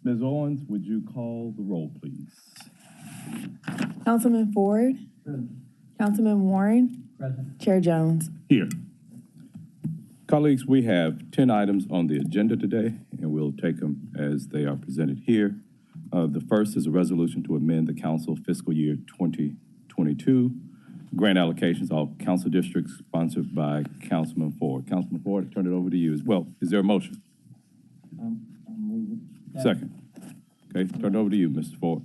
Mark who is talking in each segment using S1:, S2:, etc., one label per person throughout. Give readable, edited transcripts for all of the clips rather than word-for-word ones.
S1: Ms. Owens, would you call the roll, please?
S2: Councilman Ford.
S3: Present.
S2: Councilman Warren.
S3: Present.
S2: Chair Jones.
S1: Here. Colleagues, we have 10 items on the agenda today, and we'll take them as they are presented here. The first is a resolution to amend the council fiscal year 2022 grant allocations, all council districts, sponsored by Councilman Ford. Councilman Ford, I turn it over to you as well. Is there a motion?
S3: I'm moving.
S1: Second. Okay, turn it over to you, Mr. Ford.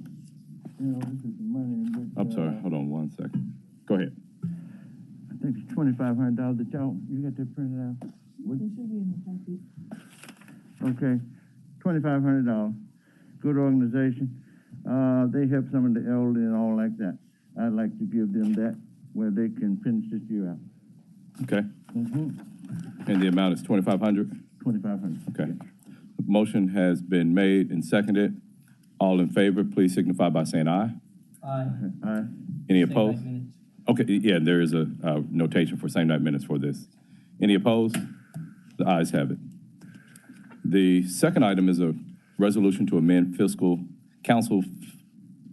S3: You know, this is the money that,
S1: I'm sorry, hold on 1 second. Go ahead.
S3: I think it's $2,500 that you got that printed out? What?
S2: It should be in the packet.
S3: Okay, $2,500. Good organization. They help some of the elderly and all like that. I'd like to give them that where they can finish this year out.
S1: Okay,
S3: Mm-hmm.
S1: and the amount is $2,500?
S3: $2,500.
S1: Okay. The motion has been made and seconded. All in favor, please signify by saying aye.
S3: Aye. Aye.
S1: Any opposed? Okay, yeah, there is a notation for same night minutes for this. Any opposed? The ayes have it. The second item is a resolution to amend council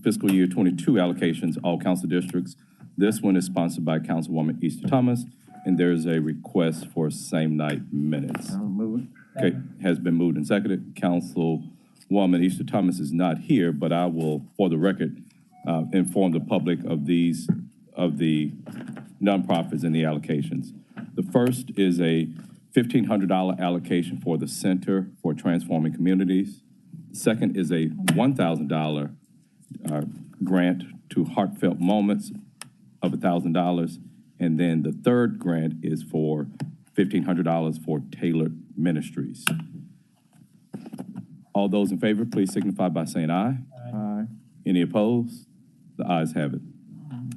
S1: fiscal year 22 allocations, all council districts. This one is sponsored by Councilwoman Easter Thomas, and there is a request for same night minutes.
S3: I'll move it.
S1: Okay, has been moved and seconded. Councilwoman Easter Thomas is not here, but I will, for the record, inform the public of the nonprofits and the allocations. The first is a $1,500 allocation for the Center for Transforming Communities. The second is a $1,000 grant to Heartfelt Moments of $1,000. And then the third grant is for $1,500 for Tailored Ministries. All those in favor, please signify by saying aye.
S3: Aye.
S1: Any opposed? The ayes have it.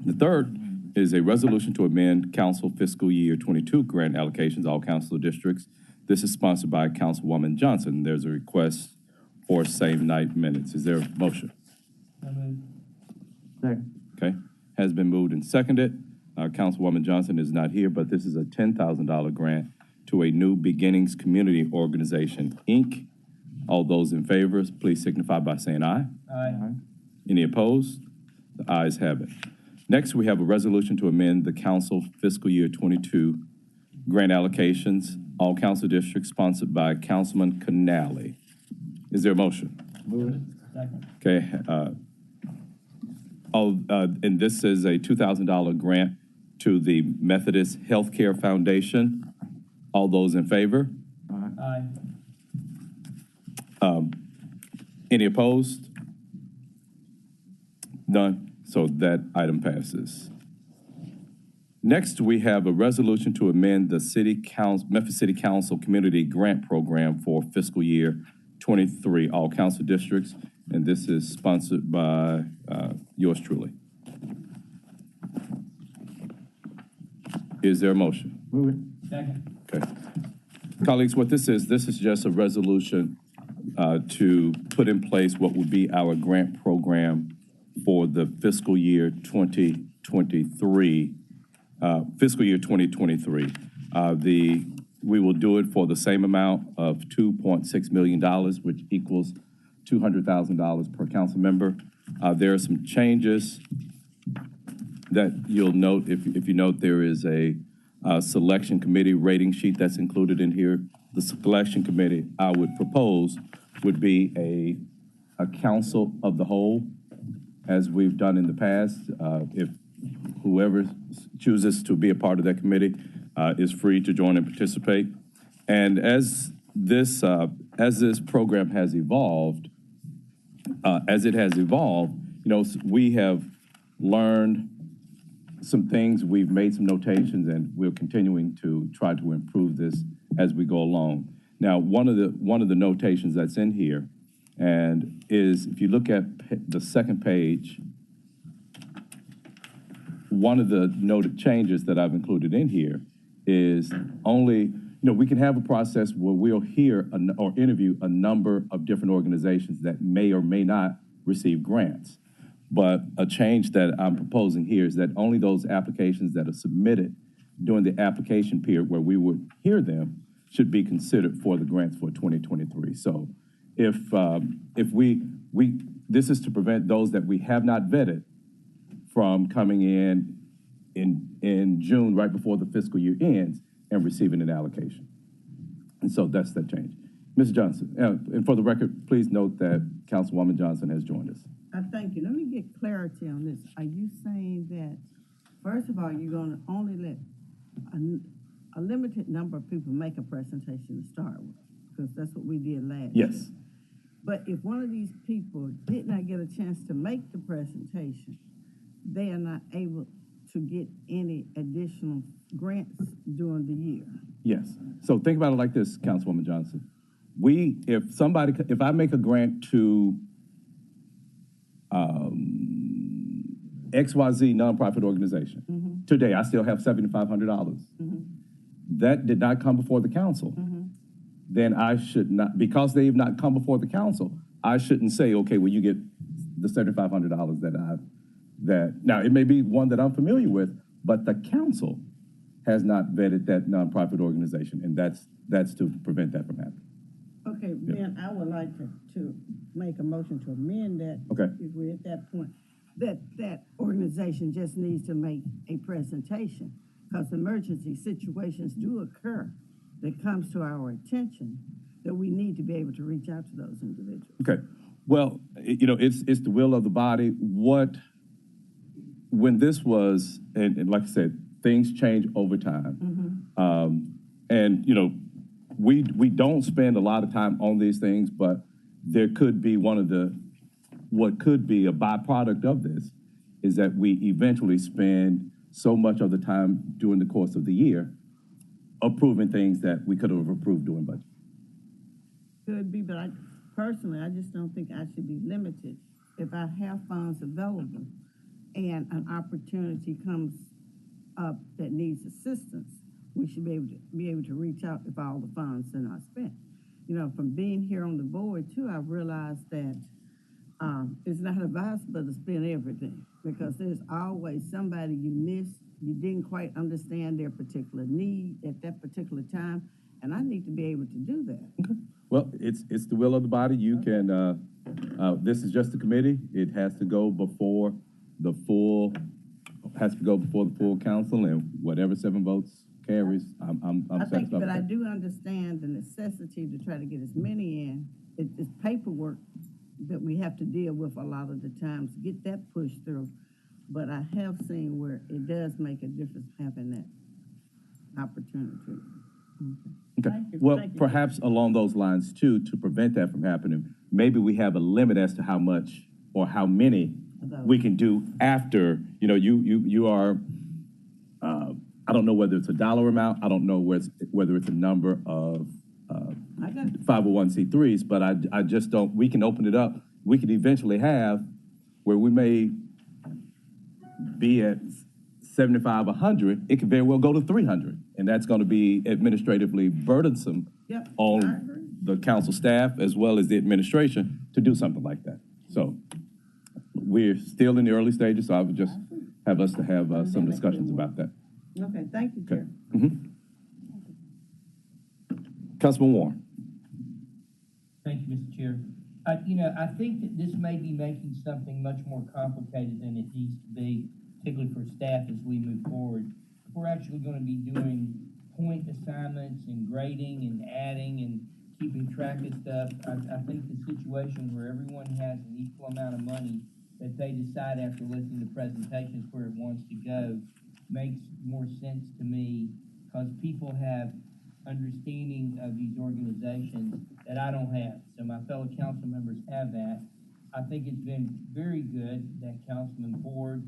S1: The third is a resolution to amend council fiscal year 22 grant allocations, all council districts. This is sponsored by Councilwoman Johnson. There's a request for same night minutes. Is there a motion?
S3: Second.
S1: Okay, has been moved and seconded. Councilwoman Johnson is not here, but this is a $10,000 grant to a New Beginnings Community Organization, Inc. All those in favor, please signify by saying aye.
S3: Aye.
S1: Any opposed? The ayes have it. Next, we have a resolution to amend the council fiscal year 22 grant allocations, all council districts, sponsored by Councilman Canale. Is there a motion?
S3: Move it.
S4: Second.
S1: Okay, and this is a $2,000 grant to the Methodist Healthcare Foundation. All those in favor?
S4: Aye.
S1: Any opposed? None. So that item passes. Next, we have a resolution to amend the Memphis City Council Community Grant Program for fiscal year 23, all council districts, and this is sponsored by yours truly. Is there a motion?
S3: Move it.
S4: Second.
S1: Okay. Colleagues, what this is just a resolution to put in place what would be our grant program for the fiscal year 2023, we will do it for the same amount of $2.6 million, which equals $200,000 per council member. There are some changes that you'll note. If you note, there is a selection committee rating sheet that's included in here. The selection committee I would propose would be a council of the whole, as we've done in the past. If whoever chooses to be a part of that committee is free to join and participate. And as this program has evolved, we have learned some things. We've made some notations, and we're continuing to try to improve this as we go along. Now, one of the notations that's in here, and is if you look at the second page, one of the noted changes that I've included in here is only, we can have a process where we'll hear or interview a number of different organizations that may or may not receive grants. But a change that I'm proposing here is that only those applications that are submitted during the application period where we would hear them should be considered for the grants for 2023. So if we, this is to prevent those that we have not vetted from coming in June, right before the fiscal year ends, and receiving an allocation. And so that's that change. Ms. Johnson, and for the record, please note that Councilwoman Johnson has joined us.
S4: Thank you. Let me get clarity on this. Are you saying that, first of all, you're gonna only let a limited number of people make a presentation to start with? Because that's what we did last year.
S1: Yes.
S4: But if one of these people did not get a chance to make the presentation, they are not able to get any additional grants during the year.
S1: Yes. So think about it like this, Councilwoman Johnson. If I make a grant to XYZ nonprofit organization, today I still have $7,500. That did not come before the council. Then I should not, because they've not come before the council, I shouldn't say, okay, well, you get the $7,500 now it may be one that I'm familiar with, but the council has not vetted that nonprofit organization, and that's to prevent that from happening.
S4: Okay, then I would like to make a motion to amend that.
S1: Okay.
S4: If we're at that point, that organization just needs to make a presentation, because emergency situations do occur that comes to our attention, that we need to be able to reach out to those individuals.
S1: Okay. Well, it's the will of the body. When this was, and like I said, things change over time. And, we don't spend a lot of time on these things, but there could be what could be a byproduct of this is that we eventually spend so much of the time during the course of the year approving things that we could have approved during budget.
S4: Could be, but I just don't think I should be limited. If I have funds available and an opportunity comes up that needs assistance, we should be able to reach out if all the funds are not spent. From being here on the board too, I've realized that it's not advisable to spend everything, because there's always somebody you missed, you didn't quite understand their particular need at that particular time, and I need to be able to do that.
S1: Okay. Well, it's the will of the body. You can, this is just a committee. It has to go before the full council, and whatever 7 votes carries, I'm satisfied with
S4: But I
S1: that.
S4: do understand the necessity to try to get as many in. It's paperwork that we have to deal with a lot of the times, get that pushed through. But I have seen where it does make a difference having that opportunity.
S1: Okay.
S4: Thank you.
S1: Well,
S4: Thank you.
S1: perhaps along those lines too, to prevent that from happening, maybe we have a limit as to how much or how many we can do after, you are, I don't know whether it's a dollar amount, I don't know whether it's a number of 501c3s, but I just don't, we can open it up. We could eventually have where we may be at 75, 100, it could very well go to 300. And that's going to be administratively burdensome on the council staff as well as the administration to do something like that. So we're still in the early stages, so I would just have us to have some discussions about that.
S4: Okay, thank you, Chair.
S1: Councilman Warren.
S5: Thank you, Mr. Chair. I think that this may be making something much more complicated than it needs to be, particularly for staff as we move forward. If we're actually going to be doing point assignments and grading and adding and keeping track of stuff, I think the situation where everyone has an equal amount of money that they decide after listening to presentations where it wants to go makes more sense to me, because people have understanding of these organizations that I don't have. So my fellow council members have that. I think it's been very good that Councilman Ford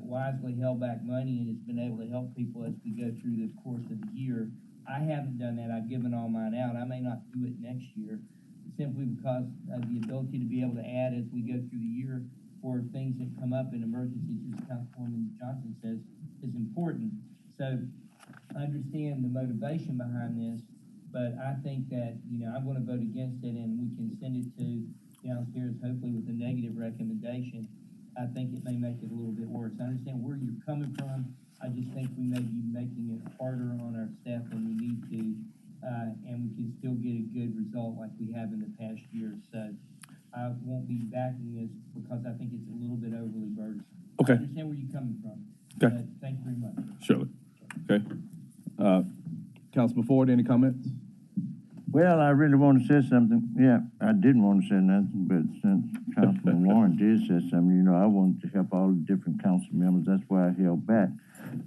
S5: wisely held back money and has been able to help people as we go through the course of the year. I haven't done that. I've given all mine out. I may not do it next year, simply because of the ability to be able to add as we go through the year for things that come up in emergencies, as Councilwoman Johnson says, is important. So I understand the motivation behind this, but I think that, I'm going to vote against it, and we can send it to downstairs, hopefully with a negative recommendation. I think it may make it a little bit worse. I understand where you're coming from. I just think we may be making it harder on our staff than we need to, and we can still get a good result like like we have in the past year. So I won't be backing this because I think it's a little bit overly burdensome.
S1: Okay.
S5: I understand where you're coming from.
S1: Okay.
S5: But thank you very much.
S1: Shirley. Okay. Councilman Ford, any comments?
S3: Well, I really want to say something. Yeah, I didn't want to say nothing, but since Councilman Warren did say something, you know, I wanted to help all the different council members. That's why I held back.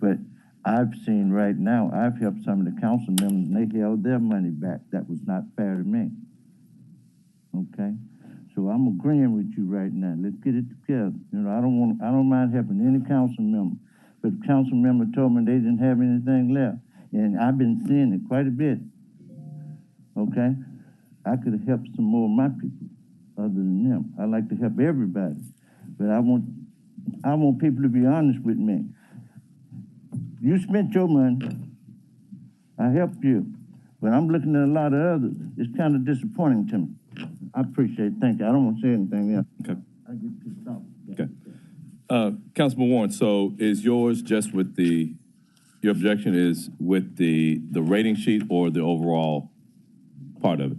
S3: But I've seen right now, I've helped some of the council members, and they held their money back. That was not fair to me. Okay? So I'm agreeing with you right now. Let's get it together. You know, I don't mind helping any council member. But the council member told me they didn't have anything left. And I've been seeing it quite a bit. Okay? I could have helped some more of my people other than them. I like to help everybody. But I want people to be honest with me. You spent your money. I helped you. But I'm looking at a lot of others. It's kind of disappointing to me. I appreciate it. Thank you. I don't want to say anything else.
S1: Okay.
S3: I get pissed off.
S1: Okay. Councilman Warren, so is yours just with your objection is with the rating sheet or the overall part of it?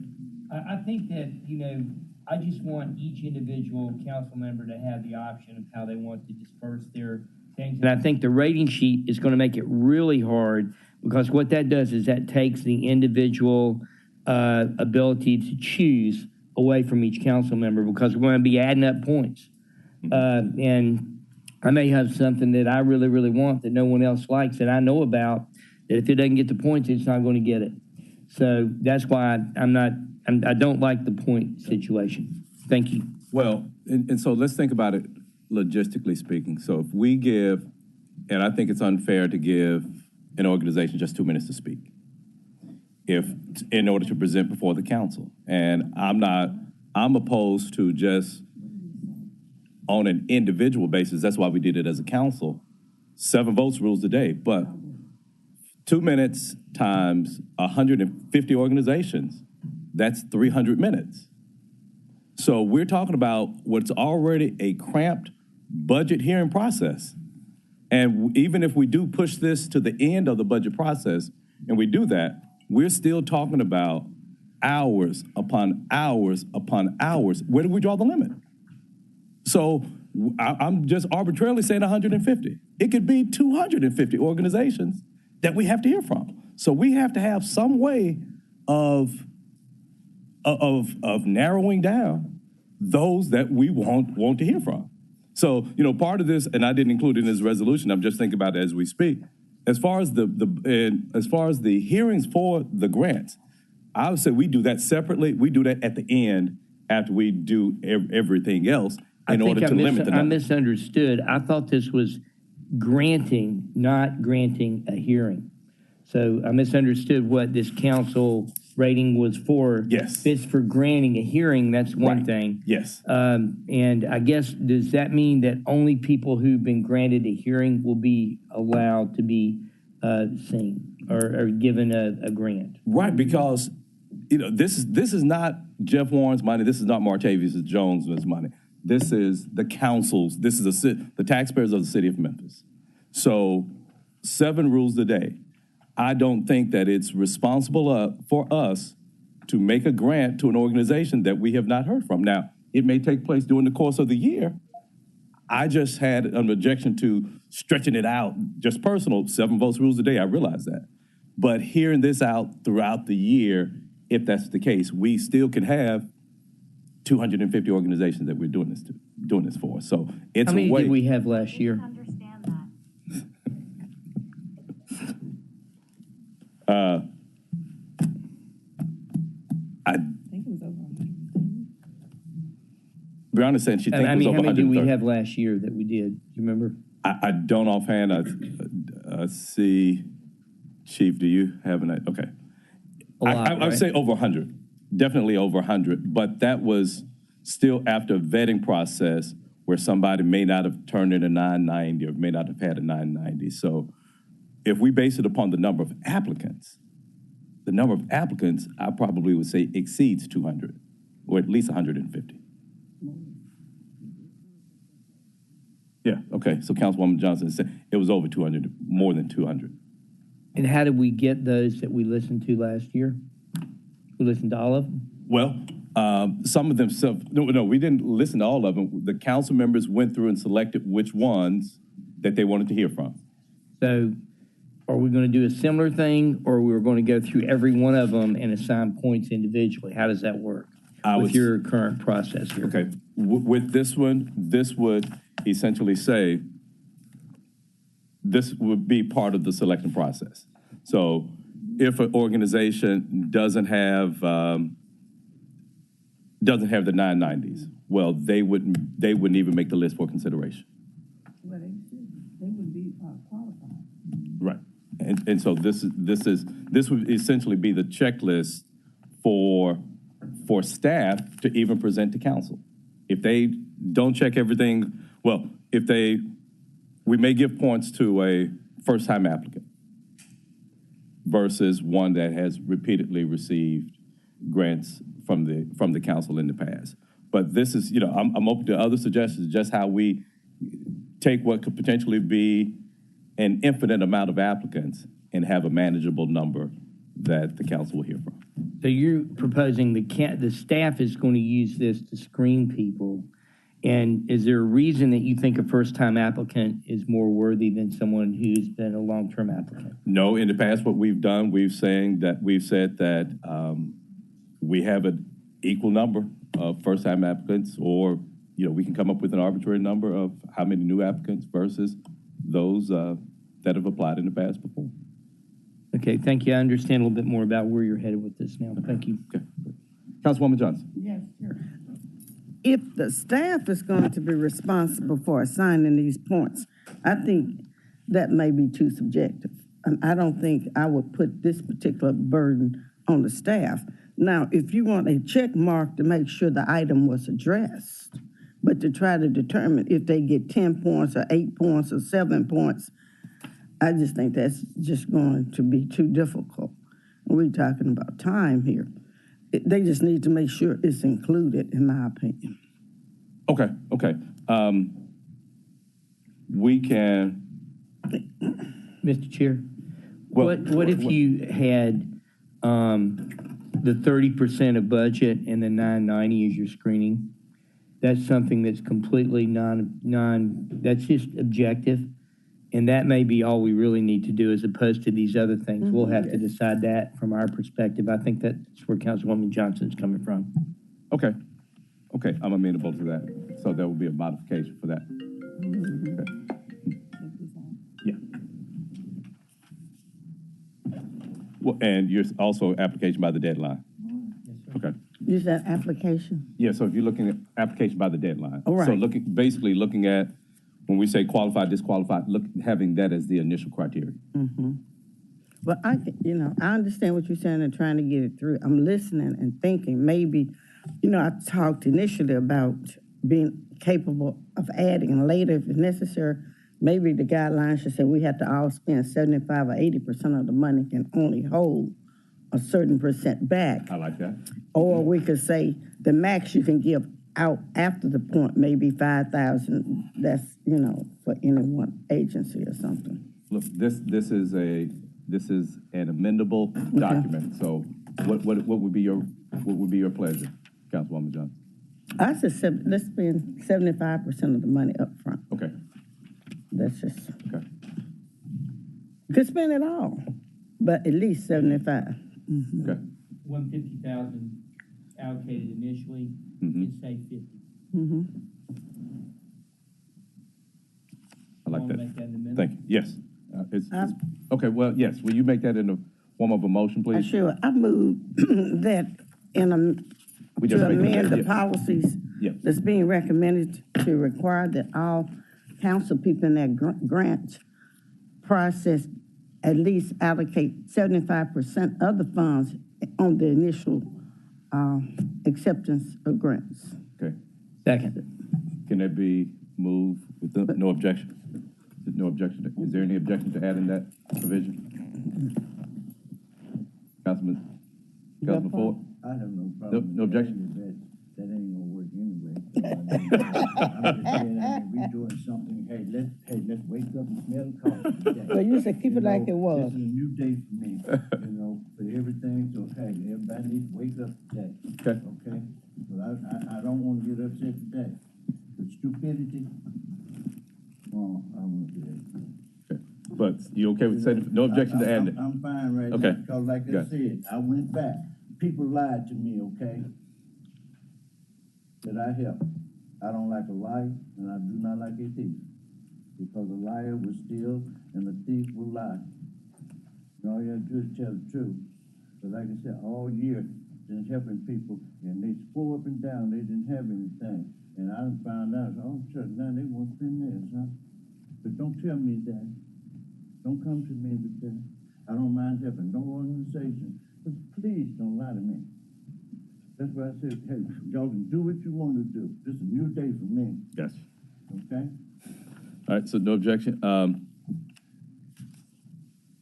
S5: I think that, you know, I just want each individual council member to have the option of how they want to disperse their things. And I think the rating sheet is going to make it really hard because what that does is that takes the individual ability to choose away from each council member because we're going to be adding up points. And I may have something that I really, really want that no one else likes that I know about, that if it doesn't get the points, it's not going to get it. So that's why I don't like the point situation. Thank you.
S1: Well, and so let's think about it logistically speaking. So if we give, and I think it's unfair to give an organization just 2 minutes to speak, in order to present before the council. And I'm opposed to just on an individual basis. That's why we did it as a council. 7 votes rules the day, but 2 minutes times 150 organizations, that's 300 minutes. So we're talking about what's already a cramped budget hearing process. And even if we do push this to the end of the budget process, and we do that, we're still talking about hours upon hours upon hours. Where do we draw the limit? So I'm just arbitrarily saying 150. It could be 250 organizations that we have to hear from. So we have to have some way of narrowing down those that we want to hear from. So, you know, part of this, and I didn't include it in this resolution, I'm just thinking about it as we speak. As far as the hearings for the grants, I would say we do that separately. We do that at the end after we do everything else in order to limit the number.
S5: I misunderstood. I thought this was granting, not granting a hearing. So I misunderstood what this council rating was for.
S1: Yes.
S5: If it's for granting a hearing, that's one
S1: Right.
S5: thing.
S1: Yes.
S5: And I guess, does that mean that only people who've been granted a hearing will be allowed to be seen or given a grant?
S1: Right, because you know this is not Jeff Warren's money. This is not Martavius Jones's money. This is the council's. This is the taxpayers of the city of Memphis. So 7 rules a day. I don't think that it's responsible for us to make a grant to an organization that we have not heard from. Now, it may take place during the course of the year. I just had an objection to stretching it out, just personal, 7 votes rules a day, I realize that. But hearing this out throughout the year, if that's the case, we still can have 250 organizations that we're doing this for. So it's
S5: How many
S1: a way.
S5: did we have last year?
S6: Understand that.
S2: I think it was over 100.
S1: Brianna said she thinks
S5: I
S1: it was
S5: mean,
S1: over
S5: how many did
S1: 130.
S5: we have last year that we did? Do you remember?
S1: I don't offhand. I see, Chief, do you have an, okay.
S5: A lot,
S1: I would
S5: right?
S1: say over 100, definitely over 100, but that was still after a vetting process where somebody may not have turned in a 990 or may not have had a 990. So if we base it upon the number of applicants, I probably would say exceeds 200 or at least 150. Yeah, okay, so Councilwoman Johnson said it was over 200, more than 200.
S5: And how did we get those that we listened to last year? We listened to all of them?
S1: Well, some of them, no, we didn't listen to all of them. The council members went through and selected which ones that they wanted to hear from.
S5: So are we going to do a similar thing, or we're going to go through every one of them and assign points individually? How does that work with your current process here?
S1: Okay, with this one, this would essentially say, this would be part of the selection process. So if an organization doesn't have the 990s, well, they wouldn't even make the list for consideration.
S4: Well, they would be qualified.
S1: Right. And so this would essentially be the checklist for staff to even present to council. If they don't check everything, well, we may give points to a first-time applicant versus one that has repeatedly received grants from the council in the past. But this is, I'm open to other suggestions, just how we take what could potentially be an infinite amount of applicants and have a manageable number that the council will hear from.
S5: So you're proposing the staff is going to use this to screen people, and is there a reason that you think a first-time applicant is more worthy than someone who's been a long-term applicant?
S1: No, in the past, what we've done, we've said that we have an equal number of first-time applicants, or we can come up with an arbitrary number of how many new applicants versus those that have applied in the past before.
S5: Okay, thank you. I understand a little bit more about where you're headed with this now. Thank you.
S1: Okay. Councilwoman Johnson.
S4: Yes, sure. If the staff is going to be responsible for assigning these points, I think that may be too subjective. And I don't think I would put this particular burden on the staff. Now, if you want a check mark to make sure the item was addressed, but to try to determine if they get 10 points or 8 points or 7 points, I just think that's just going to be too difficult. We're talking about time here. They just need to make sure it's included, in my opinion.
S1: Okay. We can.
S5: Mr. Chair,
S1: Well,
S5: what if you had the 30% of budget and the 990 as your screening? That's something that's completely that's just objective. And that may be all we really need to do as opposed to these other things. We'll have to decide that from our perspective. I think that's where Councilwoman Johnson's coming from.
S1: Okay, I'm amenable to that. So there will be a modification for that. Okay. Yeah. Well, and you're also application by the deadline.
S5: Yes, sir.
S1: Okay.
S4: You said application?
S1: Yeah, so if you're looking at application by the deadline.
S4: All right.
S1: So basically looking at, when we say qualified, disqualified, having that as the initial criteria.
S4: Mm-hmm. Well, I understand what you're saying and trying to get it through. I'm listening and thinking maybe, I talked initially about being capable of adding later if necessary. Maybe the guidelines should say we have to all spend 75 or 80% of the money, can only hold a certain percent back.
S1: I like that.
S4: Or we could say the max you can give out after the point, maybe 5,000. That's for any one agency or something.
S1: Look, this is an amendable document. So what would be your pleasure, Councilwoman Johnson?
S4: I said let's spend 75% of the money up front.
S1: Okay.
S4: That's just
S1: Okay.
S4: could spend it all, but at least 75.
S1: Mm-hmm. Okay.
S5: 150,000 allocated initially, it's say 50.
S4: Mm-hmm.
S1: I like
S5: Wanna
S1: that.
S5: make that an amendment?
S1: Thank you. Yes. Okay, well, yes. Will you make that in the form of a motion, please?
S4: Sure. I move that
S1: We just
S4: to
S1: make it
S4: amend the
S1: yeah.
S4: policies
S1: Yeah.
S4: that's being recommended to require that all council people in that grant process at least allocate 75% of the funds on the initial acceptance of grants.
S1: Okay.
S5: Second.
S1: Can that be moved with no objection? No objection. Is there any objection to adding that provision? Councilman Ford?
S3: I have no problem.
S1: No objection?
S3: That ain't gonna work anyway. I'm just saying, we doing something, let's wake up and smell coffee today.
S4: Well, you said keep it like it was.
S3: This is a new day for me, for everything, so, everybody needs to wake up today.
S1: Okay. okay with saying, no objection to adding it?
S3: I'm fine right
S1: Okay.
S3: now, because like I
S1: Good.
S3: said, I went back. People lied to me, okay? That I helped. I don't like a liar, and I do not like a thief. Because a liar will steal, and a thief will lie. And all you have to do is tell the truth. But like I said, all year, been helping people, and they swore up and down they didn't have anything. And I found out, oh, sure, now they want to spend theirs, huh? But don't tell me that. Don't come to me with that. I don't mind helping no organization, but please don't lie to me. That's why I said, hey, y'all can do what you want to do. This is a new day for me,
S1: Yes.
S3: okay?
S1: All right, so no objection.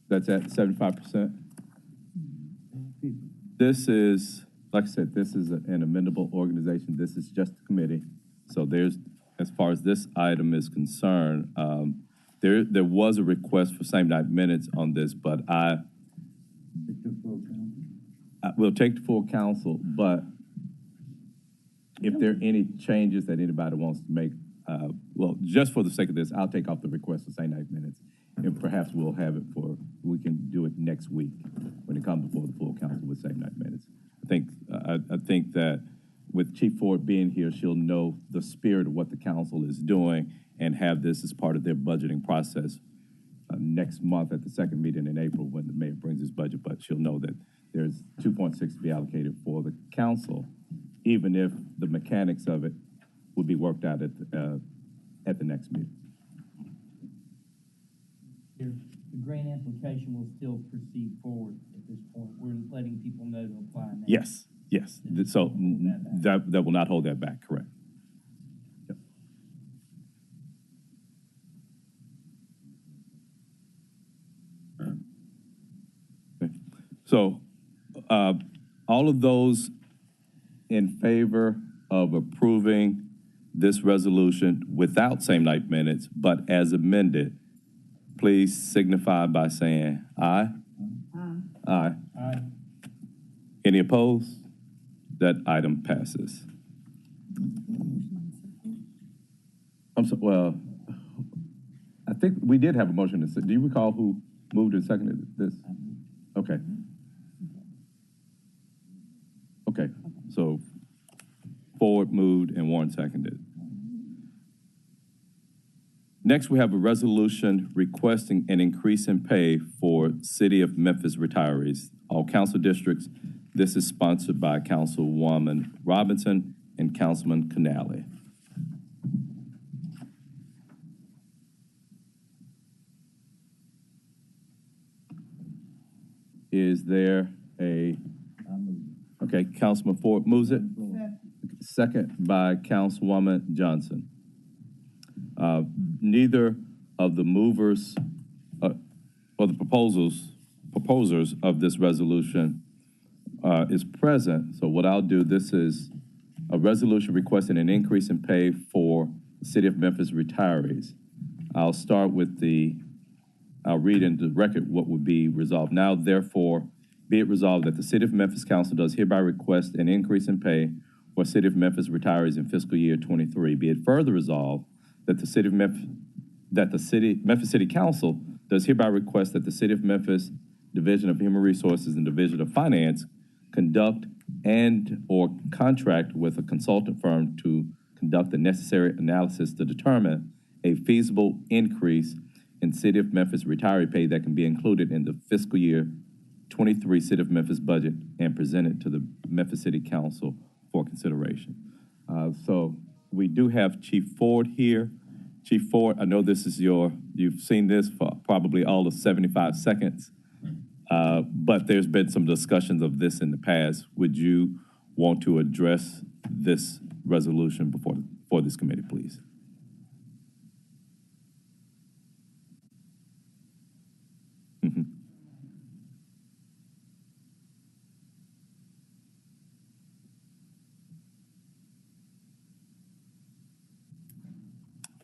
S1: That's at 75%.
S3: People.
S1: This is, like I said, this is an amendable organization. This is just a committee. So there's, as far as this item is concerned, there was a request for same night minutes on this, but
S3: It took full counsel.
S1: we'll take the full council, but if there are any changes that anybody wants to make, well, just for the sake of this, I'll take off the request for same night minutes, and perhaps we'll have it we can do it next week when it comes before the full council with same night minutes. I think that with Chief Ford being here, she'll know the spirit of what the council is doing and have this as part of their budgeting process next month at the second meeting in April when the mayor brings his budget. But she'll know that there's 2.6 to be allocated for the council, even if the mechanics of it will be worked out at the next meeting.
S5: Here, the grant application will still proceed forward at this point. We're letting people know to apply now.
S1: Yes. So that will not hold that back, correct? Yep. Okay. So, all of those in favor of approving this resolution without same night minutes, but as amended, please signify by saying aye. Aye.
S5: Aye.
S1: Any opposed? That item passes. I'm so, well, I think we did have a motion. Do you recall who moved and seconded this? Okay. Okay, so Ford moved and Warren seconded. Next, we have a resolution requesting an increase in pay for City of Memphis retirees. All council districts, this is sponsored by Councilwoman Robinson and Councilman Canale. Is there a, okay, Councilman Ford moves it. Second by Councilwoman Johnson. Neither of the movers or the proposers of this resolution is present. So what I'll do, this is a resolution requesting an increase in pay for the City of Memphis retirees. I'll start with I'll read into the record what would be resolved. Now, therefore, be it resolved that the City of Memphis Council does hereby request an increase in pay for City of Memphis retirees in fiscal year 23. Be it further resolved that Memphis City Council does hereby request that the City of Memphis Division of Human Resources and Division of Finance conduct and or contract with a consultant firm to conduct the necessary analysis to determine a feasible increase in City of Memphis retiree pay that can be included in the fiscal year 23 City of Memphis budget and presented to the Memphis City Council for consideration. So we do have Chief Ford here. Chief Ford, I know this is you've seen this for probably all of 75 seconds, but there's been some discussions of this in the past. Would you want to address this resolution before this committee, please?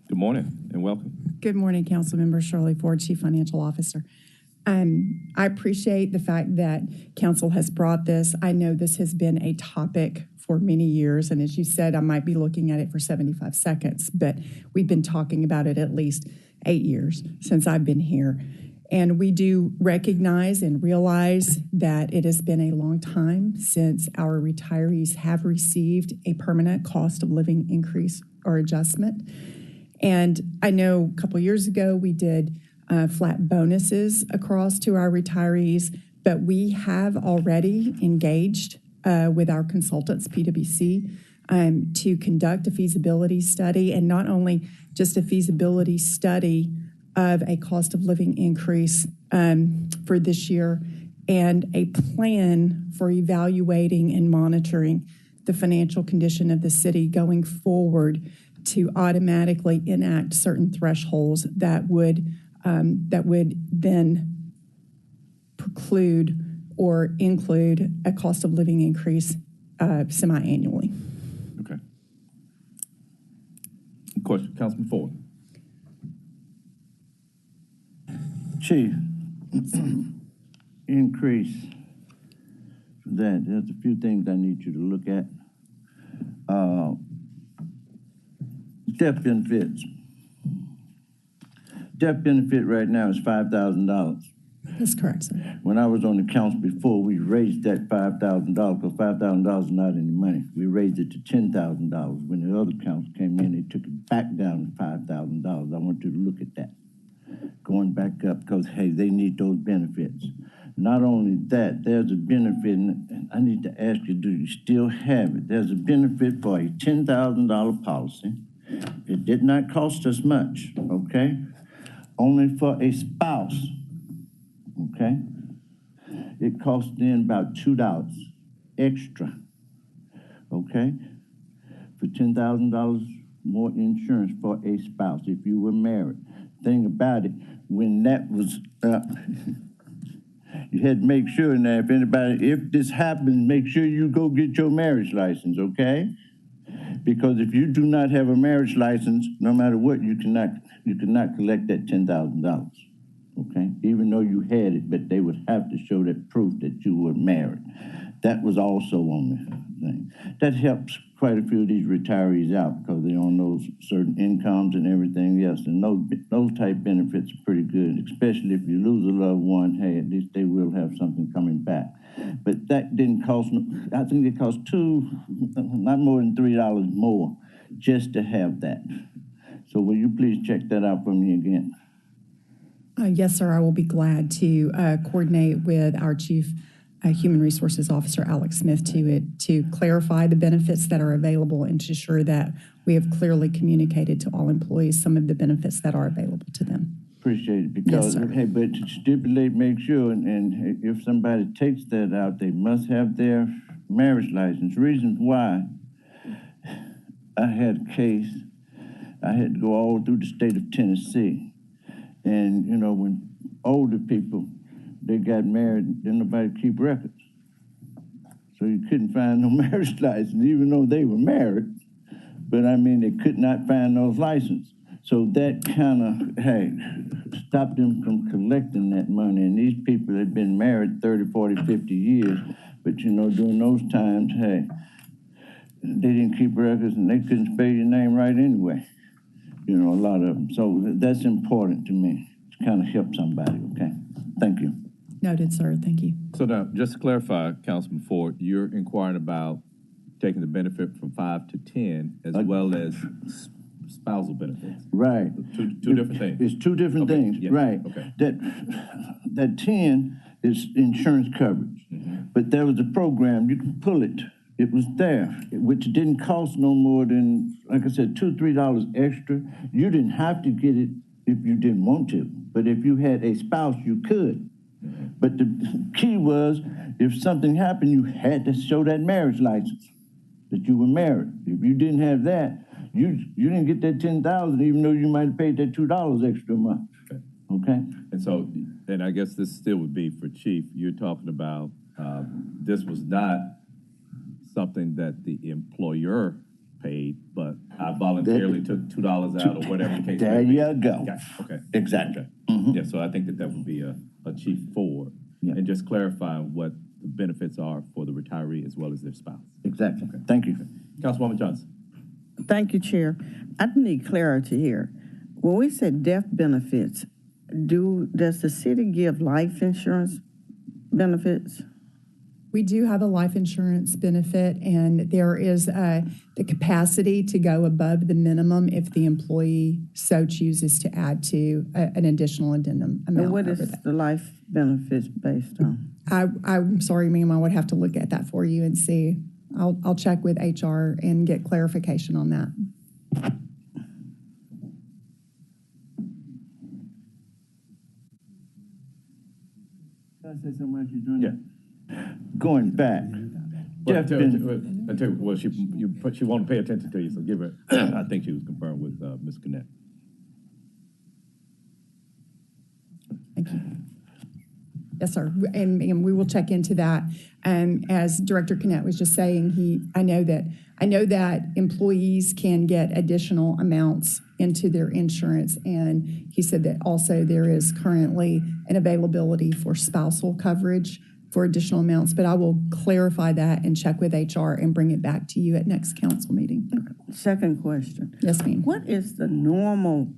S1: Good morning and welcome.
S2: Good morning, Councilmember Shirley Ford, Chief Financial Officer. I appreciate the fact that council has brought this. I know this has been a topic for many years, and as you said, I might be looking at it for 75 seconds, but we've been talking about it at least 8 years since I've been here. And we do recognize and realize that it has been a long time since our retirees have received a permanent cost of living increase or adjustment. And I know a couple years ago we did flat bonuses across to our retirees, but we have already engaged with our consultants, PwC, to conduct a feasibility study, and not only just a feasibility study of a cost of living increase for this year, and a plan for evaluating and monitoring the financial condition of the city going forward to automatically enact certain thresholds that would then preclude or include a cost of living increase semi-annually.
S1: Okay. Question, Councilman Ford.
S3: Chief, increase that. There's a few things I need you to look at. Death benefits. Death benefit right now is $5,000.
S2: That's correct, sir.
S3: When I was on the council before, we raised that $5,000 because $5,000 is not any money. We raised it to $10,000. When the other council came in, they took it back down to $5,000. I want you to look at that. Going back up because, hey, they need those benefits. Not only that, there's a benefit, and I need to ask you, do you still have it? There's a benefit for a $10,000 policy. It did not cost us much, okay? Only for a spouse, okay? It cost them about $2 extra, okay? For $10,000 more insurance for a spouse if you were married. Thing about it, when that was you had to make sure now if this happens, make sure you go get your marriage license, okay? Because if you do not have a marriage license, no matter what, you cannot collect that $10,000, okay? Even though you had it, but they would have to show that proof that you were married. That was also on the thing. That helps quite a few of these retirees out because they own those certain incomes and everything else. And those type benefits are pretty good, especially if you lose a loved one. Hey, at least they will have something coming back. But that didn't cost, I think it cost not more than $3 more just to have that. So will you please check that out for me again?
S2: Yes, sir. I will be glad to coordinate with our Chief Human Resources Officer, Alex Smith, to clarify the benefits that are available and to ensure that we have clearly communicated to all employees some of the benefits that are available to them.
S3: Appreciate it, because,
S2: yes,
S3: hey, but to stipulate, make sure, and if somebody takes that out, they must have their marriage license. Reasons why, I had a case, I had to go all through the state of Tennessee, and, you know, when older people, they got married, didn't nobody keep records. So you couldn't find no marriage license, even though they were married. But I mean, they could not find those licenses. So that kind of, hey, stopped them from collecting that money. And these people had been married 30, 40, 50 years. But, you know, during those times, hey, they didn't keep records and they couldn't spell your name right anyway. You know, a lot of them. So that's important to me, to kind of help somebody, okay? Thank you.
S2: Noted, sir. Thank you.
S1: So now, just to clarify, Councilman Ford, you're inquiring about taking the benefit from 5 to 10 as well as spousal benefits.
S3: Right.
S1: Two different things.
S3: It's two different things,
S1: yeah,
S3: right.
S1: Okay.
S3: That 10 is insurance coverage. Mm-hmm. But there was a program, you can pull it. It was there, which didn't cost no more than, like I said, $2, $3 extra. You didn't have to get it if you didn't want to. But if you had a spouse, you could. Mm-hmm. But the key was, if something happened, you had to show that marriage license, that you were married. If you didn't have that, you didn't get that $10,000, even though you might have paid that $2 extra a month. Okay?
S1: And so, and I guess this still would be for Chief, you're talking about this was not something that the employer paid, but I voluntarily took $2 out or whatever the case
S3: there
S1: may be.
S3: You go.
S1: Okay.
S3: Exactly.
S1: Okay.
S3: Mm-hmm.
S1: Yeah, so I think that would be a Chief Ford. Yeah. And just clarifying what the benefits are for the retiree as well as their spouse.
S3: Exactly.
S1: Okay.
S3: Thank you.
S1: Okay. Councilwoman Johnson.
S4: Thank you, Chair. I need clarity here. When we said death benefits, does the city give life insurance benefits?
S2: We do have a life insurance benefit, and there is the capacity to go above the minimum if the employee so chooses to add to an additional addendum amount.
S4: And what
S2: over
S4: is
S2: that.
S4: the life benefits based on?
S2: I'm sorry, ma'am, I would have to look at that for you and see. I'll check with HR and get clarification on that.
S3: Can I say something while you're doing
S1: Yeah.
S3: that? Going back.
S1: Well,
S3: Jeff been-
S1: well, she won't pay attention to you, so give her, I think she was confirmed with Ms. Connect.
S2: Thank you. Yes, sir. And we will check into that. And as Director Cannett was just saying, I know that employees can get additional amounts into their insurance. And he said that also there is currently an availability for spousal coverage for additional amounts. But I will clarify that and check with HR and bring it back to you at next council meeting.
S4: Second question.
S2: Yes, ma'am.
S4: What is the normal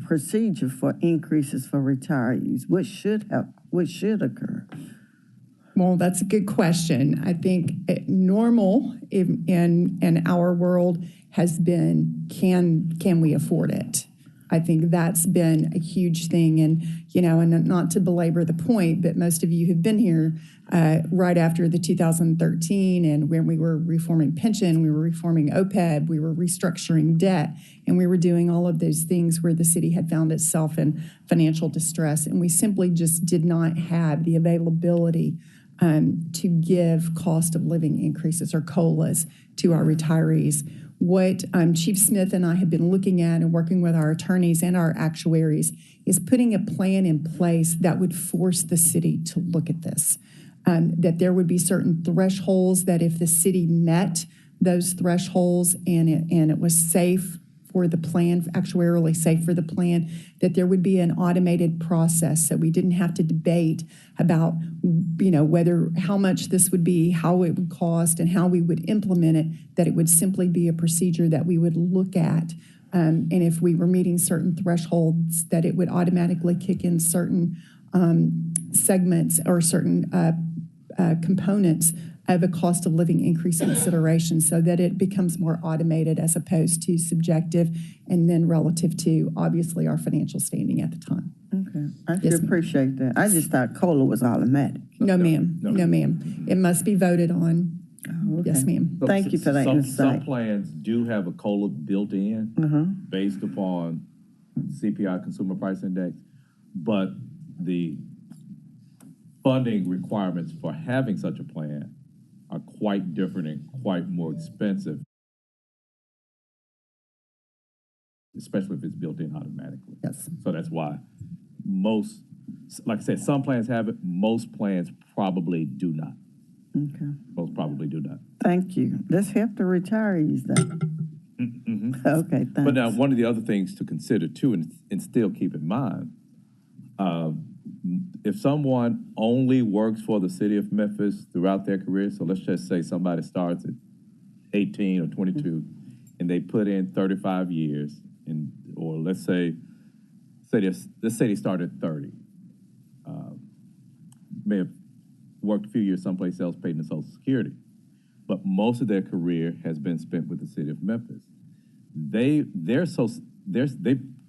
S4: procedure for increases for retirees? What should occur?
S2: Well, that's a good question. I think normal in our world has been, can we afford it? I think that's been a huge thing. And, and not to belabor the point, but most of you have been here right after the 2013, and when we were reforming pension, we were reforming OPEB, we were restructuring debt, and we were doing all of those things where the city had found itself in financial distress. And we simply just did not have the availability to give cost of living increases or COLAs to our retirees. What Chief Smith and I have been looking at and working with our attorneys and our actuaries is putting a plan in place that would force the city to look at this. That there would be certain thresholds that if the city met those thresholds and it was safe for the plan, actuarially safe for the plan, that there would be an automated process so we didn't have to debate about, how much this would be, how it would cost, and how we would implement it, that it would simply be a procedure that we would look at. And if we were meeting certain thresholds, that it would automatically kick in certain segments or certain components of a cost of living increase consideration so that it becomes more automated as opposed to subjective and then relative to, obviously, our financial standing at the time.
S4: Okay, I
S2: Yes,
S4: should
S2: ma'am.
S4: appreciate that. I just thought COLA was automatic.
S2: No, ma'am. No, ma'am. It must be voted on.
S4: Oh, okay.
S2: Yes, ma'am.
S4: Thank you for that
S1: Some
S4: insight.
S1: plans do have a COLA built in based upon CPI, Consumer Price Index, but the funding requirements for having such a plan are quite different and quite more expensive, especially if it's built in automatically.
S2: Yes.
S1: So that's why most, like I said, some plans have it, most plans probably do not.
S4: Okay,
S1: Most probably do not.
S4: thank you. Let's help the retirees then. Okay, thanks.
S1: But now, one of the other things to consider too, and still keep in mind, if someone only works for the city of Memphis throughout their career, so let's just say somebody starts at 18 or 22, and they put in 35 years, or let's say they started at 30, may have worked a few years someplace else, paid into Social Security, but most of their career has been spent with the city of Memphis. They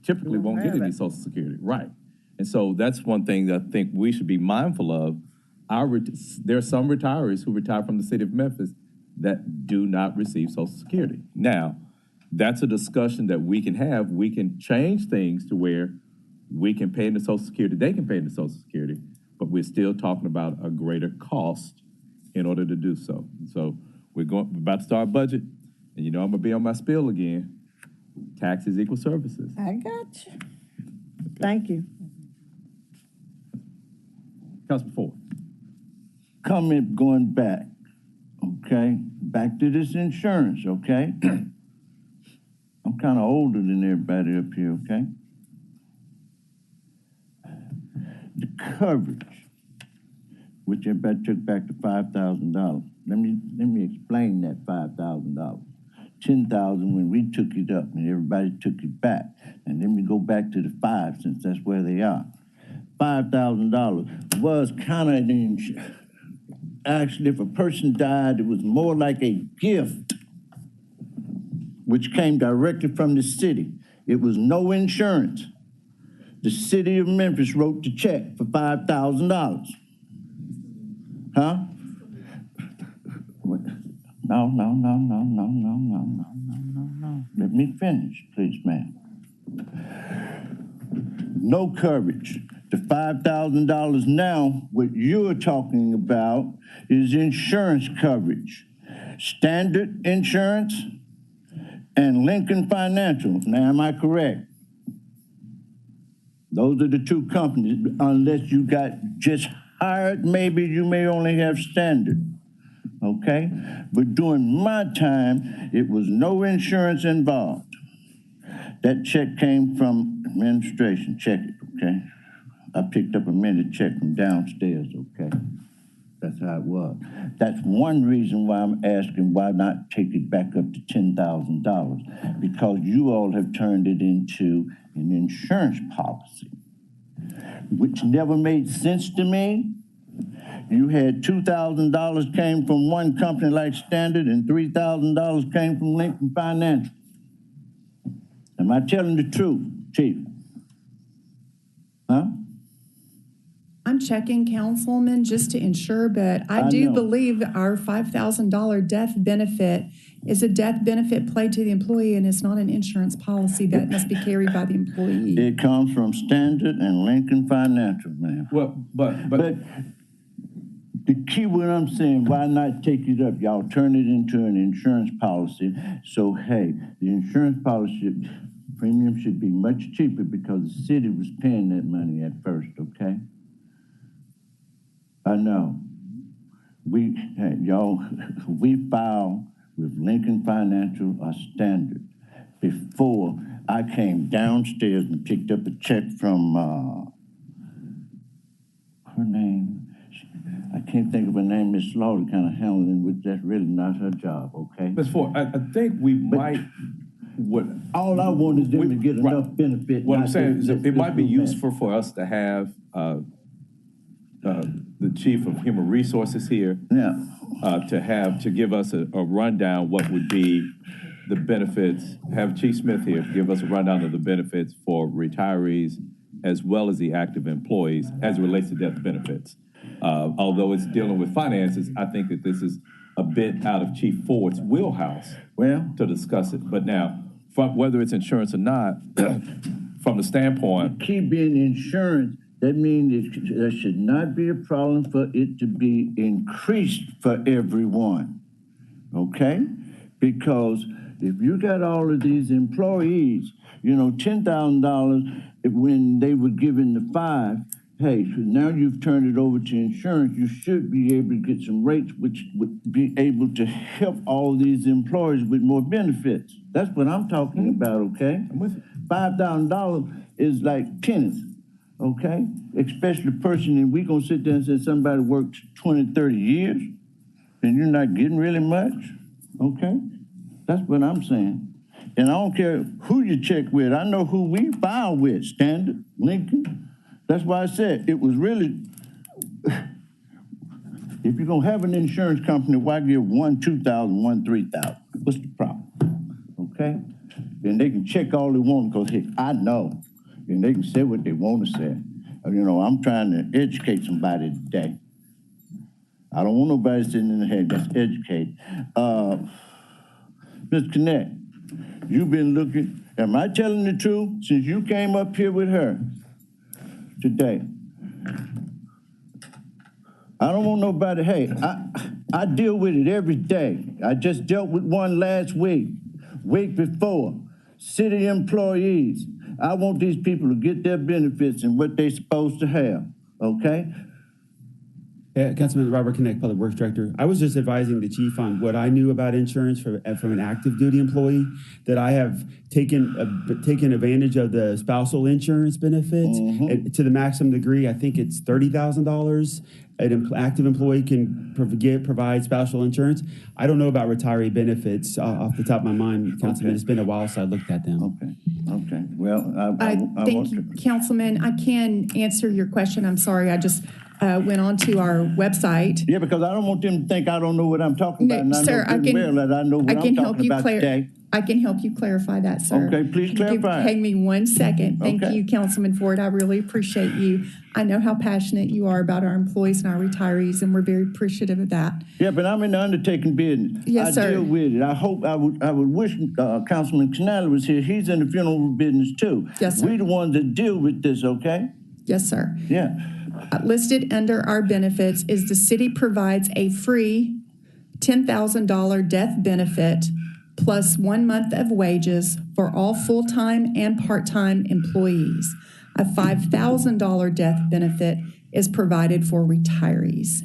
S1: typically won't get any Social Security, right? And so that's one thing that I think we should be mindful of. There are some retirees who retire from the city of Memphis that do not receive Social Security. Now, that's a discussion that we can have. We can change things to where we can pay into Social Security, they can pay into Social Security, but we're still talking about a greater cost in order to do so. So we're about to start budget, and I'm gonna be on my spiel again. Taxes equal services.
S4: I got you. Thank you.
S1: Councilman Ford.
S3: Comment going back, okay? Back to this insurance, okay? I'm kind of older than everybody up here, okay? The coverage, which everybody took back to $5,000. Let me explain that $5,000. $10,000 when we took it up and everybody took it back. and then we go back to the 5, since that's where they are. $5,000 was kind of actually, if a person died, it was more like a gift, which came directly from the city. It was no insurance. The city of Memphis wrote the check for $5,000. Huh? No. Let me finish, please, ma'am. No coverage. The $5,000 now, what you're talking about is insurance coverage. Standard Insurance and Lincoln Financial. Now, am I correct? Those are the two companies. Unless you got just hired, maybe you may only have Standard. Okay? But during my time, it was no insurance involved. That check came from administration. Check it, okay? I picked up a minute check from downstairs, okay? That's how it was. That's one reason why I'm asking why not take it back up to $10,000, because you all have turned it into an insurance policy, which never made sense to me. You had $2,000 came from one company like Standard and $3,000 came from Lincoln Financial. Am I telling the truth, Chief? Huh?
S2: I'm checking, Councilman, just to ensure, but I do
S3: know.
S2: believe our $5,000 death benefit is a death benefit paid to the employee, and it's not an insurance policy that must be carried by the employee.
S3: It comes from Standard and Lincoln Financial, ma'am.
S1: Well, but
S3: The key, what I'm saying, why not take it up? Y'all turn it into an insurance policy. So, hey, the insurance policy premium should be much cheaper because the city was paying that money at first, okay? I know. We filed with Lincoln Financial or Standard before I came downstairs and picked up a check from, her name, I can't think of her name, Miss Slaughter kind of handling, which that's really not her job, okay?
S1: Ms. Ford, I think we might,
S3: All I want is them to get
S1: right.
S3: enough benefit.
S1: What I'm
S3: not
S1: saying is
S3: just
S1: it might be
S3: fiscal
S1: useful for us to have the Chief of Human Resources here.
S3: Yeah.
S1: To give us a rundown what would be the benefits, have Chief Smith here give us a rundown of the benefits for retirees as well as the active employees as it relates to death benefits. Although it's dealing with finances, I think that this is a bit out of Chief Ford's wheelhouse to discuss it. But now, whether it's insurance or not, from the standpoint.
S3: The key being insurance, that means there should not be a problem for it to be increased for everyone, okay? Because if you got all of these employees, you know, $10,000 when they were given the 5, hey, so now you've turned it over to insurance, you should be able to get some rates which would be able to help all these employees with more benefits. That's what I'm talking about, okay?
S1: I'm with you.
S3: $5,000 is like pennies, okay? Especially a person, and we gonna sit there and say somebody worked 20, 30 years, and you're not getting really much, okay? That's what I'm saying. And I don't care who you check with. I know who we file with, Standard, Lincoln. That's why I said it was really, if you're gonna have an insurance company, why give one 2,000, one 3,000? What's the problem? Okay? Then they can check all they want because, hey, I know. And they can say what they want to say. You know, I'm trying to educate somebody today. I don't want nobody sitting in the head that's educated. Mr. Connect, you've been looking, am I telling the truth? Since you came up here with her today, I don't want nobody, hey, I deal with it every day. I just dealt with one last week before. City employees. I want these people to get their benefits and what they're supposed to have, okay?
S6: Councilman Robert Connect, Public Works Director. I was just advising the chief on what I knew about insurance from an active duty employee, that I have taken advantage of the spousal insurance benefits to the maximum degree. I think it's $30,000. An active employee can provide spousal insurance. I don't know about retiree benefits off the top of my mind, Councilman. It's been a while since I looked at them.
S3: Okay. Well, I
S2: Thank
S3: want
S2: you,
S3: to.
S2: Councilman. I can answer your question. I'm sorry. I just went on to our website.
S3: Yeah, because I don't want them to think I don't know what I'm talking about, and I
S2: Sir,
S3: know good and well that I know what I'm talking about today.
S2: I can help you clarify that, sir.
S3: Okay, please clarify.
S2: Hang me 1 second. Thank
S3: Okay.
S2: you, Councilman Ford. I really appreciate you. I know how passionate you are about our employees and our retirees, and we're very appreciative of that.
S3: Yeah, but I'm in the undertaking business.
S2: Yes,
S3: I
S2: sir.
S3: deal with it. I would wish Councilman Canale was here. He's in the funeral business too.
S2: Yes, sir.
S3: We the ones that deal with this, okay?
S2: Yes, sir.
S3: Yeah.
S2: Listed under our benefits is the city provides a free $10,000 death benefit plus 1 month of wages for all full-time and part-time employees. A $5,000 death benefit is provided for retirees.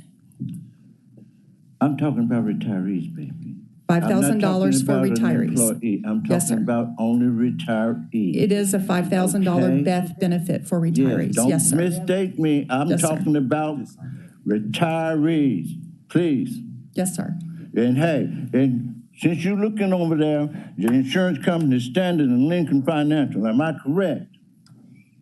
S3: I'm talking about retirees, baby.
S2: $5,000 for retirees.
S3: I'm
S2: Yes, sir.
S3: talking about only retirees.
S2: It is a $5,000
S3: Okay.
S2: death benefit for
S3: Yes,
S2: retirees.
S3: don't
S2: Yes, sir.
S3: mistake me. I'm
S2: Yes, sir.
S3: talking about retirees, please.
S2: Yes, sir.
S3: And hey, and since you're looking over there, the insurance company is Standard and Lincoln Financial. Am I correct?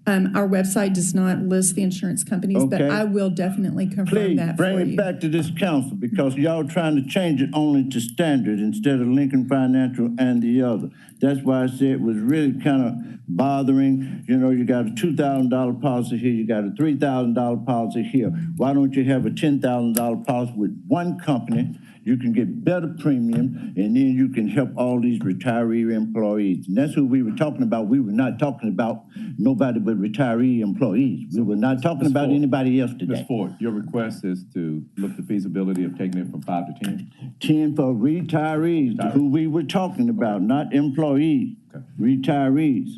S2: Our website does not list the insurance companies, but
S3: Okay.
S2: I will definitely confirm
S3: Please
S2: that
S3: bring
S2: for
S3: it
S2: you.
S3: back to this council because y'all trying to change it only to Standard instead of Lincoln Financial and the other. That's why I said it was really kind of bothering. You know, you got a $2,000 policy here, you got a $3,000 policy here. Why don't you have a $10,000 policy with one company? You can get better premium, and then you can help all these retiree employees. And that's who we were talking about. We were not talking about nobody but retiree employees. We were not talking
S1: Ms.
S3: about
S1: Ford,
S3: anybody else
S1: Ms.
S3: today.
S1: Ford, your request is to look the feasibility of taking it from 5 to 10?
S3: 10 for retirees, who we were talking about, not employees,
S1: Okay.
S3: retirees.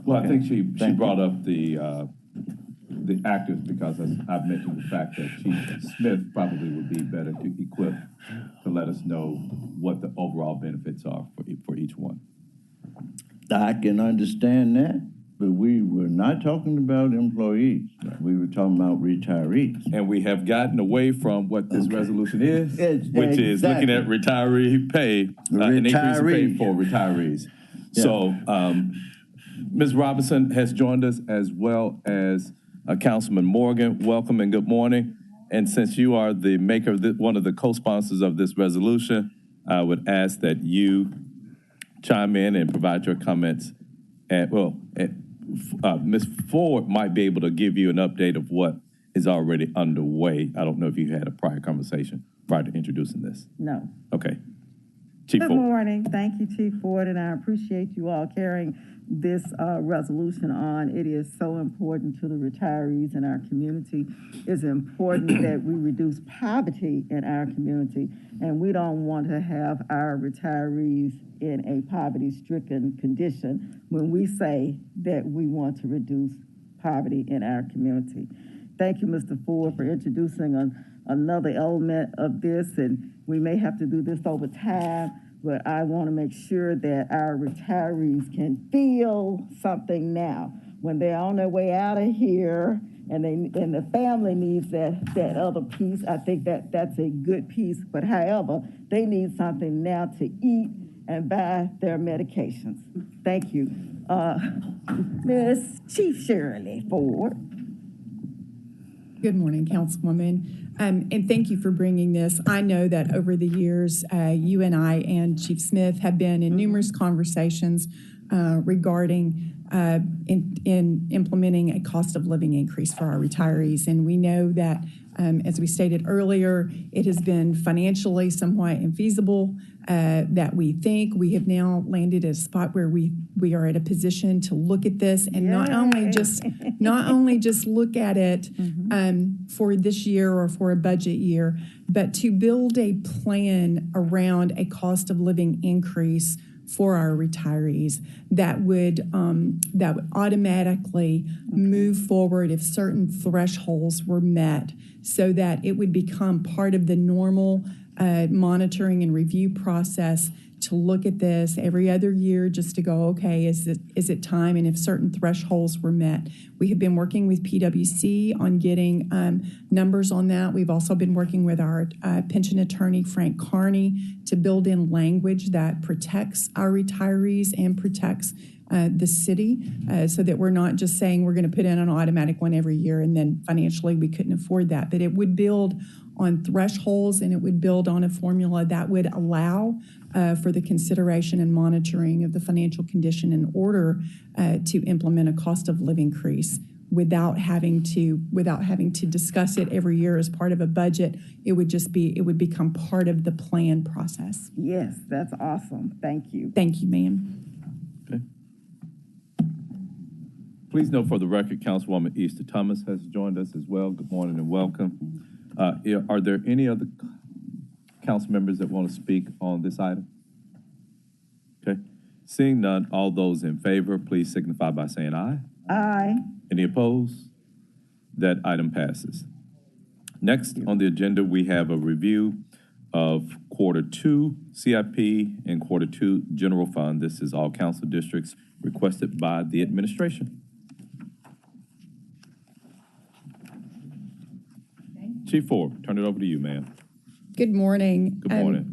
S1: Well, I think she
S3: Thank you.
S1: brought up the actors because I've mentioned the fact that Chief Smith probably would be better equipped to let us know what the overall benefits are for each one.
S3: I can understand that, but we were not talking about employees. We were talking about retirees.
S1: And we have gotten away from what this resolution is,
S3: It's-
S1: which is looking at retiree pay, an increase in pay
S3: Retiree.
S1: for retirees.
S3: Yeah.
S1: So, Ms. Robinson has joined us as well as Councilman Morgan. Welcome and good morning. And since you are the maker of one of the co-sponsors of this resolution, I would ask that you chime in and provide your comments. Ms. Ford might be able to give you an update of what is already underway. I don't know if you had a prior conversation prior to introducing this.
S7: No.
S1: Okay. Chief
S7: Good
S1: Ford.
S7: morning. Thank you, Chief Ford, and I appreciate you all carrying this resolution on. It is so important to the retirees in our community. It's important that we reduce poverty in our community, and we don't want to have our retirees in a poverty-stricken condition when we say that we want to reduce poverty in our community. Thank you, Mr. Ford, for introducing another element of this, and we may have to do this over time, but I want to make sure that our retirees can feel something now when they're on their way out of here and the family needs that other piece. I think that's a good piece, but however, they need something now to eat and buy their medications. Thank you. Miss Chief Shirley Ford.
S2: Good morning, Councilwoman. And thank you for bringing this. I know that over the years, you and I and Chief Smith have been in numerous conversations regarding in implementing a cost of living increase for our retirees. And we know that, as we stated earlier, it has been financially somewhat infeasible, that we think we have now landed at a spot where we are at a position to look at this and not only just look at it for this year or for a budget year, but to build a plan around a cost of living increase for our retirees that would automatically move forward if certain thresholds were met, so that it would become part of the normal monitoring and review process to look at this every other year, just to go, okay, is it time? And if certain thresholds were met. We have been working with PwC on getting numbers on that. We've also been working with our pension attorney, Frank Carney, to build in language that protects our retirees and protects the city, so that we're not just saying we're going to put in an automatic one every year and then financially we couldn't afford that. But it would build on thresholds, and it would build on a formula that would allow for the consideration and monitoring of the financial condition in order to implement a cost of living increase without having to discuss it every year as part of a budget. It would become part of the plan process.
S7: Yes, that's awesome. Thank you.
S2: Thank you, ma'am.
S1: Okay. Please note for the record, Councilwoman Easter Thomas has joined us as well. Good morning and welcome. Are there any other council members that want to speak on this item? Okay. Seeing none, all those in favor, please signify by saying aye.
S7: Aye.
S1: Any opposed? That item passes. Next on the agenda, we have a review of Quarter 2 CIP and Quarter 2 General Fund. This is all council districts requested by the administration. Chief Ford, turn it over to you, ma'am.
S2: Good morning.
S1: Good morning.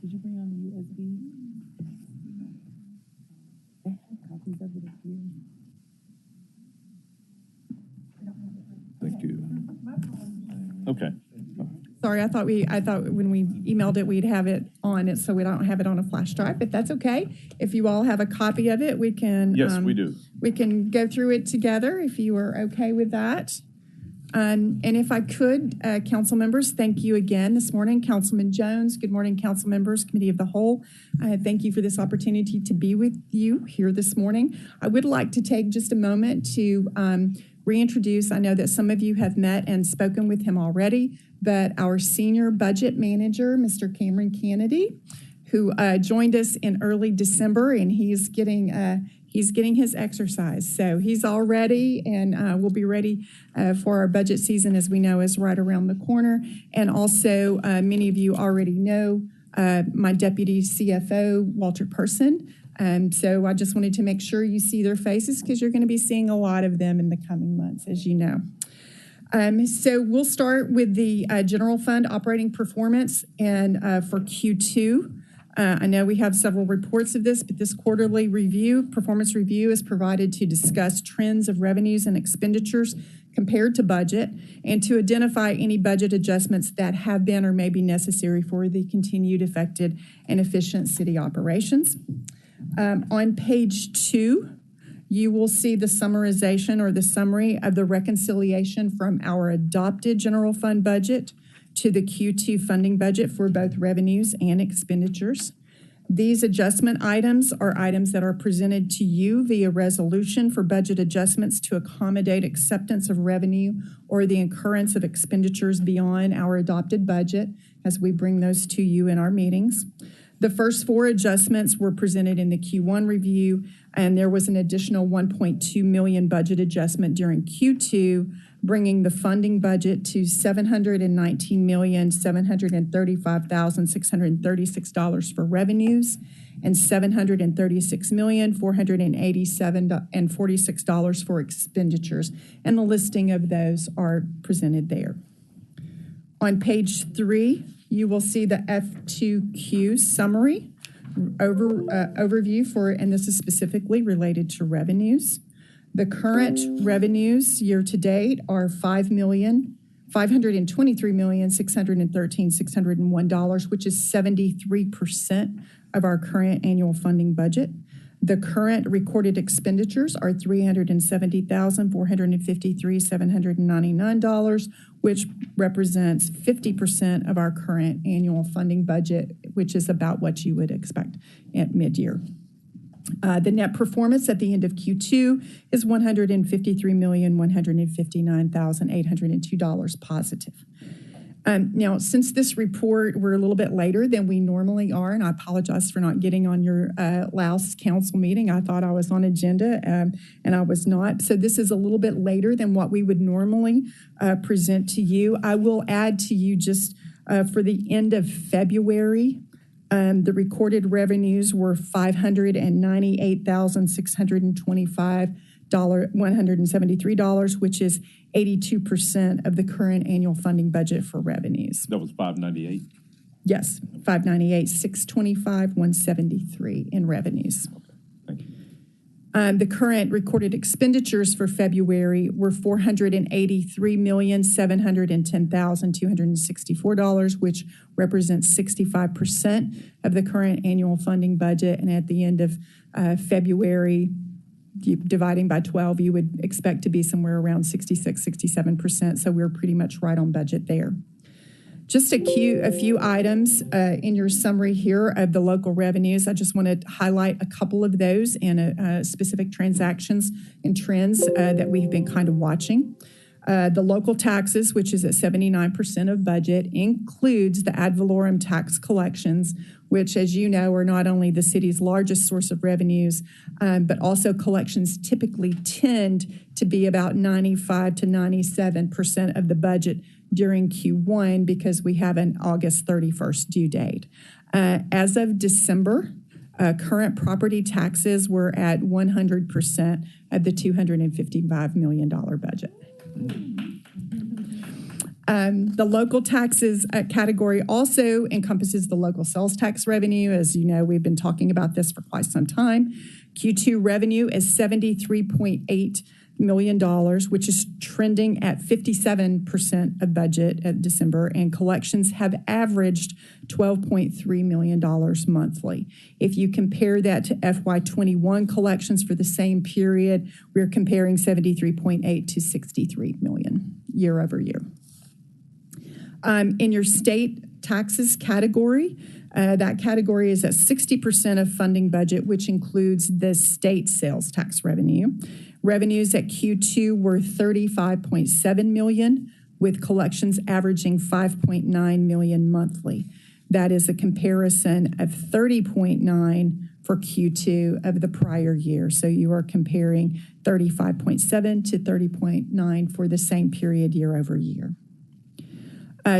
S8: Did you bring on the USB? I have copies of it here.
S1: Thank you. Okay.
S2: Sorry, I thought when we emailed it, we'd have it on it, so we don't have it on a flash drive, but that's okay. If you all have a copy of it, we can.
S1: Yes, we do.
S2: We can go through it together if you are okay with that. And if I could, council members, thank you again this morning. Councilman Jones, good morning, council members, Committee of the Whole. Thank you for this opportunity to be with you here this morning. I would like to take just a moment to reintroduce, I know that some of you have met and spoken with him already, but our senior budget manager, Mr. Cameron Kennedy, who joined us in early December, and he's getting his exercise. So he's all ready, and we'll be ready for our budget season, as we know is right around the corner. And also, many of you already know my deputy CFO, Walter Person. So I just wanted to make sure you see their faces, because you're going to be seeing a lot of them in the coming months, as you know. So we'll start with the general fund operating performance, and for Q2. I know we have several reports of this, but this quarterly performance review is provided to discuss trends of revenues and expenditures compared to budget, and to identify any budget adjustments that have been or may be necessary for the continued effective and efficient city operations. On page 2, you will see the summarization or the summary of the reconciliation from our adopted general fund budget to the Q2 funding budget for both revenues and expenditures. These adjustment items are items that are presented to you via resolution for budget adjustments to accommodate acceptance of revenue or the incurrence of expenditures beyond our adopted budget, as we bring those to you in our meetings. The first 4 adjustments were presented in the Q1 review, and there was an additional $1.2 million budget adjustment during Q2, bringing the funding budget to $719,735,636 for revenues and $736,487.46 for expenditures. And the listing of those are presented there. On page 3, you will see the F2Q summary overview for, and this is specifically related to revenues. The current revenues year-to-date are $5,523,613,601, which is 73% of our current annual funding budget. The current recorded expenditures are $370,453,799, which represents 50% of our current annual funding budget, which is about what you would expect at mid-year. The net performance at the end of Q2 is $153,159,802 positive. Now, since this report, we're a little bit later than we normally are, and I apologize for not getting on your last council meeting. I thought I was on agenda, and I was not. So this is a little bit later than what we would normally present to you. I will add to you just for the end of February, the recorded revenues were $598,625,173, which is 82% of the current annual funding budget for revenues.
S1: That was 598.
S2: Yes, 598,625,173 in revenues.
S1: Okay, thank you.
S2: The current recorded expenditures for February were $483,710,264, which represents 65% of the current annual funding budget. And at the end of February, dividing by 12, you would expect to be somewhere around 67%. So we're pretty much right on budget there. Just a few items in your summary here of the local revenues. I just want to highlight a couple of those and specific transactions and trends that we've been kind of watching. The local taxes, which is at 79% of budget, includes the ad valorem tax collections, which, as you know, are not only the city's largest source of revenues, but also collections typically tend to be about 95 to 97% of the budget during Q1 because we have an August 31st due date. As of December, current property taxes were at 100% of the $255 million budget. The local taxes category also encompasses the local sales tax revenue. As you know, we've been talking about this for quite some time. Q2 revenue is $73.8 million, which is trending at 57% of budget at December, and collections have averaged $12.3 million monthly. If you compare that to FY21 collections for the same period, we're comparing 73.8 to 63 million year over year. In your state taxes category, that category is at 60% of funding budget, which includes the state sales tax revenue. Revenues at Q2 were $35.7 million, with collections averaging $5.9 million monthly. That is a comparison of $30.9 for Q2 of the prior year. So you are comparing 35.7 to 30.9 for the same period year over year.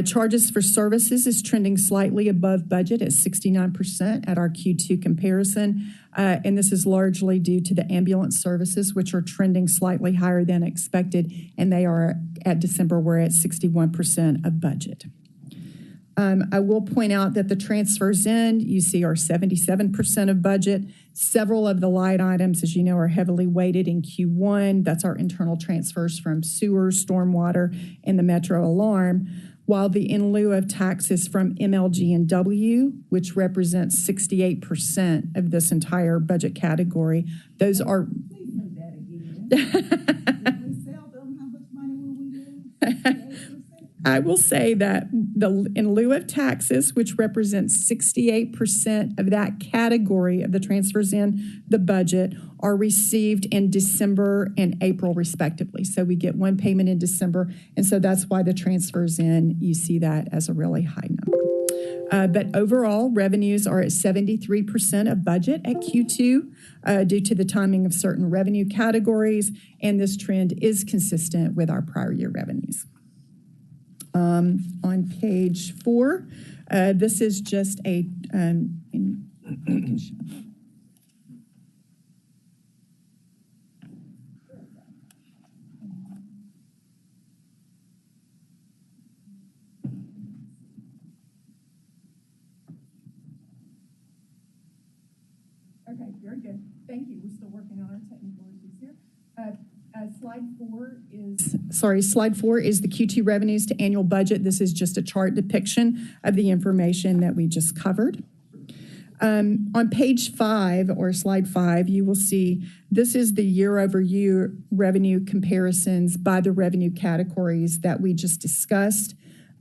S2: Charges for services is trending slightly above budget at 69% at our Q2 comparison. And this is largely due to the ambulance services, which are trending slightly higher than expected. And they are at December, we're at 61% of budget. I will point out that the transfers in, you see, are 77% of budget. Several of the line items, as you know, are heavily weighted in Q1. That's our internal transfers from sewer, stormwater, and the Metro Alarm. While the in lieu of taxes from MLG and W, which represents 68% of this entire budget category, those are...
S8: Please say that again. If we sell them, how much money will we lose?
S2: I will say that the in lieu of taxes, which represents 68% of that category of the transfers in the budget, are received in December and April, respectively. So we get one payment in December, and so that's why the transfers in, you see that as a really high number. But overall, revenues are at 73% of budget at Q2 due to the timing of certain revenue categories, and this trend is consistent with our prior year revenues. On page 4, this is just a Okay, very good. Thank you. We're still working on our technical issues here. Slide 4 is the Q2 revenues to annual budget. This is just a chart depiction of the information that we just covered. On page 5 or slide 5, you will see this is the year-over-year revenue comparisons by the revenue categories that we just discussed.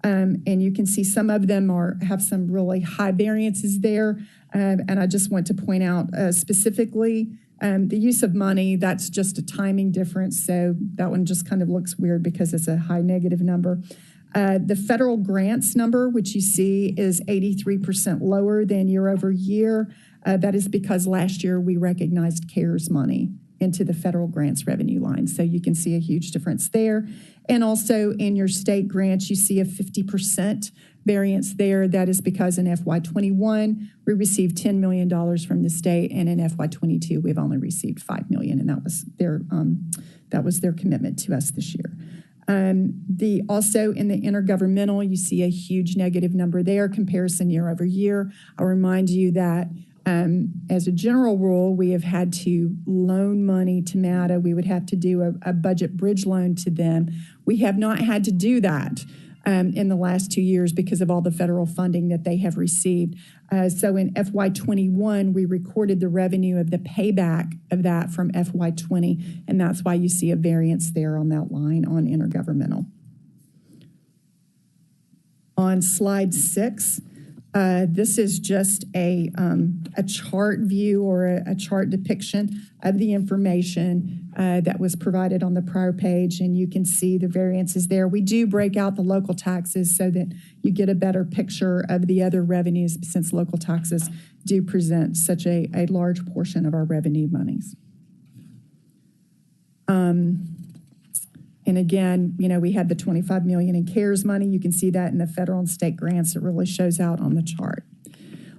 S2: And you can see some of them have some really high variances there. And I just want to point out specifically the use of money, that's just a timing difference. So that one just kind of looks weird because it's a high negative number. The federal grants number, which you see is 83% lower than year over year. That is because last year we recognized CARES money into the federal grants revenue line. So you can see a huge difference there. And also in your state grants, you see a 50% variance there. That is because in FY21, we received $10 million from the state, and in FY22, we've only received $5 million, and that was their commitment to us this year. Also in the intergovernmental, you see a huge negative number there, comparison year over year. I'll remind you that as a general rule, we have had to loan money to MATA. We would have to do a budget bridge loan to them. We have not had to do that in the last 2 years because of all the federal funding that they have received. So in FY21, we recorded the revenue of the payback of that from FY20, and that's why you see a variance there on that line on intergovernmental. On slide 6, this is just a chart view or a chart depiction of the information that was provided on the prior page, and you can see the variances there. We do break out the local taxes so that you get a better picture of the other revenues, since local taxes do present such a large portion of our revenue monies. And again, we had the $25 million in CARES money. You can see that in the federal and state grants. It really shows out on the chart.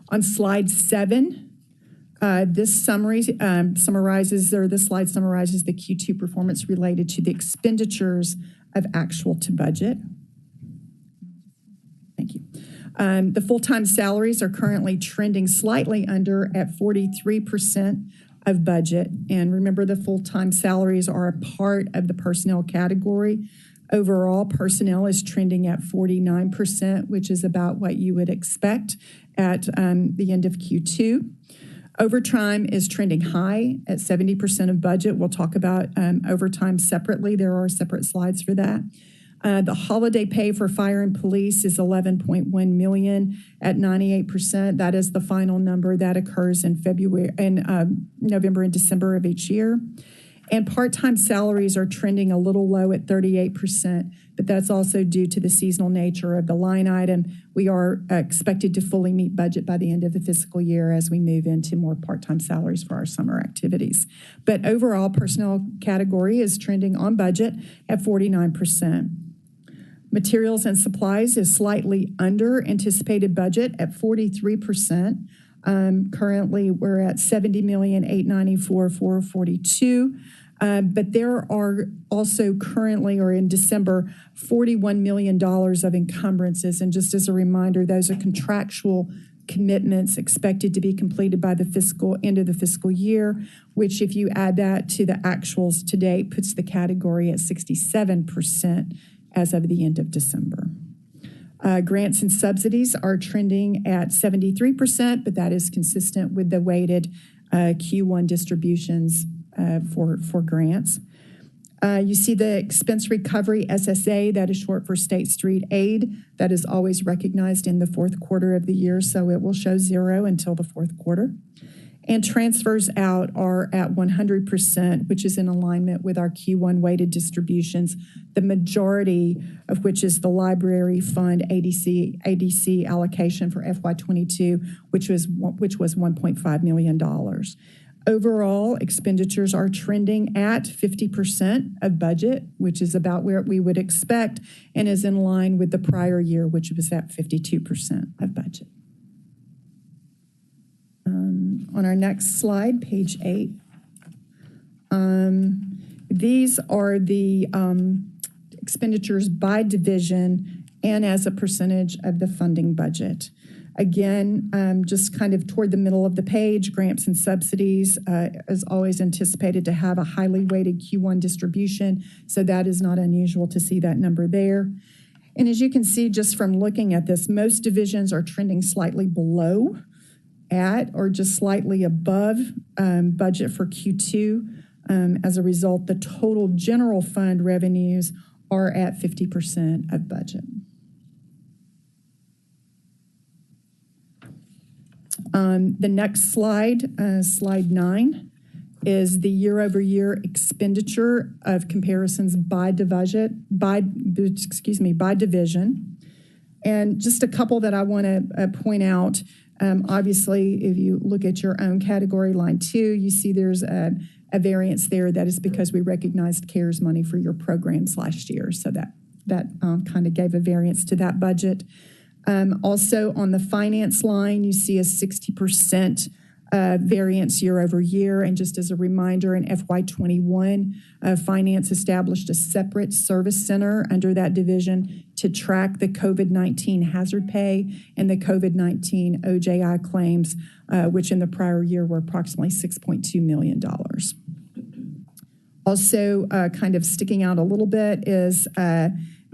S2: On slide 7, this slide summarizes the Q2 performance related to the expenditures of actual to budget. Thank you. The full-time salaries are currently trending slightly under at 43% of budget. And remember, the full-time salaries are a part of the personnel category. Overall, personnel is trending at 49%, which is about what you would expect at the end of Q2. Overtime is trending high at 70% of budget. We'll talk about overtime separately. There are separate slides for that. The holiday pay for fire and police is $11.1 million at 98%. That is the final number that occurs in November and December of each year. And part-time salaries are trending a little low at 38%, but that's also due to the seasonal nature of the line item. We are expected to fully meet budget by the end of the fiscal year as we move into more part-time salaries for our summer activities. But overall, personnel category is trending on budget at 49%. Materials and supplies is slightly under anticipated budget at 43%. Currently, we're at $70,894,442. But there are also currently, or in December, $41 million of encumbrances. And just as a reminder, those are contractual commitments expected to be completed by the end of the fiscal year, which, if you add that to the actuals to date, puts the category at 67% as of the end of December. Grants and subsidies are trending at 73%, but that is consistent with the weighted Q1 distributions for grants. You see the expense recovery SSA, that is short for State Street Aid. That is always recognized in the fourth quarter of the year, so it will show 0 until the fourth quarter. And transfers out are at 100%, which is in alignment with our Q1 weighted distributions, the majority of which is the library fund ADC allocation for FY22, which was $1.5 million. Overall, expenditures are trending at 50% of budget, which is about where we would expect, and is in line with the prior year, which was at 52% of budget. On our next slide, page 8, these are the expenditures by division and as a percentage of the funding budget. Again, just kind of toward the middle of the page, grants and subsidies is always anticipated to have a highly weighted Q1 distribution, so that is not unusual to see that number there. And as you can see just from looking at this, most divisions are trending slightly below, at, or just slightly above budget for Q2. As a result, the total general fund revenues are at 50% of budget. The next slide, slide 9, is the year-over-year expenditure of comparisons by division. And just a couple that I want to point out. Obviously, if you look at your own category, line 2, you see there's a variance there. That is because we recognized CARES money for your programs last year. So that kind of gave a variance to that budget. Also, on the finance line, you see a 60% variance year over year. And just as a reminder, in FY21, finance established a separate service center under that division to track the COVID-19 hazard pay and the COVID-19 OJI claims, which in the prior year were approximately $6.2 million. Also, kind of sticking out a little bit is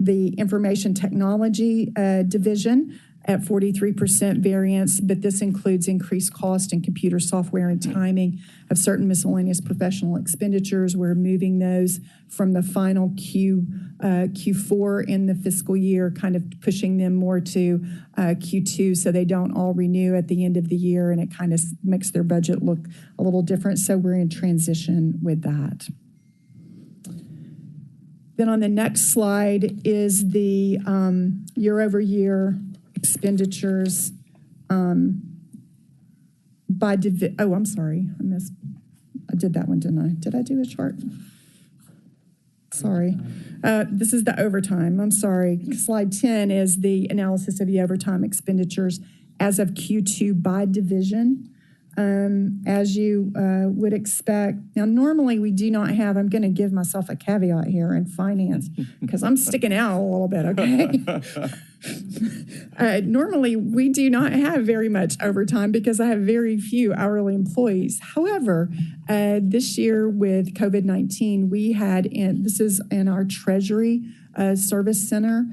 S2: the information technology division at 43% variance, but this includes increased cost in computer software and timing of certain miscellaneous professional expenditures. We're moving those from the final Q4 in the fiscal year, kind of pushing them more to Q2 so they don't all renew at the end of the year, and it kind of makes their budget look a little different. So we're in transition with that. Then on the next slide is the year-over-year expenditures by division. Oh, I'm sorry. I did that one, didn't I? Did I do a chart? Sorry. This is the overtime. I'm sorry. Slide 10 is the analysis of the overtime expenditures as of Q2 by division. As you would expect. Now, normally we do not have, I'm going to give myself a caveat here in finance because I'm sticking out a little bit, okay? Normally we do not have very much overtime because I have very few hourly employees. However, this year with COVID-19, we had, this is in our Treasury Service Center,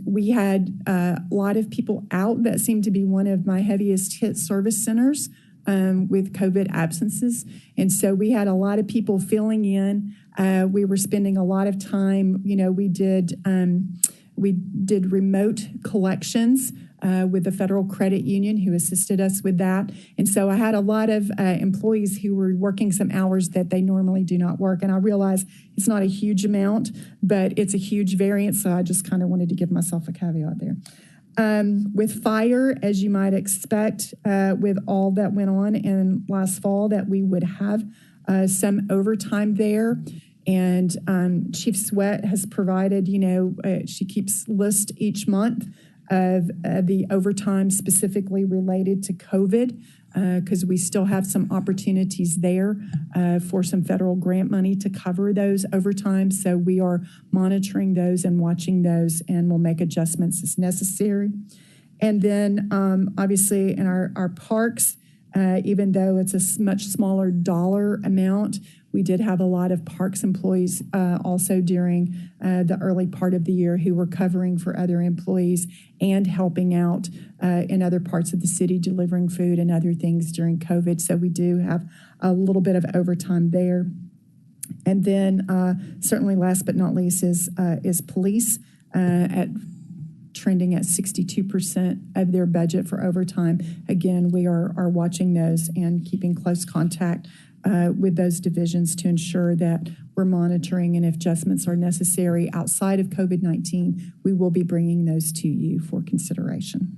S2: we had a lot of people out. That seemed to be one of my heaviest hit service centers with COVID absences. And so we had a lot of people filling in. We were spending a lot of time, we did remote collections with the Federal Credit Union who assisted us with that. And so I had a lot of employees who were working some hours that they normally do not work. And I realize it's not a huge amount, but it's a huge variance. So I just kind of wanted to give myself a caveat there. With fire, as you might expect, with all that went on in last fall, that we would have some overtime there. And Chief Sweat has provided, she keeps list each month of the overtime specifically related to COVID, because we still have some opportunities there for some federal grant money to cover those overtime. So we are monitoring those and watching those, and we'll make adjustments as necessary. And then obviously in our parks, even though it's a much smaller dollar amount, we did have a lot of parks employees also during the early part of the year who were covering for other employees and helping out in other parts of the city, delivering food and other things during COVID. So we do have a little bit of overtime there. And then certainly last but not least is police trending at 62% of their budget for overtime. Again, we are watching those and keeping close contact with those divisions to ensure that we're monitoring, and if adjustments are necessary outside of COVID-19, we will be bringing those to you for consideration.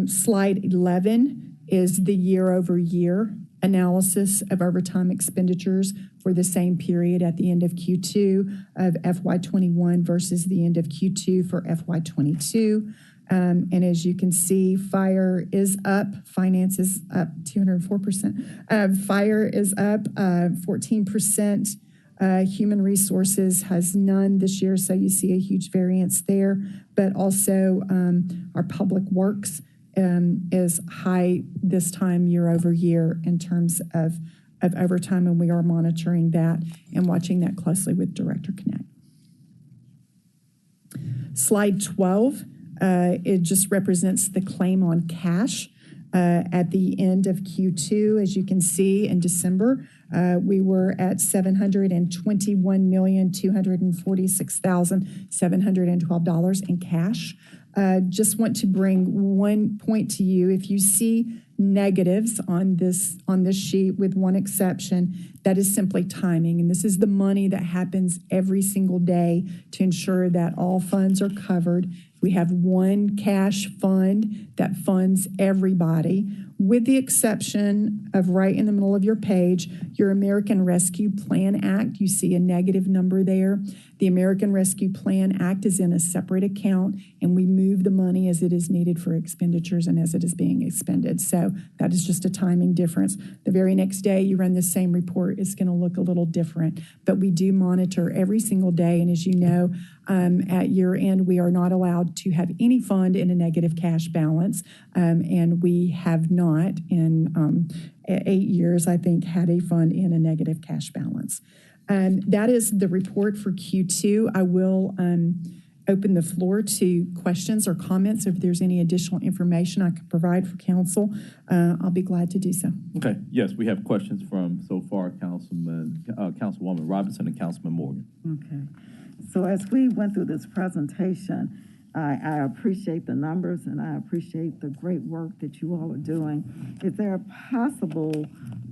S2: Slide 11 is the year-over-year analysis of overtime expenditures for the same period at the end of Q2 of FY21 versus the end of Q2 for FY22. And as you can see, fire is up, finance is up 204%. Fire is up 14%. Human Resources has none this year, so you see a huge variance there. But also our Public Works is high this time year over year in terms of overtime, and we are monitoring that and watching that closely with Director Connect. Slide 12, it just represents the claim on cash. At the end of Q2, as you can see, in December, we were at $721,246,712 in cash. Just want to bring one point to you. If you see negatives on this sheet, with one exception, that is simply timing. And this is the money that happens every single day to ensure that all funds are covered. We have one cash fund that funds everybody, with the exception of right in the middle of your page, your American Rescue Plan Act. You see a negative number there. The American Rescue Plan Act is in a separate account, and we move the money as it is needed for expenditures and as it is being expended. So that is just a timing difference. The very next day you run the same report, it's going to look a little different. But we do monitor every single day, and as you know, at year end, we are not allowed to have any fund in a negative cash balance, and we have not in 8 years, I think, had a fund in a negative cash balance. That is the report for Q2. I will open the floor to questions or comments. If there's any additional information I could provide for council, I'll be glad to do so.
S1: Okay, yes, we have questions from so far Councilwoman Robinson and Councilman Morgan.
S7: Okay. So as we went through this presentation, I appreciate the numbers and I appreciate the great work that you all are doing. Is there a possible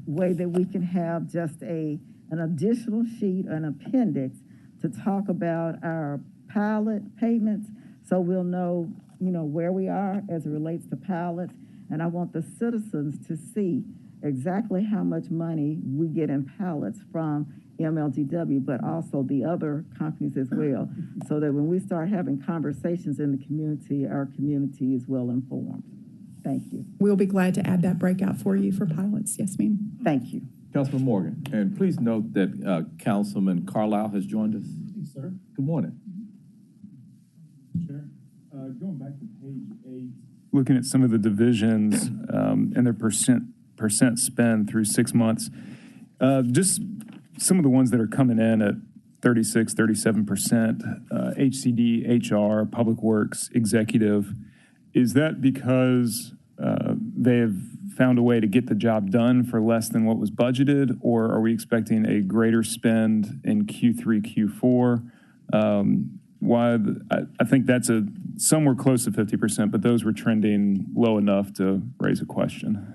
S7: way that we can have just an additional sheet, an appendix, to talk about our pilot payments, so we'll know, where we are as it relates to pilots? And I want the citizens to see exactly how much money we get in pilots from MLGW, but also the other companies as well, so that when we start having conversations in the community, our community is well informed. Thank you.
S2: We'll be glad to add that breakout for you for pilots. Yes, ma'am.
S7: Thank you.
S1: Councilman Morgan, and please note that Councilman Carlisle has joined us.
S9: Hey, sir.
S1: Good morning.
S9: Chair, going back to page 8, looking at some of the divisions and their percent spend through 6 months, just some of the ones that are coming in at 36, 37%, HCD, HR, Public Works, Executive. Is that because they have found a way to get the job done for less than what was budgeted, or are we expecting a greater spend in Q3, Q4? I think that's somewhere close to 50%, but those were trending low enough to raise a question.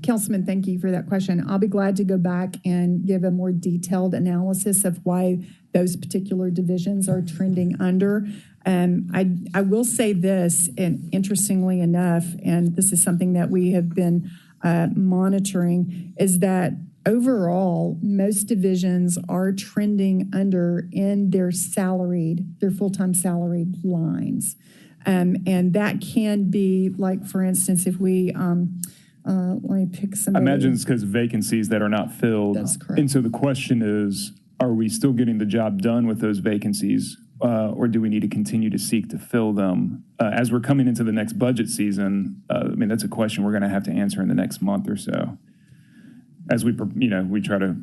S2: Councilman, thank you for that question. I'll be glad to go back and give a more detailed analysis of why those particular divisions are trending under. I will say this, and interestingly enough, and this is something that we have been monitoring, is that overall, most divisions are trending under in their full-time salaried lines. And that can be, like, for instance, if we, let me pick somebody.
S9: I imagine it's because vacancies that are not filled.
S2: That's correct.
S9: And so the question is, are we still getting the job done with those vacancies, or do we need to continue to seek to fill them? As we're coming into the next budget season, that's a question we're going to have to answer in the next month or so, as we try to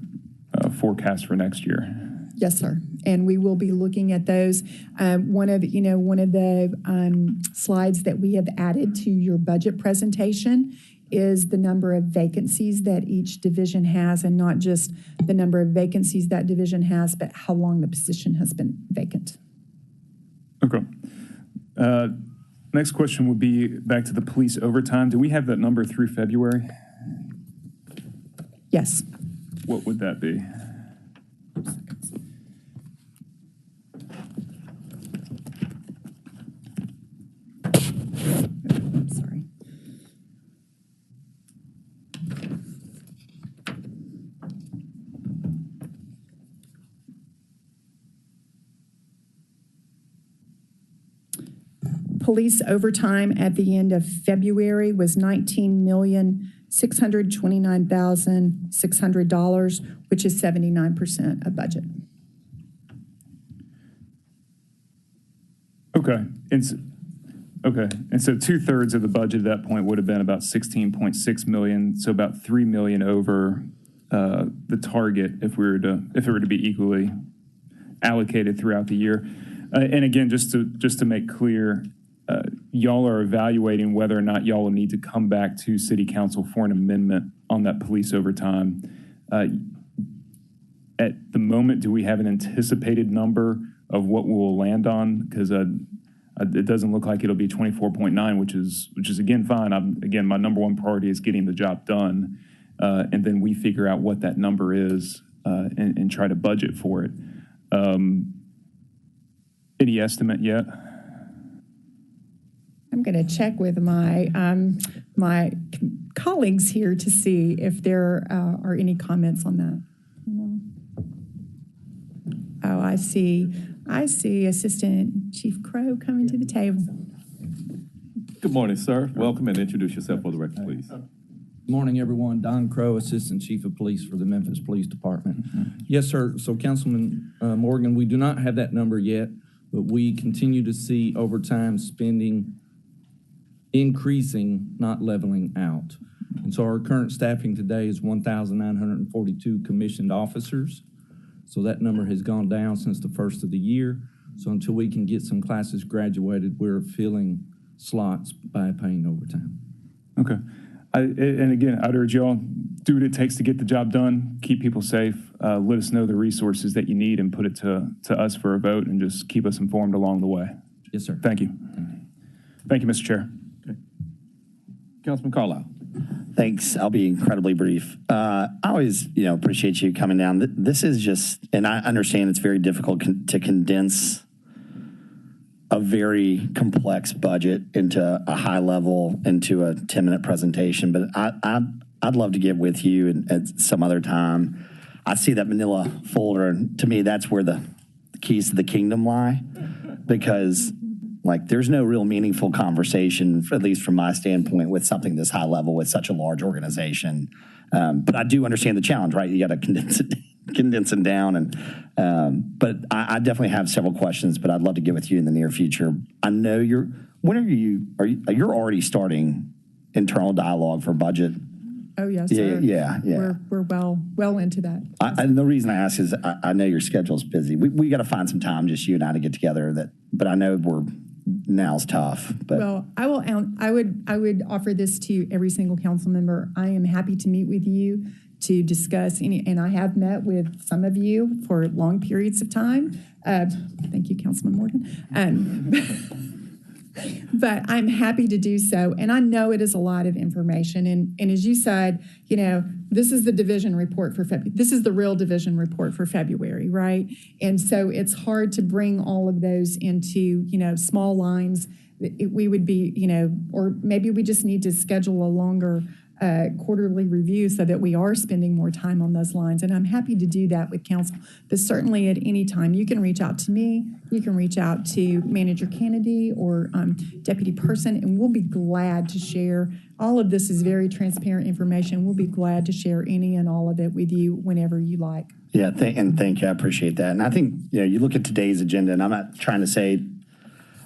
S9: forecast for next year.
S2: Yes, sir. And we will be looking at those. One of the slides that we have added to your budget presentation is the number of vacancies that each division has, and not just the number of vacancies that division has, but how long the position has been vacant.
S9: Okay. Next question would be back to the police overtime. Do we have that number through February?
S2: Yes.
S9: What would that be?
S2: Sorry. Police overtime at the end of February was $19,200,000. $629,600, which is 79% of budget.
S9: Okay. And so 2/3 of the budget at that point would have been about 16.6 million, so about 3 million over the target if it were to be equally allocated throughout the year. And again, just to make clear, y'all are evaluating whether or not y'all will need to come back to City Council for an amendment on that police overtime. At the moment, do we have an anticipated number of what we'll land on? Because it doesn't look like it'll be 24.9, which is again fine. Again, my number one priority is getting the job done, and then we figure out what that number is and try to budget for it. Any estimate yet?
S2: I'm going to check with my my colleagues here to see if there are any comments on that. Oh, I see Assistant Chief Crow coming to the table.
S1: Good morning, sir. Welcome, and introduce yourself for the record, please.
S10: Good morning, everyone. Don Crow, Assistant Chief of Police for the Memphis Police Department. Yes, sir. So, Councilman Morgan, we do not have that number yet, but we continue to see overtime spending increasing, not leveling out. And so our current staffing today is 1,942 commissioned officers. So that number has gone down since the first of the year. So until we can get some classes graduated, we're filling slots by paying overtime.
S9: Okay. And again, I'd urge y'all, do what it takes to get the job done, keep people safe, let us know the resources that you need and put it to us for a vote, and just keep us informed along the way.
S10: Yes, sir.
S9: Thank you. Thank you, Mr. Chair.
S1: Okay. Councilman Carlisle.
S11: Thanks. I'll be incredibly brief. I always, appreciate you coming down. This is just, and I understand it's very difficult to condense a very complex budget into a high level, into a 10-minute presentation. But I'd love to get with you at some other time. I see that manila folder, and to me, that's where the keys to the kingdom lie, because there's no real meaningful conversation, at least from my standpoint, with something this high level with such a large organization. But I do understand the challenge, right? You got to condense it down. But I definitely have several questions, but I'd love to get with you in the near future. I know you're already starting internal dialogue for budget.
S2: Oh, yes, sir.
S11: Yeah.
S2: We're well into that.
S11: And the reason I ask is I know your schedule's busy. We got to find some time, just you and I, to get together. But I know now's tough. But
S2: well, I would offer this to every single council member. I am happy to meet with you to discuss and I have met with some of you for long periods of time. Thank you, Councilman Morgan. But I'm happy to do so. And I know it is a lot of information. And as you said, this is the division report for February. This is the real division report for February, right? And so it's hard to bring all of those into, small lines. We would be, or maybe we just need to schedule a longer quarterly review so that we are spending more time on those lines. And I'm happy to do that with council. But certainly at any time, you can reach out to me. You can reach out to Manager Kennedy or Deputy Person, and we'll be glad to share. All of this is very transparent information. We'll be glad to share any and all of it with you whenever you like.
S11: Yeah, thank you. I appreciate that. And I think, you look at today's agenda, and I'm not trying to say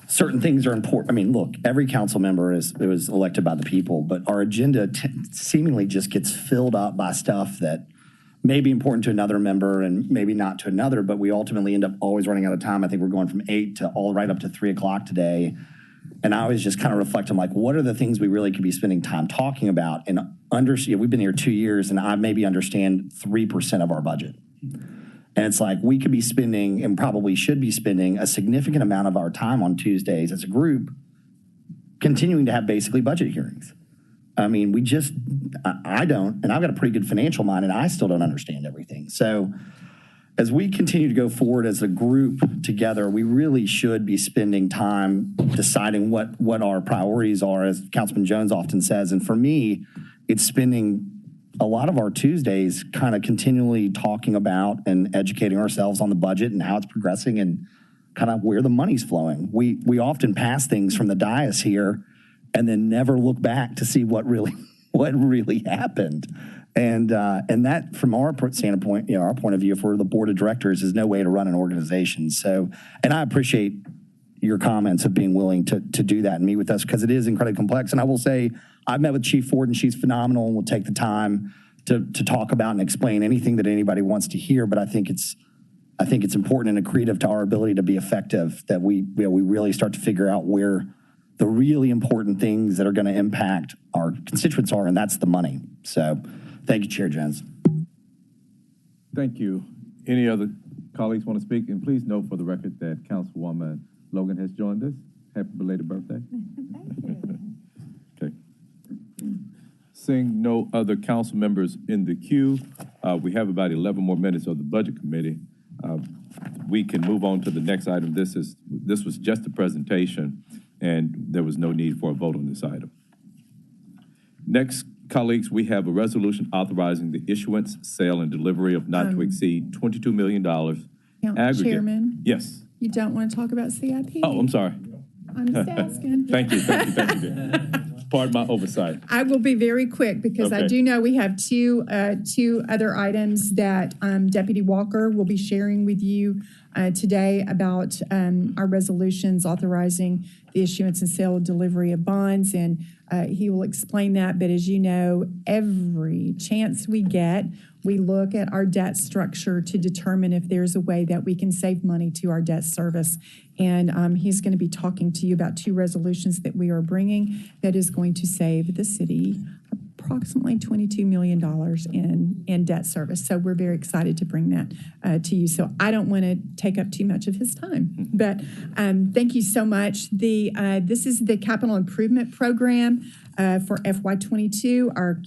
S11: certain things are important. I mean, look, every council member was elected by the people, but our agenda seemingly just gets filled up by stuff that may be important to another member and maybe not to another, but we ultimately end up always running out of time. I think we're going from 8 to all right up to 3 o'clock today. And I always just kind of reflect on what are the things we really could be spending time talking about? And we've been here 2 years, and I maybe understand 3% of our budget. And it's we could be spending, and probably should be spending, a significant amount of our time on Tuesdays as a group continuing to have basically budget hearings. I mean, I don't, and I've got a pretty good financial mind, and I still don't understand everything. So as we continue to go forward as a group together, we really should be spending time deciding what our priorities are, as Councilman Jones often says. And for me, it's spending a lot of our Tuesdays kind of continually talking about and educating ourselves on the budget and how it's progressing and kind of where the money's flowing. We often pass things from the dais here and then never look back to see what really what really happened. And that, from our standpoint, our point of view for the board of directors, is no way to run an organization. So, and I appreciate your comments of being willing to do that and meet with us, because it is incredibly complex. And I will say, I've met with Chief Ford, and she's phenomenal, and will take the time to talk about and explain anything that anybody wants to hear. But I think it's important and accretive to our ability to be effective, that we really start to figure out where the really important things that are going to impact our constituents are, and that's the money. So thank you, Chair Jones.
S1: Thank you. Any other colleagues want to speak? And please note for the record that Councilwoman Logan has joined us. Happy belated birthday.
S8: Thank you.
S1: Okay. Seeing no other council members in the queue, we have about 11 more minutes of the Budget Committee. We can move on to the next item. This was just a presentation, and there was no need for a vote on this item. Next, colleagues, we have a resolution authorizing the issuance, sale, and delivery of not to exceed $22 million aggregate.
S2: Chairman,
S1: Yes.
S2: you don't want to talk about CIP?
S1: Oh, I'm sorry.
S2: I'm just asking.
S1: Thank you. Pardon my oversight.
S2: I will be very quick, because I
S1: Okay.
S2: do know we have two other items that Deputy Walker will be sharing with you today about our resolutions authorizing the issuance and sale and delivery of bonds, and he will explain that. But as you know, every chance we get, we look at our debt structure to determine if there's a way that we can save money to our debt service. And he's going to be talking to you about two resolutions that we are bringing that is going to save the city approximately $22 million in debt service. So we're very excited to bring that to you. So I don't want to take up too much of his time, but thank you so much. This is the capital improvement program for FY22, our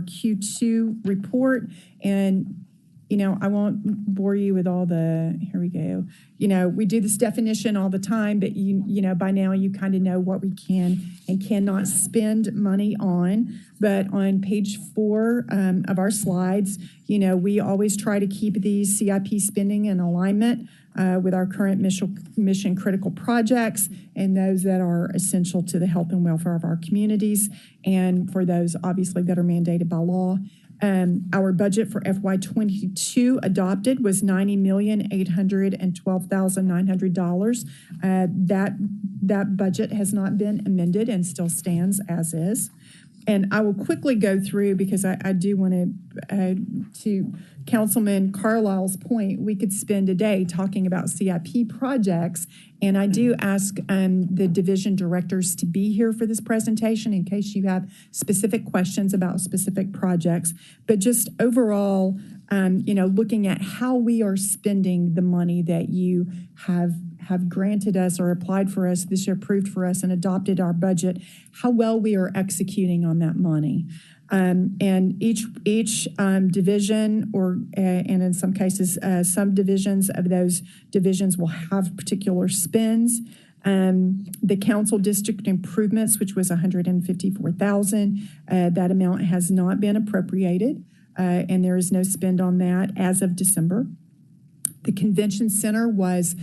S2: Q2 report. And I won't bore you with all here we go. We do this definition all the time, but by now you kind of know what we can and cannot spend money on. But on page 4 of our slides, we always try to keep these CIP spending in alignment with our current mission critical projects and those that are essential to the health and welfare of our communities, and for those obviously that are mandated by law. Our budget for FY22 adopted was $90,812,900. That budget has not been amended and still stands as is. And I will quickly go through, because I do want to Councilman Carlisle's point, we could spend a day talking about CIP projects. And I do ask the division directors to be here for this presentation in case you have specific questions about specific projects. But just overall, looking at how we are spending the money that you have granted us or applied for us this year, approved for us, and adopted our budget, how well we are executing on that money. And each division, and in some cases, subdivisions of those divisions will have particular spends. The council district improvements, which was $154,000, that amount has not been appropriated, and there is no spend on that as of December. The convention center was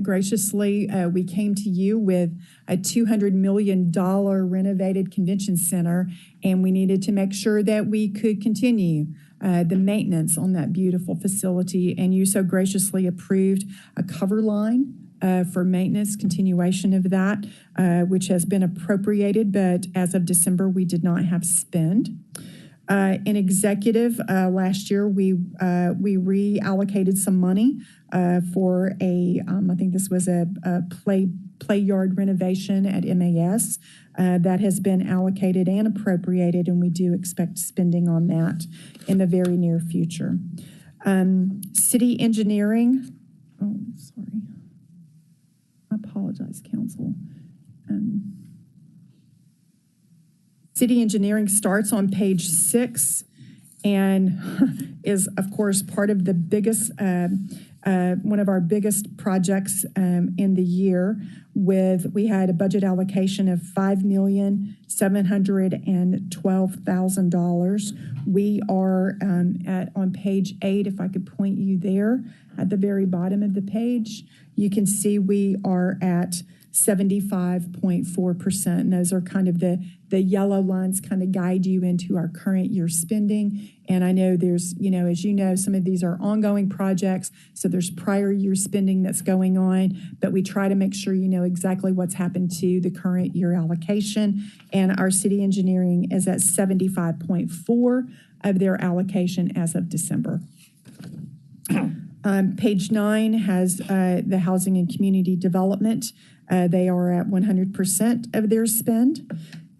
S2: graciously, we came to you with a $200 million renovated convention center, and we needed to make sure that we could continue the maintenance on that beautiful facility. And you so graciously approved a cover line for maintenance, continuation of that, which has been appropriated, but as of December, we did not have spend. In executive, last year, we reallocated some money for I think this was a play yard renovation at MAS that has been allocated and appropriated, and we do expect spending on that in the very near future. City engineering, sorry. I apologize, council. City engineering starts on page 6 and is, of course, part of the biggest, one of our biggest projects in the year. We had a budget allocation of $5,712,000. We are on page 8, if I could point you there, at the very bottom of the page, you can see we are at 75.4%. And those are kind of the yellow lines kind of guide you into our current year spending. And I know there's, as you know, some of these are ongoing projects, so there's prior year spending that's going on, but we try to make sure you know exactly what's happened to the current year allocation. And our city engineering is at 75.4 of their allocation as of December. Page 9 has the housing and community development. They are at 100% of their spend.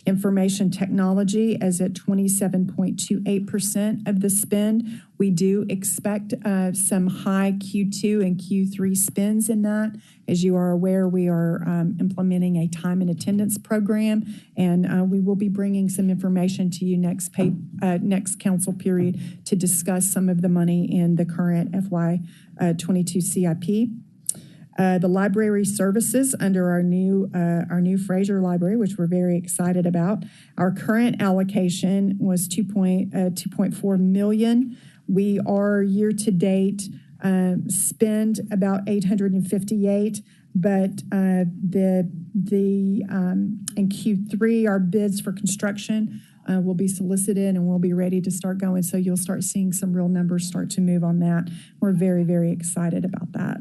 S2: Information technology is at 27.28% of the spend. We do expect some high Q2 and Q3 spends in that. As you are aware, we are implementing a time and attendance program, and we will be bringing some information to you next council period to discuss some of the money in the current FY22 CIP. The library services under our new Fraser Library, which we're very excited about. Our current allocation was 2.4 million. We are year to date spend about 858, but in Q3 our bids for construction will be solicited and we'll be ready to start going. So you'll start seeing some real numbers start to move on that. We're very, very excited about that.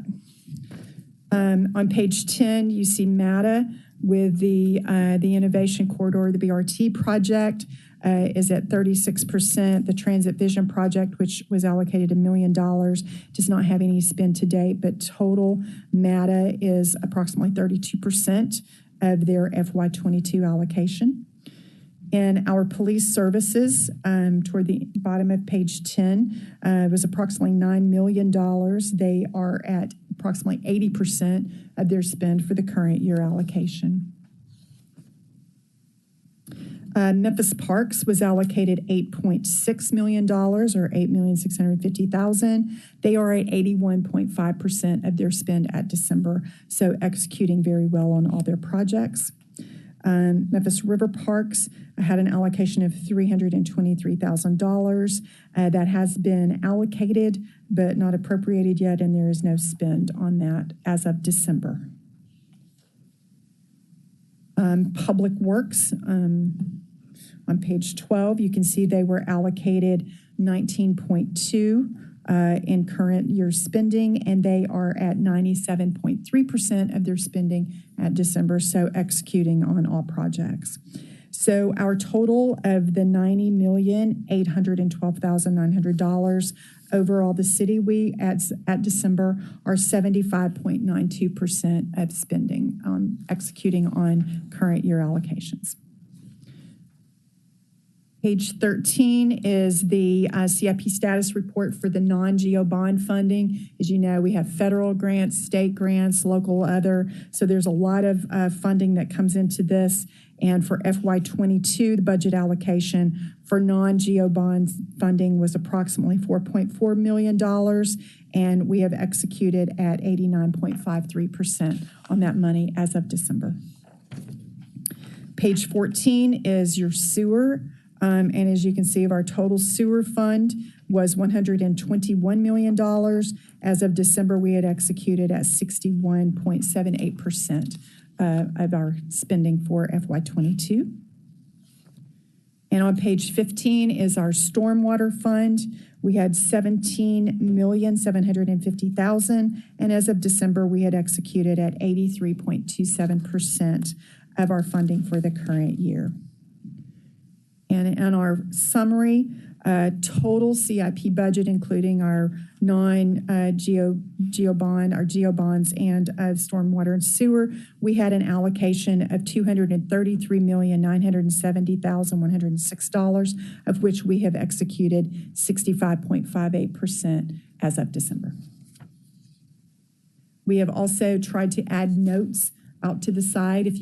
S2: On page 10, you see MATA with the Innovation Corridor, the BRT project is at 36%. The Transit Vision project, which was allocated $1 million, does not have any spend to date, but total MATA is approximately 32% of their FY22 allocation. And our police services, toward the bottom of page 10, was approximately $9 million. They are at approximately 80% of their spend for the current year allocation. Memphis Parks was allocated $8.6 million, or $8,650,000. They are at 81.5% of their spend at December, so executing very well on all their projects. Memphis River Parks had an allocation of $323,000 that has been allocated but not appropriated yet, and there is no spend on that as of December. Public Works, on page 12, you can see they were allocated 19.2 in current year spending, and they are at 97.3% of their spending at December, so executing on all projects. So our total of the $90,812,900 overall, the city, we at December are 75.92% of spending on executing on current year allocations. Page 13 is the CIP status report for the non-geo bond funding. As you know, we have federal grants, state grants, local other. So there's a lot of funding that comes into this. And for FY22, the budget allocation for non-geo bond funding was approximately $4.4 million. And we have executed at 89.53% on that money as of December. Page 14 is your sewer. And as you can see, our total sewer fund was $121 million. As of December, we had executed at 61.78% of our spending for FY22. And on page 15 is our stormwater fund. We had $17,750,000. And as of December, we had executed at 83.27% of our funding for the current year. And in our summary, total CIP budget, including our non-geo bond, our geo bonds, and stormwater and sewer, we had an allocation of $233,970,106, of which we have executed 65.58% as of December. We have also tried to add notes out to the side if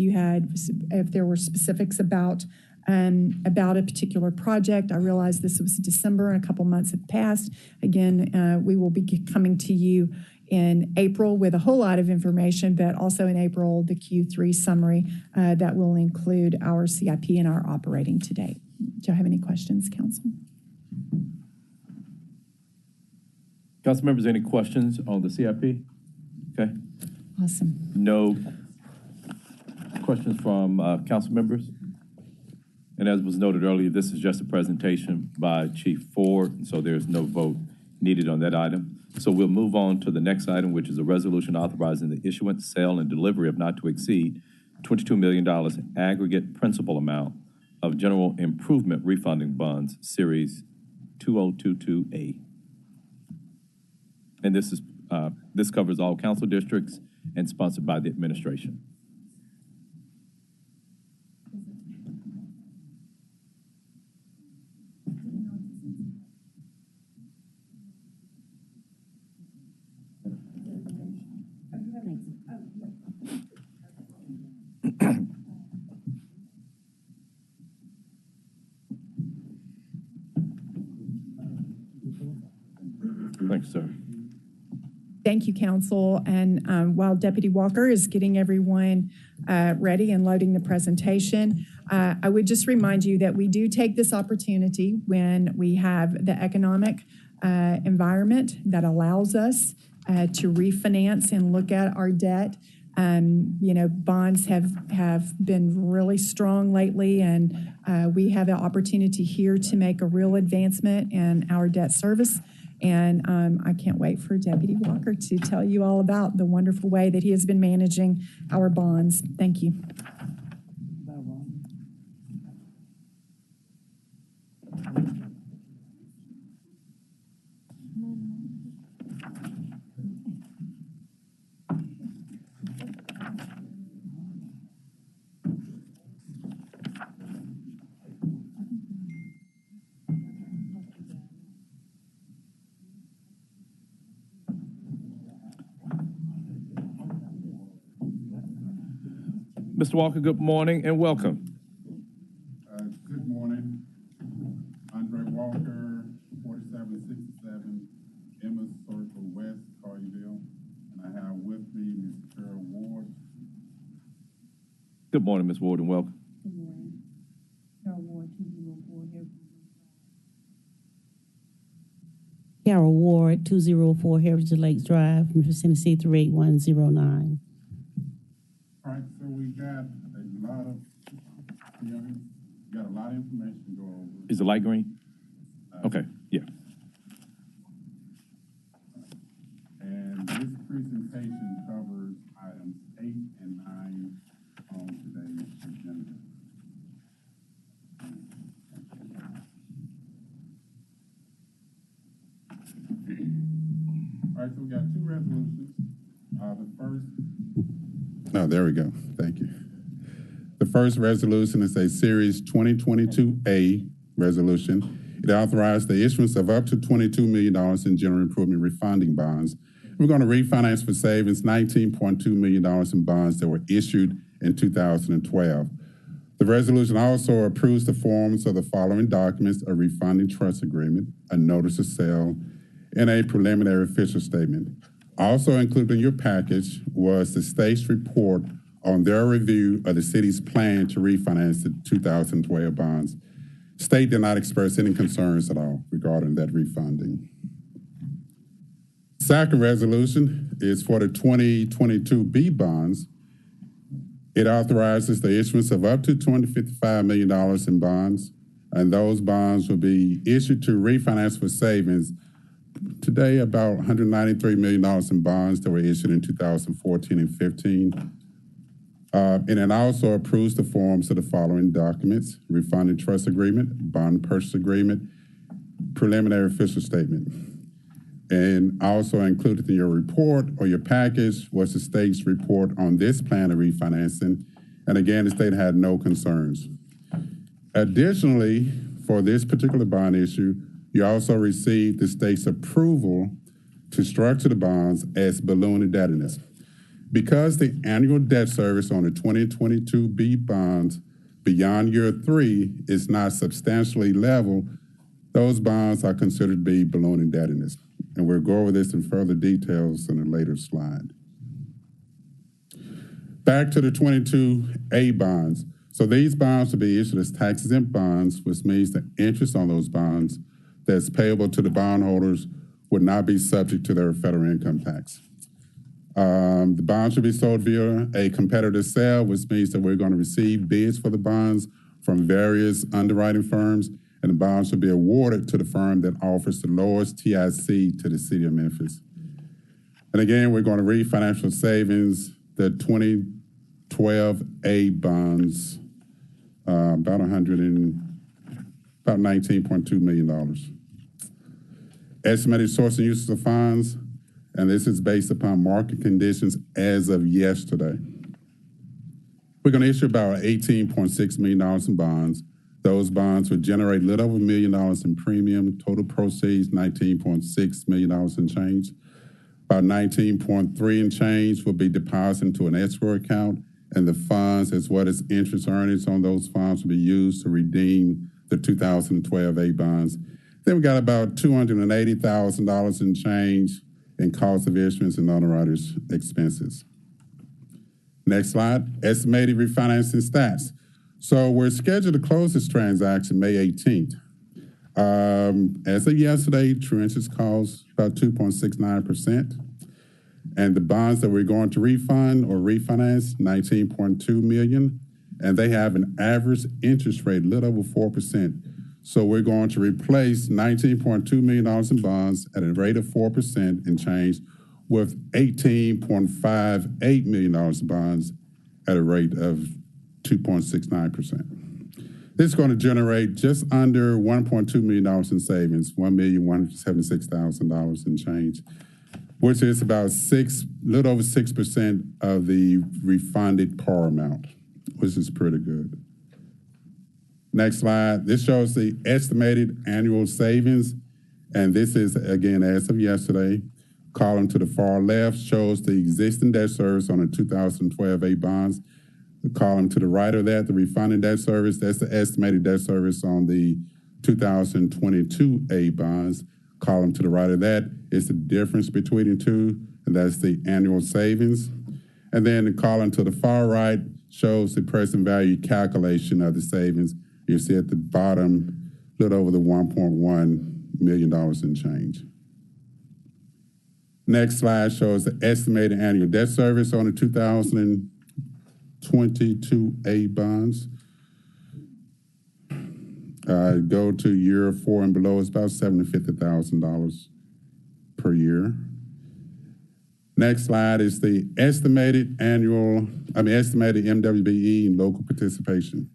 S2: there were specifics about a particular project. I realize this was December and a couple months have passed. Again, we will be coming to you in April with a whole lot of information, but also in April, the Q3 summary that will include our CIP and our operating to date. Do you have any questions, Council?
S1: Council members, any questions on the CIP? Okay.
S2: Awesome.
S1: No questions from council members? And as was noted earlier, this is just a presentation by Chief Ford, so there's no vote needed on that item. So we'll move on to the next item, which is a resolution authorizing the issuance, sale, and delivery of not to exceed $22 million aggregate principal amount of general improvement refunding bonds, Series 2022A. And this covers all council districts and sponsored by the administration. Thanks, sir.
S2: Thank you, council. And while Deputy Walker is getting everyone ready and loading the presentation, I would just remind you that we do take this opportunity when we have the economic environment that allows us to refinance and look at our debt. Bonds have been really strong lately, and we have the opportunity here to make a real advancement in our debt service. And I can't wait for Deputy Walker to tell you all about the wonderful way that he has been managing our bonds. Thank you.
S1: Mr. Walker, good morning and welcome.
S12: Good morning. Andre Walker, 4767 Emma Circle West, Collierville. And I have with me Ms. Carol Ward.
S1: Good morning, Ms. Ward, and welcome.
S13: Good morning. Carol Ward, 204 Carol Ward, 204 Heritage Lakes Drive, Memphis, Tennessee, 38109.
S12: All right, so we got a lot of information to go over.
S1: Is the light green? Okay, yeah.
S12: And this presentation covers items 8 and 9 on today's agenda. All right, so we got two resolutions. The first. Oh, there we go. Thank you. The first resolution is a Series 2022A resolution. It authorized the issuance of up to $22 million in general improvement refunding bonds. We're going to refinance for savings $19.2 million in bonds that were issued in 2012. The resolution also approves the forms of the following documents: a refunding trust agreement, a notice of sale, and a preliminary official statement. Also included in your package was the state's report on their review of the city's plan to refinance the 2012 bonds. State did not express any concerns at all regarding that refunding. Second resolution is for the 2022B bonds. It authorizes the issuance of up to $255 million in bonds, and those bonds will be issued to refinance for savings. Today, about $193 million in bonds that were issued in 2014 and 15. And it also approves the forms of the following documents: refunding trust agreement, bond purchase agreement, preliminary official statement. And also included in your report or your package was the state's report on this plan of refinancing. And again, the state had no concerns. Additionally, for this particular bond issue, you also received the state's approval to structure the bonds as balloon indebtedness. Because the annual debt service on the 2022B bonds beyond year 3 is not substantially level, those bonds are considered to be balloon indebtedness. And we'll go over this in further details in a later slide. Back to the 22A bonds. So these bonds will be issued as tax-exempt bonds, which means the interest on those bonds that's payable to the bondholders would not be subject to their federal income tax. The bonds will be sold via a competitive sale, which means that we're going to receive bids for the bonds from various underwriting firms, and the bonds will be awarded to the firm that offers the lowest TIC to the city of Memphis. And again, we're going to read financial savings, the 2012A bonds, about $19.2 million. Estimated source and uses of funds, and this is based upon market conditions as of yesterday. We're going to issue about $18.6 million in bonds. Those bonds would generate a little over $1 million in premium. Total proceeds, $19.6 million in change. About $19.3 in change will be deposited into an escrow account, and the funds, as well as interest earnings on those funds, will be used to redeem the 2012A bonds. Then we got about $280,000 in change in cost of issuance and underwriters' expenses. Next slide, estimated refinancing stats. So we're scheduled to close this transaction May 18th. As of yesterday, true interest costs about 2.69%. And the bonds that we're going to refund or refinance, $19.2 million. And they have an average interest rate, a little over 4%. So we're going to replace $19.2 million in bonds at a rate of 4% and change with $18.58 million in bonds at a rate of 2.69%. This is going to generate just under $1.2 million in savings, $1,176,000 in change, which is about little over 6% of the refunded par amount, which is pretty good. Next slide. This shows the estimated annual savings, and this is, again, as of yesterday. Column to the far left shows the existing debt service on the 2012A bonds. The column to the right of that, the refunded debt service, that's the estimated debt service on the 2022A bonds. Column to the right of that is the difference between the two, and that's the annual savings. And then the column to the far right shows the present value calculation of the savings. You see at the bottom, a little over the $1.1 million in change. Next slide shows the estimated annual debt service on the 2022A bonds. Go to year 4 and below, it's about $750,000 per year. Next slide is the estimated MWBE and local participation.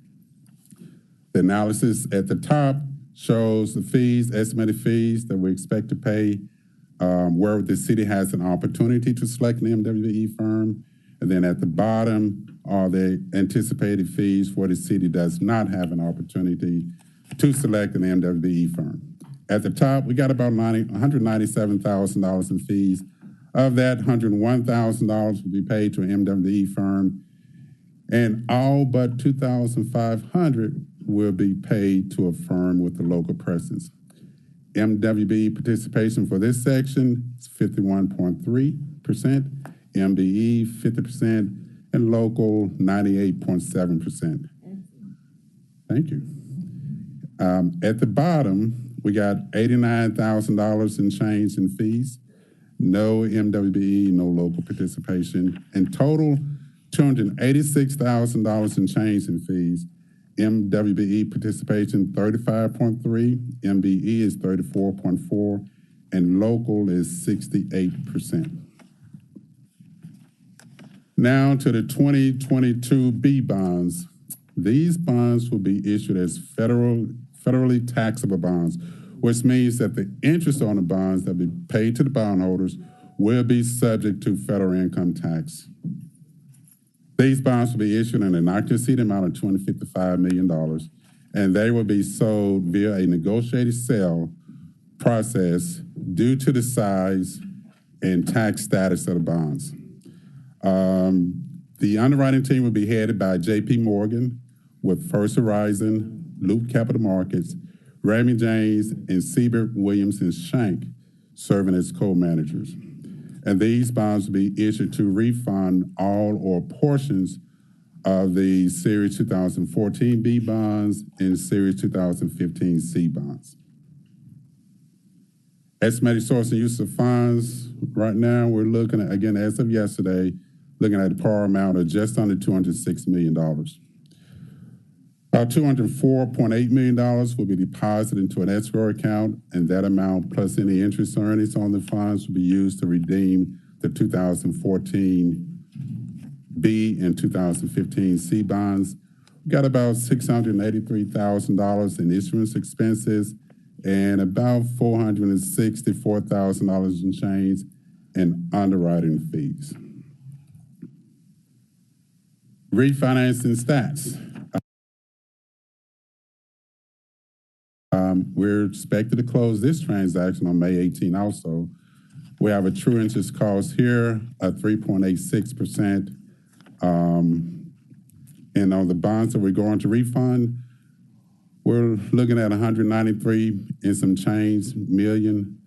S12: The analysis at the top shows the fees, estimated fees that we expect to pay where the city has an opportunity to select an MWBE firm. And then at the bottom are the anticipated fees where the city does not have an opportunity to select an MWBE firm. At the top, we got about $197,000 in fees. Of that, $101,000 will be paid to an MWBE firm, and all but $2,500 will be paid to a firm with a local presence. MWBE participation for this section is 51.3%, MBE 50%, and local 98.7%. Thank you. At the bottom, we got $89,000 in change in fees, no MWBE, no local participation. In total, $286,000 in change in fees. MWBE participation 35.3, MBE is 34.4, and local is 68%. Now to the 2022 B bonds. These bonds will be issued as federally taxable bonds, which means that the interest on the bonds that will be paid to the bondholders will be subject to federal income tax. These bonds will be issued in a not to exceed amount of $255 million, and they will be sold via a negotiated sale process due to the size and tax status of the bonds. The underwriting team will be headed by J.P. Morgan, with First Horizon, Loop Capital Markets, Raymond James, and Siebert Williams and Shank serving as co-managers. And these bonds will be issued to refund all or portions of the Series 2014 B bonds and Series 2015 C bonds. Estimated source and use of funds, right now, we're looking at, again, as of yesterday, looking at a par amount of just under $206 million. About $204.8 million will be deposited into an escrow account, and that amount plus any interest earnings on the funds will be used to redeem the 2014 B and 2015 C bonds. We got about $683,000 in issuance expenses and about $464,000 in change in underwriting fees. Refinancing Stats. We're expected to close this transaction on May 18 also. We have a true interest cost here of 3.86%. And on the bonds that we're going to refund, we're looking at 193 and some change million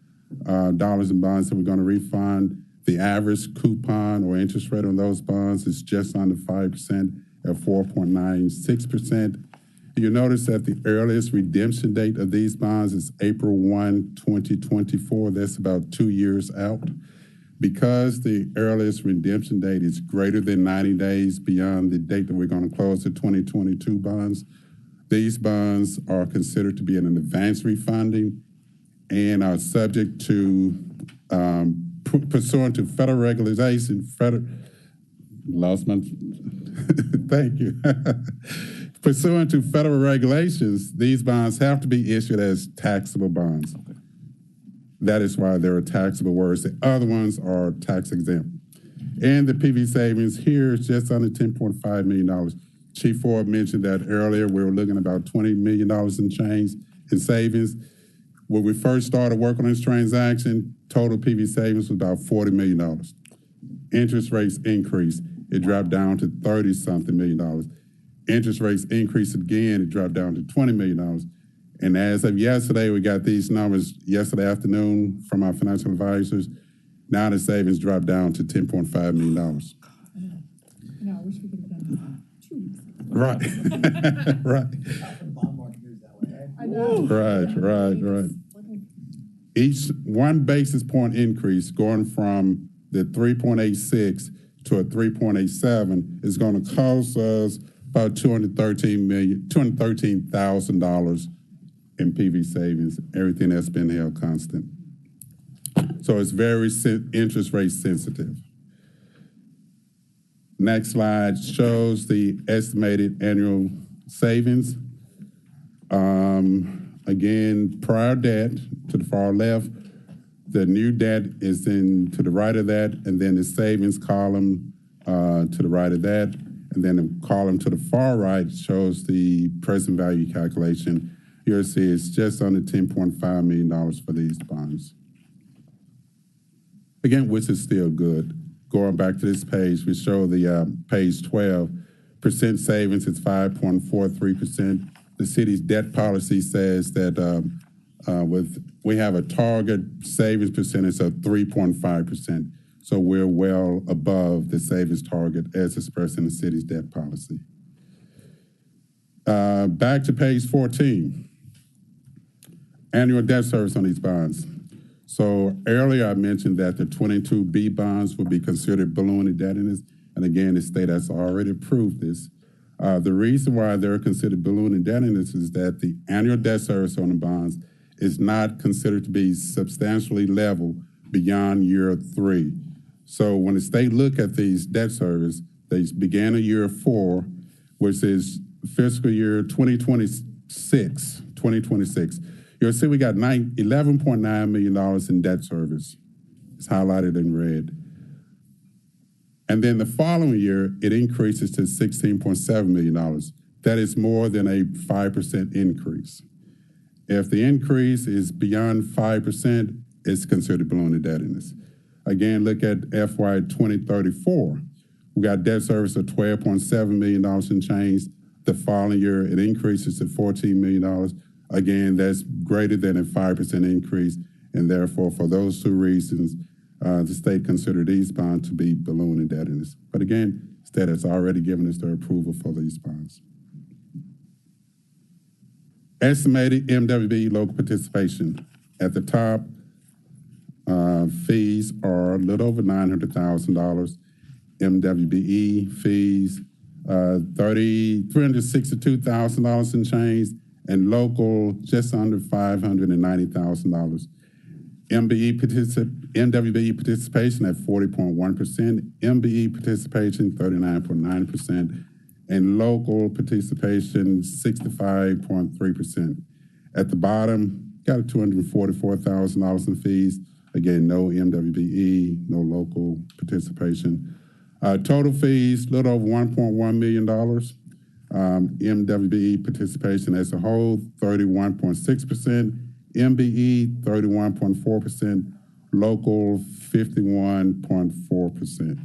S12: dollars in bonds that we're going to refund. The average coupon or interest rate on those bonds is just under 5% at 4.96%. You'll notice that the earliest redemption date of these bonds is April 1, 2024. That's about 2 years out. Because the earliest redemption date is greater than 90 days beyond the date that we're going to close the 2022 bonds, these bonds are considered to be an advance refunding and are subject to, pursuant to federal regulation, thank you. Pursuant to federal regulations, these bonds have to be issued as taxable bonds. That is why they're taxable, whereas the other ones are tax exempt. And the PV savings here is just under $10.5 million. Chief Ford mentioned that earlier. We were looking at about $20 million in change in savings. When we first started working on this transaction, total PV savings was about $40 million. Interest rates increased. It dropped down to 30-something million dollars. Interest rates increased again. It dropped down to $20 million. And as of yesterday, we got these numbers yesterday afternoon from our financial advisors. Now the savings dropped down to $10.5 million.
S2: No, I wish we could have done this 2 weeks ago.
S12: Right, right. Right. Each 1 basis point increase going from the 3.86 to a 3.87 is going to cost us about $213,000 in PV savings, everything that's been held constant. So it's very interest rate sensitive. Next slide shows the estimated annual savings. Again, prior debt to the far left, the new debt is to the right of that, and then the savings column to the right of that, and then the column to the far right shows the present value calculation. You'll see it's just under $10.5 million for these bonds. Again, which is still good. Going back to this page, we show the page 12, percent savings is 5.43%. The city's debt policy says that we have a target savings percentage of 3.5%. So we're well above the savings target as expressed in the city's debt policy. Back to page 14. Annual debt service on these bonds. So earlier I mentioned that the 22B bonds would be considered balloon indebtedness. And again, the state has already approved this. The reason why they're considered balloon indebtedness is that the annual debt service on the bonds is not considered to be substantially level beyond year 3. So when the state look at these debt service, they began in year 4, which is fiscal year 2026. You'll see we got $11.9 million in debt service. It's highlighted in red. And then the following year, it increases to $16.7 million. That is more than a 5% increase. If the increase is beyond 5%, it's considered balloon indebtedness. Again, look at FY 2034. We got debt service of $12.7 million in change. The following year, it increases to $14 million. Again, that's greater than a 5% increase, and therefore, for those 2 reasons, the state considered these bonds to be balloon indebtedness. But again, the state has already given us their approval for these bonds. Estimated MWB local participation. At the top, Fees are a little over $900,000. MWBE fees, $362,000 in change, and local just under $590,000. MWBE participation at 40.1%, MBE participation 39.9%, and local participation 65.3%. At the bottom, got $244,000 in fees. Again, no MWBE, no local participation. Total fees, a little over $1.1 million. MWBE participation as a whole, 31.6%. MBE, 31.4%. Local, 51.4%.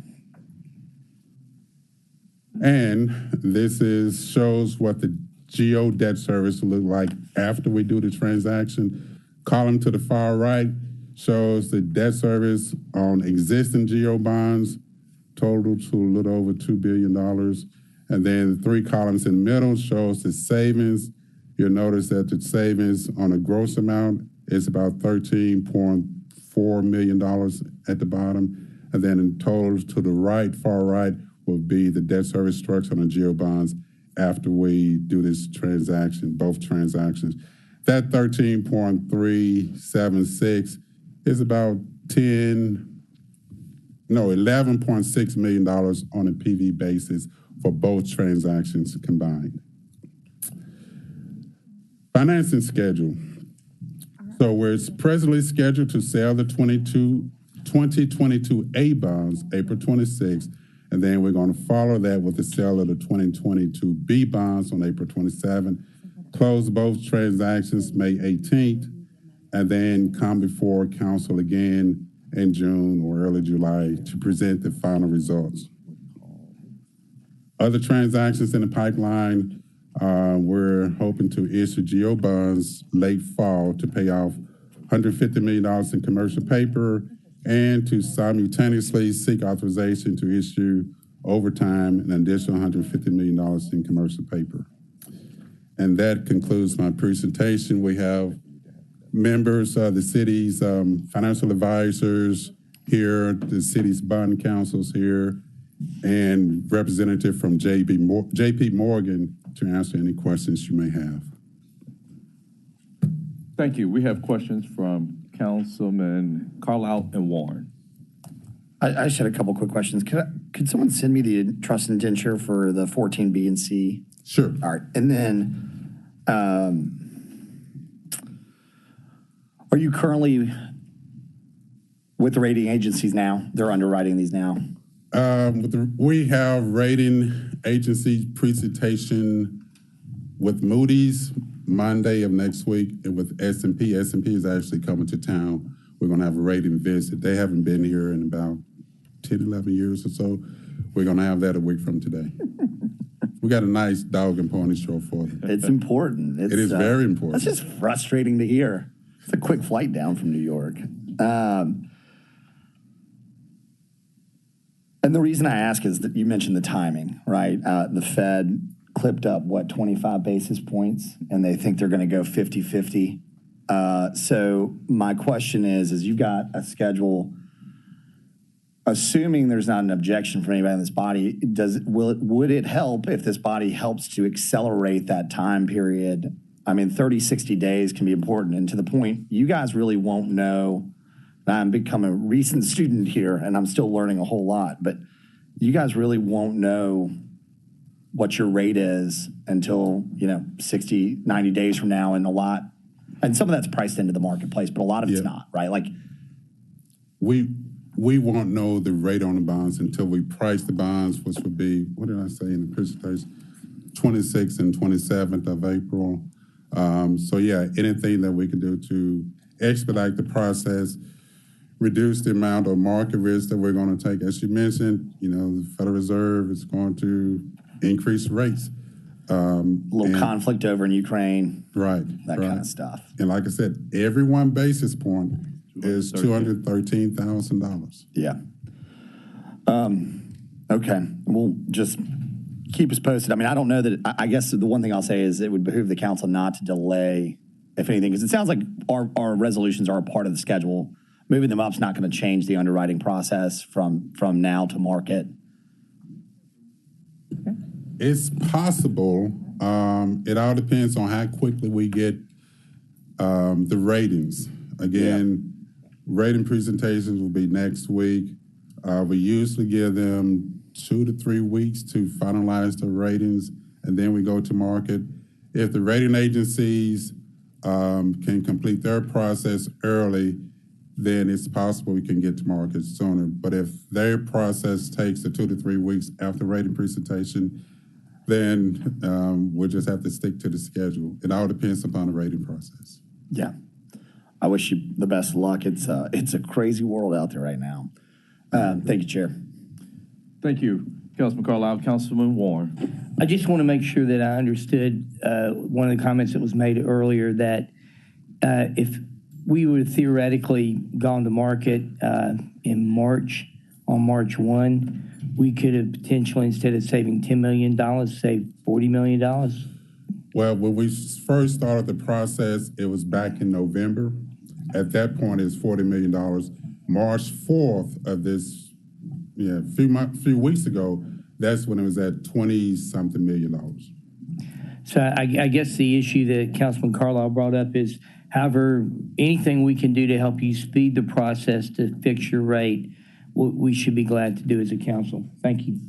S12: And this shows what the GEO debt service will look like after we do the transaction. Column to the far right shows the debt service on existing GEO bonds, total to a little over $2 billion. And then the three columns in the middle shows the savings. You'll notice that the savings on a gross amount is about $13.4 million at the bottom. And then in total to the right, far right, will be the debt service structure on the GEO bonds after we do this transaction, both transactions. That 13.376 is about $11.6 million on a PV basis for both transactions combined. Financing schedule. So we're presently scheduled to sell the 2022 A bonds April 26th, and then we're going to follow that with the sale of the 2022 B bonds on April 27th, close both transactions May 18th, and then come before council again in June or early July to present the final results. Other transactions in the pipeline, we're hoping to issue GEO bonds late fall to pay off $150 million in commercial paper and to simultaneously seek authorization to issue over time an additional $150 million in commercial paper. And that concludes my presentation. We have members of the city's financial advisors here, the city's bond councils here, and representative from JP Morgan to answer any questions you may have.
S1: Thank you. We have questions from Councilman Carlisle and Warren.
S11: I just had a couple quick questions. Could someone send me the trust indenture for the 14B and C?
S12: Sure.
S11: All right. And then, are you currently with the rating agencies now? They're underwriting these now?
S12: We have rating agency presentation with Moody's Monday of next week, and with S&P. S&P is actually coming to town. We're going to have a rating visit. They haven't been here in about 10, 11 years or so. We're going to have that a week from today. We got a nice dog and pony show for them.
S11: It's important.
S12: It is very important.
S11: That's just frustrating to hear. It's a quick flight down from New York. And the reason I ask is that you mentioned the timing, right? The Fed clipped up, 25 basis points, and they think they're going to go 50-50. So my question is you got a schedule, assuming there's not an objection from anybody in this body, would it help if this body helps to accelerate that time period? I mean, 30, 60 days can be important. And to the point, you guys really won't know. I'm becoming a recent student here, and I'm still learning a whole lot, but you guys really won't know what your rate is until, 60, 90 days from now, and some of that's priced into the marketplace, but a lot of it's not, right? Like,
S12: we won't know the rate on the bonds until we price the bonds, which would be, what did I say in the presentation? 26th and 27th of April. So yeah, anything that we can do to expedite the process, reduce the amount of market risk that we're going to take. As you mentioned, the Federal Reserve is going to increase rates.
S11: A little conflict over in Ukraine.
S12: Right.
S11: That kind of stuff.
S12: And like I said, every 1 basis point is $213,000.
S11: Yeah. Okay. We'll just keep us posted. I mean, I don't know that, I guess the one thing I'll say is it would behoove the council not to delay, if anything, because it sounds like our resolutions are a part of the schedule. moving them up's not going to change the underwriting process from now to market?
S12: It's possible. It all depends on how quickly we get the ratings. Again, rating presentations will be next week. We usually give them 2 to 3 weeks to finalize the ratings, and then we go to market. If the rating agencies can complete their process early, then it's possible we can get to market sooner. But if their process takes the 2 to 3 weeks after rating presentation, then we'll just have to stick to the schedule. It all depends upon the rating process.
S11: Yeah. I wish you the best of luck. It's a crazy world out there right now. Thank you, Chair.
S1: Thank you, Councilman Carlisle. Councilman Warren.
S5: I just want to make sure that I understood one of the comments that was made earlier, that if we would have theoretically gone to market in March, on March 1, we could have potentially, instead of saving $10 million, saved $40 million?
S12: Well, when we first started the process, it was back in November. At that point, it's $40 million. March 4th of this, few weeks ago, that's when it was at 20-something million dollars.
S5: So I guess the issue that Councilman Carlisle brought up is, however, anything we can do to help you speed the process to fix your rate, we should be glad to do as a council. Thank you.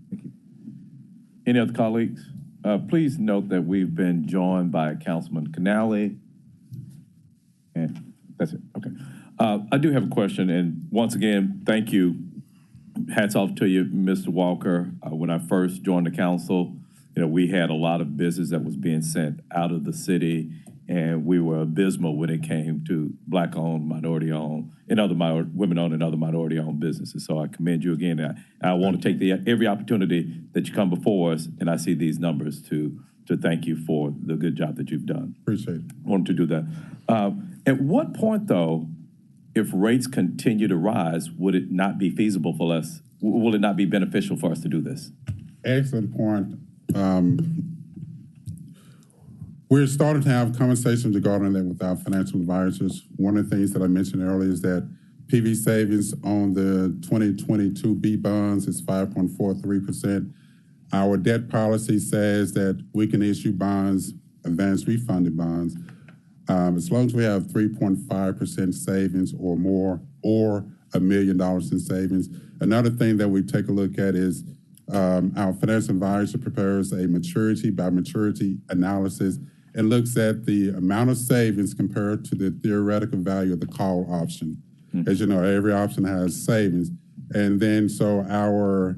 S1: Thank you. Any other colleagues? Please note that we've been joined by Councilman Canale. And that's it. Okay. I do have a question. And once again, thank you. Hats off to you, Mr. Walker. When I first joined the council, we had a lot of business that was being sent out of the city, and we were abysmal when it came to Black-owned, minority-owned, and other women-owned and other minority-owned businesses. So I commend you again. I want to take every opportunity that you come before us, and I see these numbers to thank you for the good job that you've done.
S12: Appreciate it.
S1: I wanted to do that. At what point, though, if rates continue to rise, would it not be feasible for us? Will it not be beneficial for us to do this?
S12: Excellent point. We're starting to have conversations regarding that with our financial advisors. One of the things that I mentioned earlier is that PV savings on the 2022 B bonds is 5.43%. Our debt policy says that we can issue bonds, advanced refunded bonds, as long as we have 3.5% savings or more, or $1 million in savings. Another thing that we take a look at is our financial advisor prepares a maturity by maturity analysis and looks at the amount of savings compared to the theoretical value of the call option. As you know, every option has savings. And then so our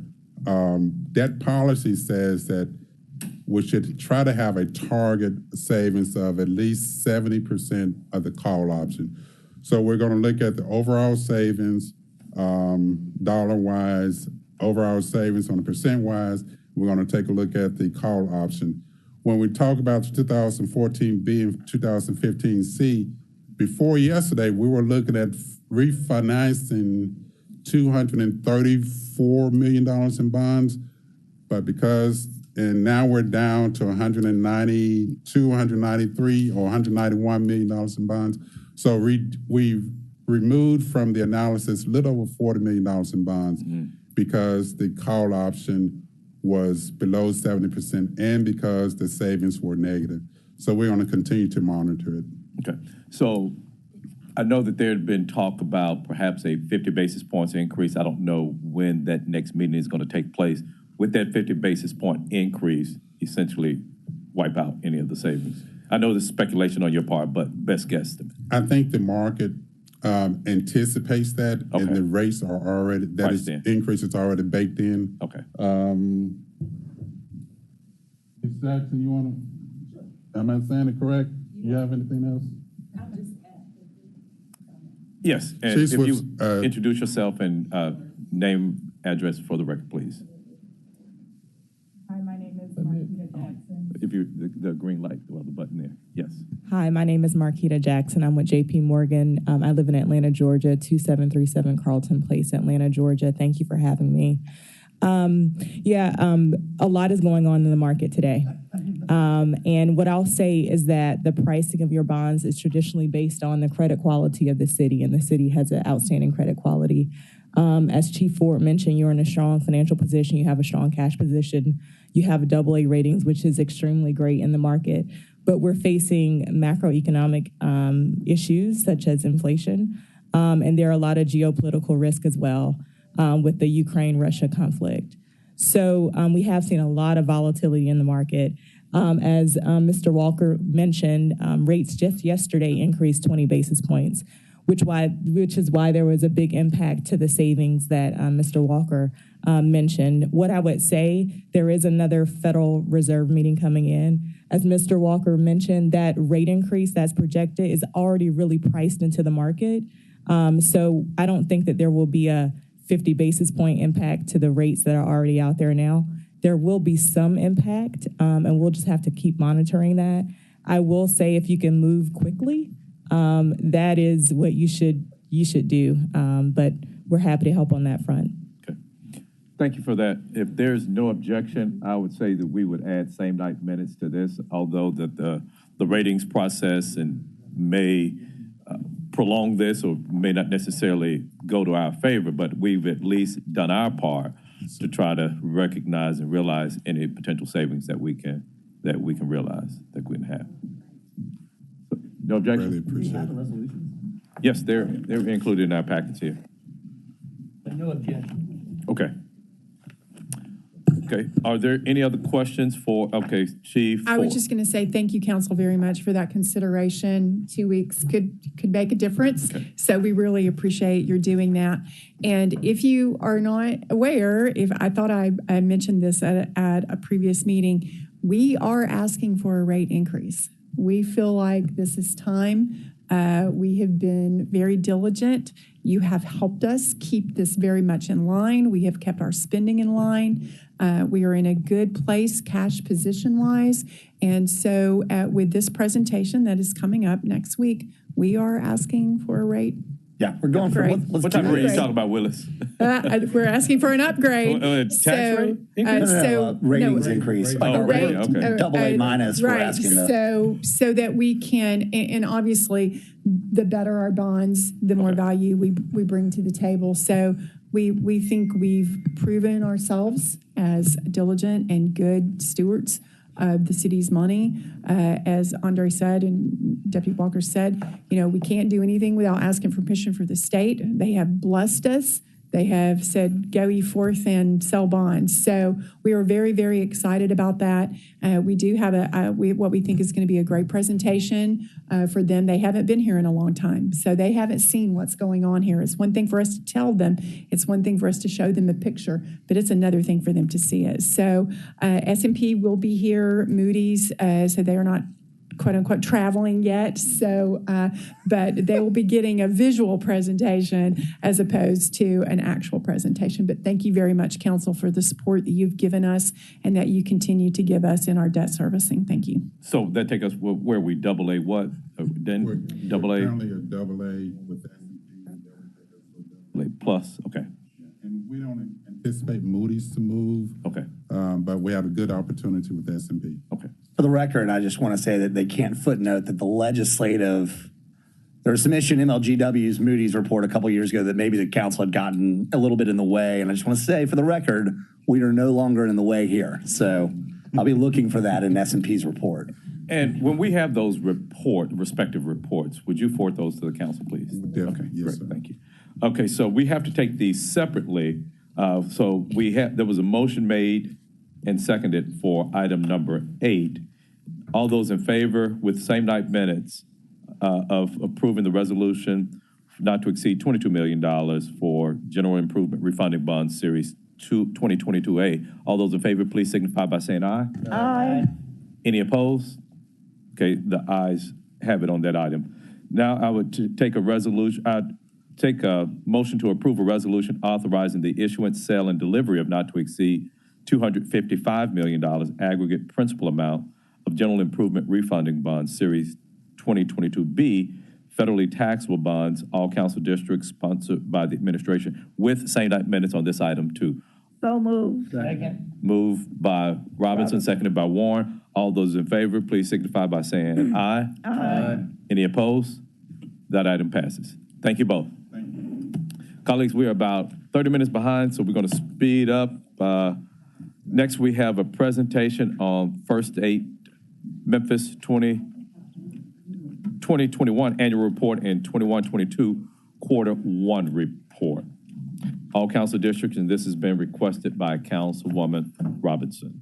S12: debt policy says that we should try to have a target savings of at least 70% of the call option. So we're going to look at the overall savings, dollar-wise, overall savings on a percent-wise. We're going to take a look at the call option. When we talk about 2014B and 2015C, before yesterday, we were looking at refinancing $234 million in bonds, but and now we're down to 192, 193, or $191 million in bonds. So we've removed from the analysis a little over $40 million in bonds because the call option was below 70% and because the savings were negative. So we're going to continue to monitor it.
S1: Okay. So I know that there had been talk about perhaps a 50 basis points increase. I don't know when that next meeting is going to take place. With that 50 basis point increase, essentially wipe out any of the savings. I know this is speculation on your part, but best guess.
S12: I think the market anticipates that, and the rates are already, increase is already baked in.
S1: Okay.
S12: Ms. Jackson, you want to, am I saying it correct? You have anything else?
S1: Yes, and if you introduce yourself and name, address for the record, please.
S14: Hi, my name is Marquita Jackson.
S1: If you, the green light, well, the button there, yes.
S14: Hi, my name is Marquita Jackson. I'm with JP Morgan. I live in Atlanta, Georgia, 2737 Carlton Place, Atlanta, Georgia. Thank you for having me. A lot is going on in the market today. And what I'll say is that the pricing of your bonds is traditionally based on the credit quality of the city, and the city has an outstanding credit quality. As Chief Ford mentioned, you're in a strong financial position, you have a strong cash position, you have a AA ratings, which is extremely great in the market. But we're facing macroeconomic issues such as inflation, and there are a lot of geopolitical risk as well with the Ukraine-Russia conflict. So we have seen a lot of volatility in the market. As Mr. Walker mentioned, rates just yesterday increased 20 basis points, which is why there was a big impact to the savings that Mr. Walker mentioned. What I would say, there is another Federal Reserve meeting coming in. As Mr. Walker mentioned, that rate increase that's projected is already really priced into the market. So I don't think that there will be a 50 basis point impact to the rates that are already out there now. There will be some impact, and we'll just have to keep monitoring that. I will say if you can move quickly, that is what you should do. But we're happy to help on that front.
S1: Okay. Thank you for that. If there's no objection, I would say that we would add same night minutes to this, although that the ratings process and may prolong this or may not necessarily go to our favor, but we've at least done our part to try to recognize and realize any potential savings that we can realize, that we can have. So, no objection?
S12: Really appreciate it.
S1: Yes, they're included in our packets here.
S5: No objection.
S1: Okay. Okay. Are there any other questions for, Chief?
S2: I was just going to say thank you, Council, very much for that consideration. 2 weeks could make a difference.
S1: Okay.
S2: So we really appreciate your doing that. And if you are not aware, if I thought I mentioned this at a previous meeting, we are asking for a rate increase. We feel like this is time. We have been very diligent. You have helped us keep this very much in line. We have kept our spending in line. We are in a good place cash position-wise. And so with this presentation that is coming up next week, we are asking for a rate.
S11: Yeah, we're going for
S1: what type of rate are you talking about, Willis?
S2: We're asking for an upgrade.
S1: Tax rate increase?
S11: Ratings increase. Like our
S1: rating, okay.
S11: Double A minus,
S2: right.
S11: we're asking
S2: so that we can, and obviously, the better our bonds, the more value we bring to the table. So we think we've proven ourselves as diligent and good stewards of the city's money. As Andre said and Deputy Walker said, we can't do anything without asking permission for the state. They have blessed us. They have said, go ye forth and sell bonds. So we are very, very excited about that. We do have what we think is going to be a great presentation for them. They haven't been here in a long time, so they haven't seen what's going on here. It's one thing for us to tell them. It's one thing for us to show them a picture, but it's another thing for them to see it. So S&P will be here, Moody's, so they are not quote unquote traveling yet. So, but they will be getting a visual presentation as opposed to an actual presentation. But thank you very much, Council, for the support that you've given us and that you continue to give us in our debt servicing. Thank you.
S1: So that take us where we double A what? Then double A?
S12: Currently a double A with S&P.
S1: Plus, okay.
S12: And we don't anticipate Moody's to move.
S1: Okay.
S12: But we have a good opportunity with S&P.
S1: Okay.
S11: For the record, I just want to say that they can't footnote that there was some issue in MLGW's Moody's report a couple years ago that maybe the council had gotten a little bit in the way. And I just want to say, for the record, we are no longer in the way here. So I'll be looking for that in S&P's report.
S1: And when we have those respective reports, would you forward those to the council, please?
S12: Definitely.
S1: Okay,
S12: Yes,
S1: great,
S12: sir.
S1: thank you. Okay, so we have to take these separately. So there was a motion made and seconded for item number 8. All those in favor with same night minutes of approving the resolution not to exceed $22 million for general improvement refunding bond series 2022A. All those in favor, please signify by saying aye.
S7: Aye.
S1: Any opposed? Okay, the ayes have it on that item. Now I would take a motion to approve a resolution authorizing the issuance, sale, and delivery of not to exceed $255 million aggregate principal amount of general improvement refunding bonds, Series 2022B, federally taxable bonds, all council districts sponsored by the administration, with same night minutes on this item too.
S7: So moved.
S5: Second.
S1: Moved by Robinson, seconded by Warren. All those in favor, please signify by saying aye.
S7: Aye.
S1: Any opposed? That item passes. Thank you both. Colleagues, we are about 30 minutes behind, so we're going to speed up. Next, we have a presentation on First Aid Memphis 2021 annual report and 21-22 quarter one report. All council districts, and this has been requested by Councilwoman Robinson.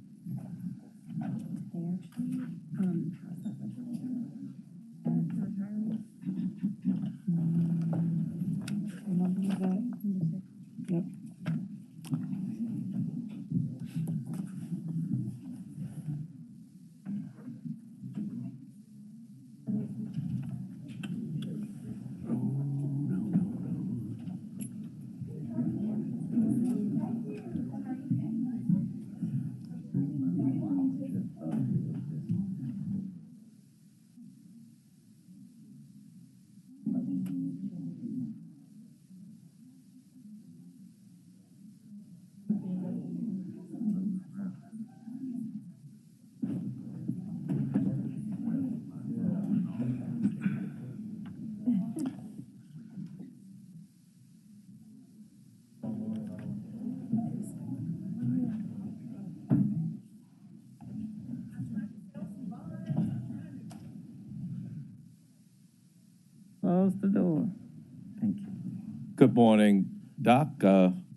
S7: Close the door. Thank you.
S1: Good morning, Doc.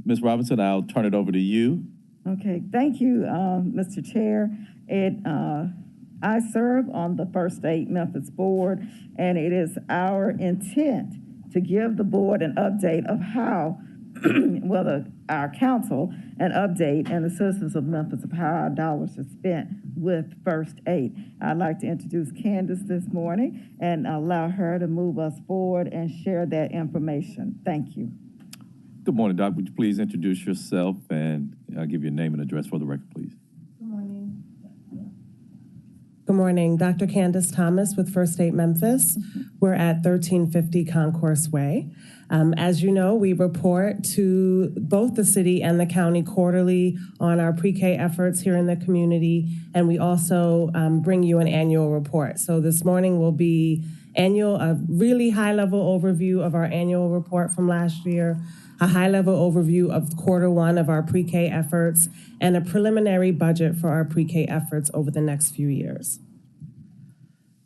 S1: Ms. Robinson, I'll turn it over to you.
S7: Okay, thank you, Mr. Chair. I serve on the First Aid Memphis Board, and it is our intent to give the board an update of how, our council, an update, and the citizens of Memphis of how our dollars are spent with First Aid. I'd like to introduce Candace this morning and allow her to move us forward and share that information. Thank you.
S1: Good morning, Doc. Would you please introduce yourself and give your name and address for the record, please?
S15: Good morning. Good morning. Dr. Candace Thomas with First Aid Memphis. We're at 1350 Concourse Way. As you know, we report to both the city and the county quarterly on our pre-K efforts here in the community, and we also bring you an annual report. So this morning will be a really high-level overview of our annual report from last year, a high-level overview of quarter one of our pre-K efforts, and a preliminary budget for our pre-K efforts over the next few years.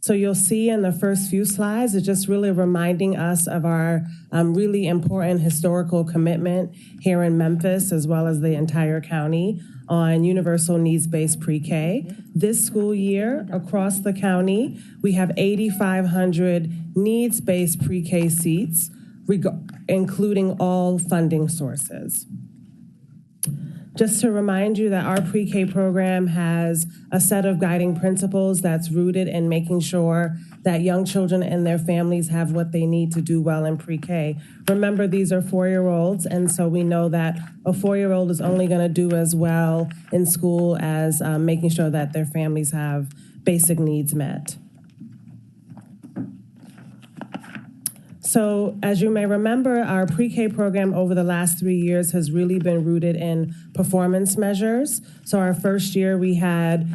S15: So you'll see in the first few slides, it's just really reminding us of our really important historical commitment here in Memphis, as well as the entire county, on universal needs-based pre-K. This school year, across the county, we have 8,500 needs-based pre-K seats, including all funding sources. Just to remind you that our pre-K program has a set of guiding principles that's rooted in making sure that young children and their families have what they need to do well in pre-K. Remember, these are 4-year-olds, and so we know that a 4-year-old is only going to do as well in school as making sure that their families have basic needs met. So as you may remember, our pre-K program over the last 3 years has really been rooted in performance measures. So our first year we had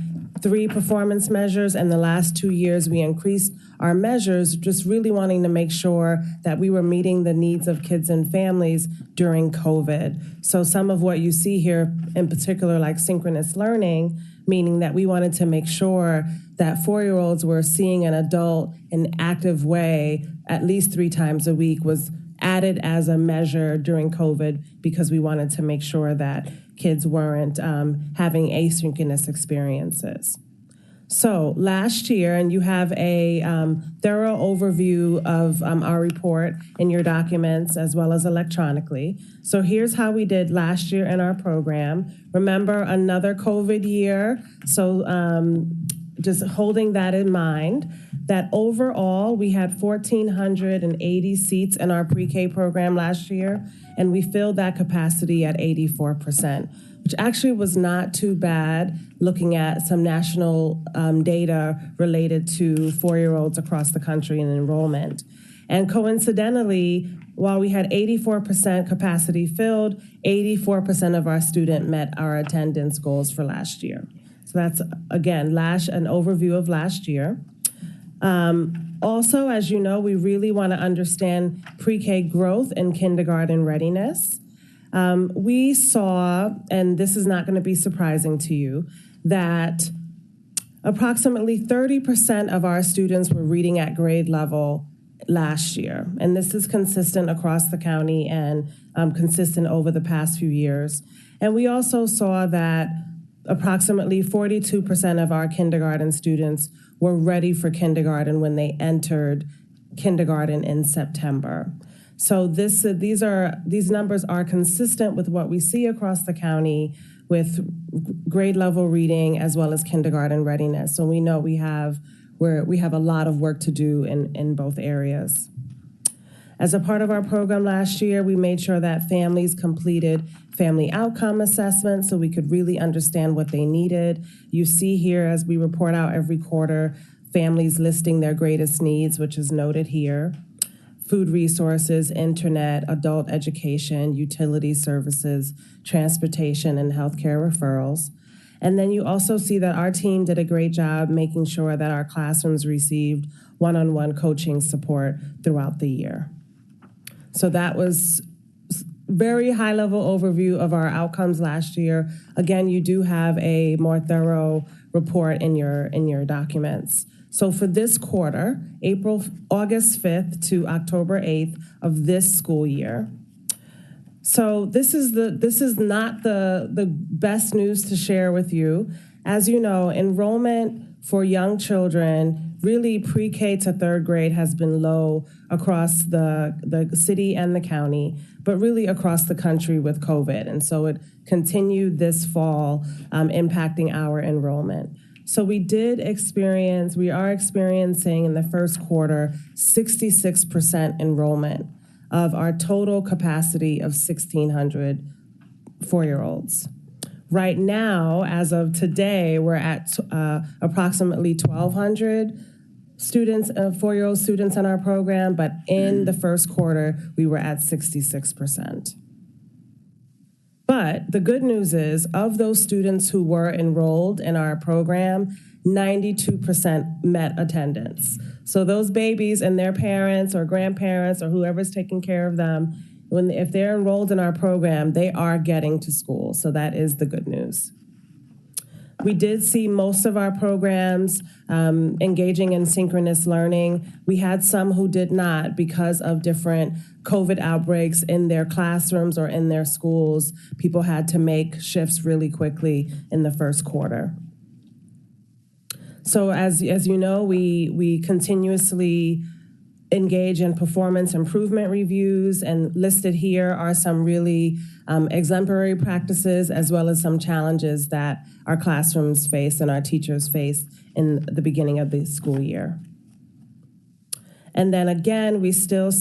S15: 3 performance measures, and the last 2 years we increased our measures, just really wanting to make sure that we were meeting the needs of kids and families during COVID. So some of what you see here, in particular, like synchronous learning, meaning that we wanted to make sure that 4-year-olds were seeing an adult in an active way at least 3 times a week, was added as a measure during COVID because we wanted to make sure that kids weren't having asynchronous experiences. So last year, and you have a thorough overview of our report in your documents as well as electronically. So here's how we did last year in our program. Remember, another COVID year, so just holding that in mind, that overall we had 1,480 seats in our pre-K program last year, and we filled that capacity at 84%, which actually was not too bad looking at some national data related to 4-year-olds across the country and enrollment. And coincidentally, while we had 84% capacity filled, 84% of our students met our attendance goals for last year. So that's, again, an overview of last year. Also, as you know, we really want to understand pre-K growth and kindergarten readiness. We saw, and this is not going to be surprising to you, that approximately 30% of our students were reading at grade level last year. And this is consistent across the county and consistent over the past few years. And we also saw that approximately 42% of our kindergarten students were ready for kindergarten when they entered kindergarten in September. So these numbers are consistent with what we see across the county with grade level reading as well as kindergarten readiness. So we know we have a lot of work to do in both areas. As a part of our program last year, we made sure that families completed family outcome assessments so we could really understand what they needed. You see here, as we report out every quarter, families listing their greatest needs, which is noted here. Food resources, internet, adult education, utility services, transportation, and healthcare referrals. And then you also see that our team did a great job making sure that our classrooms received one-on-one coaching support throughout the year. So that was very high-level overview of our outcomes last year. Again, you do have a more thorough report in your documents. So for this quarter, August 5th to October 8th of this school year. So this is not the best news to share with you. As you know, enrollment for young children, really pre-K to third grade, has been low across the city and the county, but really across the country with COVID. And so it continued this fall, impacting our enrollment. So we are experiencing in the first quarter 66% enrollment of our total capacity of 1,600 4-year-olds. Right now, as of today, we're at approximately 1,200 students, 4-year-old students in our program, but in the first quarter, we were at 66%. But the good news is, of those students who were enrolled in our program, 92% met attendance. So those babies and their parents or grandparents or whoever's taking care of them, if they're enrolled in our program, they are getting to school. So that is the good news. We did see most of our programs engaging in synchronous learning. We had some who did not because of different COVID outbreaks in their classrooms or in their schools. People had to make shifts really quickly in the first quarter. So as you know, we continuously engage in performance improvement reviews, and listed here are some really exemplary practices as well as some challenges that our classrooms face and our teachers face in the beginning of the school year. And then again, we still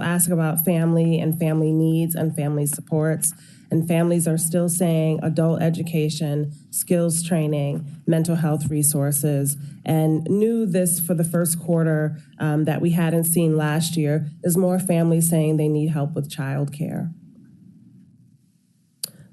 S15: ask about family and family needs and family supports. And families are still saying adult education, skills training, mental health resources. And new this for the first quarter that we hadn't seen last year is more families saying they need help with childcare.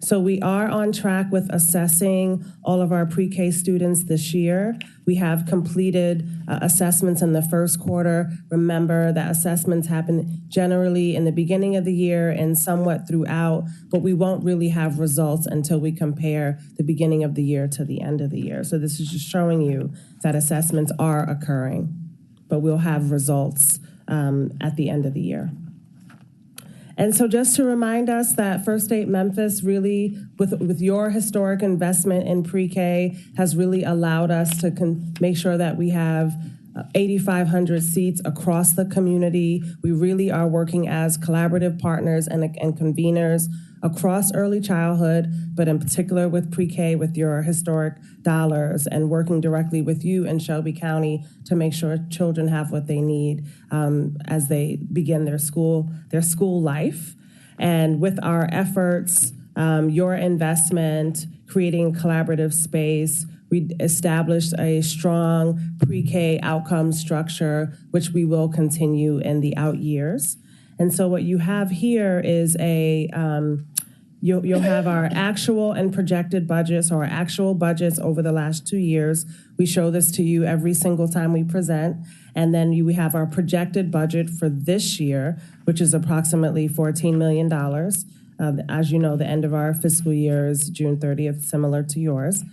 S15: So we are on track with assessing all of our pre-K students this year. We have completed assessments in the first quarter. Remember that assessments happen generally in the beginning of the year and somewhat throughout, but we won't really have results until we compare the beginning of the year to the end of the year. So this is just showing you that assessments are occurring, but we'll have results at the end of the year. And so just to remind us that First State Memphis really, with your historic investment in pre-K, has really allowed us to make sure that we have 8,500 seats across the community. We really are working as collaborative partners and conveners across early childhood, but in particular with pre-K, with your historic dollars, and working directly with you in Shelby County to make sure children have what they need as they begin their school life. And with our efforts, your investment, creating collaborative space, We established a strong pre-K outcome structure, which we will continue in the out years. And so what you have here is you'll have our actual and projected budgets, or actual budgets over the last 2 years. We show this to you every single time we present. And then we have our projected budget for this year, which is approximately $14 million. As you know, the end of our fiscal year is June 30th, similar to yours.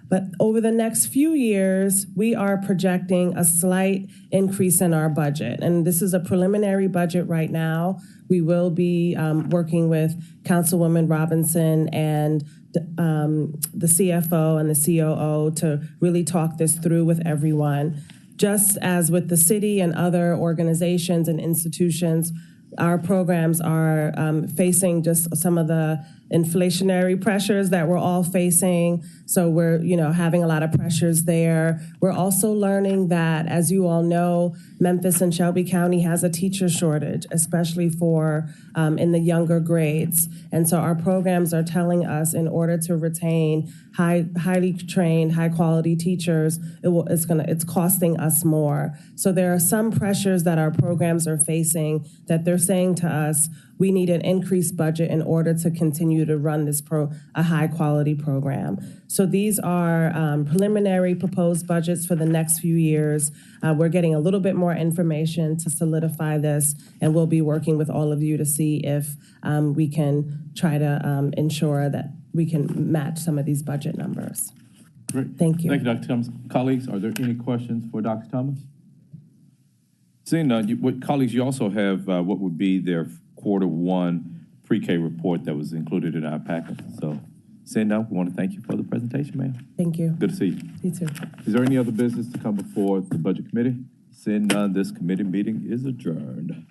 S15: But over the next few years, we are projecting a slight increase in our budget. And this is a preliminary budget right now. We will be working with Councilwoman Robinson and the CFO and the COO to really talk this through with everyone. Just as with the city and other organizations and institutions, our programs are facing just some of the inflationary pressures that we're all facing. So we're, having a lot of pressures there. We're also learning that, as you all know, Memphis and Shelby County has a teacher shortage, especially for in the younger grades. And so our programs are telling us, in order to retain highly trained, high quality teachers, it's costing us more. So there are some pressures that our programs are facing that they're saying to us, we need an increased budget in order to continue to run a high quality program. So these are preliminary proposed budgets for the next few years. We're getting a little bit more information to solidify this, and we'll be working with all of you to see if we can try to ensure that we can match some of these budget numbers.
S1: Great.
S15: Thank you.
S1: Thank you, Dr. Thomas. Colleagues, are there any questions for Dr. Thomas? Seeing none, colleagues, you also have what would be their Q1 pre-K report that was included in our packet. So, seeing none, we want to thank you for the presentation, ma'am.
S15: Thank you.
S1: Good to see you.
S15: You too.
S1: Is there any other business to come before the Budget Committee? Seeing none, this committee meeting is adjourned.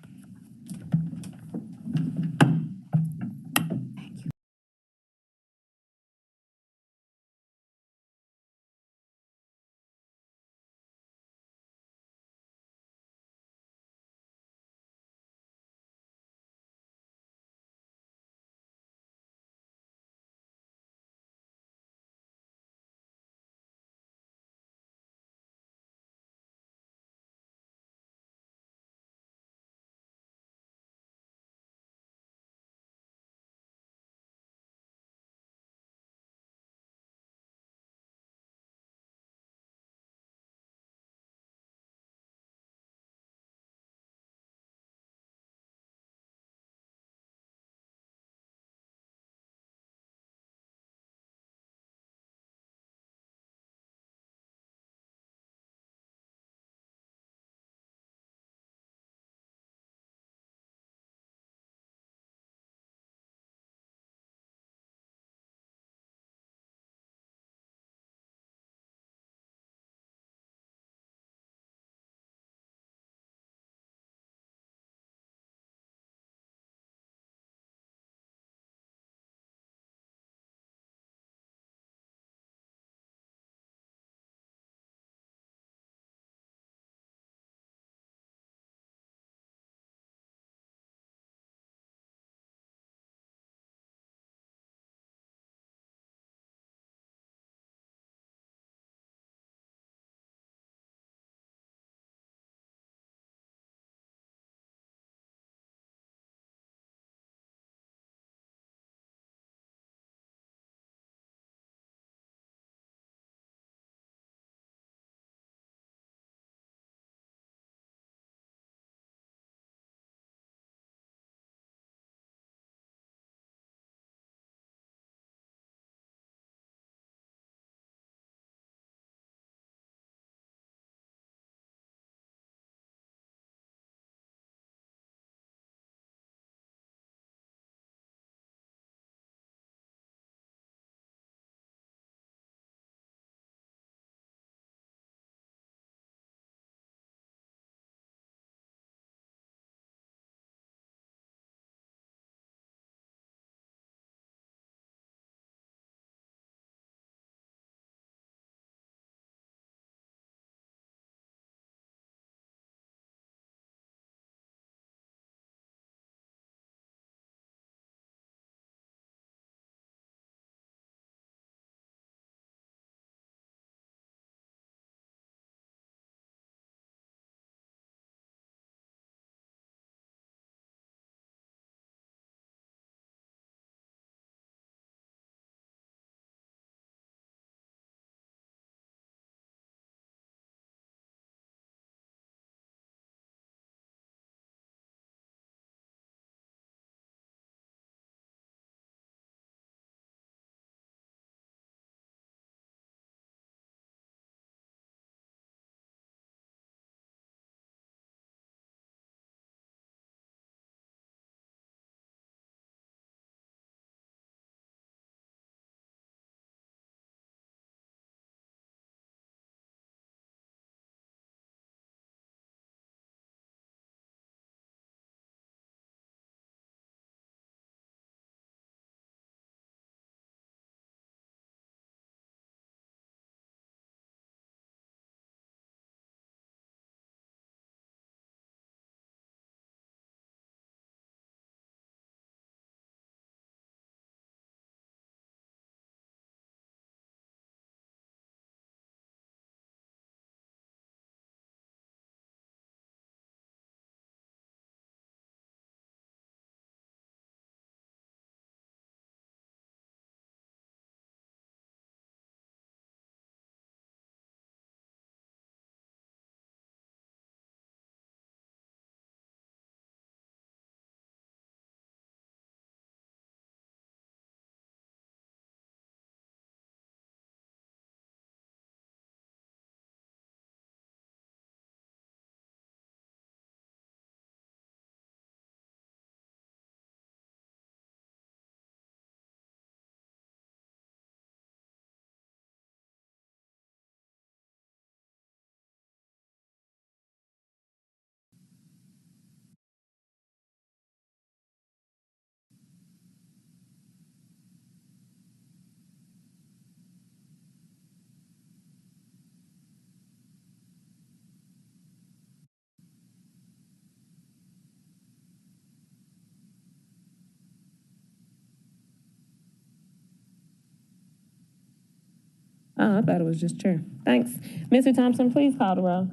S16: Oh, I thought it was just chair. Thanks. Mr. Thompson, please call the roll.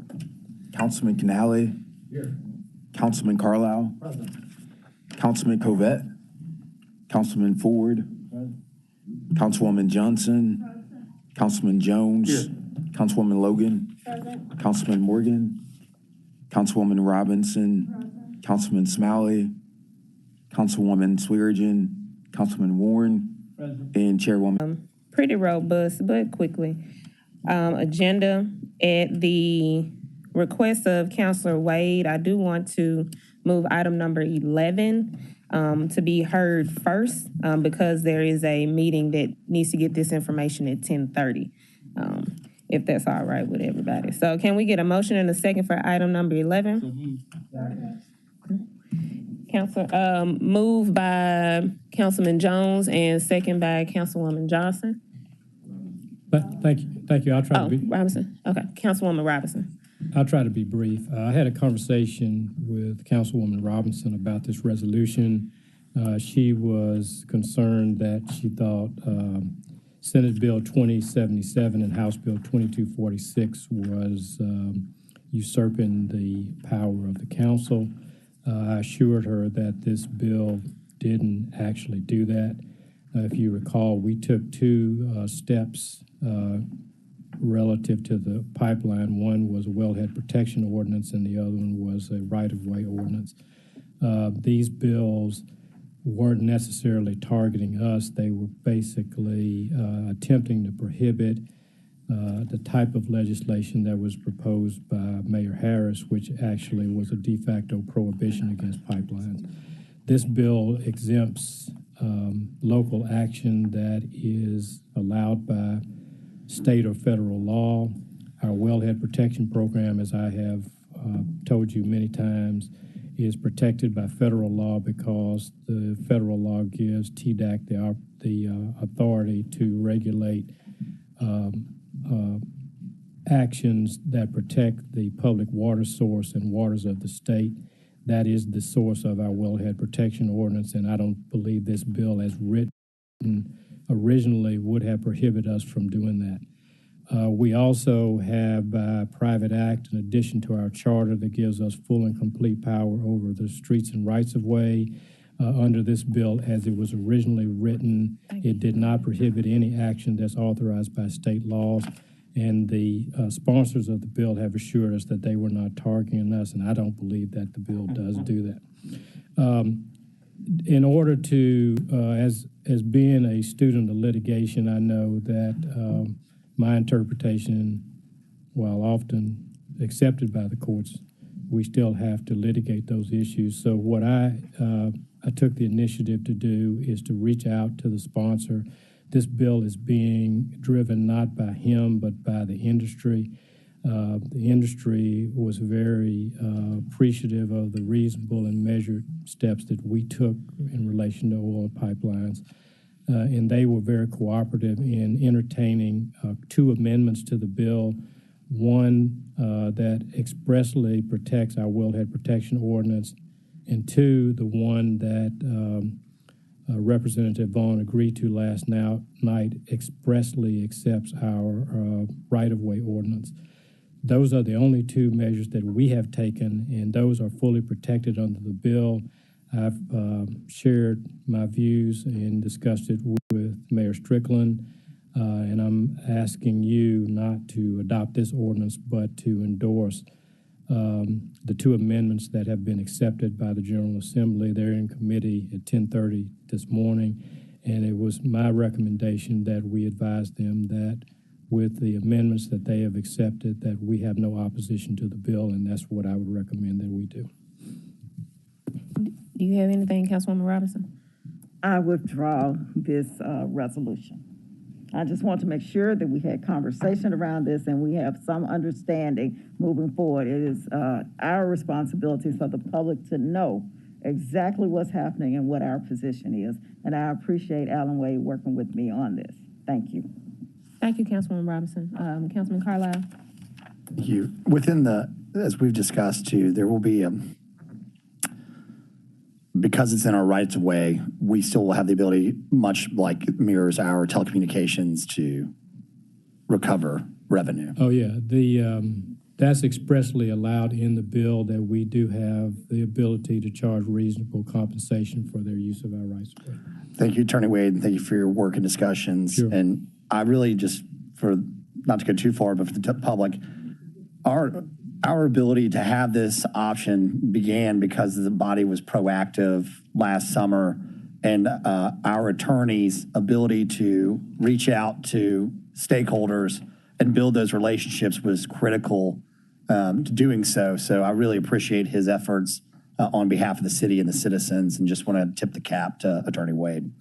S17: Councilman Canale. Here. Councilman Carlisle. Present. Councilman Covette. Councilman Ford. Present. Councilwoman Johnson. Present. Councilman Jones. Here. Councilwoman Logan. Present. Councilman Morgan. Councilwoman Robinson. Present. Councilman Smalley. Councilwoman Swearigan. Councilman Warren. Present. And Chairwoman.
S16: Pretty robust, but quickly. Agenda at the request of Councilor Wade, I do want to move item number 11 to be heard first because there is a meeting that needs to get this information at 10:30, if that's all right with everybody. So can we get a motion and a second for item number 11? Councilor, moved by Councilman Jones and second by Councilwoman Johnson.
S18: Thank you. I'll try to be.
S16: Robinson. Okay, Councilwoman Robinson.
S18: I'll try to be brief. I had a conversation with Councilwoman Robinson about this resolution. She was concerned that she thought Senate Bill 2077 and House Bill 2246 was usurping the power of the council. I assured her that this bill didn't actually do that. If you recall, we took two steps relative to the pipeline. One was a wellhead protection ordinance and the other one was a right-of-way ordinance. These bills weren't necessarily targeting us. They were basically attempting to prohibit the type of legislation that was proposed by Mayor Harris, which actually was a de facto prohibition against pipelines. This bill exempts local action that is allowed by state or federal law. Our wellhead protection program, as I have told you many times, is protected by federal law because the federal law gives TDAC the authority to regulate actions that protect the public water source and waters of the state. That is the source of our wellhead protection ordinance, and I don't believe this bill as written originally would have prohibited us from doing that. We also have by private act, in addition to our charter that gives us full and complete power over the streets and rights of way. Under this bill, as it was originally written, it did not prohibit any action that's authorized by state laws. And the sponsors of the bill have assured us that they were not targeting us, and I don't believe that the bill does do that. In order to, as being a student of litigation, I know that my interpretation, while often accepted by the courts, we still have to litigate those issues. So what I took the initiative to do is to reach out to the sponsor. This bill is being driven not by him, but by the industry. The industry was very appreciative of the reasonable and measured steps that we took in relation to oil pipelines. And they were very cooperative in entertaining two amendments to the bill. One that expressly protects our wellhead protection ordinance, and two, the one that Representative Vaughn agreed to last night expressly accepts our right-of-way ordinance. Those are the only two measures that we have taken, and those are fully protected under the bill. I've shared my views and discussed it with Mayor Strickland, and I'm asking you not to adopt this ordinance, but to endorse the two amendments that have been accepted by the General Assembly. They're in committee at 10:30 this morning, and it was my recommendation that we advise them that with the amendments that they have accepted, that we have no opposition to the bill, and that's what I would recommend that we do.
S16: Do you have anything, Councilwoman Robinson?
S7: I withdraw this resolution. I just want to make sure that we had conversation around this and we have some understanding moving forward. It is our responsibility for the public to know exactly what's happening and what our position is. And I appreciate Alan Wade working with me on this. Thank you.
S16: Thank you, Councilwoman Robinson. Councilman Carlisle.
S11: Thank you. Within as we've discussed too, there will be because it's in our rights of way, we still will have the ability, much like mirrors our telecommunications, to recover revenue.
S18: Oh, yeah. That's expressly allowed in the bill that we do have the ability to charge reasonable compensation for their use of our rights of way.
S11: Thank you, Attorney Wade, and thank you for your work and discussions.
S18: Sure.
S11: And I really just, for not to go too far, but for the public, our ability to have this option began because the body was proactive last summer, and our attorneys' ability to reach out to stakeholders and build those relationships was critical to doing so. So I really appreciate his efforts on behalf of the city and the citizens, and just want to tip the cap to Attorney Wade.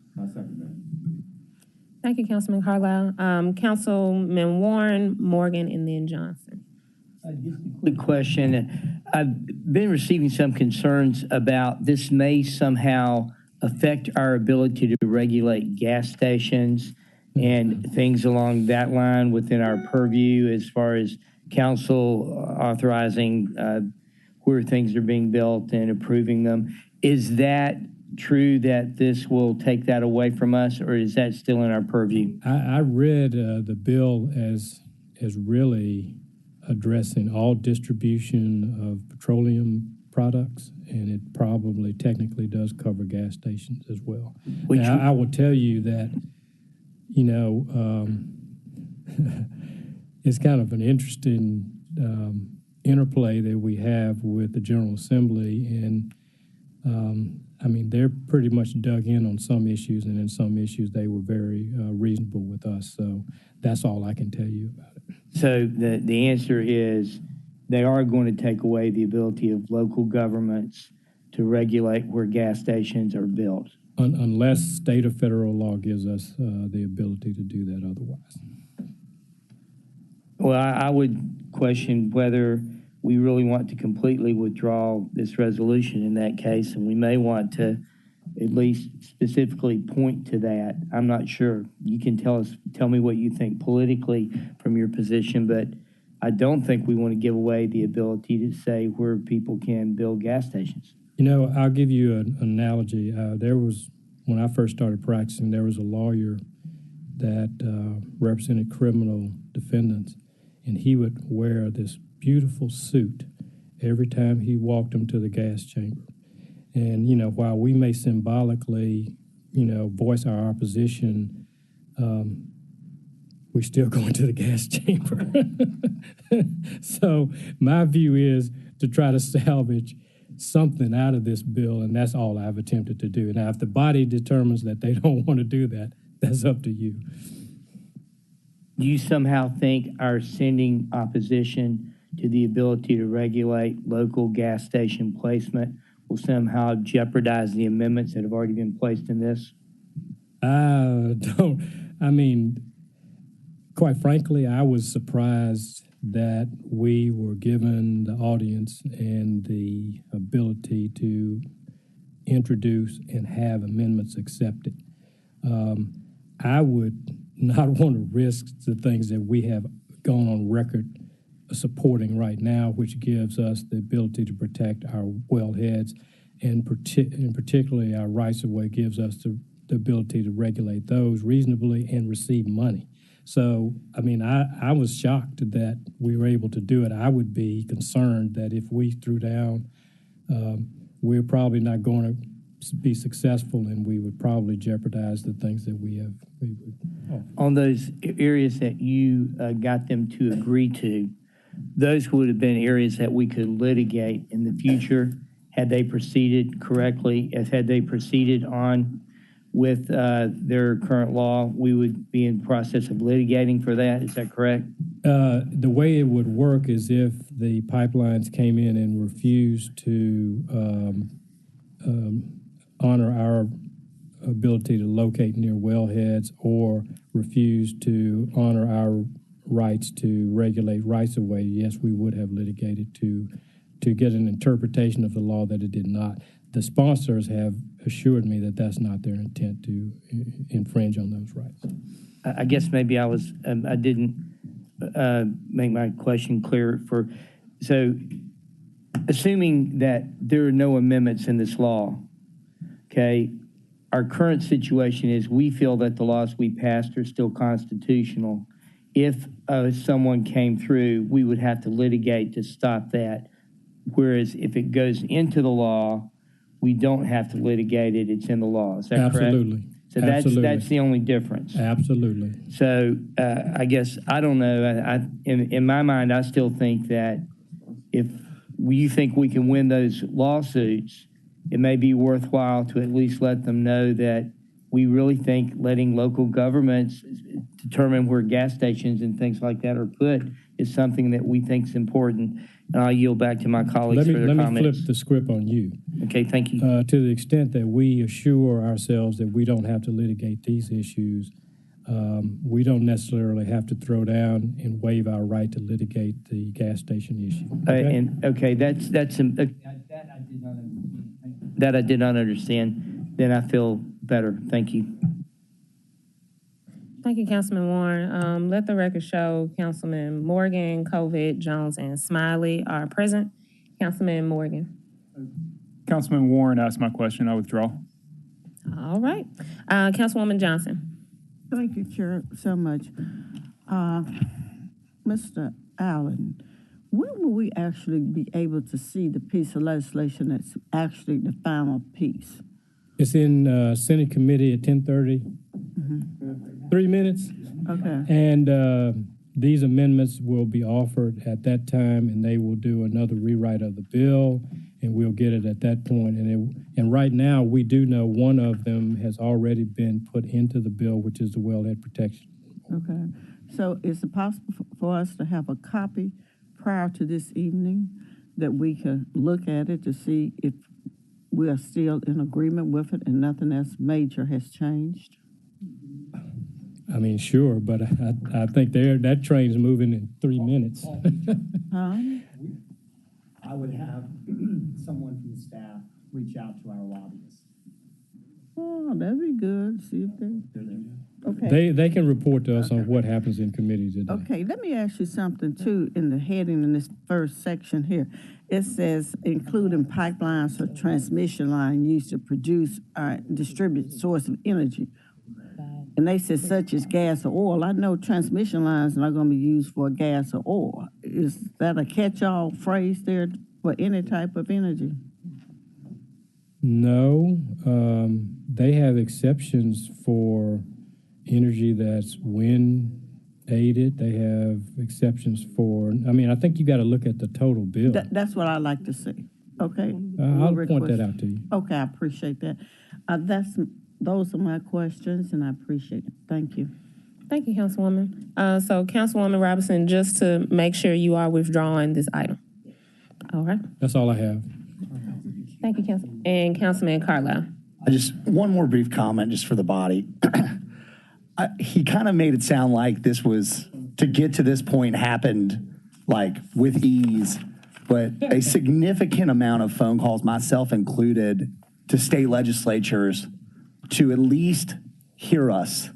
S16: Thank you, Councilman Carlisle. Councilman Warren, Morgan, and then Johnson.
S5: Just a quick question. I've been receiving some concerns about this may somehow affect our ability to regulate gas stations and things along that line within our purview as far as council authorizing where things are being built and approving them. Is that true that this will take that away from us, or is that still in our purview?
S18: I read the bill as really addressing all distribution of petroleum products, and it probably technically does cover gas stations as well. Now, I will tell you that, you know, it's kind of an interesting interplay that we have with the General Assembly, and I mean, they're pretty much dug in on some issues, and in some issues they were very reasonable with us. So that's all I can tell you about it.
S5: So the answer is they are going to take away the ability of local governments to regulate where gas stations are built.
S18: Unless state or federal law gives us the ability to do that otherwise.
S5: Well, I would question whether we really want to completely withdraw this resolution in that case, and we may want to at least specifically point to that. I'm not sure. You can tell me what you think politically from your position, but I don't think we want to give away the ability to say where people can build gas stations.
S18: You know, I'll give you an analogy. When I first started practicing, there was a lawyer that represented criminal defendants, and he would wear this beautiful suit every time he walked them to the gas chamber. And, you know, while we may symbolically, you know, voice our opposition, we're still going to the gas chamber. So my view is to try to salvage something out of this bill, and that's all I've attempted to do. Now, if the body determines that they don't want to do that, that's up to you.
S5: Do you somehow think our sending opposition to the ability to regulate local gas station placement will somehow jeopardize the amendments that have already been placed in this?
S18: Quite frankly, I was surprised that we were given the audience and the ability to introduce and have amendments accepted. I would not want to risk the things that we have gone on record supporting right now, which gives us the ability to protect our wellheads, and particularly our rights-of-way gives us the ability to regulate those reasonably and receive money. So, I mean, I was shocked that we were able to do it. I would be concerned that if we threw down, we're probably not going to be successful, and we would probably jeopardize the things that we would.
S5: On those areas that you got them to agree to, those would have been areas that we could litigate in the future had they proceeded correctly. Had they proceeded on with their current law, we would be in the process of litigating for that. Is that correct?
S18: The way it would work is if the pipelines came in and refused to honor our ability to locate near wellheads, or refused to honor our rights to regulate rights-of-way, yes, we would have litigated to get an interpretation of the law that it did not. The sponsors have assured me that that's not their intent to infringe on those rights.
S5: I guess maybe I didn't make my question clear. So assuming that there are no amendments in this law, okay, our current situation is we feel that the laws we passed are still constitutional, if someone came through, we would have to litigate to stop that. Whereas if it goes into the law, we don't have to litigate it. It's in the law. Is that
S18: Absolutely.
S5: correct? So
S18: Absolutely.
S5: that's the only difference.
S18: Absolutely.
S5: So I guess, I don't know, in my mind, I still think that if you think we can win those lawsuits, it may be worthwhile to at least let them know that we really think letting local governments determine where gas stations and things like that are put is something that we think is important. And I'll yield back to my colleagues for their comments.
S18: Let me flip the script on you.
S5: Okay, thank you.
S18: To the extent that we assure ourselves that we don't have to litigate these issues, we don't necessarily have to throw down and waive our right to litigate the gas station issue. Okay?
S5: That I did not understand. Then I feel better. Thank you.
S16: Thank you, Councilman Warren. Let the record show Councilman Morgan, Covett, Jones, and Smiley are present. Councilman Morgan.
S9: Councilman Warren asked my question. I withdraw.
S16: All right. Councilwoman Johnson.
S4: Thank you, Chair, so much. Mr. Allen, when will we actually be able to see the piece of legislation that's actually the final piece?
S18: It's in Senate committee at 10:30. 3 minutes.
S4: Okay.
S18: And these amendments will be offered at that time, and they will do another rewrite of the bill, and we'll get it at that point. And right now, we do know one of them has already been put into the bill, which is the wellhead protection.
S4: Okay. So is it possible for us to have a copy prior to this evening that we can look at it to see if we are still in agreement with it and nothing else major has changed?
S18: I mean, sure, but I think that train's moving in 3 minutes.
S19: I would have someone from the staff reach out to our lobbyists.
S4: Oh, that'd be good. See if they, okay.
S18: They can report to us on what happens in committee today.
S4: Okay, let me ask you something too. In the heading in this first section here, it says including pipelines or transmission line used to produce or distribute source of energy. And they said such as gas or oil. I know transmission lines are not going to be used for gas or oil. Is that a catch-all phrase there for any type of energy?
S18: No, they have exceptions for energy that's wind aided. They have exceptions for, I mean, I think you got to look at the total bill.
S4: That's what I like to see. Okay.
S18: I'll point that out to you.
S4: Okay, I appreciate that. Those are my questions, and I appreciate it. Thank you.
S16: Thank you, Councilwoman. So, Councilwoman Robinson, just to make sure you are withdrawing this item. All right.
S18: That's all I have.
S16: Thank you, Council. And Councilman Carlisle.
S11: Just one more brief comment just for the body. He kind of made it sound like this was, to get to this point, happened like with ease, but a significant amount of phone calls, myself included, to state legislatures to at least hear us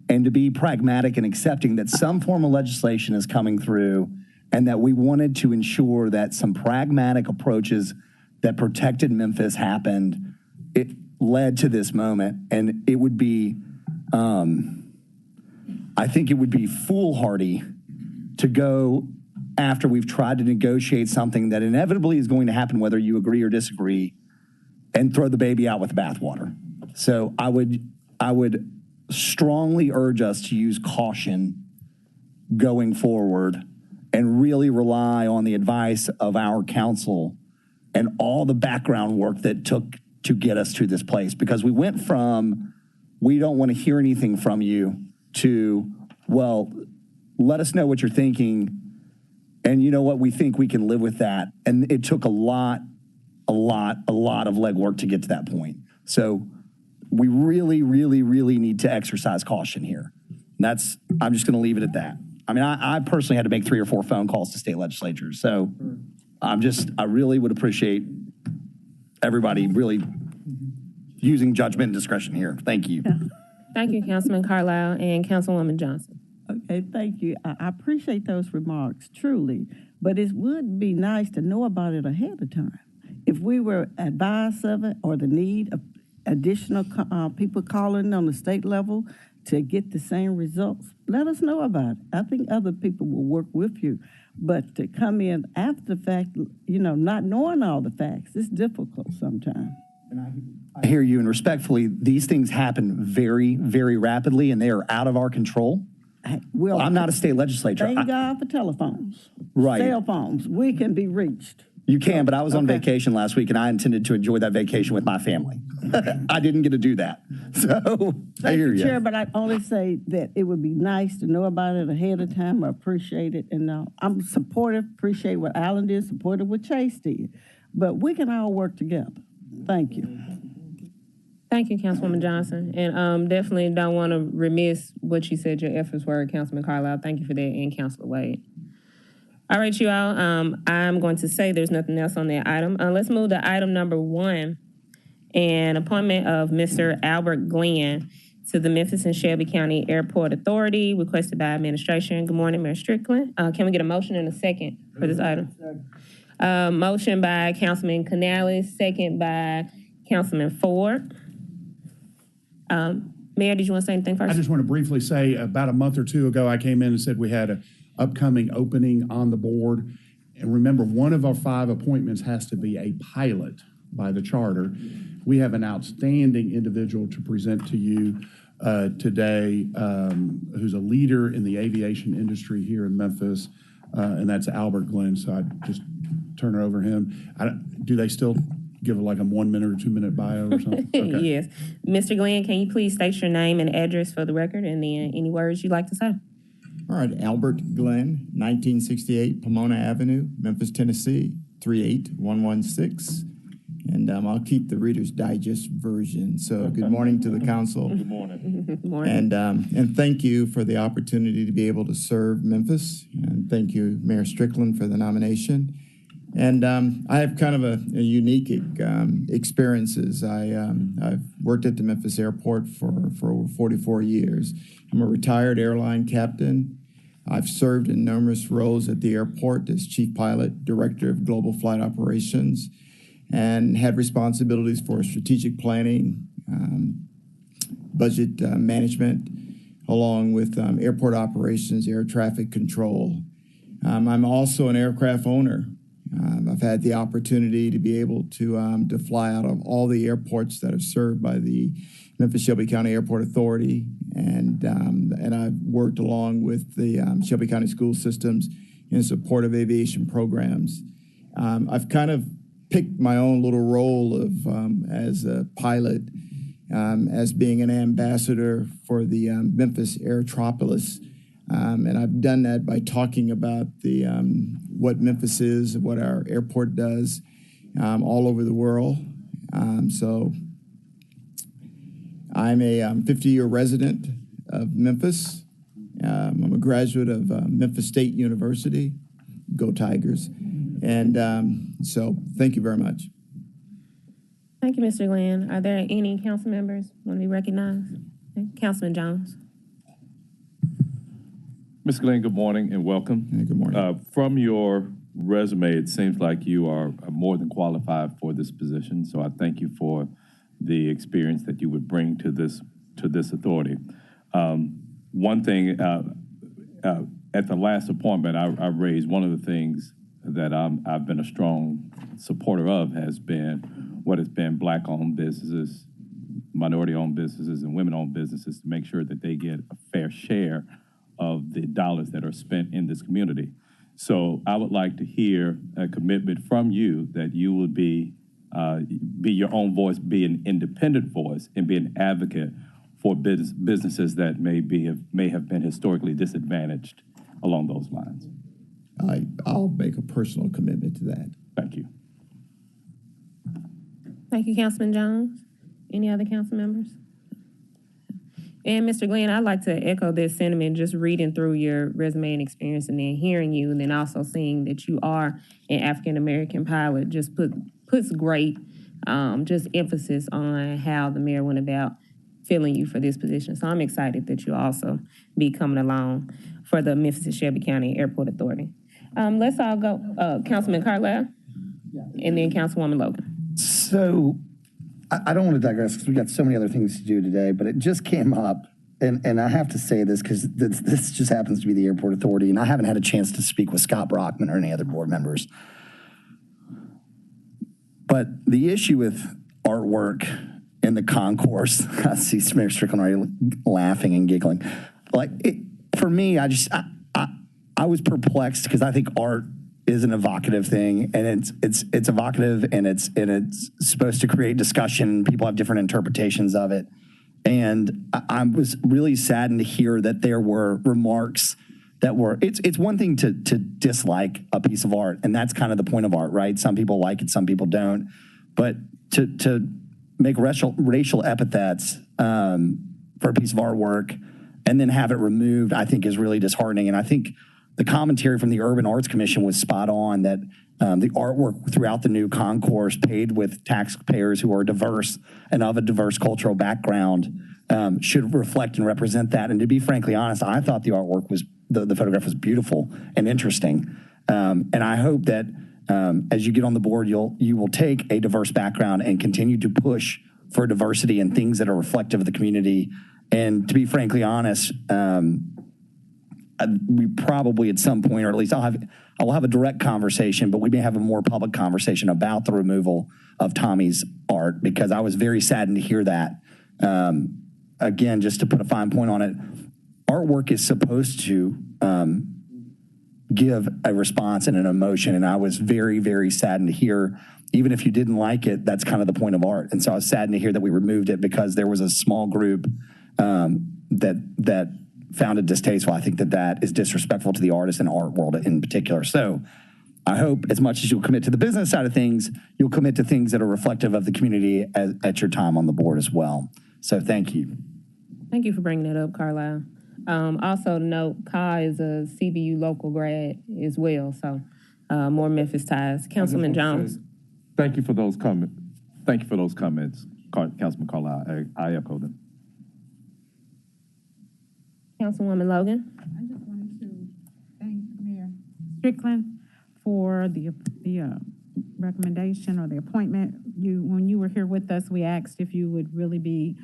S11: and to be pragmatic and accepting that some form of legislation is coming through and that we wanted to ensure that some pragmatic approaches that protected Memphis happened. It led to this moment, and it would be, I think it would be foolhardy to go after we've tried to negotiate something that inevitably is going to happen whether you agree or disagree and throw the baby out with the bathwater. So I would strongly urge us to use caution going forward and really rely on the advice of our counsel and all the background work that took to get us to this place. Because we went from, we don't want to hear anything from you, to, well, let us know what you're thinking. And you know what, we think we can live with that. And it took a lot of legwork to get to that point. So we really, really, really need to exercise caution here. I'm just going to leave it at that. I mean, I personally had to make 3 or 4 phone calls to state legislatures. So I really would appreciate everybody really using judgment and discretion here. Thank you.
S16: Thank you, Councilman Carlisle and Councilwoman Johnson.
S4: Okay, thank you. I appreciate those remarks, truly. But it would be nice to know about it ahead of time. If we were advised of it or the need of additional people calling on the state level to get the same results, let us know about it. I think other people will work with you. But to come in after the fact, not knowing all the facts, it's difficult sometimes.
S11: I hear you, and respectfully, these things happen very, very rapidly, and they are out of our control.
S4: Well,
S11: I'm not a state legislator.
S4: Thank God for telephones.
S11: Right.
S4: Cell phones. We can be reached.
S11: You can, but I was on vacation last week, and I intended to enjoy that vacation with my family. I didn't get to do that. So I hear you.
S4: Chair, but I only say that it would be nice to know about it ahead of time. I appreciate it. And I'm supportive, appreciate what Alan did, supportive what Chase did. But we can all work together. Thank you.
S16: Thank you, Councilwoman Johnson. And definitely don't want to remiss what you said your efforts were, Councilman Carlisle. Thank you for that, and Councilor Wade. All right, you all, I'm going to say there's nothing else on that item. Let's move to item number 1, an appointment of Mr. Albert Glenn to the Memphis and Shelby County Airport Authority, requested by administration. Good morning, Mayor Strickland. Can we get a motion and a second for this item? Motion by Councilman Canales, second by Councilman Ford. Mayor, did you want to say anything first?
S20: I just want to briefly say, about a month or two ago, I came in and said we had an upcoming opening on the board. And remember, one of our 5 appointments has to be a pilot by the charter. We have an outstanding individual to present to you today who's a leader in the aviation industry here in Memphis, and that's Albert Glenn. So I just turn it over to him. Do they still give like a 1 minute or 2 minute bio or something? Okay.
S16: Yes. Mr. Glenn, can you please state your name and address for the record, and then any words you'd like to say?
S21: All right, Albert Glenn, 1968 Pomona Avenue, Memphis, Tennessee, 38116. And I'll keep the Reader's Digest version. So good morning to the council.
S1: Good morning.
S16: Good morning.
S21: And thank you for the opportunity to be able to serve Memphis. And thank you, Mayor Strickland, for the nomination. And I have kind of a unique experiences. I've worked at the Memphis airport for over 44 years. I'm a retired airline captain. I've served in numerous roles at the airport as chief pilot, director of global flight operations, and had responsibilities for strategic planning, budget management, along with airport operations, air traffic control. I'm also an aircraft owner. I've had the opportunity to be able to fly out of all the airports that are served by the Memphis Shelby County Airport Authority, and I've worked along with the Shelby County school systems in support of aviation programs. I've kind of picked my own little role of as a pilot, as being an ambassador for the Memphis Airtropolis. And I've done that by talking about the what Memphis is, what our airport does all over the world. So I'm a 50-year resident of Memphis. I'm a graduate of Memphis State University. Go Tigers. And so thank you very much.
S16: Thank you, Mr. Glenn. Are there any council members want to be recognized? Okay. Councilman Jones.
S1: Mr. Glenn, good morning and welcome.
S21: Good morning.
S1: From your resume, it seems like you are more than qualified for this position. So I thank you for the experience that you would bring to this authority. One thing, at the last appointment, I raised one of the things that I've been a strong supporter of has been what has been Black-owned businesses, minority-owned businesses, and women-owned businesses to make sure that they get a fair share of the dollars that are spent in this community. So I would like to hear a commitment from you that you would be your own voice, be an independent voice, and be an advocate for businesses that may have been historically disadvantaged along those lines.
S21: I'll make a personal commitment to that.
S1: Thank you.
S16: Thank you, Councilman Jones. Any other council members? And Mr. Glenn, I'd like to echo this sentiment, just reading through your resume and experience and then hearing you, and then also seeing that you are an African-American pilot just puts great just emphasis on how the mayor went about filling you for this position. So I'm excited that you'll also be coming along for the Memphis and Shelby County Airport Authority. Let's all go, Councilman Carlisle, and then Councilwoman Logan.
S11: So I don't want to digress because we got so many other things to do today, but it just came up and I have to say this because this just happens to be the airport authority, and I haven't had a chance to speak with Scott Brockman or any other board members. But the issue with artwork in the concourse, I see Mayor Strickland already laughing and giggling. Like, for me, I was perplexed because I think art is an evocative thing, and it's evocative, and it's supposed to create discussion. People have different interpretations of it. And I was really saddened to hear that there were remarks that were, it's one thing to dislike a piece of art, and that's kind of the point of art, right? Some people like it, some people don't. But to make racial epithets for a piece of artwork and then have it removed, I think is really disheartening. And I think the commentary from the Urban Arts Commission was spot on that the artwork throughout the new concourse paid with taxpayers who are diverse and of a diverse cultural background should reflect and represent that. And to be frankly honest, I thought the artwork was, the photograph was beautiful and interesting. And I hope that as you get on the board, you will take a diverse background and continue to push for diversity and things that are reflective of the community. And to be frankly honest, we probably at some point, or at least I will have a direct conversation, but we may have a more public conversation about the removal of Tommy's art, because I was very saddened to hear that. Again, just to put a fine point on it, artwork is supposed to give a response and an emotion, and I was very, very saddened to hear, even if you didn't like it, that's kind of the point of art. And so I was saddened to hear that we removed it because there was a small group that found it distasteful. I think that is disrespectful to the artist and art world in particular. So I hope as much as you'll commit to the business side of things, you'll commit to things that are reflective of the community at your time on the board as well. So thank you.
S16: Thank you for bringing that up, Carlisle. Also note, Kai is a CBU local grad as well, so more Memphis ties. Councilman Jones.
S1: Thank you for those comments. Thank you for those comments, Councilman Carlisle. I echo them.
S16: Councilwoman Logan.
S8: I just wanted to thank Mayor Strickland for the recommendation or the appointment. When you were here with us, we asked if you would really be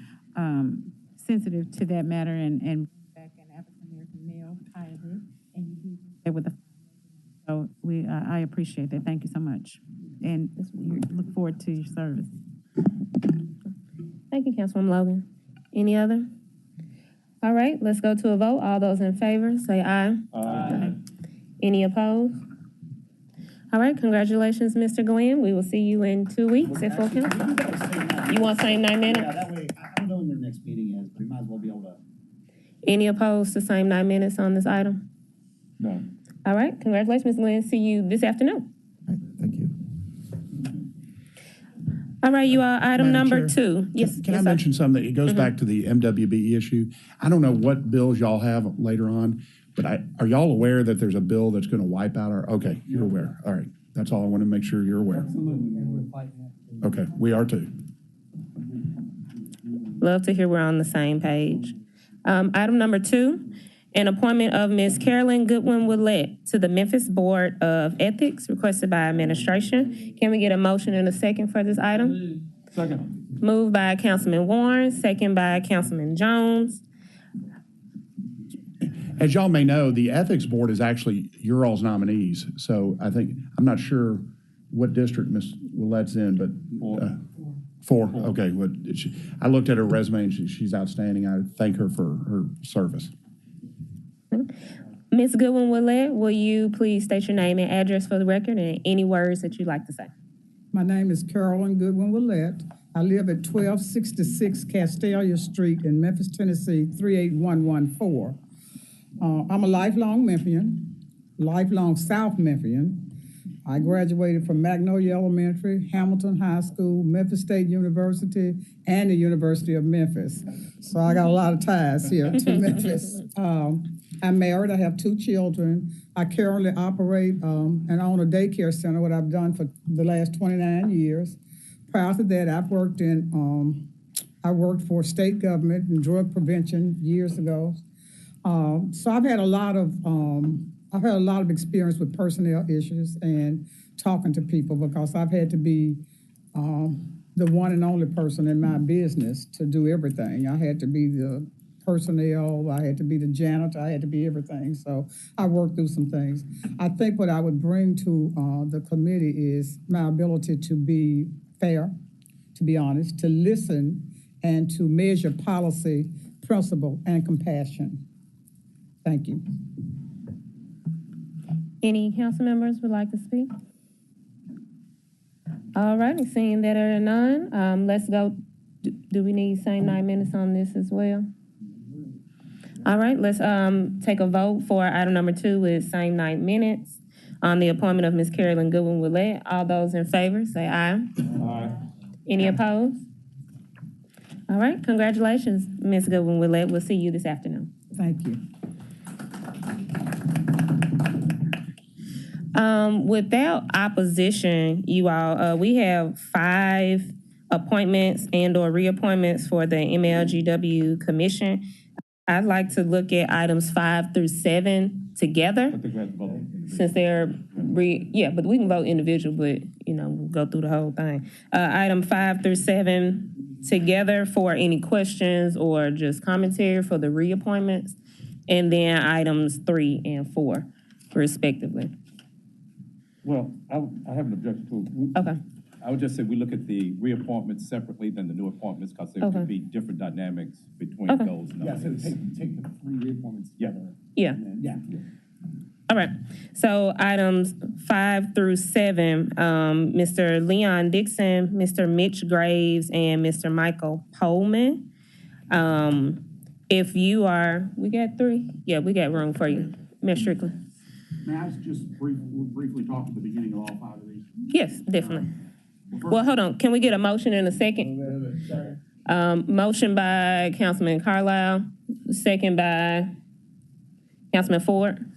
S8: sensitive to that matter and back an African American male hybrid, and you do that with the. So I appreciate that. Thank you so much, and we look forward to your service.
S16: Thank you, Councilwoman Logan. Any other? All right, let's go to a vote. All those in favor, say aye. Aye. Any opposed? All right, congratulations, Mr. Glenn. We will see you in 2 weeks at full council. You want same 9 minutes?
S19: Yeah, that way, I don't know when their next meeting is, but we might as well be able to.
S16: Any opposed to same 9 minutes on this item?
S1: No.
S16: All right, congratulations, Mr. Glenn. See you this afternoon.
S21: Thank you.
S16: All right, you are item
S20: Madam
S16: number
S20: Chair,
S16: 2. Yes,
S20: Can I
S16: yes, sir.
S20: mention something? It goes back to the MWBE issue. I don't know what bills y'all have later on, but are y'all aware that there's a bill that's going to wipe out our, okay, you're aware. All right. That's all I want to make sure you're aware. Okay, we are too.
S16: Love to hear we're on the same page. Item number 2, an appointment of Ms. Carolyn Goodwin-Willett to the Memphis Board of Ethics, requested by administration. Can we get a motion and a second for this item?
S1: Second.
S16: Moved by Councilman Warren, second by Councilman Jones.
S20: As y'all may know, the Ethics Board is actually your all's nominees. So I'm not sure what district Ms. Willett's in, but 4. Okay. Well, I looked at her resume and she's outstanding. I thank her for her service.
S16: Ms. Goodwin-Willett, will you please state your name and address for the record and any words that you'd like to say?
S6: My name is Carolyn Goodwin-Willett. I live at 1266 Castelia Street in Memphis, Tennessee, 38114. I'm a lifelong Memphian, lifelong South Memphian. I graduated from Magnolia Elementary, Hamilton High School, Memphis State University, and the University of Memphis. So I got a lot of ties here to Memphis. I'm married, I have 2 children. I currently operate and own a daycare center, what I've done for the last 29 years. Prior to that, I worked for state government in drug prevention years ago. So I've had a lot of experience with personnel issues and talking to people, because I've had to be the one and only person in my business to do everything. I had to be personnel, I had to be the janitor, I had to be everything. So I worked through some things. I think what I would bring to the committee is my ability to be fair, to be honest, to listen, and to measure policy, principle, and compassion. Thank you.
S16: Any council members would like to speak? All righty, seeing that there are none, let's go. Do we need same 9 minutes on this as well? All right, let's take a vote for item number 2 with same 9 minutes on the appointment of Ms. Carolyn Goodwin-Willett. All those in favor, say aye. Aye. Any opposed? All right, congratulations, Ms. Goodwin-Willett. We'll see you this afternoon.
S6: Thank you.
S16: Without opposition, you all, we have 5 appointments and or reappointments for the MLGW Commission. I'd like to look at items 5 through 7 together.
S1: I think we have to vote.
S16: Since they're, yeah, but we can vote individual, but, we'll go through the whole thing. Item 5 through 7 together for any questions or just commentary for the reappointments. And then items 3 and 4 respectively.
S1: Well, I have an objection to it.
S16: Okay.
S1: I would just say we look at the reappointments separately than the new appointments because there could be different dynamics between those numbers.
S19: Yeah, so take the 3 reappointments together.
S16: Yeah.
S19: Yeah.
S16: All right. So items 5 through 7, Mr. Leon Dixon, Mr. Mitch Graves, and Mr. Michael Pullman. If you are, we got 3? Yeah, we got room for you. Ms. Strickland.
S20: May I just briefly talk at the beginning of all 5 of these?
S16: Yes, definitely. Well, hold on. Can we get a motion in a second? Motion by Councilman Carlisle, second by Councilman Ford.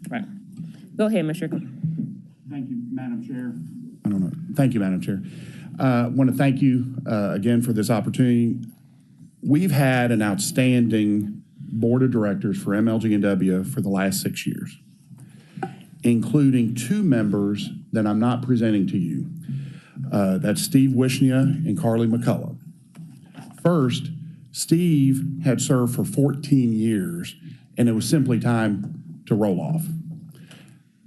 S16: Right. Go ahead, Mr. Strickland.
S20: Thank you, Madam Chair. Thank you, Madam Chair. I want to thank you again for this opportunity. We've had an outstanding board of directors for MLG&W for the last 6 years, including 2 members that I'm not presenting to you. That's Steve Wishnia and Carly McCullough. First, Steve had served for 14 years, and it was simply time to roll off.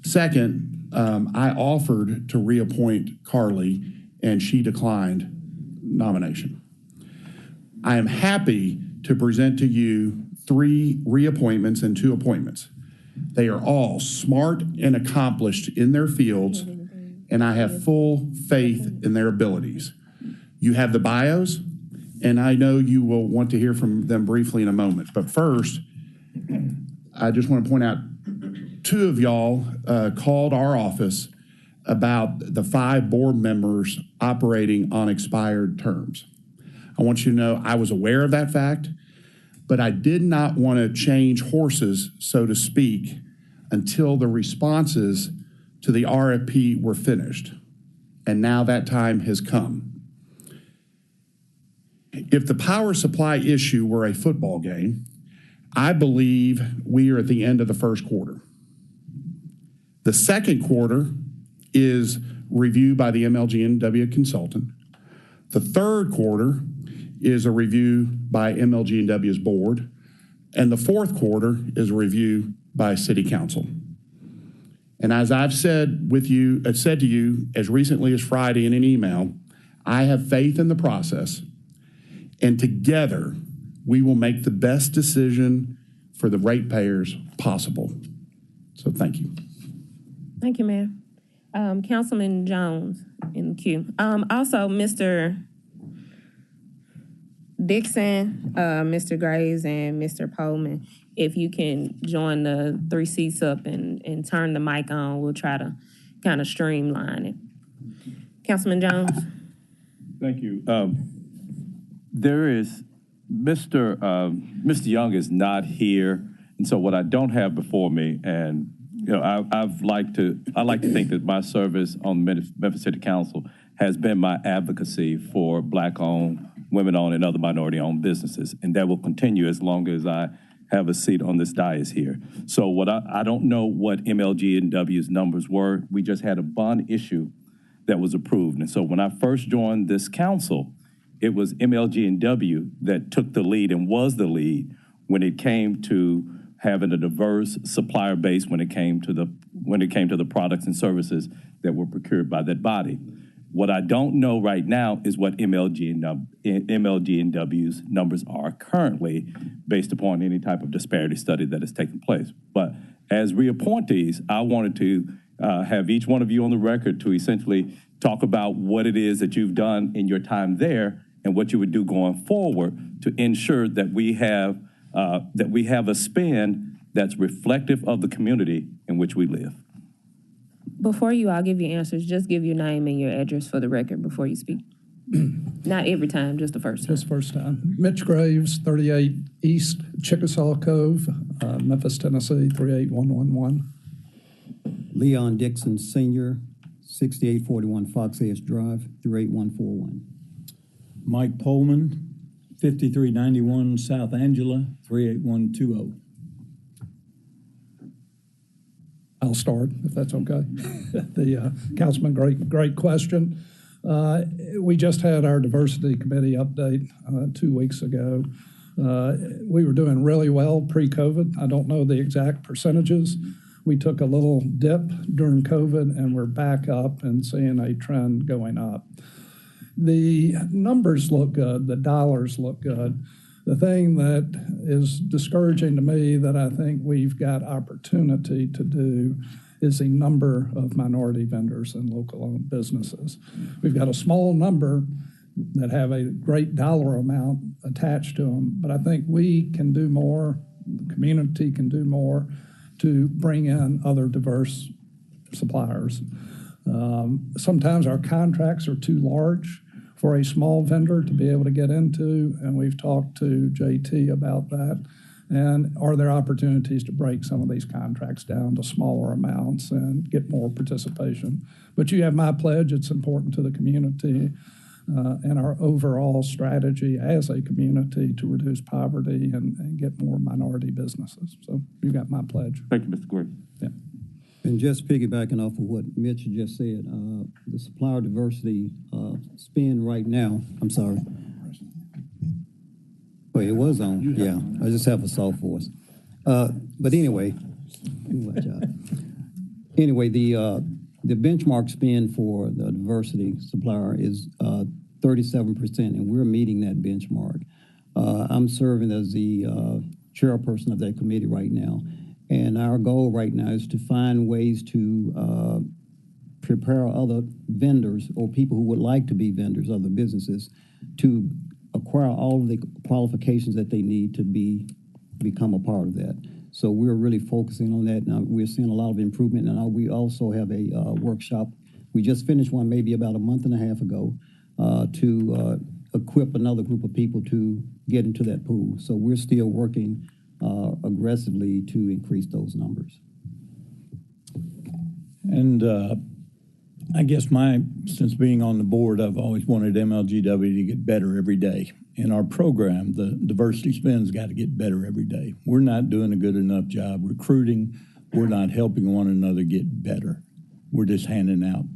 S20: Second, I offered to reappoint Carly, and she declined nomination. I am happy to present to you 3 reappointments and 2 appointments. They are all smart and accomplished in their fields, and I have full faith in their abilities. You have the bios, and I know you will want to hear from them briefly in a moment. But first, I just want to point out 2 of y'all called our office about the 5 board members operating on expired terms. I want you to know I was aware of that fact, but I did not want to change horses, so to speak, until the responses to the RFP were finished. And now that time has come. If the power supply issue were a football game, I believe we are at the end of the first quarter. The second quarter is reviewed by the MLG&W consultant. The third quarter is a review by MLG&W's board. And the fourth quarter is a review by City Council. And as I've said to you as recently as Friday in an email, I have faith in the process, and together we will make the best decision for the ratepayers possible. So thank you.
S16: Thank you, Mayor. Councilman Jones in the queue. Also, Mr. Dixon, Mr. Graves, and Mr. Pullman, if you can join the 3 seats up and turn the mic on, we'll try to kind of streamline it. Councilman Jones?
S1: Thank you. There is, Mr. Young is not here, and so what I don't have before me, and I like to think that my service on the Memphis City Council has been my advocacy for Black-owned, women-owned, and other minority-owned businesses, and that will continue as long as I have a seat on this dais here. So I don't know what MLG&W's numbers were. We just had a bond issue that was approved, and so when I first joined this council, it was MLG&W that took the lead and was the lead when it came to having a diverse supplier base when it came to the products and services that were procured by that body. What I don't know right now is what MLG&W's numbers are currently based upon any type of disparity study that has taken place. But as reappointees, I wanted to have each one of you on the record to essentially talk about what it is that you've done in your time there and what you would do going forward to ensure that we have a spend that's reflective of the community in which we live.
S16: Before you all give your answers, just give your name and your address for the record before you speak. Not every time, just the first time.
S3: Just first time. Mitch Graves, 38 East Chickasaw Cove, Memphis, Tennessee, 38111.
S22: Leon Dixon Sr., 6841 Fox Edge Drive, 38141.
S23: Mike Pullman, 5391 South Angela, 38120.
S3: I'll start, if that's okay. Councilman, great question. We just had our diversity committee update 2 weeks ago. We were doing really well pre-COVID. I don't know the exact percentages. We took a little dip during COVID and we're back up and seeing a trend going up. The numbers look good, the dollars look good. The thing that is discouraging to me that I think we've got opportunity to do is the number of minority vendors and local-owned businesses. We've got a small number that have a great dollar amount attached to them, but I think we can do more, the community can do more to bring in other diverse suppliers. Sometimes our contracts are too large for a small vendor to be able to get into, and we've talked to JT about that. And are there opportunities to break some of these contracts down to smaller amounts and get more participation? But you have my pledge, it's important to the community and our overall strategy as a community to reduce poverty and get more minority businesses. So you got my pledge.
S1: Thank you, Mr. Gray.
S3: Yeah.
S22: And just piggybacking off of what Mitch just said, the supplier diversity spend right now, I'm sorry. Well, it was on, yeah. I just have a soft voice. But anyway, anyway, the benchmark spend for the diversity supplier is 37%, and we're meeting that benchmark. I'm serving as the chairperson of that committee right now. And our goal right now is to find ways to prepare other vendors or people who would like to be vendors, other businesses, to acquire all of the qualifications that they need to become a part of that. So we're really focusing on that. Now we're seeing a lot of improvement. And we also have a workshop. We just finished one maybe about a month and a half ago to equip another group of people to get into that pool. So we're still working aggressively to increase those numbers.
S23: And I guess since being on the board, I've always wanted MLGW to get better every day. In our program, the diversity spend's got to get better every day. We're not doing a good enough job recruiting. We're not helping one another get better. We're just handing out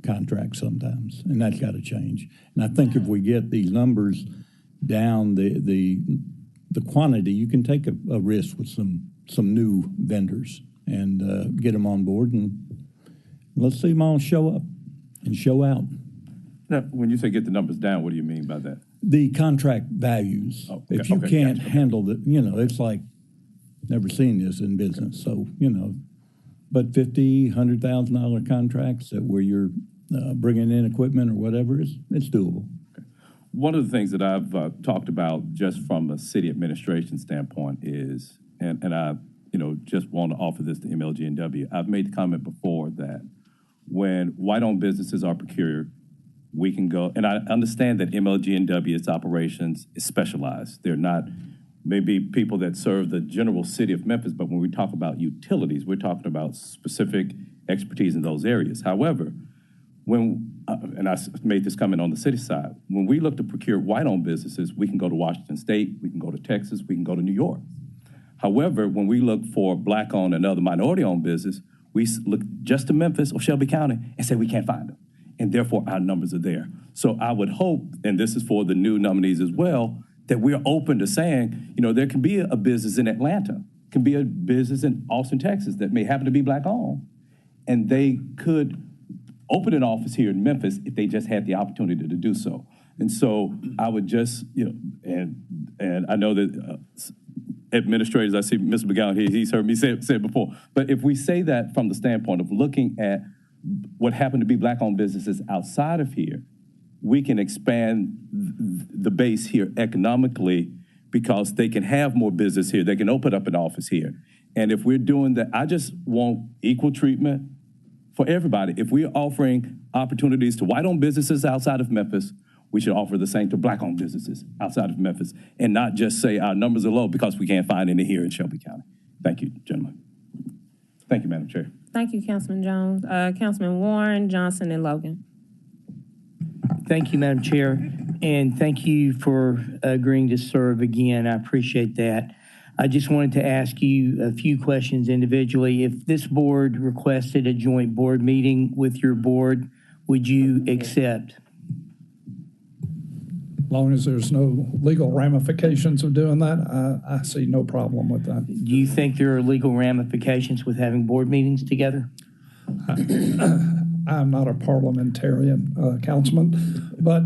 S23: contracts sometimes, and that's got to change. And I think if we get these numbers down, the quantity, you can take a risk with some new vendors and get them on board, and let's see them all show up and show out.
S1: Now, when you say get the numbers down, what do you mean by that?
S23: The contract values.
S1: Oh, okay,
S23: if you can't
S1: gotcha.
S23: handle the, it's like never seen this in business. So, but $50,000, $100,000 contracts where you're bringing in equipment or whatever, it's doable.
S1: One of the things that I've talked about just from a city administration standpoint is, and I, just want to offer this to MLG&W. I've made the comment before that when white-owned businesses are procured, we can go, and I understand that MLG&W, its operations is specialized. They're not maybe people that serve the general city of Memphis, but when we talk about utilities, we're talking about specific expertise in those areas. However, and I made this comment on the city side, when we look to procure white-owned businesses, we can go to Washington State, we can go to Texas, we can go to New York. However, when we look for black-owned and other minority-owned business, we look just to Memphis or Shelby County and say we can't find them, and therefore our numbers are there. So I would hope, and this is for the new nominees as well, that we're open to saying, there can be a business in Atlanta, can be a business in Austin, Texas that may happen to be Black-owned, and they could open an office here in Memphis if they just had the opportunity to do so. And so I would just, and I know that administrators, I see Mr. McGowan, he's heard me say it before, but if we say that from the standpoint of looking at what happened to be Black-owned businesses outside of here, we can expand the base here economically because they can have more business here. They can open up an office here. And if we're doing that, I just want equal treatment for everybody. If we're offering opportunities to white-owned businesses outside of Memphis, we should offer the same to Black-owned businesses outside of Memphis and not just say our numbers are low because we can't find any here in Shelby County. Thank you, gentlemen. Thank you, Madam Chair.
S16: Thank you, Councilman Jones. Councilman Warren, Johnson, and Logan.
S10: Thank you, Madam Chair, and thank you for agreeing to serve again. I appreciate that. I just wanted to ask you a few questions individually. If this board requested a joint board meeting with your board, would you accept?
S3: As long as there's no legal ramifications of doing that, I see no problem with that.
S10: Do you think there are legal ramifications with having board meetings together?
S3: I'm not a parliamentarian, Councilman, but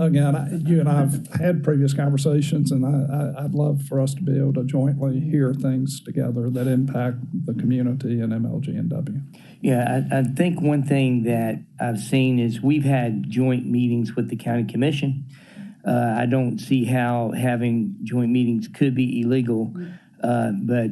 S3: again, you and I have had previous conversations, and I'd love for us to be able to jointly hear things together that impact the community and MLG&W.
S10: Yeah, I think one thing that I've seen is we've had joint meetings with the county commission. I don't see how having joint meetings could be illegal, but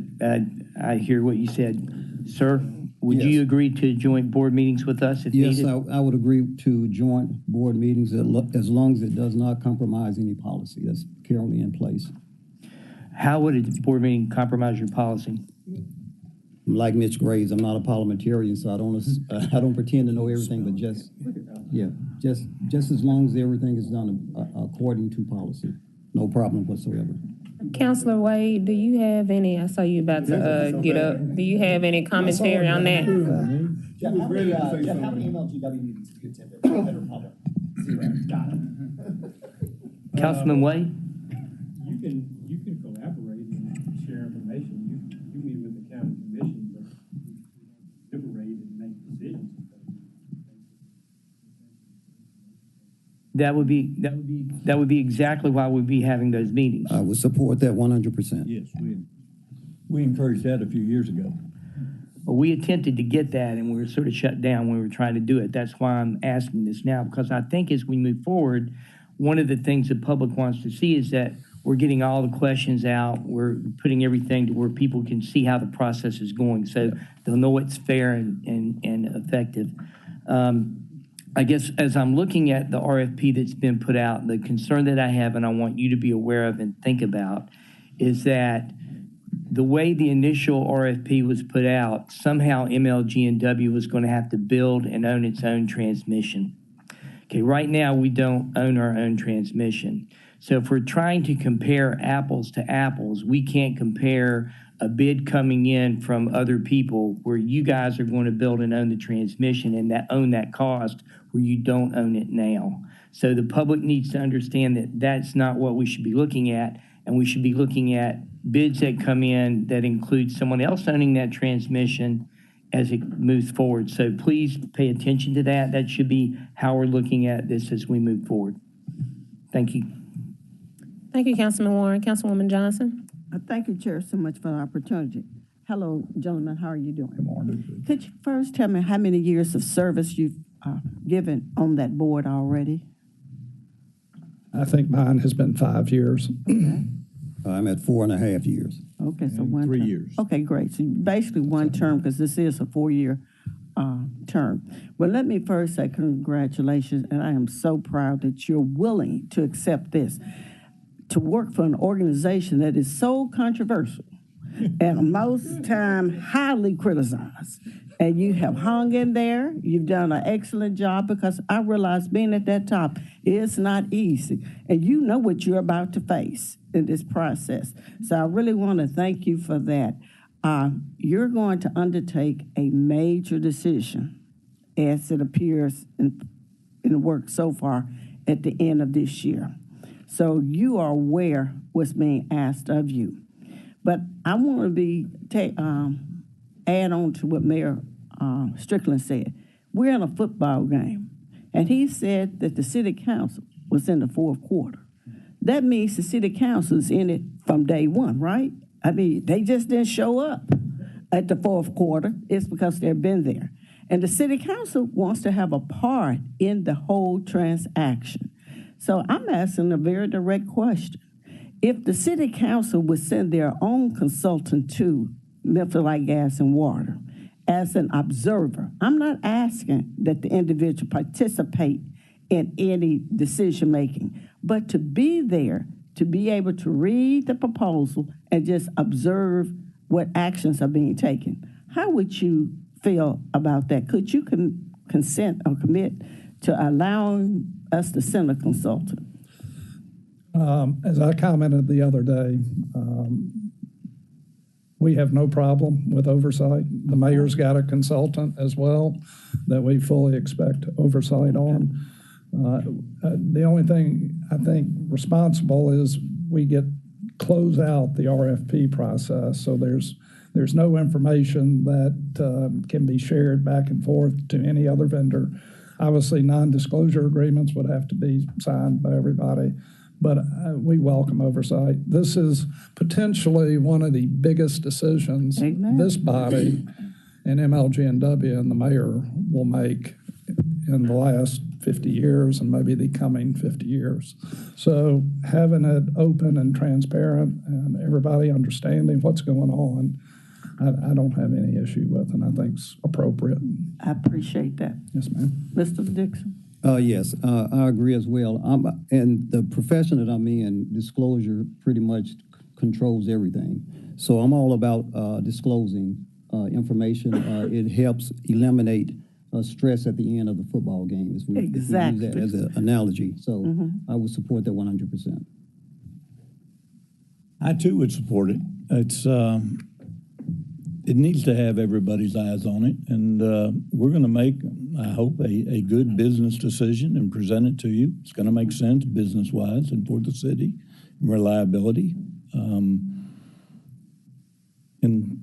S10: I hear what you said. Sir, would you agree to joint board meetings with us if needed?
S22: Yes, I would agree to joint board meetings as long as it does not compromise any policy that's currently in place.
S10: How would a board meeting compromise your policy?
S22: Like Mitch Graves, I'm not a parliamentarian, so I don't pretend to know everything, but just as long as everything is done according to policy, no problem whatsoever.
S16: Councilor Wade, do you have any, I saw you about to get up. Do you have any commentary on that?
S19: Jeff, how many MLGW meetings have you attended? Federal public? 0. Got it.
S10: Councilman Wade?
S13: You can collaborate and share information. You meet with the county commission, but deliberate and make decisions.
S10: That would be exactly why we'd be having those meetings.
S22: I would support that 100%.
S23: Yes, we encouraged that a few years ago.
S10: Well, we attempted to get that, and we were sort of shut down when we were trying to do it. That's why I'm asking this now, because I think as we move forward, one of the things the public wants to see is that we're getting all the questions out. We're putting everything to where people can see how the process is going, so they'll know it's fair and effective. I guess as I'm looking at the RFP that's been put out, the concern that I have and I want you to be aware of and think about is that the way the initial RFP was put out, somehow MLG&W was going to have to build and own its own transmission. Okay, right now we don't own our own transmission. So if we're trying to compare apples to apples, we can't compare a bid coming in from other people where you guys are going to build and own the transmission and own that cost where you don't own it now. So the public needs to understand that that's not what we should be looking at, and we should be looking at bids that come in that include someone else owning that transmission as it moves forward. So please pay attention to that. That should be how we're looking at this as we move forward. Thank you.
S16: Thank you, Councilman Warren. Councilwoman Johnson.
S4: Thank you, Chair, so much for the opportunity. Hello, gentlemen. How are you doing? Good morning. Could you first tell me how many years of service you've given on that board already?
S3: I think mine has been 5 years.
S4: Okay.
S22: I'm at 4.5 years.
S4: Okay, so
S22: 3
S4: term.
S22: years.
S4: Okay, great. So basically one term, because this is a 4-year term. Well, let me first say congratulations, and I am so proud that you're willing to accept this, to work for an organization that is so controversial and most time highly criticized. And you have hung in there. You've done an excellent job, because I realize being at that top is not easy. And you know what you're about to face in this process. So I really want to thank you for that. You're going to undertake a major decision, as it appears in the work so far, at the end of this year. So you are aware what's being asked of you. But I want to add on to what Mayor Strickland said. We're in a football game, and he said that the city council was in the fourth quarter. That means the city council is in it from day one, right? I mean, they just didn't show up at the fourth quarter. It's because they've been there. And the city council wants to have a part in the whole transaction. So I'm asking a very direct question. If the city council would send their own consultant to Memphis Light, Gas, and Water as an observer, I'm not asking that the individual participate in any decision-making, but to be there, to be able to read the proposal and just observe what actions are being taken. How would you feel about that? Could you consent or commit to allowing us to send a consultant?
S3: As I commented the other day, we have no problem with oversight. The mayor's got a consultant as well that we fully expect oversight on. The only thing I think responsible is we close out the RFP process, so there's no information that can be shared back and forth to any other vendor. Obviously, non-disclosure agreements would have to be signed by everybody, but we welcome oversight. This is potentially one of the biggest decisions this body and MLG&W and the mayor will make in the last 50 years and maybe the coming 50 years. So having it open and transparent and everybody understanding what's going on, I don't have any issue with, and I think it's appropriate.
S4: I appreciate that.
S3: Yes, ma'am.
S4: Mr. Dixon?
S22: Yes, I agree as well. And the profession that I'm in, disclosure pretty much controls everything. So I'm all about disclosing information. It helps eliminate stress at the end of the football game, if we use that as an analogy. So I would support that 100%.
S23: I too would support it. It needs to have everybody's eyes on it, and we're going to make, I hope, a good business decision and present it to you. It's going to make sense business-wise and for the city, reliability, and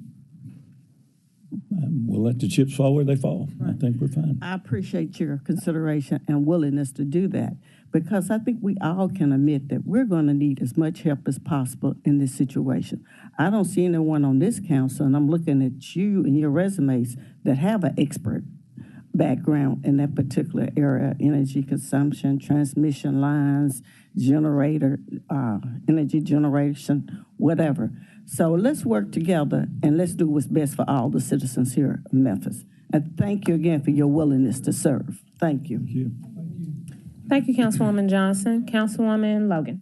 S23: we'll let the chips fall where they fall. Right. I think we're fine.
S4: I appreciate your consideration and willingness to do that, because I think we all can admit that we're going to need as much help as possible in this situation. I don't see anyone on this council, and I'm looking at you and your resumes, that have an expert background in that particular area: energy consumption, transmission lines, generator, energy generation, whatever. So let's work together and let's do what's best for all the citizens here in Memphis. And thank you again for your willingness to serve. Thank you.
S23: Thank you.
S16: Thank you, Councilwoman Johnson. Councilwoman Logan.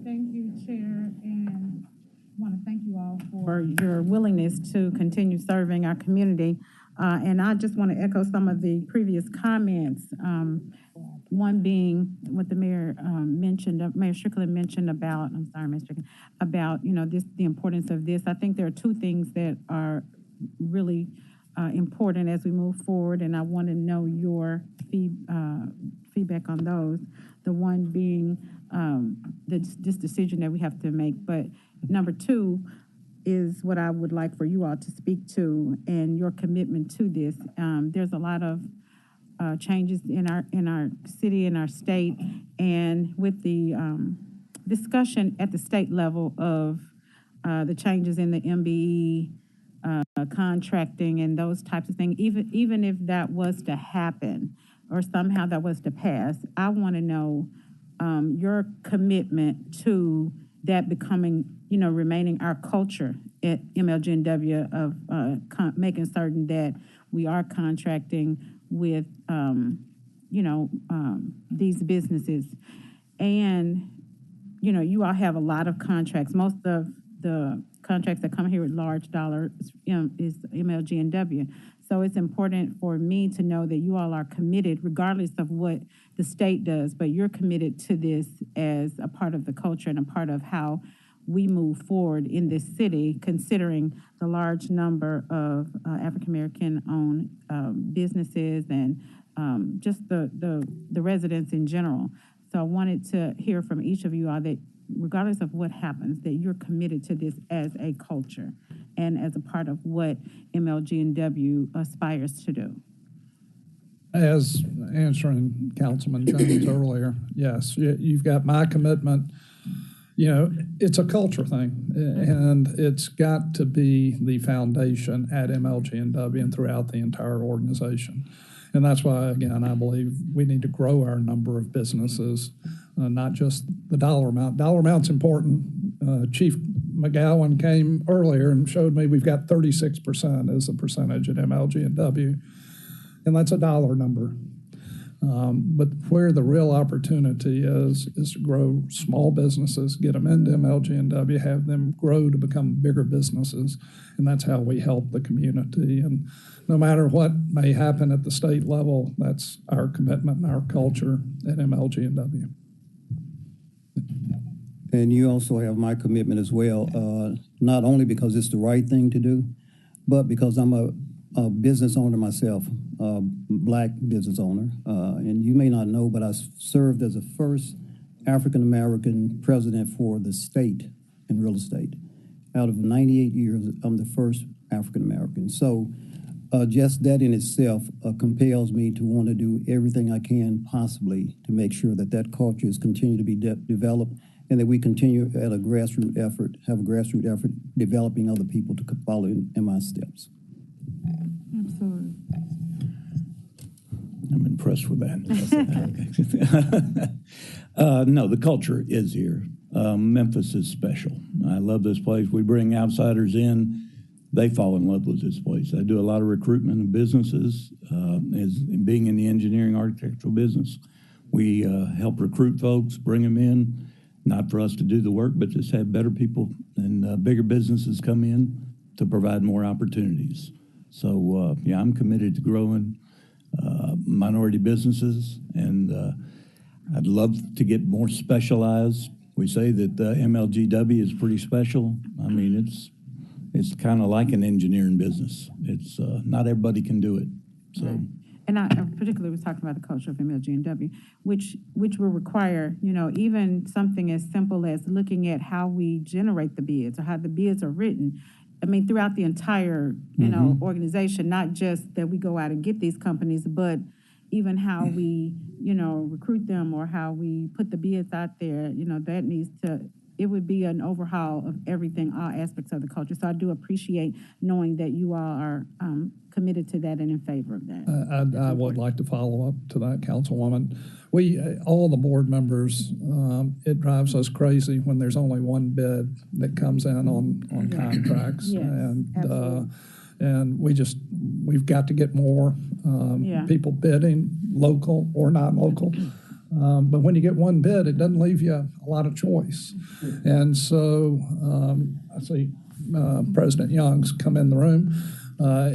S8: Thank you, Chair, and I want to thank you all for your willingness to continue serving our community. And I just want to echo some of the previous comments. One being what the mayor mentioned, Mayor Strickland mentioned about, I'm sorry, Mayor Strickland, about, the importance of this. I think there are two things that are really important as we move forward, and I want to know your feedback on those. The one being this decision that we have to make, but number two is what I would like for you all to speak to and your commitment to this. There's a lot of changes in our city and our state, and with the discussion at the state level of the changes in the MBE contracting and those types of things, even if that was to happen or somehow that was to pass, I want to know your commitment to that becoming, remaining our culture at MLG&W of making certain that we are contracting with, these businesses. And, you all have a lot of contracts. Most of the contracts that come here with large dollars is MLG&W. So it's important for me to know that you all are committed, regardless of what the state does, but you're committed to this as a part of the culture and a part of how we move forward in this city, considering the large number of African-American owned businesses and just the residents in general. So I wanted to hear from each of you all that regardless of what happens, that you're committed to this as a culture and as a part of what MLG&W aspires to do.
S3: As answering Councilman Jones earlier, yes, you've got my commitment. You know, it's a culture thing, and it's got to be the foundation at MLG&W and throughout the entire organization. And that's why, again, I believe we need to grow our number of businesses, not just the dollar amount. Dollar amount's important. Chief McGowan came earlier and showed me we've got 36% as a percentage at MLG&W, and that's a dollar number. But where the real opportunity is to grow small businesses, get them into MLG&W, have them grow to become bigger businesses, and that's how we help the community. And no matter what may happen at the state level, that's our commitment and our culture at MLG&W.
S22: And you also have my commitment as well, not only because it's the right thing to do, but because I'm a business owner myself, a black business owner. And you may not know, but I served as the first African-American president for the state in real estate. Out of 98 years, I'm the first African-American. So just that in itself compels me to want to do everything I can possibly to make sure that that culture is continuing to be developed and that we continue at a grassroots effort, have a grassroots effort developing other people to follow in my steps.
S8: Absolutely.
S23: I'm impressed with that. No, the culture is here. Memphis is special. I love this place. We bring outsiders in. They fall in love with this place. I do a lot of recruitment of businesses. As being in the engineering architectural business, we help recruit folks, bring them in, not for us to do the work, but just have better people and bigger businesses come in to provide more opportunities. So, yeah, I'm committed to growing minority businesses, and I'd love to get more specialized. We say that MLGW is pretty special. I mean, it's kind of like an engineering business. It's not everybody can do it. So,
S8: right. And I particularly was talking about the culture of MLG&W, which will require, you know, even something as simple as looking at how we generate the bids or how the bids are written. I mean, throughout the entire, you know, organization, not just that we go out and get these companies, but even how we, you know, recruit them or how we put the bids out there, you know, that needs to, it would be an overhaul of everything, all aspects of the culture. So I do appreciate knowing that you all are committed to that and in favor of that.
S3: I would like to follow up to that, Councilwoman. We, all the board members, it drives us crazy when there's only one bid that comes in on contracts.
S8: Yes,
S3: and we've got to get more people bidding, local or not local. But when you get one bid, it doesn't leave you a lot of choice. And so I see President Young's come in the room.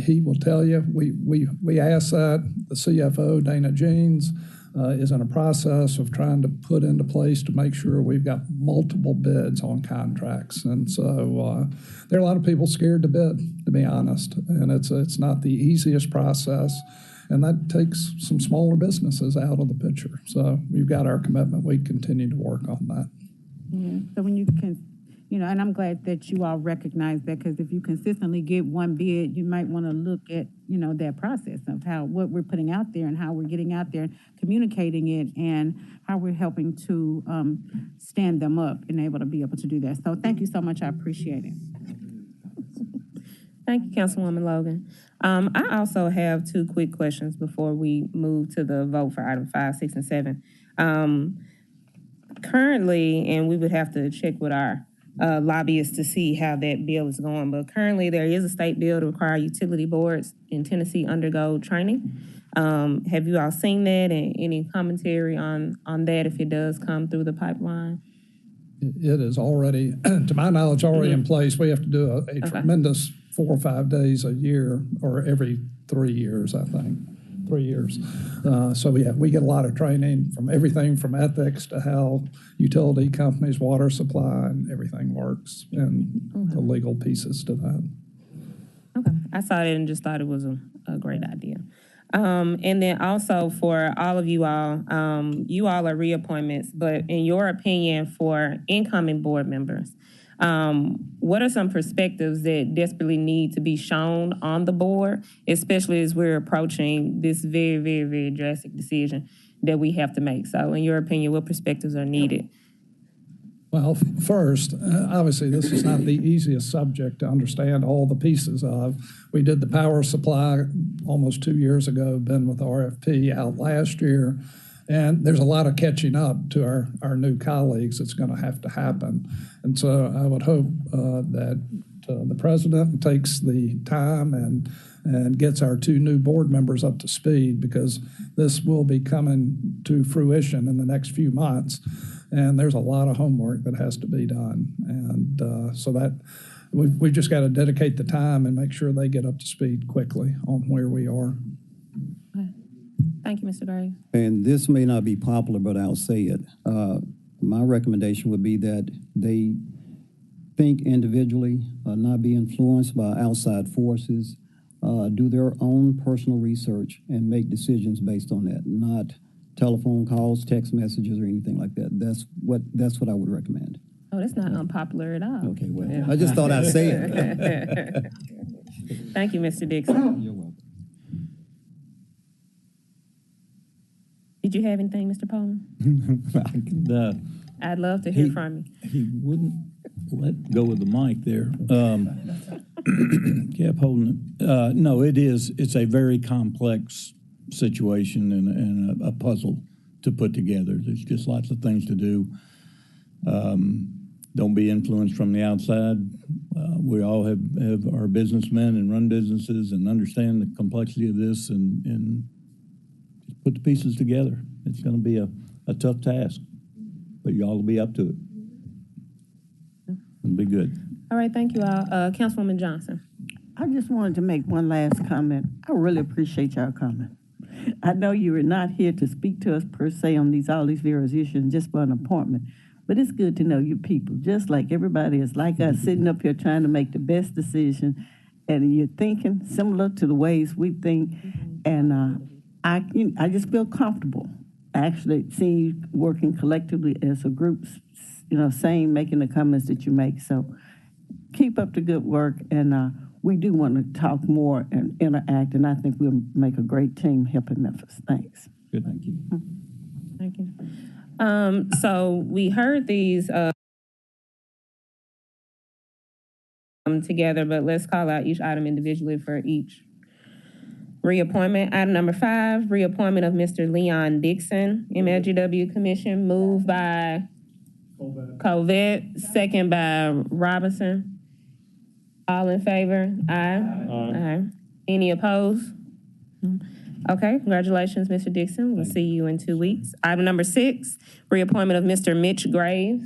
S3: He will tell you, we asked that. The CFO, Dana Jeans, is in a process of trying to put into place to make sure we've got multiple bids on contracts. And so there are a lot of people scared to bid, to be honest. And it's not the easiest process. And that takes some smaller businesses out of the picture. So we've got our commitment. We continue to work on that.
S8: Yeah. So when you can, you know, and I'm glad that you all recognize that, because if you consistently get one bid, you might want to look at, you know, that process of what we're putting out there and how we're getting out there, communicating it, and how we're helping to stand them up and able to do that. So thank you so much. I appreciate it.
S16: Thank you, Councilwoman Logan. I also have two quick questions before we move to the vote for item 5, 6, and 7. Currently, and we would have to check with our lobbyists to see how that bill is going, but currently there is a state bill to require utility boards in Tennessee undergo training. Have you all seen that, and any commentary on that if it does come through the pipeline?
S3: It is already, to my knowledge, already in place. We have to do a tremendous 4 or 5 days a year, or every 3 years, I think. 3 years. So we get a lot of training from everything from ethics to how utility companies, water supply, and everything works, and the legal pieces to that.
S16: Okay. I saw it and just thought it was a great idea. And then also for all of you all are reappointments, but in your opinion, for incoming board members, what are some perspectives that desperately need to be shown on the board, especially as we're approaching this very, very, very drastic decision that we have to make? So in your opinion, what perspectives are needed?
S3: Well, first, obviously, this is not the easiest subject to understand all the pieces of. We did the power supply almost 2 years ago, been with RFP out last year, and there's a lot of catching up to our new colleagues that's going to have to happen. And so I would hope that the president takes the time and gets our 2 new board members up to speed, because this will be coming to fruition in the next few months. And there's a lot of homework that has to be done. And so that we've just got to dedicate the time and make sure they get up to speed quickly on where we are.
S16: Thank you, Mr. Gray.
S22: And this may not be popular, but I'll say it. My recommendation would be that they think individually, not be influenced by outside forces, do their own personal research and make decisions based on that, not telephone calls, text messages, or anything like that. That's what I would recommend.
S16: Oh, that's not unpopular at all.
S22: Okay, well, I just thought I'd say it.
S16: Thank you, Mr. Dixon.
S22: You're welcome.
S16: Did you have anything, Mr. Pullman? I'd love to hear from you.
S23: He wouldn't let go of the mic there. Kept holding it. No, it's a very complex situation and a puzzle to put together. There's just lots of things to do. Don't be influenced from the outside. We all have our businessmen and run businesses and understand the complexity of this and put the pieces together. It's going to be a tough task, but you all will be up to it. It'll be good.
S16: All right, thank you all. Councilwoman Johnson.
S4: I just wanted to make one last comment. I really appreciate y'all coming. I know you were not here to speak to us per se on all these various issues just for an appointment, but it's good to know you people, just like everybody is like us, sitting up here trying to make the best decision, and you're thinking similar to the ways we think, and I just feel comfortable actually seeing you working collectively as a group, making the comments that you make. So keep up the good work, and we do want to talk more and interact, and I think we'll make a great team helping Memphis. Thanks.
S23: Good, thank you.
S16: Thank you. So we heard these together, but let's call out each item individually for each reappointment. Item number 5, reappointment of Mr. Leon Dixon, MLGW Commission, moved by Covette, second by Robinson. All in favor? Aye. Aye. Any opposed? Okay, congratulations, Mr. Dixon. We'll see you in 2 weeks. Item number 6, reappointment of Mr. Mitch Graves.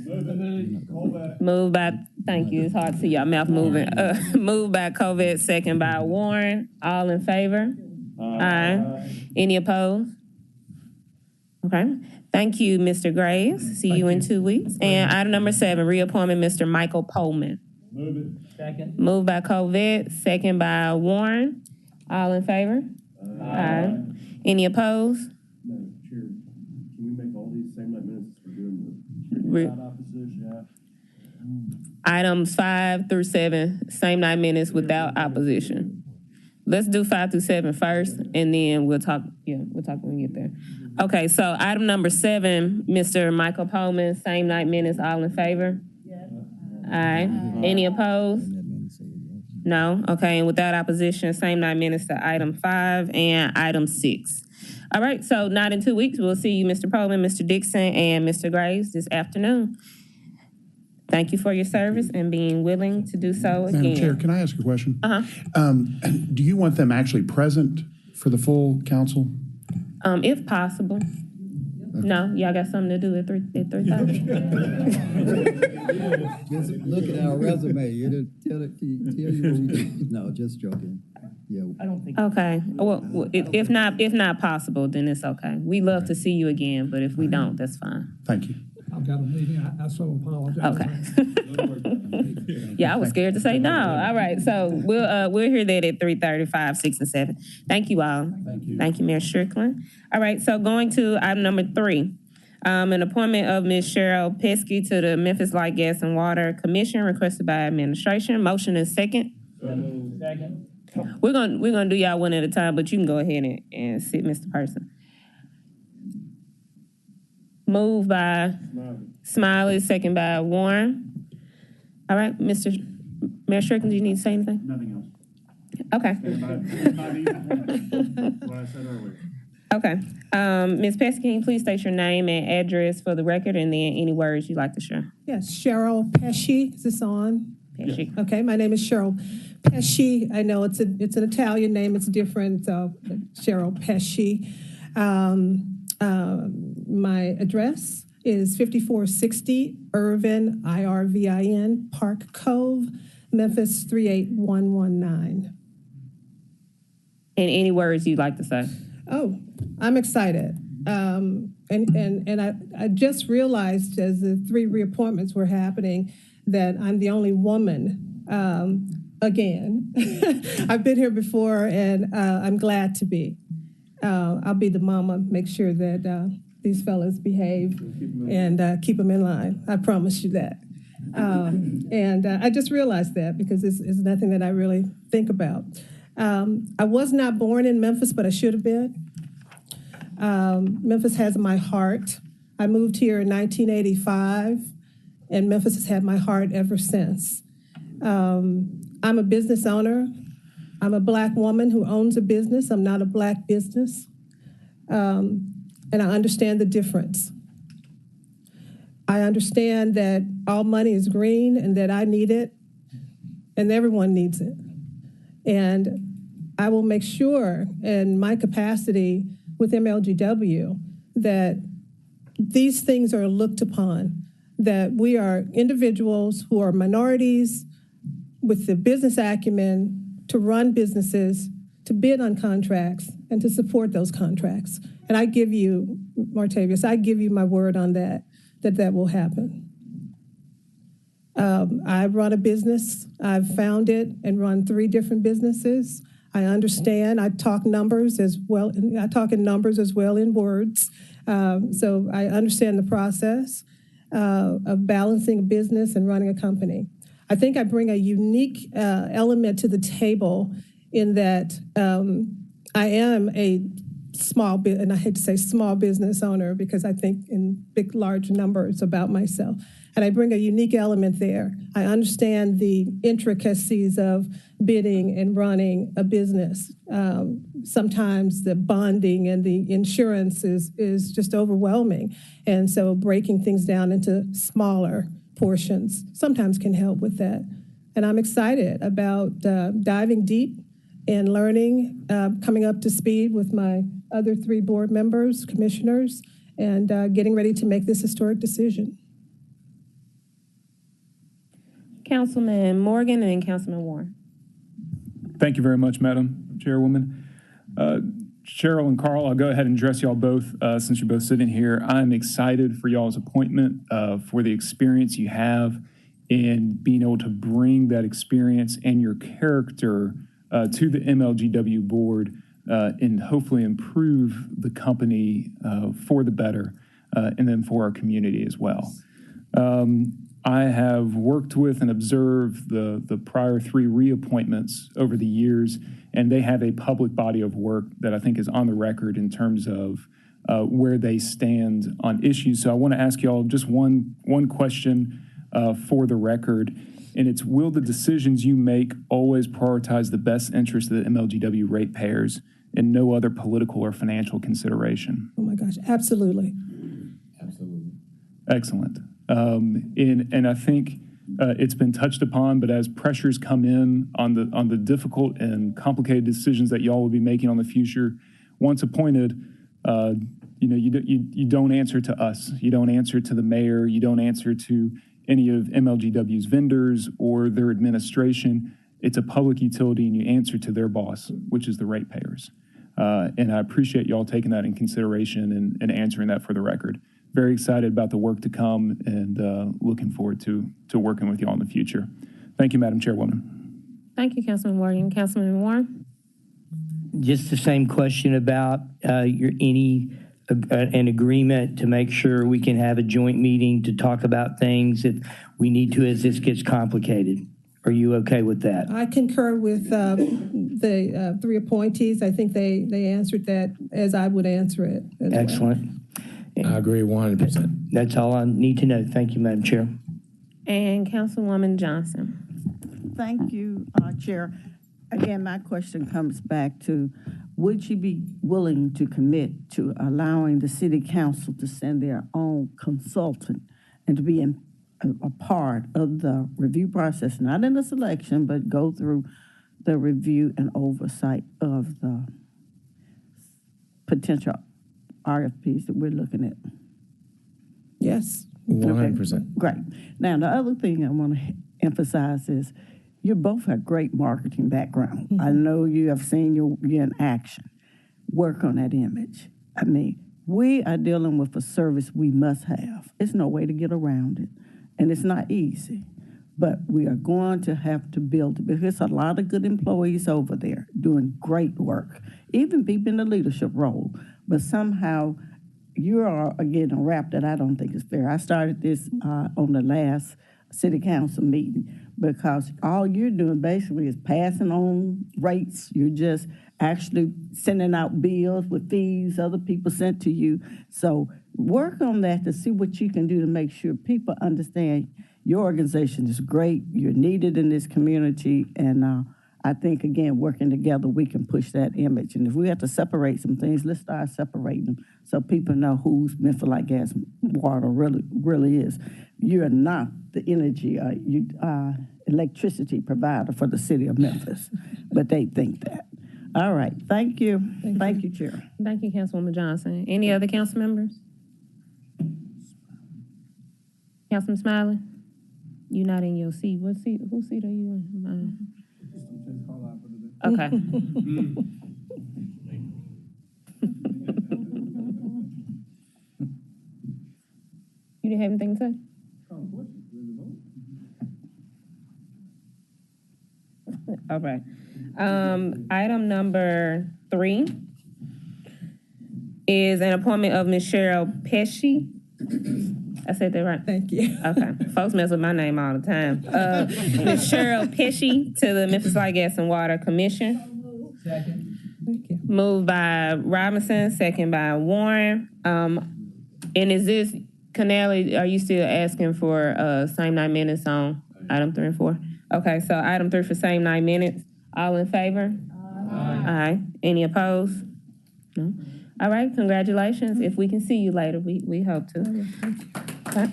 S16: Moved by, thank you, it's hard to see y'all mouth moving. Moved by Covette, second by Warren. All in favor? Aye. Any opposed? Okay. Thank you, Mr. Graves. See you in 2 weeks. And item number 7, reappointment Mr. Michael Pullman.
S13: Move it.
S5: Second.
S16: Moved by Covette, second by Warren. All in favor? Aye. Any opposed?
S13: No, Chair, can we make all these same minutes for doing the opposition?
S16: Items 5 through 7, same 9 minutes without opposition. Let's do 5 through 7 first, and then we'll talk when we get there. Okay, so item number 7, Mr. Michael Pullman, same 9 minutes, all in favor? Yes. Aye. Any opposed? No? Okay, and without opposition, same 9 minutes to item 5 and item 6. All right, so not in 2 weeks, we'll see you, Mr. Pullman, Mr. Dixon, and Mr. Graves this afternoon. Thank you for your service and being willing to do so again.
S20: Madam Chair, can I ask a question?
S16: Uh-huh.
S20: Do you want them actually present for the full council?
S16: If possible. No, y'all got something to do at 3:30?
S22: Just look at our resume. It'll tell you what we do. No, just joking. Yeah.
S5: I don't think.
S16: Okay. Well, if not possible, then it's okay. We love to see you again, but if we don't, that's fine.
S20: Thank you.
S3: I've got a meeting, I so apologize.
S16: Okay. Yeah, I was scared to say no. All right, so we'll hear that at 3:30, 5, 6, and 7. Thank you all.
S23: Thank you.
S16: Thank you, Mayor Strickland. All right, so going to item number 3. An appointment of Ms. Cheryl Pesky to the Memphis Light, Gas, and Water Commission requested by administration. Motion is second.
S5: Second.
S16: We're gonna do y'all one at a time, but you can go ahead and sit, Mr. Person. Moved by Smiley, second by Warren. All right, Mr. Mayor Strickland, do you need to say anything?
S13: Nothing else.
S16: Okay.
S13: What I said earlier.
S16: Okay. Ms. Pesky, can you please state your name and address for the record, and then any words you'd like to share?
S2: Yes, Cheryl Pesci. Is this on?
S16: Pesci.
S2: Okay, my name is Cheryl Pesci. I know it's an Italian name. It's different. Cheryl Pesci. My address is 5460 Irvin, IRVIN, Park Cove, Memphis 38119.
S16: And any words you'd like to say?
S2: Oh, I'm excited. And I just realized as the 3 reappointments were happening that I'm the only woman again. I've been here before, and I'm glad to be. I'll be the mama, make sure that these fellas behave and keep them in line. I promise you that. And I just realized that because it's nothing that I really think about. I was not born in Memphis, but I should have been. Memphis has my heart. I moved here in 1985, and Memphis has had my heart ever since. I'm a business owner. I'm a Black woman who owns a business. I'm not a Black business. And I understand the difference. I understand that all money is green and that I need it, and everyone needs it. And I will make sure in my capacity with MLGW that these things are looked upon, that we are individuals who are minorities with the business acumen to run businesses, to bid on contracts, and to support those contracts. And I give you, Martavius, I give you my word on that will happen. I run a business. I've founded and run 3 different businesses. I understand. I talk numbers as well. I talk in numbers as well in words. So I understand the process of balancing a business and running a company. I think I bring a unique element to the table in that I am a small bit, and I hate to say small business owner because I think in big, large numbers about myself. And I bring a unique element there. I understand the intricacies of bidding and running a business. Sometimes the bonding and the insurance is just overwhelming. And so breaking things down into smaller portions sometimes can help with that. And I'm excited about diving deep and learning, coming up to speed with my other 3 board members, commissioners, and getting ready to make this historic decision.
S16: Councilman Morgan and then Councilman Warren.
S9: Thank you very much, Madam Chairwoman. Cheryl and Carl, I'll go ahead and address y'all both since you're both sitting here. I'm excited for y'all's appointment, for the experience you have in being able to bring that experience and your character to the MLGW board and hopefully improve the company for the better and then for our community as well. I have worked with and observed the prior 3 reappointments over the years, and they have a public body of work that I think is on the record in terms of where they stand on issues. So I want to ask y'all just one question for the record, and it's, will the decisions you make always prioritize the best interest of the MLGW ratepayers and no other political or financial consideration?
S2: Oh my gosh, absolutely.
S9: Absolutely. Excellent. And I think it's been touched upon, but as pressures come in on the difficult and complicated decisions that y'all will be making on the future, once appointed, you don't answer to us. You don't answer to the mayor. You don't answer to any of MLGW's vendors or their administration. It's a public utility, and you answer to their boss, which is the ratepayers. And I appreciate y'all taking that in consideration and answering that for the record. very excited about the work to come and looking forward to working with you all in the future. Thank you, Madam Chairwoman.
S16: Thank you, Councilman Morgan. Councilman Warren?
S10: Just the same question about an agreement to make sure we can have a joint meeting to talk about things if we need to as this gets complicated. Are you okay with that?
S2: I concur with the three appointees. I think they answered that as I would answer it.
S10: Excellent.
S12: I agree 100%.
S10: That's all I need to know. Thank you, Madam Chair.
S16: And Councilwoman Johnson.
S4: Thank you, Chair. Again, my question comes back to, would you be willing to commit to allowing the city council to send their own consultant and to be a part of the review process, not in the selection, but go through the review and oversight of the potential RFPs that we're looking at?
S2: Yes.
S12: 100%.
S4: Okay, great. Now, the other thing I want to emphasize is you both have great marketing background. I know you have seen you in action. Work on that image. I mean, we are dealing with a service we must have. There's no way to get around it, and it's not easy. But we are going to have to build it because there's a lot of good employees over there doing great work, even people in the leadership role. But somehow you are getting a rap that I don't think is fair. I started this on the last city council meeting because all you're doing basically is passing on rates. You're just actually sending out bills with fees other people sent to you. So work on that to see what you can do to make sure people understand your organization is great. You're needed in this community. And I think, again, working together, we can push that image. And if we have to separate some things, let's start separating them so people know who's Memphis Light Gas Water really is. You're not the energy, electricity provider for the city of Memphis, but they think that. All right, thank you. Thank you, Chair.
S16: Thank you, Councilwoman Johnson. Any other council members? Councilman Smiley? You're not in your seat. What seat? Whose seat are you in? Okay. You didn't have anything to say? All right. Item number 3 is an appointment of Ms. Cheryl Pesci. I said that right?
S2: Thank you.
S16: Okay. Folks mess with my name all the time. Ms. Cheryl Pesci to the Memphis Light Gas and Water Commission.
S2: Second. Thank you.
S16: Moved by Robinson, second by Warren. And is this, Canale, are you still asking for same 9 minutes on item 3 and 4? Okay, so item 3 for same 9 minutes. All in favor? Aye. Any opposed? No. All right, congratulations. If we can see you later, we hope to. Okay.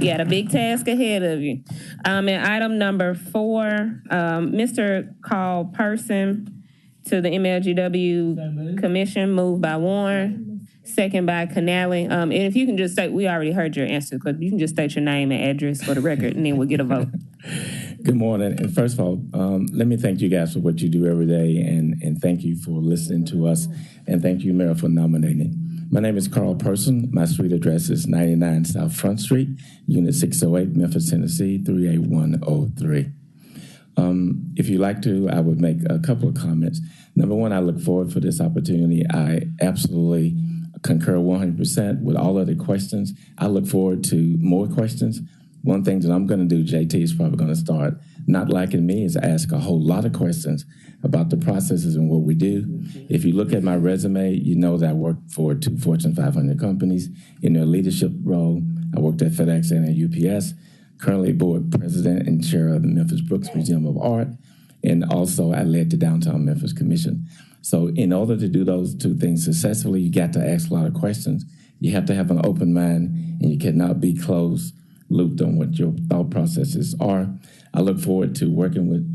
S16: You got a big task ahead of you. And item number 4, Mr. Carl Person to the MLGW Commission, moved by Warren, second by Canale. And if you can just state, we already heard your answer, but you can just state your name and address for the record, and then we'll get a vote.
S12: Good morning. And first of all, let me thank you guys for what you do every day, and thank you for listening to us, and thank you, Mayor, for nominating. My name is Carl Person. My street address is 99 South Front Street, Unit 608, Memphis, Tennessee, 38103. If you'd like to, I would make a couple of comments. Number one, I look forward for this opportunity. I absolutely concur 100% with all of the questions. I look forward to more questions. One thing that I'm going to do, JT is probably going to start not liking me, is ask a whole lot of questions about the processes and what we do. If you look at my resume, you know that I worked for 2 Fortune 500 companies in their leadership role. I worked at FedEx and at UPS, currently board president and chair of the Memphis Brooks Museum of Art, and also I led the Downtown Memphis Commission. So in order to do those 2 things successfully, you got to ask a lot of questions. You have to have an open mind, and you cannot be closed-looped on what your thought processes are. I look forward to working with,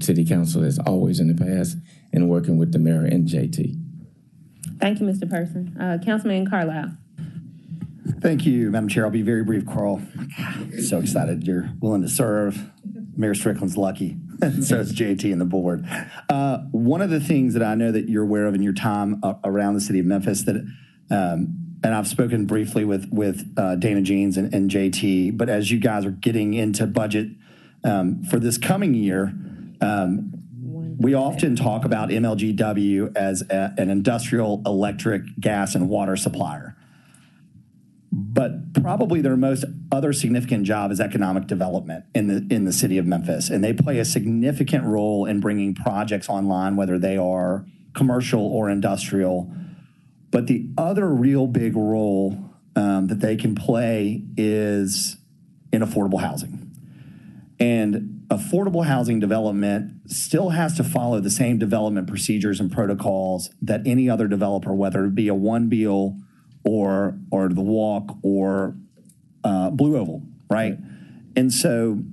S12: City Council as always in the past, and working with the mayor and JT.
S16: Thank you, Mr. Person. Councilman Carlisle.
S11: Thank you, Madam Chair. I'll be very brief, Carl. So excited you're willing to serve. Mayor Strickland's lucky. So is JT and the board. One of the things that I know that you're aware of in your time around the city of Memphis that and I've spoken briefly with Dana Jeans and JT, but as you guys are getting into budget for this coming year, we often talk about MLGW as an industrial, electric, gas, and water supplier. But probably their most other significant job is economic development in the city of Memphis. And they play a significant role in bringing projects online, whether they are commercial or industrial. But the other real big role that they can play is in affordable housing. And affordable housing development still has to follow the same development procedures and protocols that any other developer, whether it be a One Beal or the Walk or Blue Oval, right? And so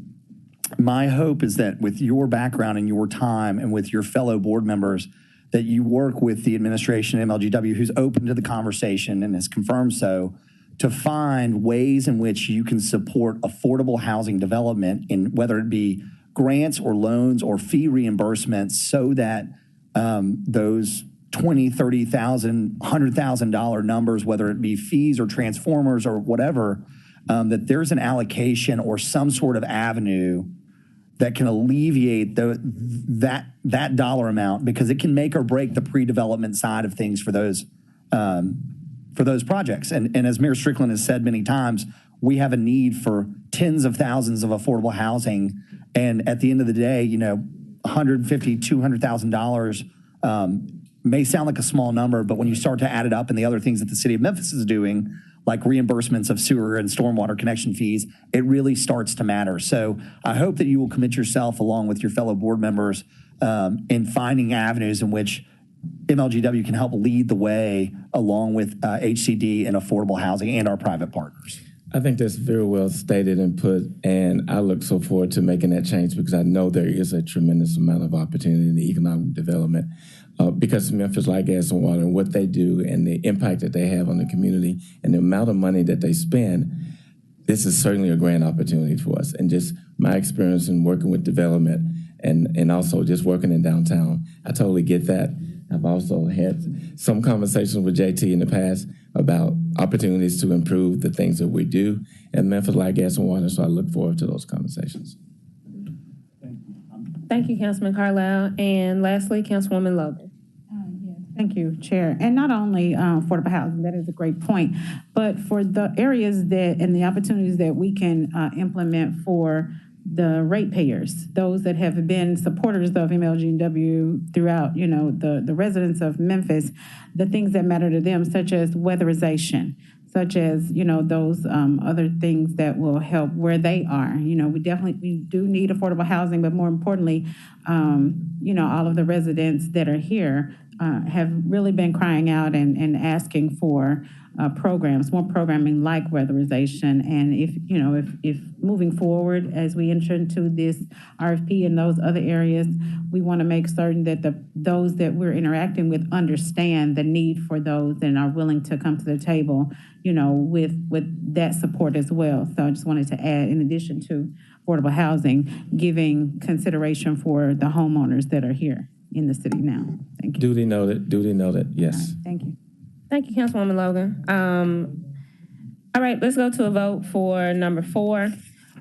S11: my hope is that with your background and your time and with your fellow board members, that you work with the administration at MLGW, who's open to the conversation and has confirmed so, to find ways in which you can support affordable housing development, in whether it be grants or loans or fee reimbursements, so that those $20,000, $30,000, $100,000 numbers, whether it be fees or transformers or whatever, that there's an allocation or some sort of avenue that can alleviate that dollar amount, because it can make or break the pre-development side of things for those projects. And as Mayor Strickland has said many times, we have a need for tens of thousands of affordable housing. And at the end of the day, $150,000, $200,000 may sound like a small number, but when you start to add it up and the other things that the city of Memphis is doing, like reimbursements of sewer and stormwater connection fees, it really starts to matter. So I hope that you will commit yourself, along with your fellow board members, in finding avenues in which MLGW can help lead the way, along with HCD and affordable housing and our private partners.
S12: I think that's very well stated and put, and I look so forward to making that change, because I know there is a tremendous amount of opportunity in the economic development because Memphis Light, Gas, and Water and what they do and the impact that they have on the community and the amount of money that they spend. This is certainly a grand opportunity for us. And just my experience in working with development and also just working in downtown, I totally get that. I've also had some conversations with JT in the past about opportunities to improve the things that we do at Memphis Light, Gas, and Water, so I look forward to those conversations.
S16: Thank you, Councilman Carlisle. And lastly, Councilwoman Logan.
S8: Thank you, Chair. And not only affordable housing, that is a great point, but for the areas that and the opportunities that we can implement for the ratepayers, those that have been supporters of MLGW throughout, the residents of Memphis, the things that matter to them, such as weatherization, such as, those other things that will help where they are. We do need affordable housing, but more importantly, all of the residents that are here have really been crying out and asking for programs, more programming like weatherization. And if moving forward as we enter into this RFP in those other areas, we want to make certain that those that we're interacting with understand the need for those and are willing to come to the table, with that support as well. So I just wanted to add, in addition to affordable housing, giving consideration for the homeowners that are here in the city now. Thank you.
S12: Duly noted, yes.
S8: Right, thank you.
S16: Thank you, Councilwoman Logan. All right, let's go to a vote for number 4.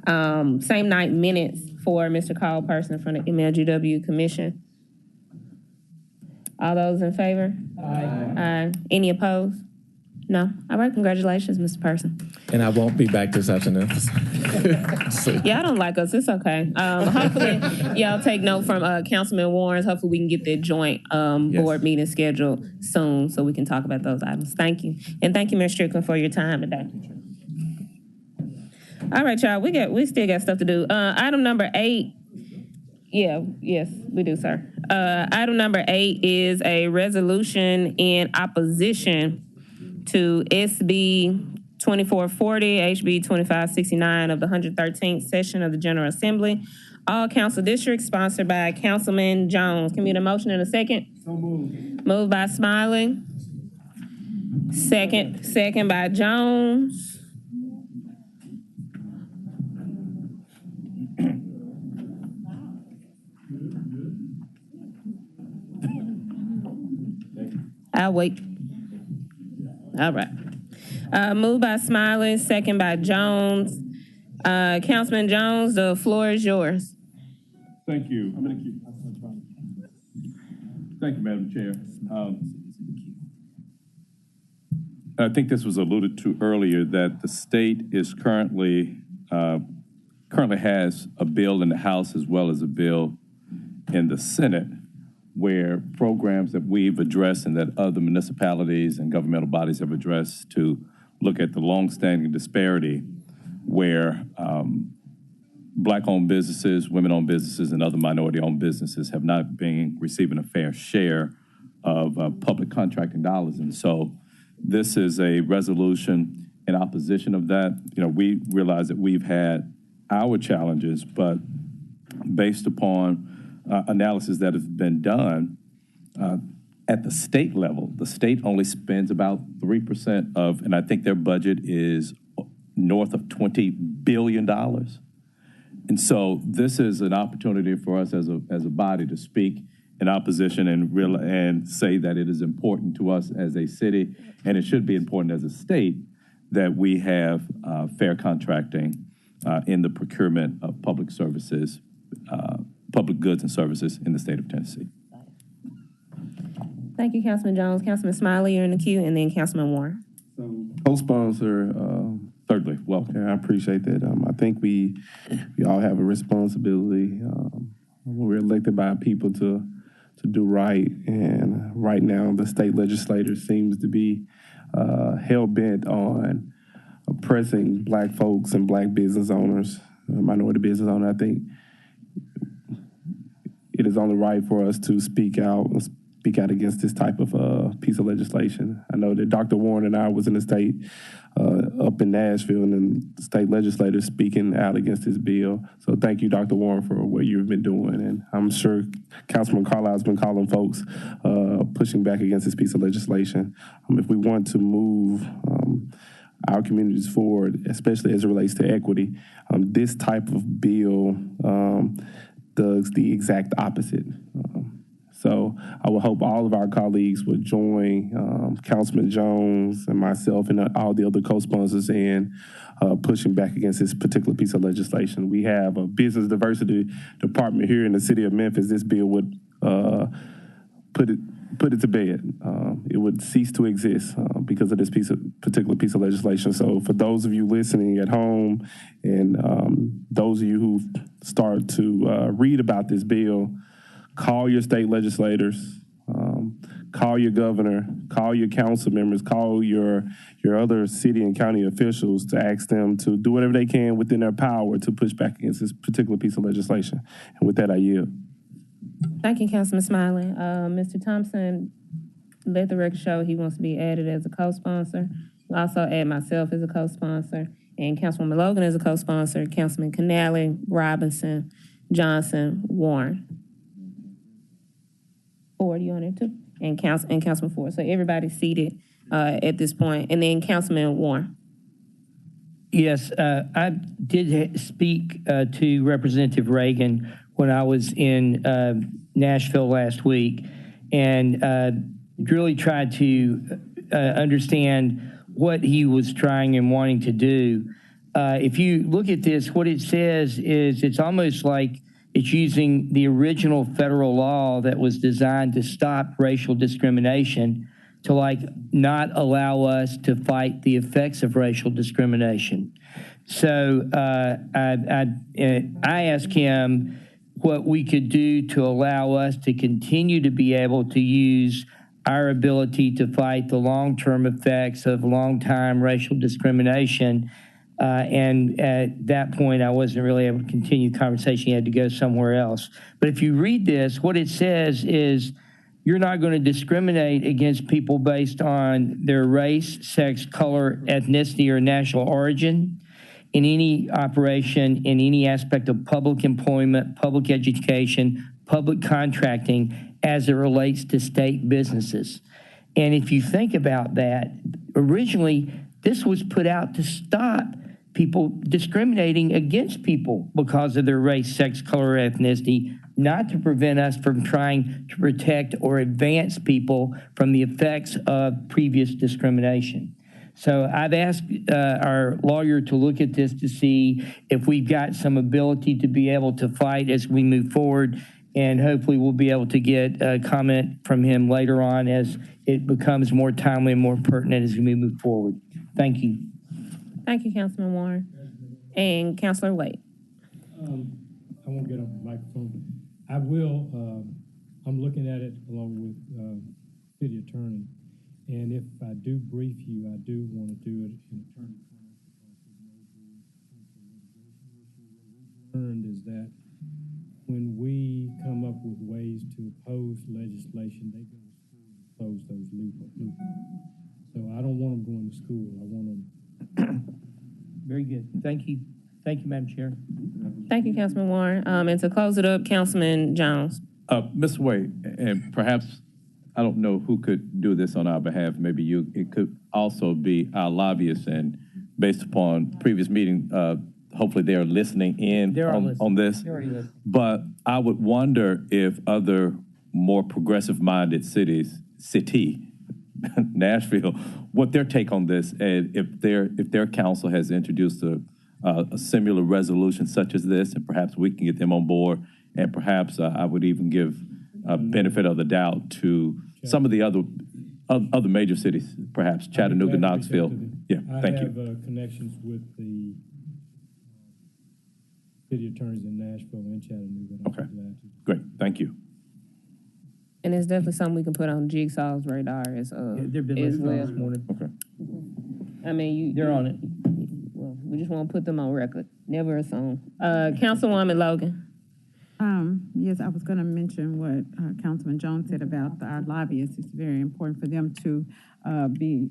S16: Same night minutes for Mr. Carl Person from the MLGW Commission. All those in favor? Aye. Any opposed? No? All right, congratulations, Mr. Person.
S12: And I won't be back this afternoon.
S16: Y'all don't like us, it's okay. Hopefully, y'all take note from Councilman Warrens. Hopefully we can get that joint board meeting scheduled soon so we can talk about those items. Thank you. And thank you, Ms. Strickland, for your time today. All right, y'all, we still got stuff to do. Item number 8. Yes, we do, sir. Item number 8 is a resolution in opposition to SB 2440, HB 2569 of the 113th session of the General Assembly. All council districts sponsored by Councilman Jones. Can we get a motion in a second?
S13: So moved.
S16: Moved by Smiley. Second by Jones. I'll wait. All right. Moved by Smiley, second by Jones. Councilman Jones, the floor is yours.
S1: Thank you. Thank you, Madam Chair. I think this was alluded to earlier that the state is currently has a bill in the House as well as a bill in the Senate where programs that we've addressed and that other municipalities and governmental bodies have addressed to look at the longstanding disparity where Black-owned businesses, women-owned businesses, and other minority-owned businesses have not been receiving a fair share of public contracting dollars. And so this is a resolution in opposition of that. You know, we realize that we've had our challenges, but based upon analysis that has been done at the state level, the state only spends about 3% of, and I think their budget is north of $20 billion. And so this is an opportunity for us as a body to speak in opposition and say that it is important to us as a city, and it should be important as a state, that we have fair contracting in the procurement of public services, public goods and services in the state of Tennessee.
S16: Thank you, Councilman Jones. Councilman Smiley, you're in the queue, and then Councilman Warren.
S14: Co-sponsor,
S1: thirdly, welcome.
S14: Yeah, I appreciate that. I think we all have a responsibility when we're elected by people to do right. And right now, the state legislature seems to be hell-bent on oppressing Black folks and Black business owners, minority business owners. I think it is only right for us to speak out against this type of piece of legislation. I know that Dr. Warren and I was in the state up in Nashville, and the state legislator speaking out against this bill. So thank you, Dr. Warren, for what you've been doing. And I'm sure Councilman Carlisle's been calling folks, pushing back against this piece of legislation. If we want to move our communities forward, especially as it relates to equity, this type of bill does the exact opposite. So I would hope all of our colleagues would join Councilman Jones and myself and all the other co-sponsors in pushing back against this particular piece of legislation. We have a business diversity department here in the city of Memphis. This bill would put it to bed. It would cease to exist because of this particular piece of legislation. So for those of you listening at home and those of you who start to read about this bill, call your state legislators, call your governor, call your council members, call your other city and county officials to ask them to do whatever they can within their power to push back against this particular piece of legislation. And with that, I yield.
S16: Thank you, Councilman Smiley. Mr. Thompson, let the record show he wants to be added as a co-sponsor. I'll also add myself as a co-sponsor, and Councilwoman Logan as a co-sponsor, Councilman Canale, Robinson, Johnson, Warren. Ford, you on there too? And Councilman Ford. So everybody's seated at this point. And then Councilman Warren.
S10: Yes, I did speak to Representative Reagan when I was in Nashville last week, and really tried to understand what he was trying and wanting to do. If you look at this, what it says is it's almost like it's using the original federal law that was designed to stop racial discrimination to not allow us to fight the effects of racial discrimination. So I asked him what we could do to allow us to continue to be able to use our ability to fight the long-term effects of long-time racial discrimination. And at that point, I wasn't really able to continue the conversation. He had to go somewhere else. But if you read this, what it says is you're not going to discriminate against people based on their race, sex, color, ethnicity, or national origin in any operation, in any aspect of public employment, public education, public contracting as it relates to state businesses. And if you think about that, originally, this was put out to stop people discriminating against people because of their race, sex, color, or ethnicity, not to prevent us from trying to protect or advance people from the effects of previous discrimination. So I've asked our lawyer to look at this to see if we've got some ability to be able to fight as we move forward. And hopefully we'll be able to get a comment from him later on as it becomes more timely and more pertinent as we move forward. Thank you.
S16: Thank you, Councilman Warren. And Councilor Wade.
S18: I won't get on the microphone. I will, I'm looking at it along with city attorney. And if I do brief you, I do want to do it in attorney learned is that when we come up with ways to oppose legislation, they go to school and close those loopholes. So I don't want them going to school. I want them.
S10: Very good. Thank you. Thank you, Madam Chair.
S16: Thank you, Councilman Warren. And to close it up, Councilman Jones.
S1: Mr. Wade, and perhaps, I don't know who could do this on our behalf, maybe you, it could also be our lobbyists, and based upon previous meeting, hopefully they are listening in on this. But I would wonder if other more progressive-minded cities, Nashville, what their take on this, and if their council has introduced a similar resolution such as this, and perhaps we can get them on board, and perhaps I would even give a benefit of the doubt to some of the other major cities, perhaps Chattanooga, Knoxville. Yeah, thank you.
S18: I have connections with the city attorneys in Nashville and Chattanooga.
S1: Okay, great, thank you.
S16: And it's definitely something we can put on Jigsaw's radar as well.
S10: This morning.
S1: Okay.
S16: I mean,
S10: they're on it.
S16: Well, we just want to put them on record. Never assume. Councilwoman Logan.
S8: Yes, I was going to mention what Councilman Jones said about our lobbyists. It's very important for them to be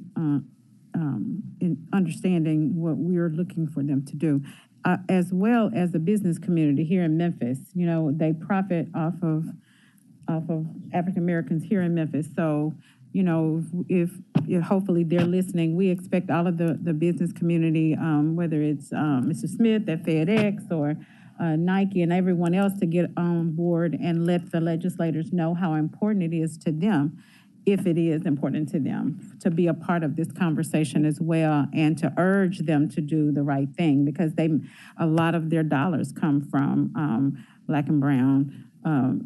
S8: in understanding what we're looking for them to do, as well as the business community here in Memphis. You know, they profit off of African Americans here in Memphis. So, you know, if hopefully they're listening, we expect all of the business community, whether it's Mr. Smith at FedEx or Nike and everyone else, to get on board and let the legislators know how important it is to them, if it is important to them, to be a part of this conversation as well, and to urge them to do the right thing, because a lot of their dollars come from Black and brown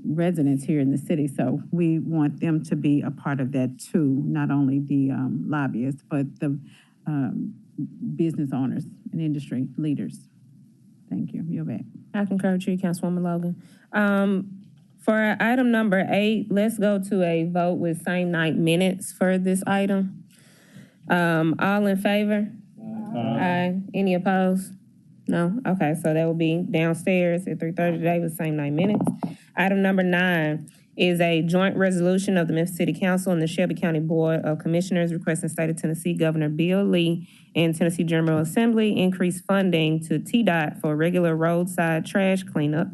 S8: residents here in the city. So we want them to be a part of that too, not only the lobbyists, but the business owners and industry leaders. Thank you. You're back.
S16: I concur with you, Councilwoman Logan. For item number 8, let's go to a vote with same night minutes for this item. All in favor? Aye. Any opposed? No? Okay, so that will be downstairs at 3:30 today with same night minutes. Item number 9 is a joint resolution of the Memphis City Council and the Shelby County Board of Commissioners requesting State of Tennessee Governor Bill Lee and Tennessee General Assembly increase funding to TDOT for regular roadside trash cleanup.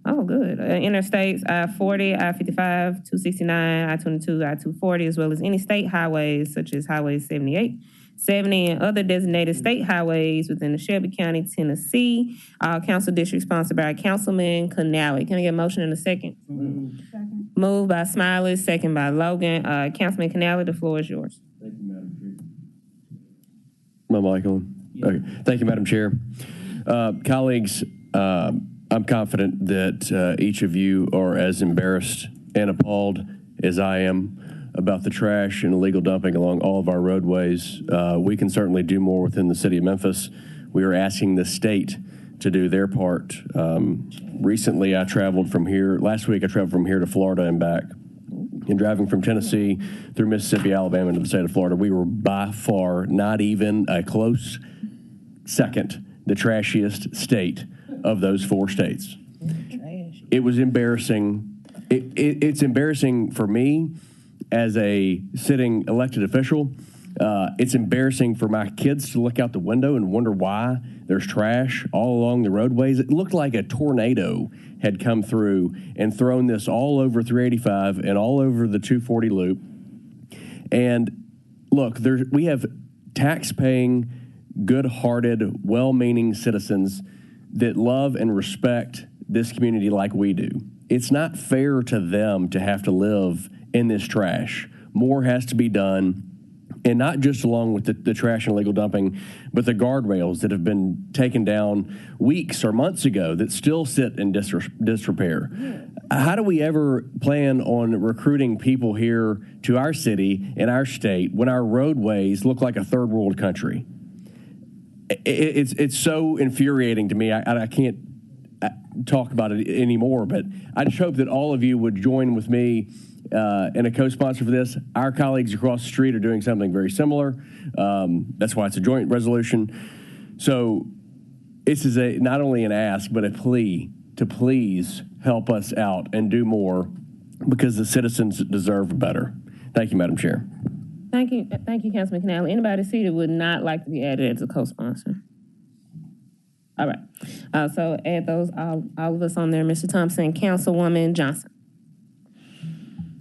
S16: Oh, good. Interstates, I-40, I-55, 269, I-22, I-240, as well as any state highways such as Highway 78, 70, and other designated state highways within the Shelby County, Tennessee. Council district sponsored by Councilman Canale. Can I get a motion in a second? Second. Moved by Smiley, second by Logan. Councilman Canale, the floor is yours.
S7: Thank you, Madam Chair. My mic on? Yeah. Okay. Thank you, Madam Chair. Colleagues, I'm confident that each of you are as embarrassed and appalled as I am about the trash and illegal dumping along all of our roadways. We can certainly do more within the city of Memphis. We are asking the state to do their part. Recently, last week I traveled from here to Florida and back. And driving from Tennessee through Mississippi, Alabama, into the state of Florida, we were by far, not even a close second, the trashiest state of those 4 states. It was embarrassing. It's embarrassing for me as a sitting elected official. It's embarrassing for my kids to look out the window and wonder why there's trash all along the roadways. It looked like a tornado had come through and thrown this all over 385 and all over the 240 loop. And look, we have tax-paying, good-hearted, well-meaning citizens that love and respect this community like we do. It's not fair to them to have to live in this trash. More has to be done. and not just along with the trash and illegal dumping, but the guardrails that have been taken down weeks or months ago that still sit in disrepair. How do we ever plan on recruiting people here to our city and our state when our roadways look like a third world country? It's so infuriating to me. I can't talk about it anymore, but I just hope that all of you would join with me and a co-sponsor for this. Our colleagues across the street are doing something very similar. That's why it's a joint resolution. So this is not only an ask, but a plea to please help us out and do more because the citizens deserve better. Thank you, Madam Chair.
S16: Thank you, Councilman Canale. Anybody see that would not like to be added as a co-sponsor? All right. So add those, all of us on there. Mr. Thompson, Councilwoman Johnson.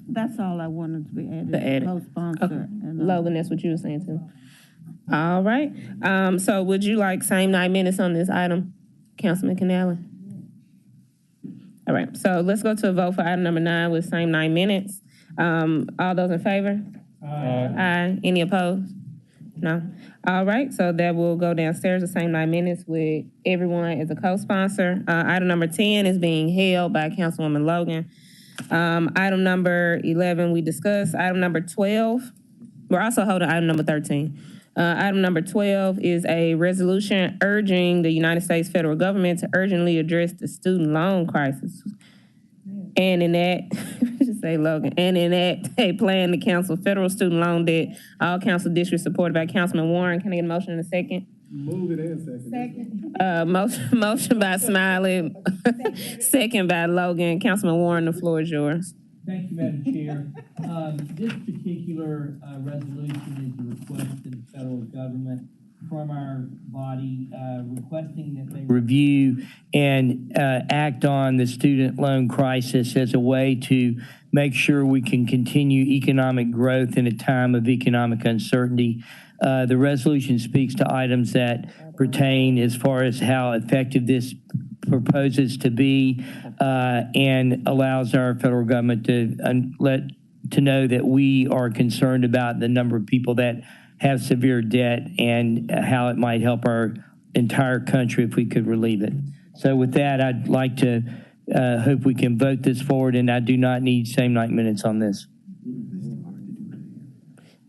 S4: That's all I wanted to be added.
S16: To add it.
S4: Co-sponsor.
S16: Okay. Logan, that's what you were saying too. All right. So would you like same 9 minutes on this item, Councilman Canale? All right. So let's go to a vote for item number 9 with same 9 minutes. All those in favor? Aye. Any opposed? No. All right. So that will go downstairs the same 9 minutes with everyone as a co-sponsor. Item number 10 is being held by Councilwoman Logan. Item number 11 we discussed. Item number 12, we're also holding item number 13. Item number 12 is a resolution urging the United States federal government to urgently address the student loan crisis and enact, just say Logan, and enact a plan to cancel federal student loan debt. All council districts supported by Councilman Warren. Can I get a motion in a second?
S14: Move it in second.
S16: Motion by Smiley, second by Logan. Councilman Warren, the floor is yours.
S5: Thank you, Madam Chair. This particular resolution is a request to the federal government from our body requesting that they review and act on the student loan crisis as a way to make sure we can continue economic growth in a time of economic uncertainty. The resolution speaks to items that pertain as far as how effective this proposes to be and allows our federal government to know that we are concerned about the number of people that have severe debt and how it might help our entire country if we could relieve it. So with that, I'd like to hope we can vote this forward, and I do not need same 9 minutes on this.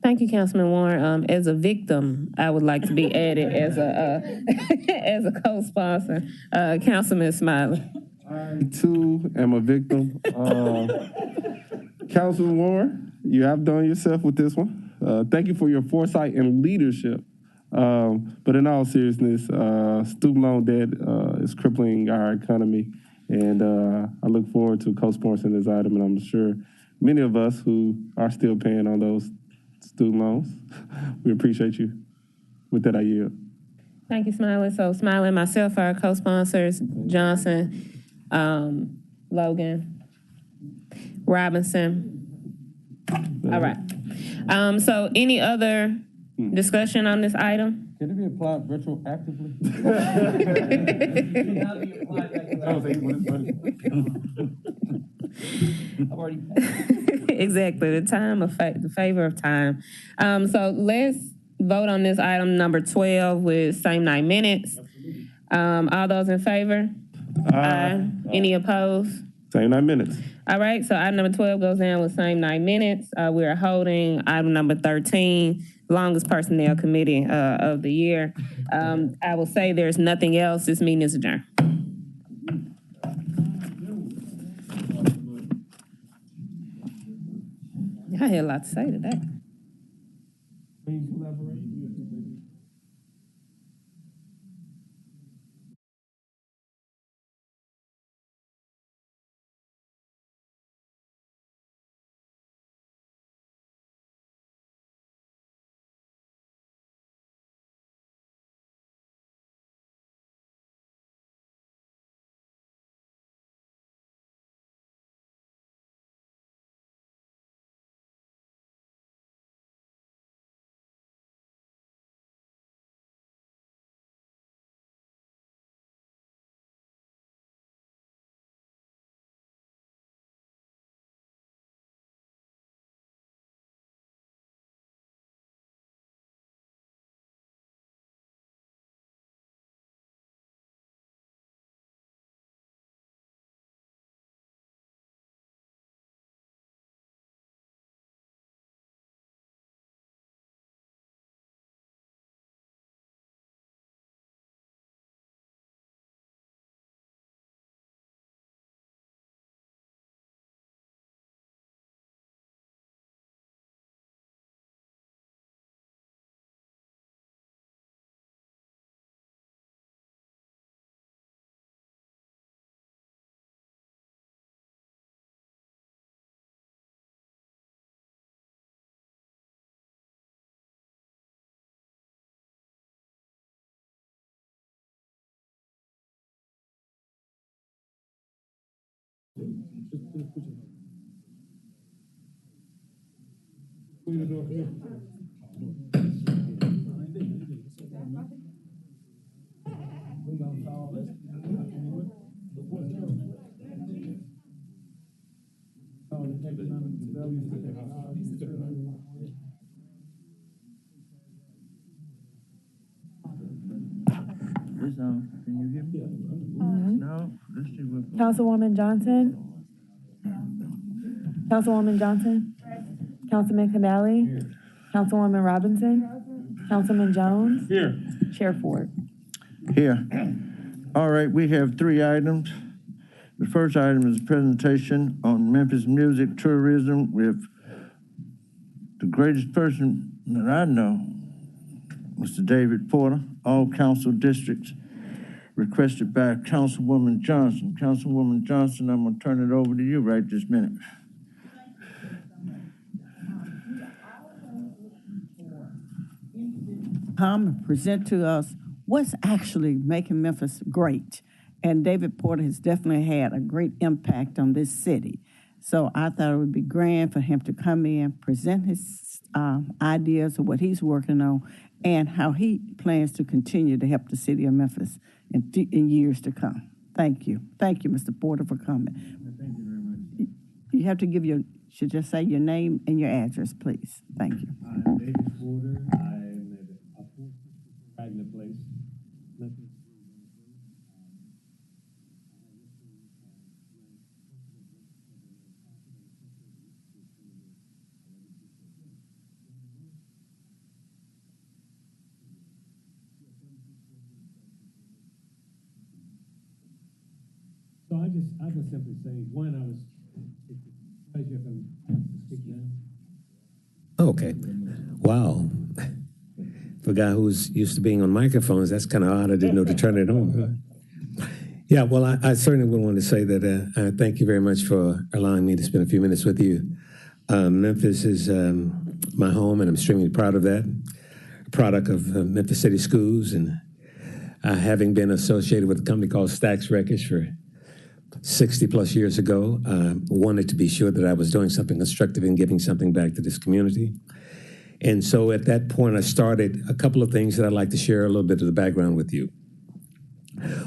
S16: Thank you, Councilman Warren. As a victim, I would like to be added as a as a co-sponsor. Councilman Smiley.
S14: I too am a victim. Councilman Warren, you have done yourself with this one. Thank you for your foresight and leadership. But in all seriousness, student loan debt is crippling our economy, and I look forward to co-sponsoring this item, and I'm sure many of us who are still paying on those student loans, we appreciate you. With that, I yield.
S16: Thank you, Smiley. So Smiley and myself are co-sponsors, Johnson, Logan, Robinson. All right. So any other discussion on this item?
S12: Can it be applied retroactively?
S16: Exactly, the favor of time. So let's vote on this item number 12 with same 9 minutes. All those in favor? Aye. Any opposed?
S14: Same 9 minutes.
S16: All right, so item number 12 goes down with same 9 minutes. We are holding item number 13, longest personnel committee of the year. I will say there's nothing else. This meeting is adjourned. I had a lot to say today.
S5: Please elaborate.
S15: Can you hear me? No? Let's see what.
S17: Councilwoman Johnson? Councilwoman Johnson? Councilman Canali? Councilwoman Robinson? Councilman Jones?
S15: Here.
S17: Chair Ford.
S15: Here. All right, we have 3 items. The first item is a presentation on Memphis music tourism with the greatest person that I know, Mr. David Porter, all council districts, requested by Councilwoman Johnson. Councilwoman Johnson, I'm gonna turn it over to you right this minute.
S4: Come and present to us what's actually making Memphis great. And David Porter has definitely had a great impact on this city. So I thought it would be grand for him to come in, present his ideas of what he's working on and how he plans to continue to help the city of Memphis in years to come. Thank you. Thank you, Mr. Porter, for coming.
S15: Thank you very much.
S4: You have to give should just say your name and your address, please. Thank you.
S13: I'm David Porter. I'm at a Wagner Place. So I just simply say, one, it's a pleasure if I'm asked to speak now.
S21: Okay. Wow. For a guy who's used to being on microphones, that's kind of odd. I didn't know to turn it on. Yeah, well, I certainly would want to say that thank you very much for allowing me to spend a few minutes with you. Memphis is my home, and I'm extremely proud of that. A product of Memphis City Schools, and having been associated with a company called Stax Records for 60 plus years ago, wanted to be sure that I was doing something constructive and giving something back to this community. And so at that point, I started a couple of things that I'd like to share a little bit of the background with you.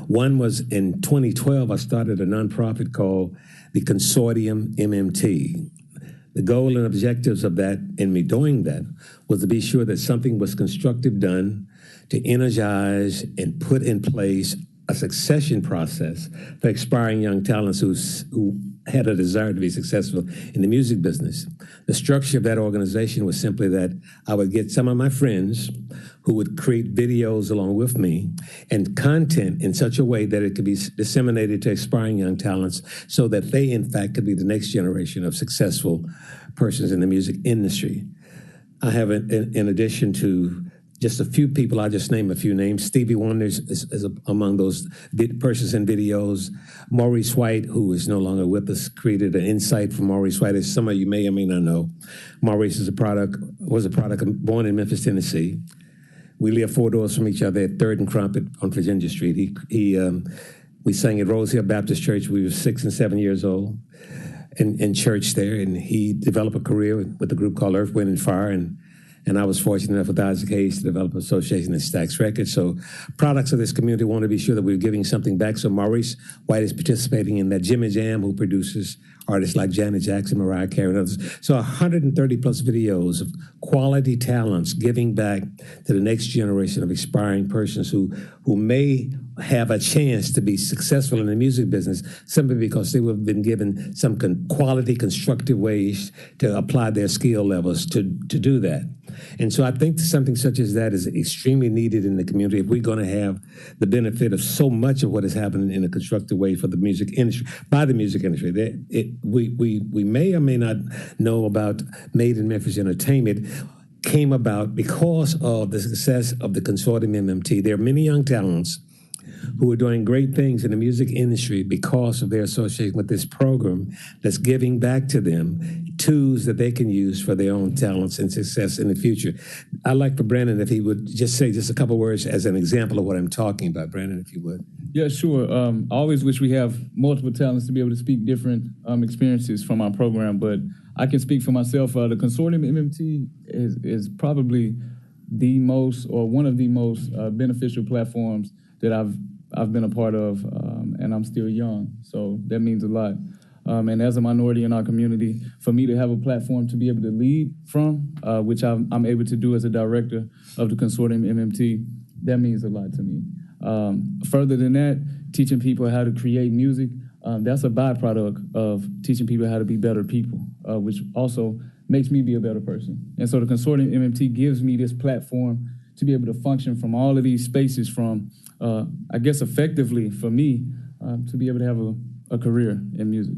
S21: One was in 2012, I started a nonprofit called the Consortium MMT. The goal and objectives of that, and me doing that, was to be sure that something was constructive done to energize and put in place a succession process for aspiring young talents who had a desire to be successful in the music business. The structure of that organization was simply that I would get some of my friends who would create videos along with me and content in such a way that it could be disseminated to aspiring young talents so that they, in fact, could be the next generation of successful persons in the music industry. I have, in addition to just a few people, I'll just name a few names. Stevie Wonder is among those persons in videos. Maurice White, who is no longer with us, created an insight from Maurice White, as some of you may or may not know. Maurice was a product born in Memphis, Tennessee. We live 4 doors from each other at 3rd and Crumpet on Virginia Street. We sang at Rose Hill Baptist Church. We were 6 and 7 years old in church there, and he developed a career with a group called Earth, Wind, and Fire, and I was fortunate enough with Isaac Hayes to develop an association at Stax Records. So products of this community want to be sure that we're giving something back. So Maurice White is participating in that. Jimmy Jam, who produces artists like Janet Jackson, Mariah Carey, and others. So 130 plus videos of quality talents giving back to the next generation of aspiring persons who may have a chance to be successful in the music business simply because they have been given some quality, constructive ways to apply their skill levels to do that. And so I think something such as that is extremely needed in the community if we're going to have the benefit of so much of what is happening in a constructive way for the music industry, by the music industry. We may or may not know about Made in Memphis Entertainment came about because of the success of the Consortium MMT. There are many young talents who are doing great things in the music industry because of their association with this program that's giving back to them tools that they can use for their own talents and success in the future. I'd like for Brandon, if he would just say just a couple words as an example of what I'm talking about. Brandon, if you would.
S6: Yeah, sure. I always wish we have multiple talents to be able to speak different experiences from our program, but I can speak for myself. The Consortium MMT is probably the most, or one of the most beneficial platforms that I've been a part of, and I'm still young, so that means a lot. And as a minority in our community, for me to have a platform to be able to lead from, which I'm able to do as a director of the Consortium MMT, that means a lot to me. Further than that, teaching people how to create music, that's a byproduct of teaching people how to be better people, which also makes me be a better person. And so the Consortium MMT gives me this platform to be able to function from all of these spaces from, I guess effectively for me, to be able to have a career in music.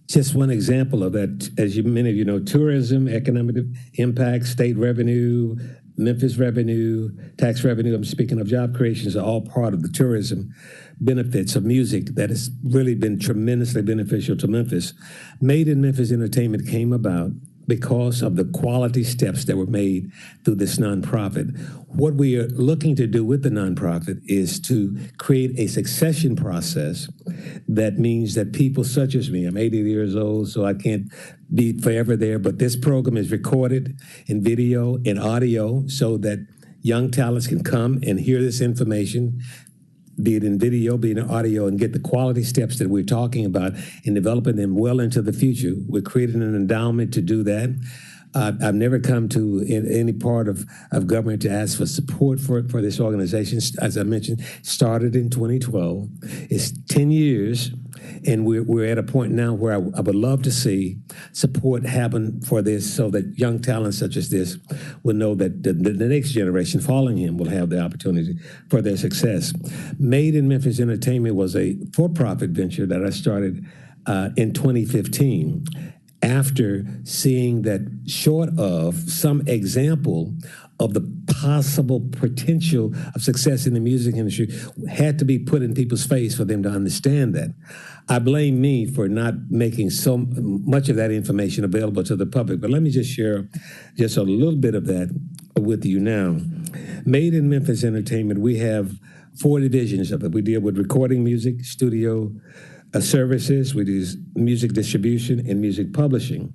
S21: Just one example of that, as many of you know, tourism, economic impact, state revenue, Memphis revenue, tax revenue, I'm speaking of job creations, are all part of the tourism benefits of music that has really been tremendously beneficial to Memphis. Made in Memphis Entertainment came about because of the quality steps that were made through this nonprofit. What we are looking to do with the nonprofit is to create a succession process that means that people such as me, I'm 80 years old, so I can't be forever there, but this program is recorded in video and audio so that young talents can come and hear this information, be it in video, be it in audio, and get the quality steps that we're talking about and developing them well into the future. We're creating an endowment to do that. I've never come to any part of government to ask for support for this organization. As I mentioned, started in 2012. It's 10 years, and we're at a point now where I would love to see support happen for this so that young talents such as this will know that the next generation following him will have the opportunity for their success. Made in Memphis Entertainment was a for-profit venture that I started in 2015. After seeing that short of some example of the possible potential of success in the music industry had to be put in people's face for them to understand that. I blame me for not making so much of that information available to the public, but let me just share just a little bit of that with you now. Made in Memphis Entertainment, we have 4 divisions of it. We deal with recording music, studio services, we do music distribution and music publishing.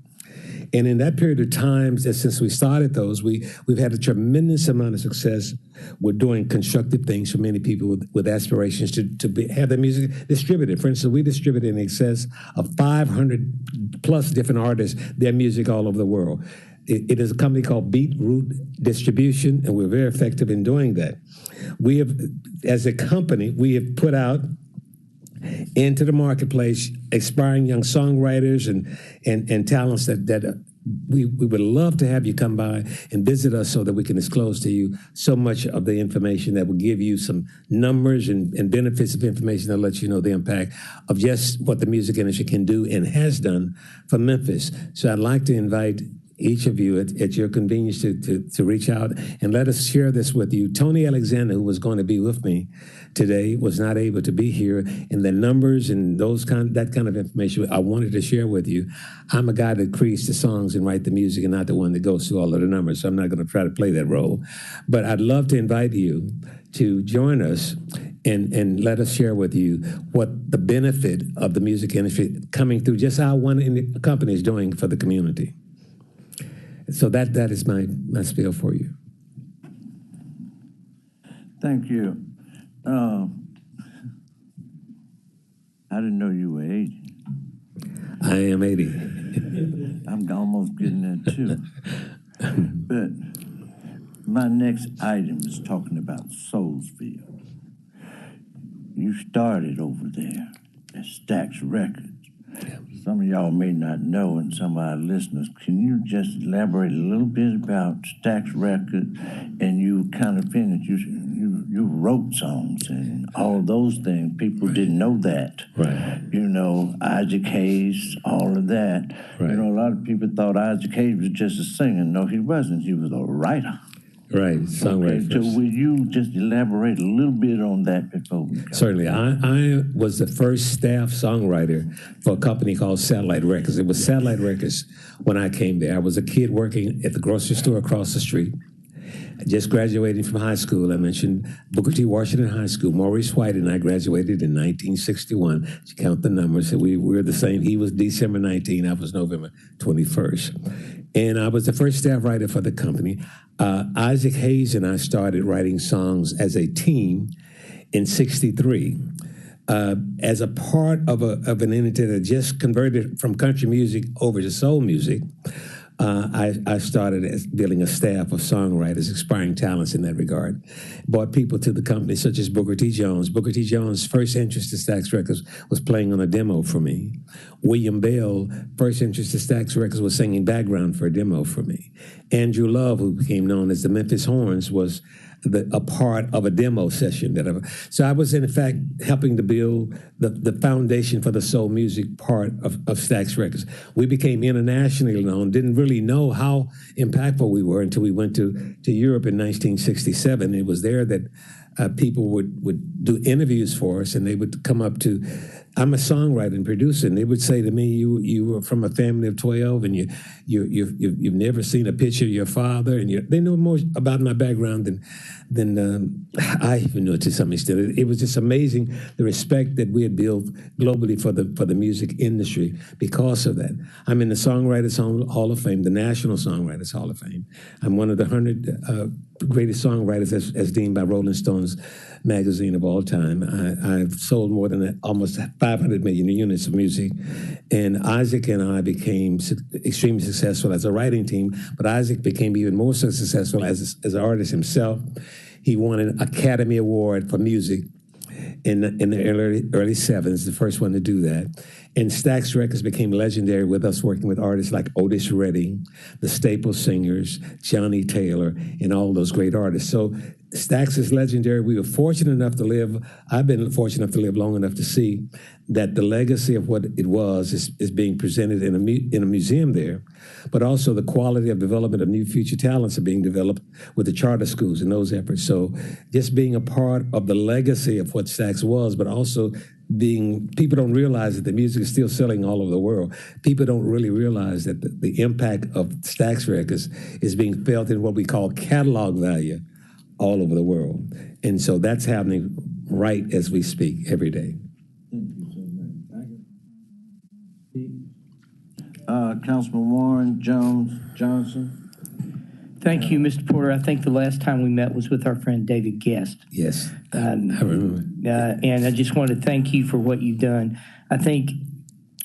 S21: And in that period of time, since we started those, we've had a tremendous amount of success with doing constructive things for many people with aspirations to have their music distributed. For instance, we distribute in excess of 500 plus different artists, their music all over the world. It is a company called Beatroot Distribution, and we're very effective in doing that. We have, as a company, we have put out into the marketplace aspiring young songwriters and talents that we would love to have you come by and visit us so that we can disclose to you so much of the information that will give you some numbers and benefits of information that lets you know the impact of just what the music industry can do and has done for Memphis. So I'd like to invite each of you at your convenience to reach out and let us share this with you. Tony Alexander, who was going to be with me today, was not able to be here, and the numbers and that kind of information I wanted to share with you. I'm a guy that creates the songs and write the music and not the one that goes through all of the numbers, so I'm not going to try to play that role. But I'd love to invite you to join us and let us share with you what the benefit of the music industry coming through, just how one company is doing for the community. So that is my spiel for you.
S15: Thank you. I didn't know you were 80.
S21: I am 80.
S15: I'm almost getting there too. But my next item is talking about Soulsville. You started over there at Stax Records. Some of y'all may not know, and some of our listeners, can you just elaborate a little bit about Stax Records? And you kind of finished, you wrote songs and all those things. People didn't know that.
S21: Right.
S15: You know, Isaac Hayes, all of that. Right. You know, a lot of people thought Isaac Hayes was just a singer. No, he wasn't. He was a writer.
S21: Right, songwriter
S15: Okay, so
S21: first.
S15: will you just elaborate a little bit on that before we go?
S21: Certainly. I was the first staff songwriter for a company called Satellite Records. It was Satellite Records when I came there. I was a kid working at the grocery store across the street. I just graduated from high school. I mentioned Booker T. Washington High School. Maurice White and I graduated in 1961. You count the numbers. So we were the same. He was December 19. I was November 21st. And I was the first staff writer for the company. Isaac Hayes and I started writing songs as a team in 63. As a part of an entity that just converted from country music over to soul music, I started as building a staff of songwriters, aspiring talents in that regard. Brought people to the company such as Booker T. Jones. Booker T. Jones' first interest in Stax Records was playing on a demo for me. William Bell, first interest in Stax Records, was singing background for a demo for me. Andrew Love, who became known as the Memphis Horns, was a part of a demo session. So I was, in fact, helping to build the foundation for the soul music part of Stax Records. We became internationally known, didn't really know how impactful we were until we went to Europe in 1967. It was there that people would do interviews for us, and they would come up to, I'm a songwriter and producer, and they would say to me, you were from a family of 12, and you've never seen a picture of your father, and they know more about my background than I even knew to some extent. It was just amazing the respect that we had built globally for the music industry because of that. I'm in the Songwriters Hall of Fame, the National Songwriters Hall of Fame. I'm one of the 100 greatest songwriters as deemed by Rolling Stone's magazine of all time. I've sold more than almost 500 million units of music. And Isaac and I became extremely successful as a writing team, but Isaac became even more successful as an artist himself. He won an Academy Award for music in the early 70s, the first one to do that. And Stax Records became legendary with us working with artists like Otis Redding, the Staple Singers, Johnny Taylor, and all those great artists. So Stax is legendary. We were fortunate enough to live, I've been fortunate enough to live long enough to see that the legacy of what it was is being presented in a museum there, but also the quality of development of new future talents are being developed with the charter schools and those efforts. So just being a part of the legacy of what Stax was, but also people don't realize that the music is still selling all over the world. People don't really realize that the impact of Stax Records is being felt in what we call catalog value all over the world. And so that's happening right as we speak every day.
S15: Councilman Warren, Jones, Johnson.
S10: Thank you, Mr. Porter. I think the last time we met was with our friend David Guest.
S21: Yes, I remember.
S10: And I just want to thank you for what you've done. I think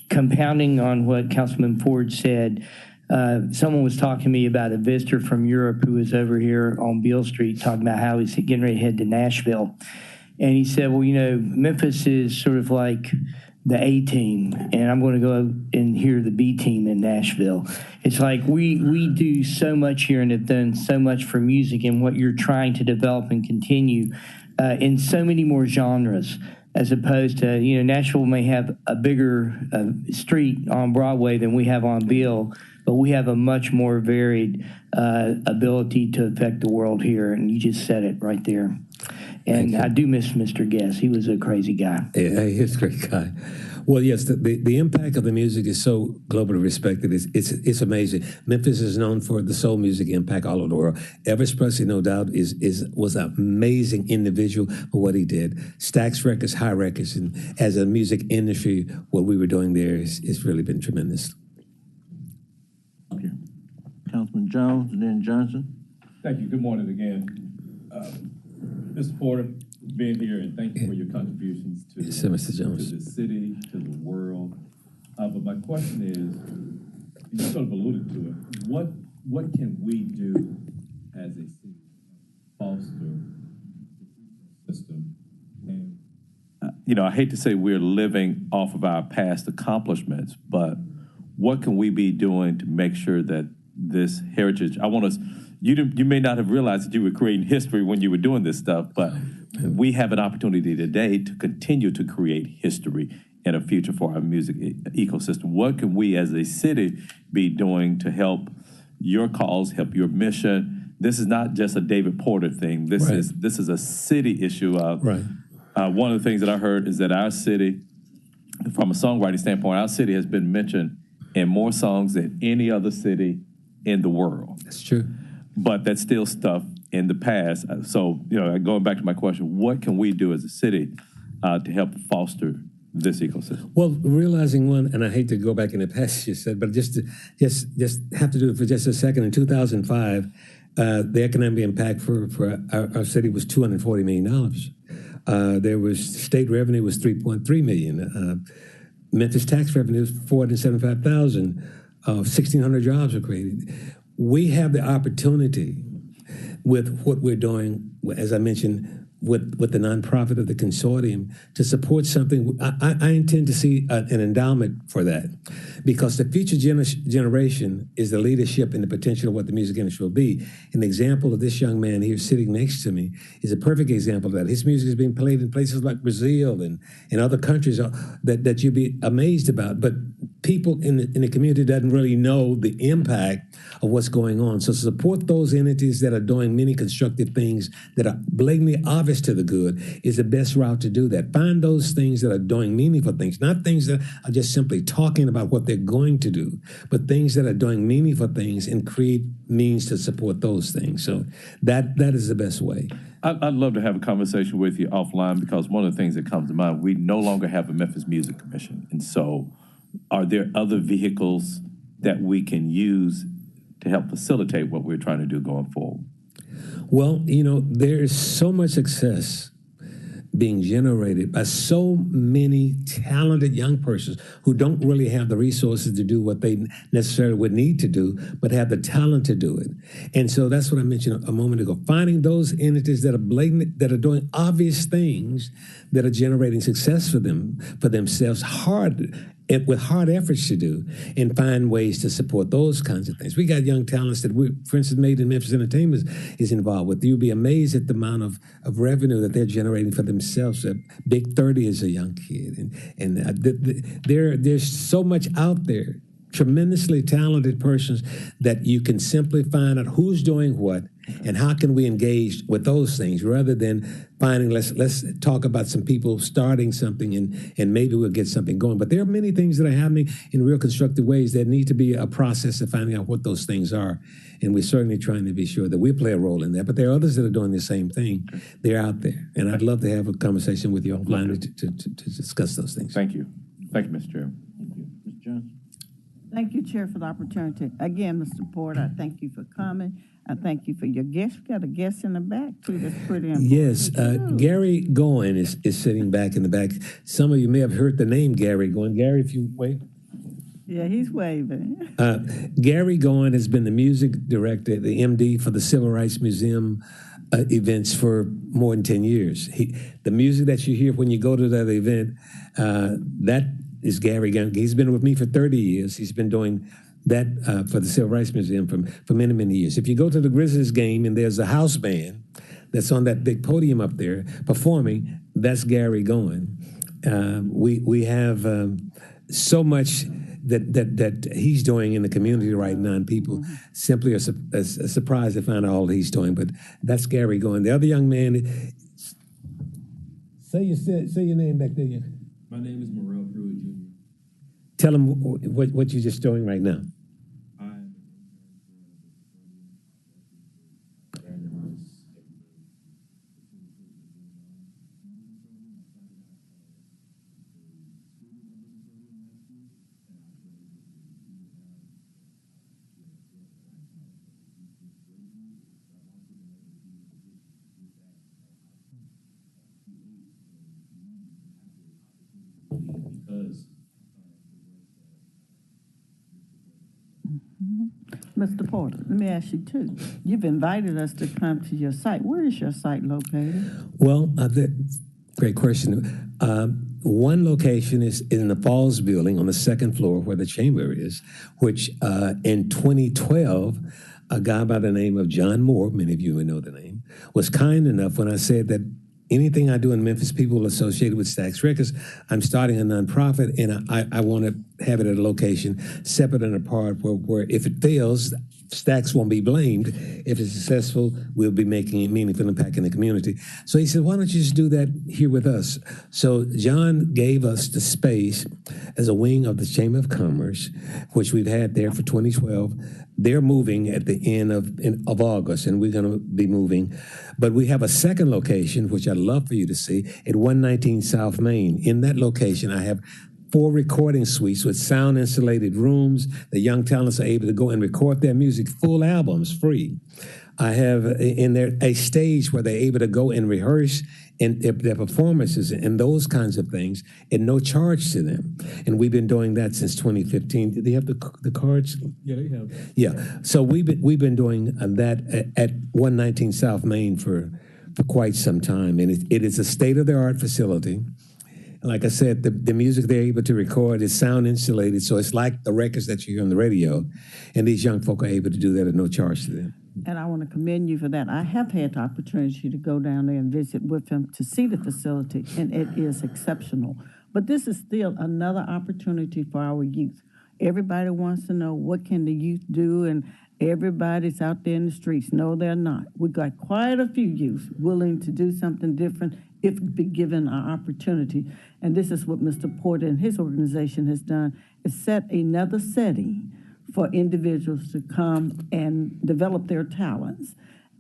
S10: compounding on what Councilman Ford said, someone was talking to me about a visitor from Europe who was over here on Beale Street talking about how he's getting ready to head to Nashville. And he said, well, Memphis is sort of like the A team, and I'm going to go and hear the B team in Nashville. It's like we do so much here and have done so much for music and what you're trying to develop and continue in so many more genres, as opposed to, Nashville may have a bigger street on Broadway than we have on Beale, but we have a much more varied ability to affect the world here, and you just said it right there. And I do miss Mr. Guest. He was a crazy guy.
S21: Yeah, he's a great guy. Well, yes, the impact of the music is so globally respected. It's amazing. Memphis is known for the soul music impact all over the world. Elvis Presley, no doubt, was an amazing individual for what he did. Stax Records, High Records, and as a music industry, what we were doing there has really been tremendous.
S15: Okay. Councilman Jones and then Johnson.
S1: Thank you. Good morning again. Mr. Porter, being here, and thank you for your contributions to
S21: Mr. Jones.
S1: To the city, to the world. But my question is, you sort of alluded to it, what can we do as a city to foster the system? And, I hate to say we're living off of our past accomplishments, but what can we be doing to make sure that this heritage, you may not have realized that you were creating history when you were doing this stuff, but we have an opportunity today to continue to create history and a future for our music ecosystem. What can we as a city be doing to help your cause, help your mission, this is not just a David Porter thing. This is a city issue. One of the things that I heard is that our city, from a songwriting standpoint, our city has been mentioned in more songs than any other city in the world.
S21: That's true.
S1: But that's still stuff in the past. So, going back to my question, what can we do as a city to help foster this ecosystem?
S21: Well, realizing one, and I hate to go back in the past, you said, but just have to do it for just a second. In 2005, the economic impact for our city was $240 million. There was state revenue was $3.3 million. Memphis tax revenue was $475,000. 1,600 jobs were created. We have the opportunity with what we're doing, as I mentioned, with the nonprofit of the consortium to support something. I intend to see an endowment for that, because the future generation is the leadership and the potential of what the music industry will be. An example of this young man here sitting next to me is a perfect example of that. His music is being played in places like Brazil and other countries that you'd be amazed about. But people in the community doesn't really know the impact of what's going on. So support those entities that are doing many constructive things that are blatantly obvious to the good is the best route to do that. Find those things that are doing meaningful things, not things that are just simply talking about what they're going to do, but things that are doing meaningful things and create means to support those things. So that is the best way.
S1: I'd love to have a conversation with you offline, because one of the things that comes to mind, we no longer have a Memphis Music Commission. And so are there other vehicles that we can use to help facilitate what we're trying to do going forward?
S21: Well, there is so much success being generated by so many talented young persons who don't really have the resources to do what they necessarily would need to do, but have the talent to do it. And so that's what I mentioned a moment ago, finding those entities that are blatant, that are doing obvious things, that are generating success for themselves, with hard efforts to do, and find ways to support those kinds of things. We got young talents that we, for instance, Made in Memphis Entertainment is involved with. You'll be amazed at the amount of revenue that they're generating for themselves. Big 30 is a young kid. There's so much out there, tremendously talented persons that you can simply find out who's doing what and how can we engage with those things, rather than finding, let's talk about some people starting something and maybe we'll get something going. But there are many things that are happening in real constructive ways that need to be a process of finding out what those things are. And we're certainly trying to be sure that we play a role in that. But there are others that are doing the same thing. They're out there. And I'd love to have a conversation with you offline to discuss those things.
S1: Thank you. Thank you, Mr. Chair.
S15: Thank you. Mr. Johnson.
S4: Thank you, Chair, for the opportunity. Again, Mr. Porter, I thank you for coming. I thank you for your guest. We got a guest in the back, too. That's pretty important.
S21: Yes, Gary Goin is sitting back in the back. Some of you may have heard the name Gary Goin. Gary, if you wait.
S4: Yeah, he's waving.
S21: Gary Goin has been the music director, the MD for the Civil Rights Museum events for more than 10 years. The music that you hear when you go to that event, that is Gary Goin. He's been with me for 30 years. He's been doing that for the Civil Rights Museum for many, many years. If you go to the Grizzlies game and there's a house band that's on that big podium up there performing, that's Gary Goin. We have so much that he's doing in the community right now, and people simply are surprised to find out all he's doing. But that's Gary Goin. The other young man, say your name back there.
S19: My name is Morrell Pruitt Jr.
S21: Tell him what you're just doing right now.
S4: Mr. Porter, let me ask you, too. You've invited us to come to your site. Where is your site located?
S21: Well, great question. One location is in the Falls building on the second floor where the chamber is, which in 2012, a guy by the name of John Moore, many of you will know the name, was kind enough when I said that anything I do in Memphis, people associated with Stax Records, I'm starting a nonprofit, and I want to have it at a location separate and apart where if it fails, Stacks won't be blamed. If it's successful, we'll be making a meaningful impact in the community. So he said, why don't you just do that here with us? So John gave us the space as a wing of the Chamber of Commerce, which we've had there for 2012. They're moving at the end of August, and we're going to be moving. But we have a second location, which I'd love for you to see, at 119 South Main. In that location, I have 4 recording suites with sound insulated rooms. The young talents are able to go and record their music, full albums, free. I have in there a stage where they're able to go and rehearse in their performances and those kinds of things at no charge to them. And we've been doing that since 2015. Do they have the cards?
S18: Yeah, they have.
S21: Yeah. So we've been doing that at 119 South Main for quite some time. And it is a state-of-the-art facility. Like I said, the music they're able to record is sound insulated, so it's like the records that you hear on the radio. And these young folk are able to do that at no charge to them.
S4: And I want to commend you for that. I have had the opportunity to go down there and visit with them to see the facility, and it is exceptional. But this is still another opportunity for our youth. Everybody wants to know, what can the youth do? And everybody's out there in the streets. No, they're not. We've got quite a few youth willing to do something different if be given an opportunity. And this is what Mr. Porter and his organization has done, is set another setting for individuals to come and develop their talents.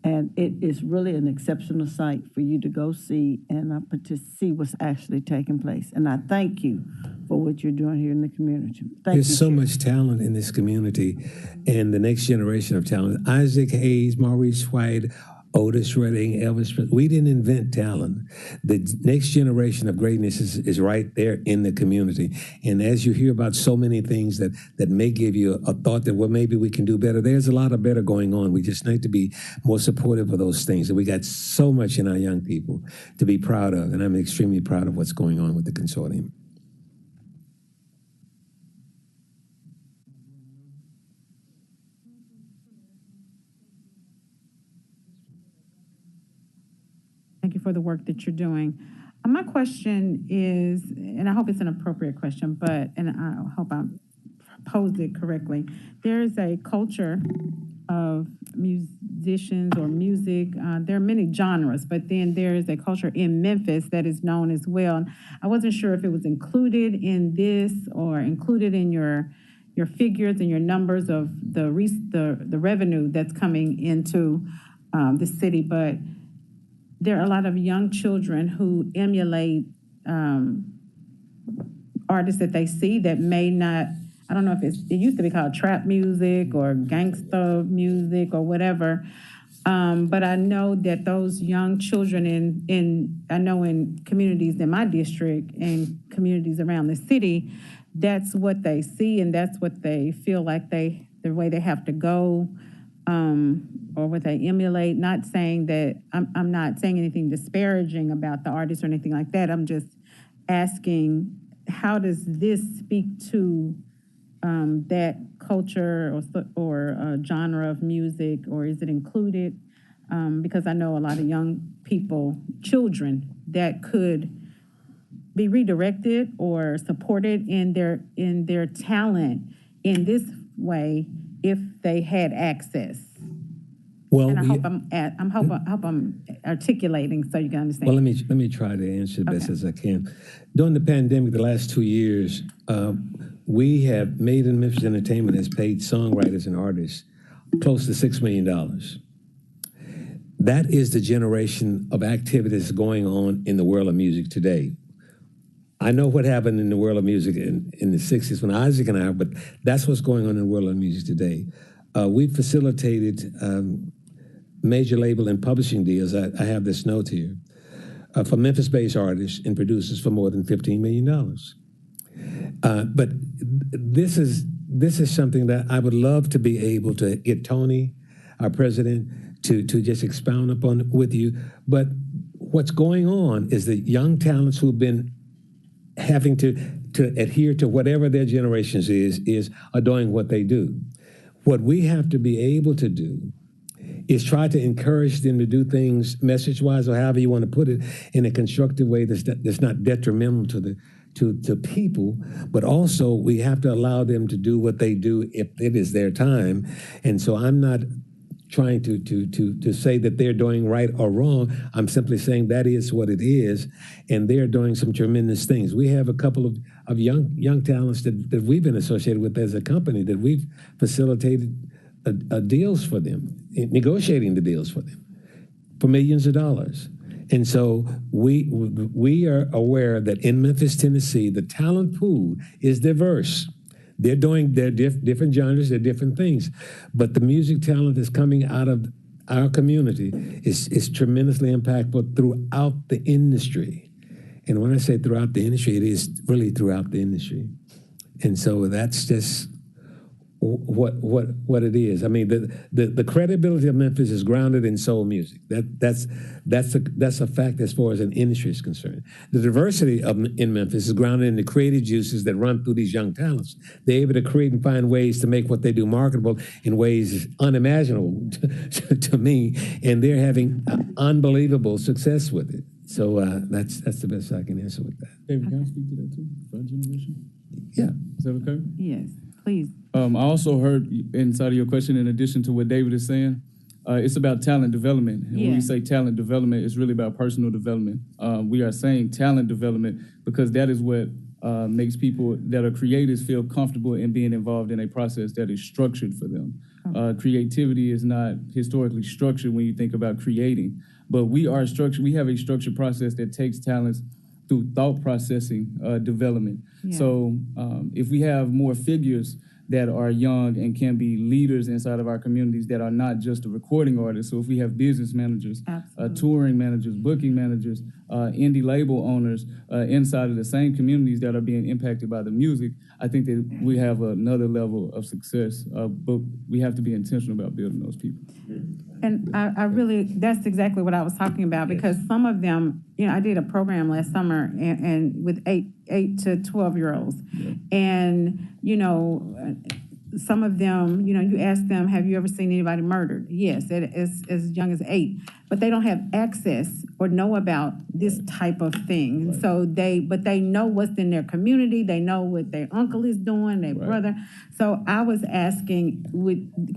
S4: And it is really an exceptional sight for you to go see and to see what's actually taking place. And I thank you for what you're doing here in the community.
S21: There's so much talent in this community, and the next generation of talent. Isaac Hayes, Maurice White, Otis Redding, Elvis Presley. We didn't invent talent. The next generation of greatness is right there in the community. And as you hear about so many things that may give you a thought that, well, maybe we can do better, there's a lot of better going on. We just need to be more supportive of those things. And we got so much in our young people to be proud of. And I'm extremely proud of what's going on with the consortium.
S8: Thank you for the work that you're doing. My question is, and I hope it's an appropriate question, and I hope I posed it correctly. There is a culture of musicians or music. There are many genres, but then there is a culture in Memphis that is known as well. And I wasn't sure if it was included in this or included in your figures and your numbers of the revenue that's coming into the city, but there are a lot of young children who emulate artists that they see that may not, I don't know if it used to be called trap music or gangsta music or whatever, but I know that those young children in communities in my district and communities around the city, that's what they see and that's what they feel like the way they have to go. Or what they emulate, not saying that, I'm not saying anything disparaging about the artist or anything like that. I'm just asking, how does this speak to that culture or genre of music, or is it included? Because I know a lot of young people, children, that could be redirected or supported in their talent in this way if they had access.
S21: Well,
S8: and I hope I'm articulating so you can understand.
S21: Well, let me try to answer the best as I can. During the pandemic, the last 2 years, we have Made in Memphis Entertainment has paid songwriters and artists close to $6 million. That is the generation of activities going on in the world of music today. I know what happened in the world of music in the 60s when Isaac and I, but that's what's going on in the world of music today. We've facilitated major label and publishing deals. I have this note here for Memphis-based artists and producers for more than $15 million. But this is something that I would love to be able to get Tony, our president, to just expound upon with you. But what's going on is that young talents who've been having to adhere to whatever their generations are doing what they do. What we have to be able to do is try to encourage them to do things message-wise or however you want to put it in a constructive way that's not detrimental to people, but also we have to allow them to do what they do if it is their time. And so I'm not trying to say that they're doing right or wrong. I'm simply saying that is what it is, and they're doing some tremendous things. We have a couple of young talents that we've been associated with as a company that we've facilitated deals for them, negotiating the deals for them for millions of dollars. And so we are aware that in Memphis, Tennessee, the talent pool is diverse. They're doing their different genres, they're different things. But the music talent that's coming out of our community is tremendously impactful throughout the industry. And when I say throughout the industry, it is really throughout the industry. And so that's just what it is. I mean, the credibility of Memphis is grounded in soul music. That's a fact as far as an industry is concerned. The diversity in Memphis is grounded in the creative juices that run through these young talents. They're able to create and find ways to make what they do marketable in ways unimaginable to me, and they're having unbelievable success with it. So that's the best I can answer with that.
S6: David, can I speak to that too? Third generation?
S21: Yeah.
S6: Is that okay?
S8: Yes, please.
S6: I also heard inside of your question, in addition to what David is saying, it's about talent development. And when we say talent development, it's really about personal development. We are saying talent development because that is what makes people that are creators feel comfortable in being involved in a process that is structured for them. Creativity is not historically structured when you think about creating, but we are structured. We have a structured process that takes talents through thought processing development. Yeah. So if we have more figures that are young and can be leaders inside of our communities that are not just a recording artist. So if we have business managers, touring managers, booking managers, indie label owners inside of the same communities that are being impacted by the music, I think that we have another level of success, but we have to be intentional about building those people.
S8: And I really, that's exactly what I was talking about, because some of them, I did a program last summer and with 8 to 12-year-olds. Yeah. And, some of them, you ask them, have you ever seen anybody murdered? Yes, as young as 8. But they don't have access or know about this type of thing. Right. So but they know what's in their community. They know what their uncle is doing, their brother. So I was asking,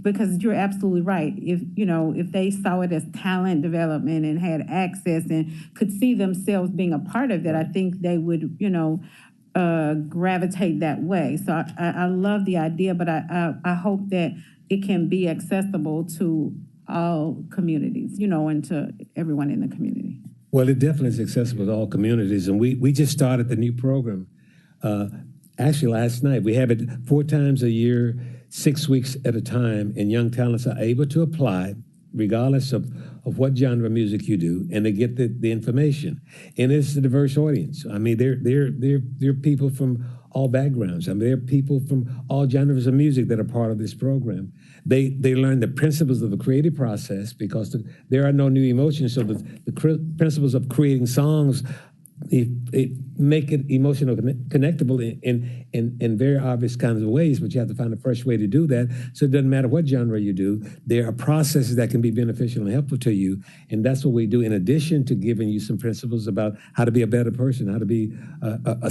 S8: because you're absolutely right. If they saw it as talent development and had access and could see themselves being a part of it, I think they would, gravitate that way. So I love the idea, but I hope that it can be accessible to all communities, and to everyone in the community.
S21: Well, it definitely is accessible to all communities, and we just started the new program. Actually, last night. We have it 4 times a year, 6 weeks at a time, and young talents are able to apply regardless of what genre of music you do, and they get the information. And it's a diverse audience. I mean, they're people from all backgrounds. I mean, there are people from all genres of music that are part of this program. They learn the principles of the creative process because there are no new emotions. So the principles of creating songs, it make it emotional connectable in very obvious kinds of ways, but you have to find a fresh way to do that. So it doesn't matter what genre you do, there are processes that can be beneficial and helpful to you, and that's what we do in addition to giving you some principles about how to be a better person, how to be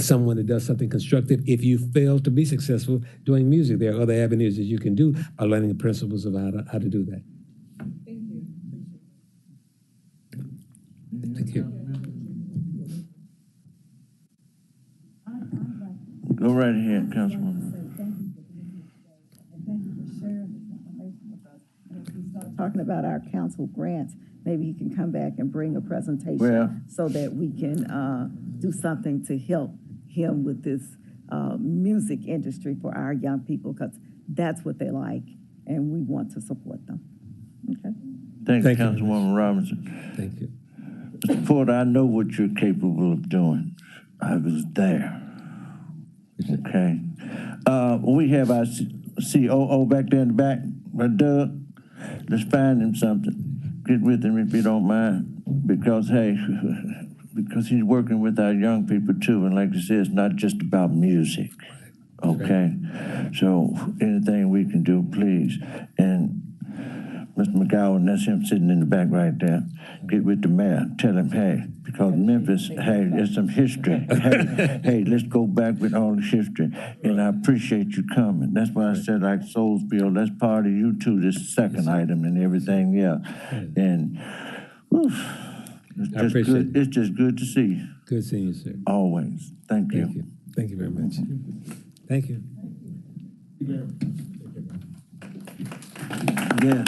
S21: someone that does something constructive. If you fail to be successful doing music, there are other avenues that you can do by learning the principles of how to do that.
S2: Thank you.
S21: Thank you.
S15: Go right ahead, Councilwoman.
S4: Thank you for sharing this information with us. And if we start talking about our council grants, maybe he can come back and bring a presentation so that we can do something to help him with this music industry for our young people, because that's what they like, and we want to support them. Okay.
S15: Thank you, Councilwoman Robinson.
S21: Thank you.
S15: Mr. Porter, I know what you're capable of doing. I was there. Okay. We have our COO back there in the back, Doug. Let's find him something. Get with him if you don't mind. Because, hey, because he's working with our young people too. And like I said, it's not just about music. Okay? So anything we can do, please. And Mr. McGowan, that's him sitting in the back right there. Get with the mayor, tell him, hey, because Memphis, hey, there's some history. Hey, let's go back with all the history. And I appreciate you coming. That's why I said, like Soulsville, that's part of you too, this second item and everything, yeah. And it's just good to see you.
S21: Good seeing you, sir.
S15: Always. Thank you.
S21: Thank you very much. Thank you.
S15: Yes.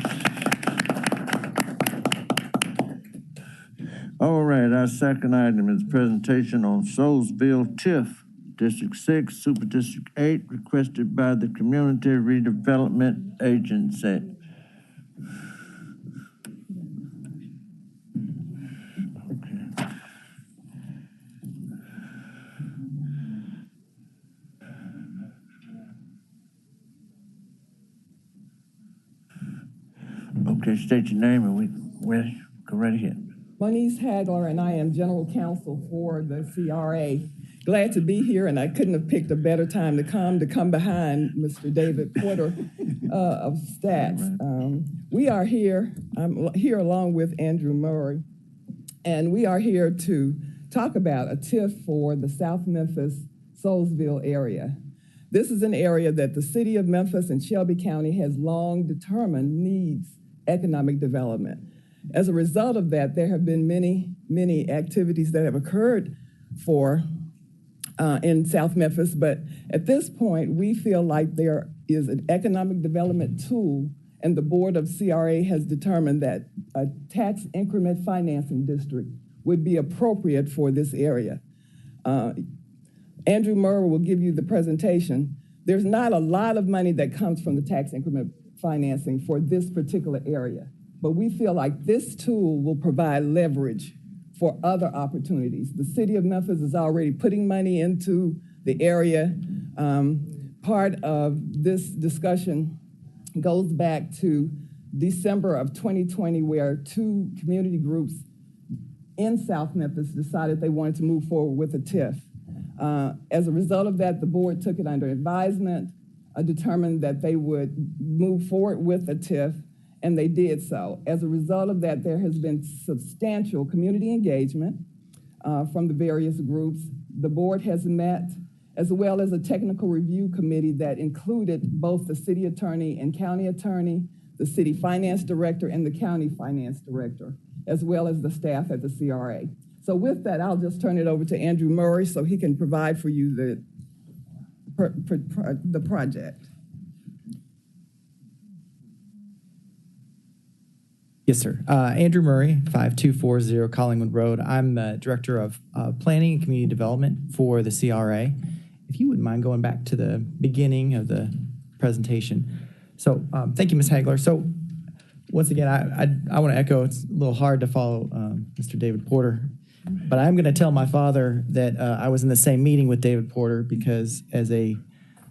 S15: All right, our second item is presentation on Soulsville TIF, District 6, Super District 8, requested by the Community Redevelopment Agency. Okay, state your name and we go right ahead.
S3: Moniz Hagler, and I am General Counsel for the CRA. Glad to be here, and I couldn't have picked a better time to come behind Mr. David Porter of Stats. We are here, I'm here along with Andrew Murray, and we are here to talk about a TIF for the South Memphis, Soulsville area. This is an area that the city of Memphis and Shelby County has long determined needs economic development. As a result of that, there have been many activities that have occurred in South Memphis, but at this point, we feel like there is an economic development tool, and the board of CRA has determined that a tax increment financing district would be appropriate for this area. Andrew Murray will give you the presentation. There's not a lot of money that comes from the tax increment financing for this particular area, but we feel like this tool will provide leverage for other opportunities. The city of Memphis is already putting money into the area. Part of this discussion goes back to December of 2020, where two community groups in South Memphis decided they wanted to move forward with a TIF. As a result of that, the board took it under advisement, determined that they would move forward with a TIF, and they did so. As a result of that, there has been substantial community engagement from the various groups. The board has met, as well as a technical review committee that included both the city attorney and county attorney, the city finance director, and the county finance director, as well as the staff at the CRA. So with that, I'll just turn it over to Andrew Murray so he can provide for you the project.
S20: Yes, sir. Andrew Murray, 5240 Collingwood Road. I'm Director of Planning and Community Development for the CRA. If you wouldn't mind going back to the beginning of the presentation. So thank you, Ms. Hagler. So once again, I want to echo, it's a little hard to follow Mr. David Porter, but I'm going to tell my father that I was in the same meeting with David Porter, because as a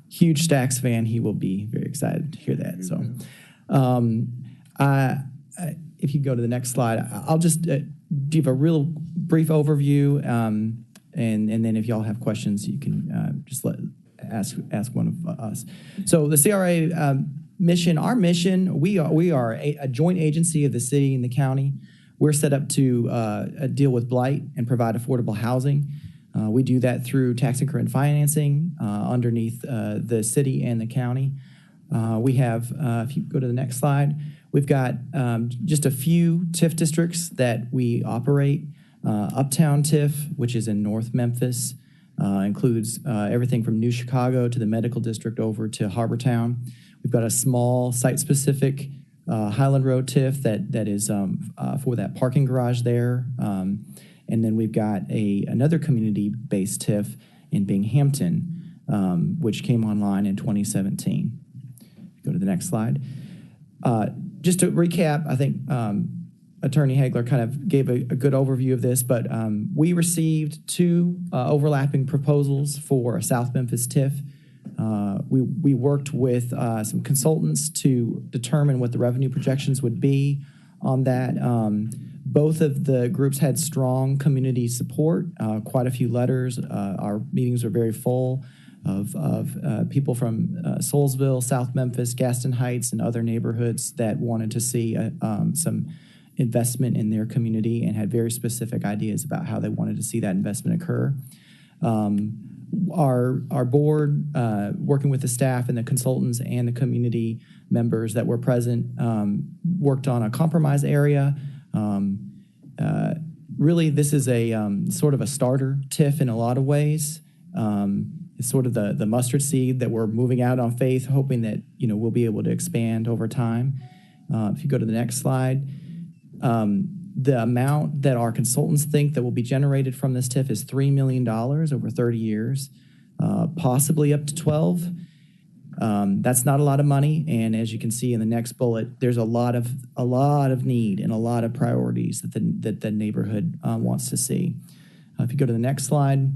S20: huge Stax fan, he will be very excited to hear that. So if you go to the next slide, I'll just give a real brief overview, and then if y'all have questions, you can just ask one of us. So the CRA mission, our mission, we are a joint agency of the city and the county. We're set up to deal with blight and provide affordable housing. We do that through tax increment financing underneath the city and the county. We have, if you go to the next slide, we've got just a few TIF districts that we operate. Uptown TIF, which is in North Memphis, includes everything from New Chicago to the Medical District over to Harbortown. We've got a small site-specific Highland Road TIF that is for that parking garage there. And then we've got another community-based TIF in Binghamton, which came online in 2017. Go to the next slide. Just to recap, I think Attorney Hagler kind of gave a good overview of this, but we received two overlapping proposals for a South Memphis TIF. We worked with some consultants to determine what the revenue projections would be on that. Both of the groups had strong community support, quite a few letters. Our meetings were very full. people from Soulsville, South Memphis, Gaston Heights, and other neighborhoods that wanted to see some investment in their community and had very specific ideas about how they wanted to see that investment occur. Our board, working with the staff and the consultants and the community members that were present, worked on a compromise area. Really, this is a sort of a starter TIF in a lot of ways. It's sort of the mustard seed that we're moving out on faith, hoping that we'll be able to expand over time. If you go to the next slide, the amount that our consultants think that will be generated from this TIF is $3 million over 30 years, possibly up to 12. That's not a lot of money, and as you can see in the next bullet, there's a lot of need and a lot of priorities that the neighborhood wants to see. If you go to the next slide,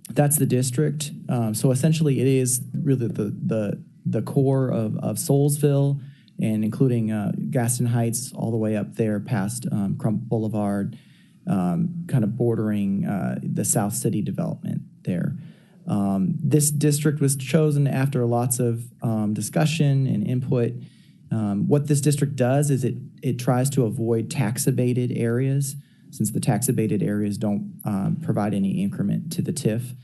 S20: that's the district. So essentially, it is really the core of Soulsville, and including Gaston Heights all the way up there past Crump Boulevard, kind of bordering the South City development there. This district was chosen after lots of discussion and input. What this district does is it tries to avoid tax-abated areas, since the tax-abated areas don't provide any increment to the TIF.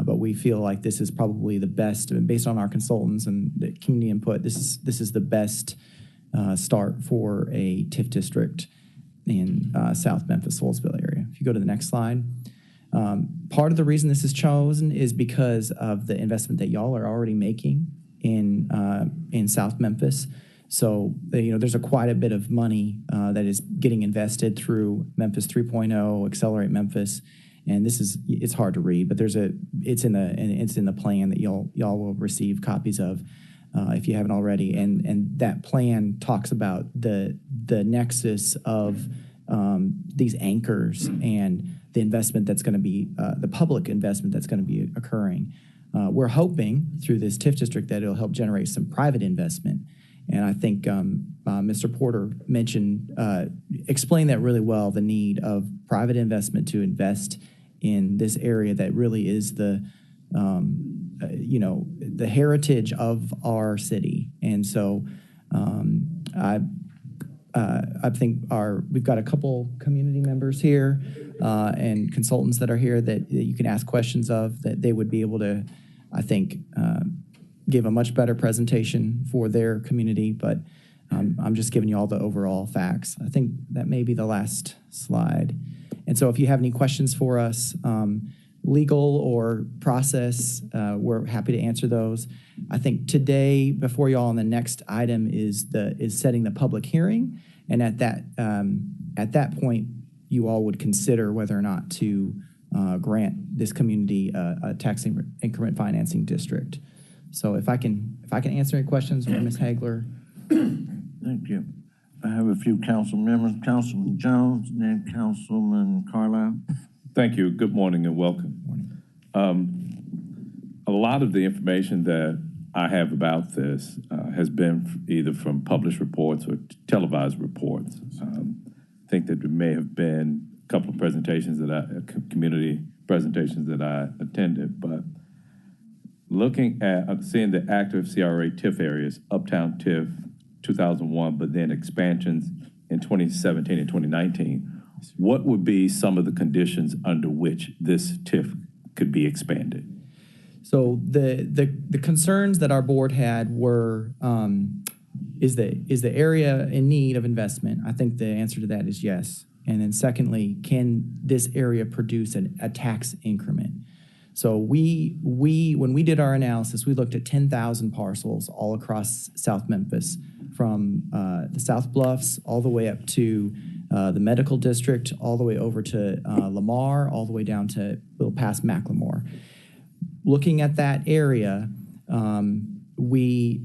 S20: But we feel like this is probably the best, based on our consultants and the community input, this is the best start for a TIF district in South Memphis, Soulsville area. If you go to the next slide. Part of the reason this is chosen is because of the investment that y'all are already making in South Memphis. So, there's quite a bit of money that is getting invested through Memphis 3.0, Accelerate Memphis. And it's hard to read, but it's in the plan that y'all will receive copies of if you haven't already. And that plan talks about the nexus of these anchors and the investment that's going to be the public investment that's going to be occurring. We're hoping through this TIF district that it'll help generate some private investment. And I think Mr. Porter explained that really well, the need of private investment to invest in this area that really is the heritage of our city. And so I think we've got a couple community members here and consultants that are here that you can ask questions of, that they would be able to, I think, give a much better presentation for their community. But I'm just giving you all the overall facts. I think that may be the last slide. And so if you have any questions for us, legal or process, we're happy to answer those. I think today, before y'all, on the next item is setting the public hearing. And at that point, you all would consider whether or not to grant this community a tax increment financing district. So if I can answer any questions, or Ms. Hagler.
S15: Thank you. I have a few council members, Councilman Jones, and then Councilman Carlisle.
S1: Thank you. Good morning and welcome. A lot of the information that I have about this has been either from published reports or televised reports. I think that there may have been a couple of presentations community presentations that I attended, but looking at seeing the active CRA TIF areas, Uptown TIF 2001, but then expansions in 2017 and 2019, what would be some of the conditions under which this TIF could be expanded?
S20: So the concerns that our board had were, is the area in need of investment? I think the answer to that is yes. And then secondly, can this area produce a tax increment? So when we did our analysis, we looked at 10,000 parcels all across South Memphis, from the South Bluffs all the way up to the medical district, all the way over to Lamar, all the way down to a little past Macklemore. Looking at that area, we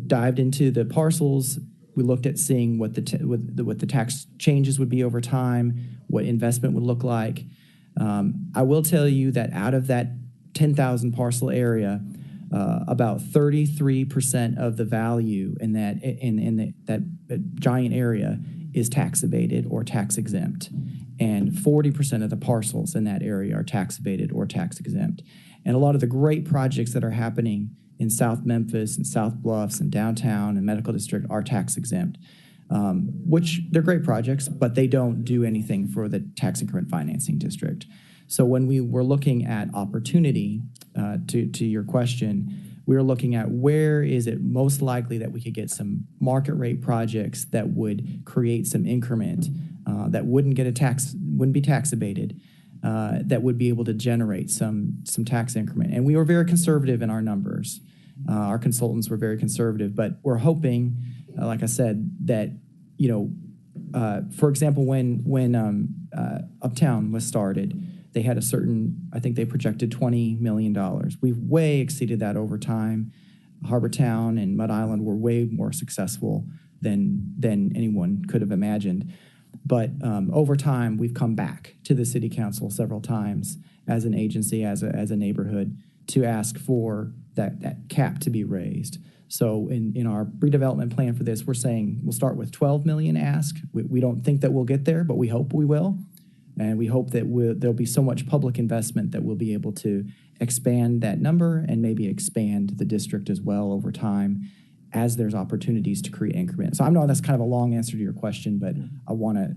S20: dived into the parcels. We looked at seeing what the tax changes would be over time, what investment would look like. I will tell you that out of that 10,000 parcel area, about 33% of the value in that giant area is tax abated or tax exempt. and 40% of the parcels in that area are tax abated or tax exempt. And a lot of the great projects that are happening in South Memphis and South Bluffs and downtown and Medical District are tax exempt, which they're great projects, but they don't do anything for the tax increment financing district. So when we were looking at opportunity, to your question, we were looking at where is it most likely that we could get some market rate projects that would create some increment that wouldn't be tax abated, that would be able to generate some tax increment. And we were very conservative in our numbers. Our consultants were very conservative, but we're hoping, like I said, that, for example, when Uptown was started, they had I think they projected $20 million. We've way exceeded that over time. Harbortown and Mud Island were way more successful than anyone could have imagined. But over time, we've come back to the city council several times as an agency, as a neighborhood, to ask for that cap to be raised. So in our redevelopment plan for this, we're saying we'll start with 12 million ask. We don't think that we'll get there, but we hope we will. And we hope that there'll be so much public investment that we'll be able to expand that number and maybe expand the district as well over time as there's opportunities to create increments. So I know that's kind of a long answer to your question, but I want to,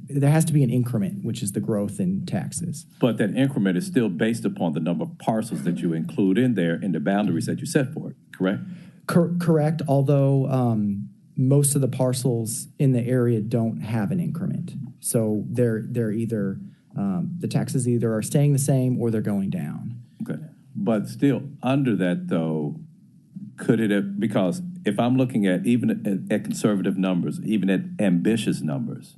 S20: there has to be an increment, which is the growth in taxes.
S1: But that increment is still based upon the number of parcels that you include in there and the boundaries that you set for it, correct?
S20: Correct, although most of the parcels in the area don't have an increment. So they're either, the taxes either are staying the same or they're going down.
S1: Okay. But still, under that, though, could it have, because if I'm looking at even at conservative numbers, even at ambitious numbers,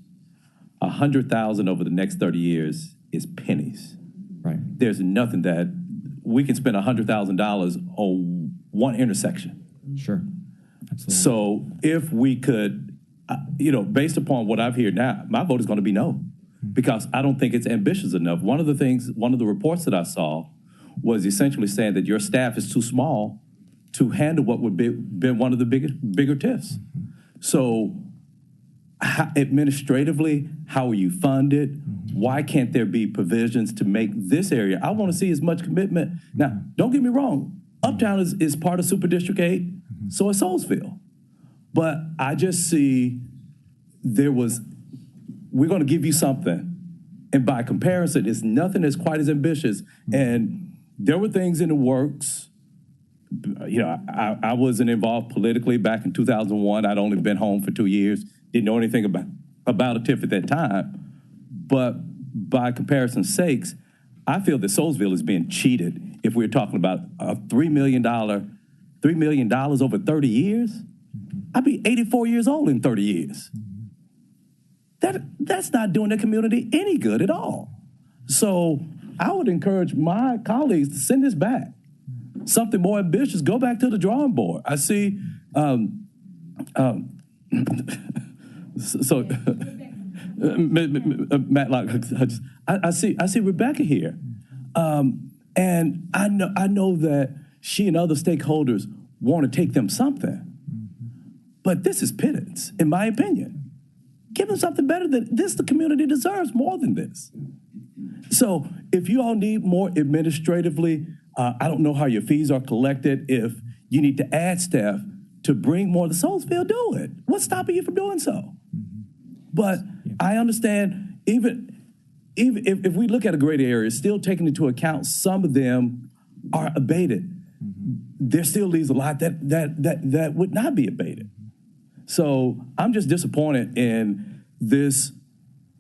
S1: 100,000 over the next 30 years is pennies.
S20: Right.
S1: There's nothing that we can spend $100,000 on one intersection.
S20: Sure. Absolutely.
S1: So if we could, based upon what I've heard now, my vote is going to be no, because I don't think it's ambitious enough. One of the reports that I saw was essentially saying that your staff is too small to handle what would be one of the bigger TIFs. So administratively, how are you funded? Why can't there be provisions to make this area? I want to see as much commitment. Now, don't get me wrong. Uptown is part of Super District 8, so is Soulsville. But I just see we're going to give you something. And by comparison, it's nothing that's quite as ambitious. And there were things in the works. I wasn't involved politically back in 2001. I'd only been home for 2 years. Didn't know anything about a TIF at that time. But by comparison's sakes, I feel that Soulsville is being cheated if we're talking about a $3 million over 30 years. I'd be 84 years old in 30 years. That's not doing the community any good at all. So I would encourage my colleagues to send this back. Something more ambitious, go back to the drawing board. I see, Matt, I see Rebecca here. And I know that she and other stakeholders want to take them something. But this is pittance, in my opinion. Give them something better than this. The community deserves more than this. So if you all need more administratively, I don't know how your fees are collected. If you need to add staff to bring more to Soulsville, do it. What's stopping you from doing so? But I understand, even if we look at a great area, still taking into account some of them are abated. There still leaves a lot that would not be abated. So I'm just disappointed in this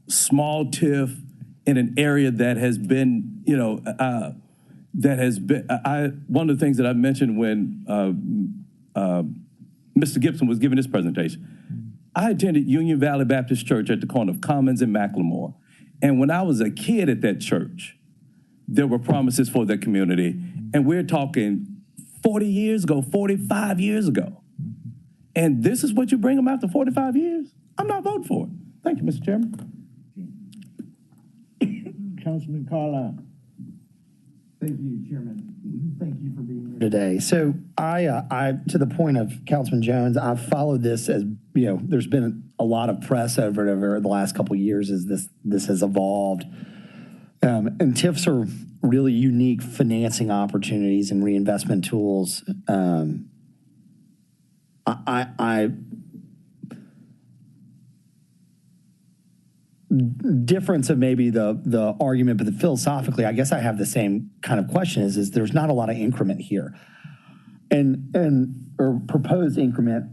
S1: small TIF in an area that has been, one of the things that I mentioned when Mr. Gibson was giving his presentation, I attended Union Valley Baptist Church at the corner of Commons and McLemore. And when I was a kid at that church, there were promises for the community. And we're talking 40 years ago, 45 years ago. And this is what you bring them after 45 years? I'm not voting for it. Thank you, Mr. Chairman.
S15: Councilman Carlisle.
S11: Thank you, Chairman. Thank you for being here today. So I, to the point of Councilman Jones, I've followed this as, there's been a lot of press over the last couple of years as this has evolved. And TIFs are really unique financing opportunities and reinvestment tools. Difference of maybe the argument, but philosophically, I guess I have the same kind of question is there's not a lot of increment here. Or proposed increment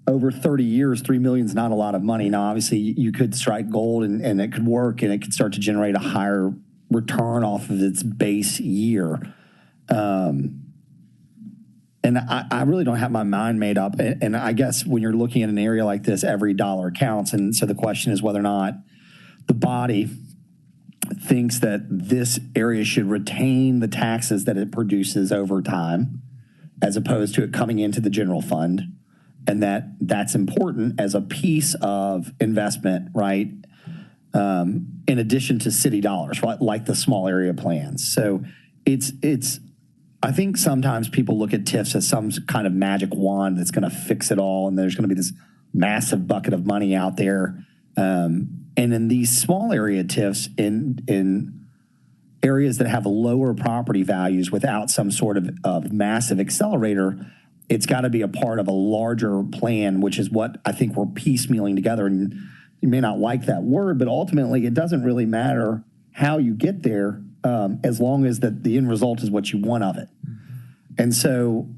S11: over 30 years, $3 million is not a lot of money. Now, obviously, you could strike gold and it could work and it could start to generate a higher return off of its base year. And I really don't have my mind made up. And I guess when you're looking at an area like this, every dollar counts. And so the question is whether or not the body thinks that this area should retain the taxes that it produces over time, as opposed to it coming into the general fund. And that's important as a piece of investment, right? In addition to city dollars, right? Like the small area plans. So I think sometimes people look at TIFs as some kind of magic wand that's going to fix it all, and there's going to be this massive bucket of money out there. And in these small area TIFs, in areas that have lower property values without some sort of massive accelerator, it's got to be a part of a larger plan, which is what I think we're piecemealing together. And you may not like that word, but ultimately it doesn't really matter how you get there, as long as that the end result is what you want of it. And so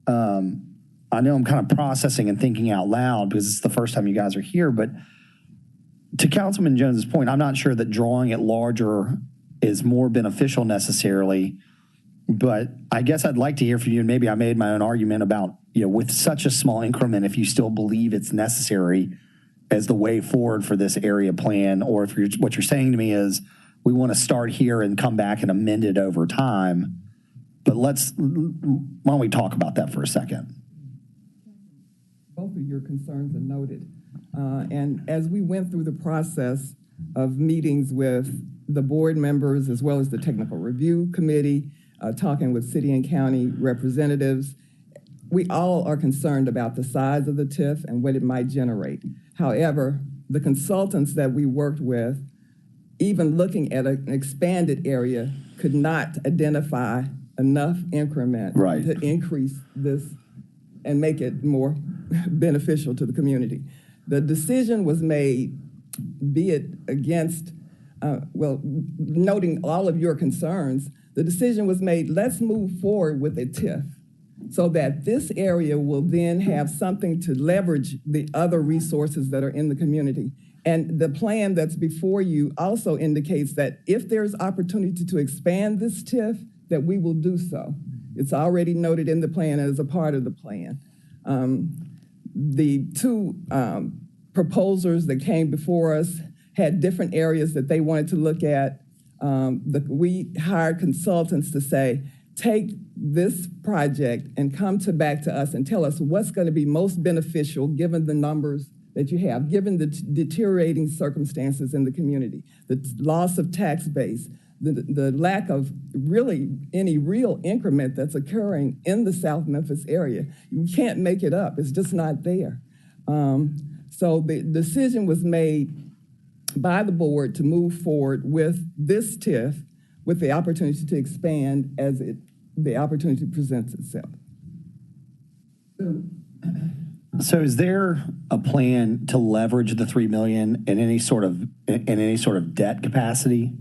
S11: I know I'm kind of processing and thinking out loud because it's the first time you guys are here, but to Councilman Jones's point, I'm not sure that drawing it larger is more beneficial necessarily, but I guess I'd like to hear from you, and maybe I made my own argument about, with such a small increment, if you still believe it's necessary as the way forward for this area plan, or if what you're saying to me is, we want to start here and come back and amend it over time. But why don't we talk about that for a second?
S3: Both of your concerns are noted. And as we went through the process of meetings with the board members, as well as the technical review committee, talking with city and county representatives, we all are concerned about the size of the TIF and what it might generate. However, the consultants that we worked with, even looking at an expanded area, could not identify enough increment to increase this and make it more beneficial to the community. The decision was made, be it against, noting all of your concerns, the decision was made, let's move forward with a TIF so that this area will then have something to leverage the other resources that are in the community. And the plan that's before you also indicates that if there's opportunity to expand this TIF, that we will do so. It's already noted in the plan as a part of the plan. The two proposers that came before us had different areas that they wanted to look at. We hired consultants to say, take this project and come back to us and tell us what's going to be most beneficial given the numbers that you have, given the deteriorating circumstances in the community, the loss of tax base, the lack of really any real increment that's occurring in the South Memphis area. You can't make it up. It's just not there. So the decision was made by the board to move forward with this TIF with the opportunity to expand as the opportunity presents itself.
S11: So is there a plan to leverage the $3 million in any sort of debt capacity?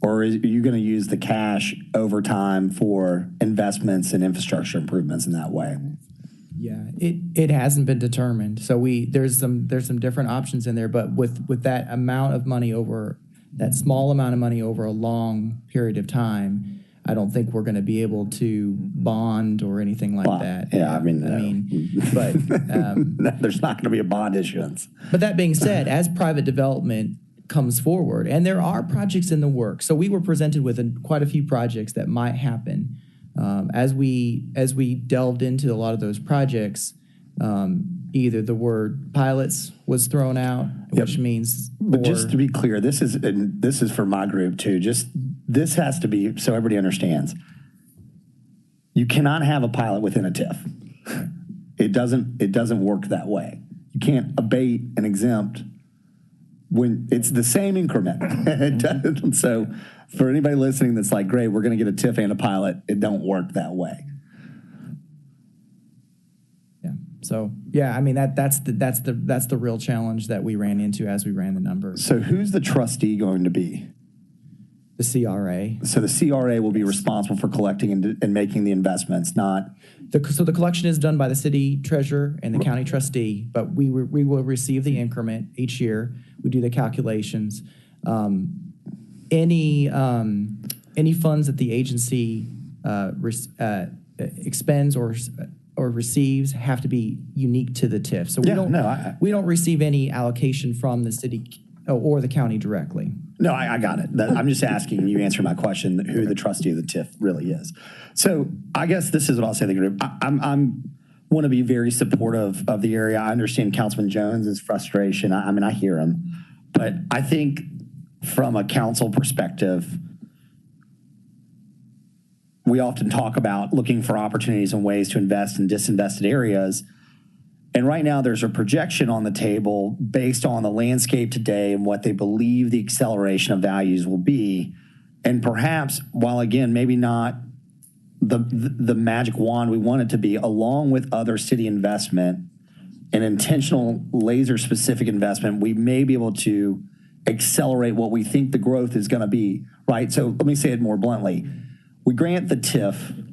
S11: Or are you going to use the cash over time for investments and infrastructure improvements in that way?
S20: Yeah, it hasn't been determined. So there's some different options in there, but with that amount of money that small amount of money over a long period of time, I don't think we're going to be able to bond or anything like that.
S11: Yeah, but there's not going to be a bond issuance.
S20: But that being said, as private development comes forward, and there are projects in the works, so we were presented with quite a few projects that might happen. As we delved into a lot of those projects, either the word pilots was thrown out, which means.
S11: But just to be clear, this is for my group too. Just this has to be, so everybody understands, you cannot have a pilot within a TIF. It doesn't work that way. You can't abate and exempt when it's the same increment. So for anybody listening that's like, great, we're going to get a TIF and a pilot, it don't work that way.
S20: Yeah. So yeah, I mean that's the real challenge that we ran into as we ran the numbers.
S11: So who's the trustee going to be?
S20: The CRA.
S11: So the CRA will be responsible for collecting and making the investments, not.
S20: So the collection is done by the city treasurer and the county trustee, but we will receive the increment each year. We do the calculations. Any funds that the agency expends or receives have to be unique to the TIF. So we don't receive any allocation from the city or the county directly.
S11: No, I got it. I'm just asking you answer my question, who the trustee of the TIF really is. So I guess this is what I'll say to the group. I'm want to be very supportive of the area. I understand Councilman Jones's frustration. I mean, I hear him. But I think from a council perspective, we often talk about looking for opportunities and ways to invest in disinvested areas. And right now there's a projection on the table based on the landscape today and what they believe the acceleration of values will be. And perhaps, while again, maybe not the magic wand we want it to be, along with other city investment and intentional laser-specific investment, we may be able to accelerate what we think the growth is going to be, right? So let me say it more bluntly. We grant the TIF.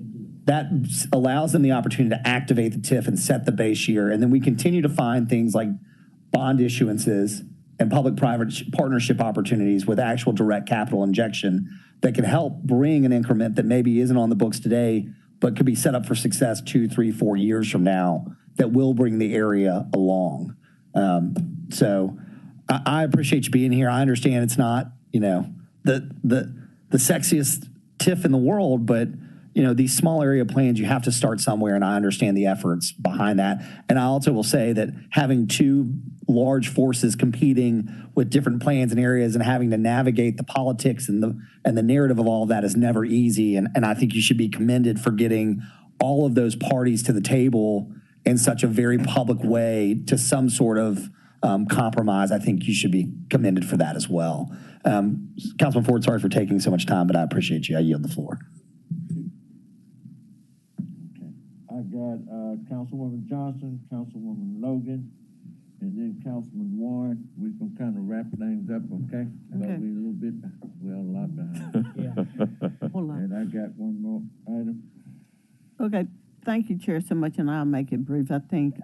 S11: That allows them the opportunity to activate the TIF and set the base year. And then we continue to find things like bond issuances and public-private partnership opportunities with actual direct capital injection that can help bring an increment that maybe isn't on the books today, but could be set up for success 2, 3, 4 years from now that will bring the area along. So I appreciate you being here. I understand it's not, the sexiest TIF in the world, but these small area plans, you have to start somewhere, and I understand the efforts behind that. And I also will say that having two large forces competing with different plans and areas and having to navigate the politics and the narrative of all of that is never easy. And I think you should be commended for getting all of those parties to the table in such a very public way to some sort of compromise. I think you should be commended for that as well. Councilman Ford, sorry for taking so much time, but I appreciate you. I yield the floor.
S15: I got Councilwoman Johnson, Councilwoman Logan, and then Councilman Warren. We can kind of wrap things up, okay?
S4: Okay.
S15: We're a lot behind. And I got one more item.
S4: Okay, thank you, Chair, so much, and I'll make it brief. I think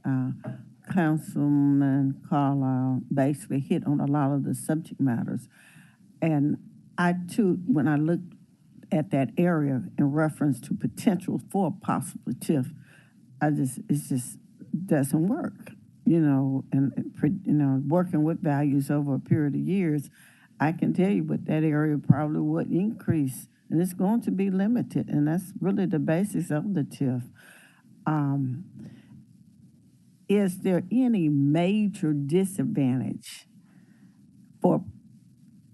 S4: Councilman Carlisle basically hit on a lot of the subject matters. And I, too, when I looked at that area in reference to potential for possible TIF, it just doesn't work, and working with values over a period of years, I can tell you what that area probably would increase, and it's going to be limited, and that's really the basis of the TIF. Is there any major disadvantage for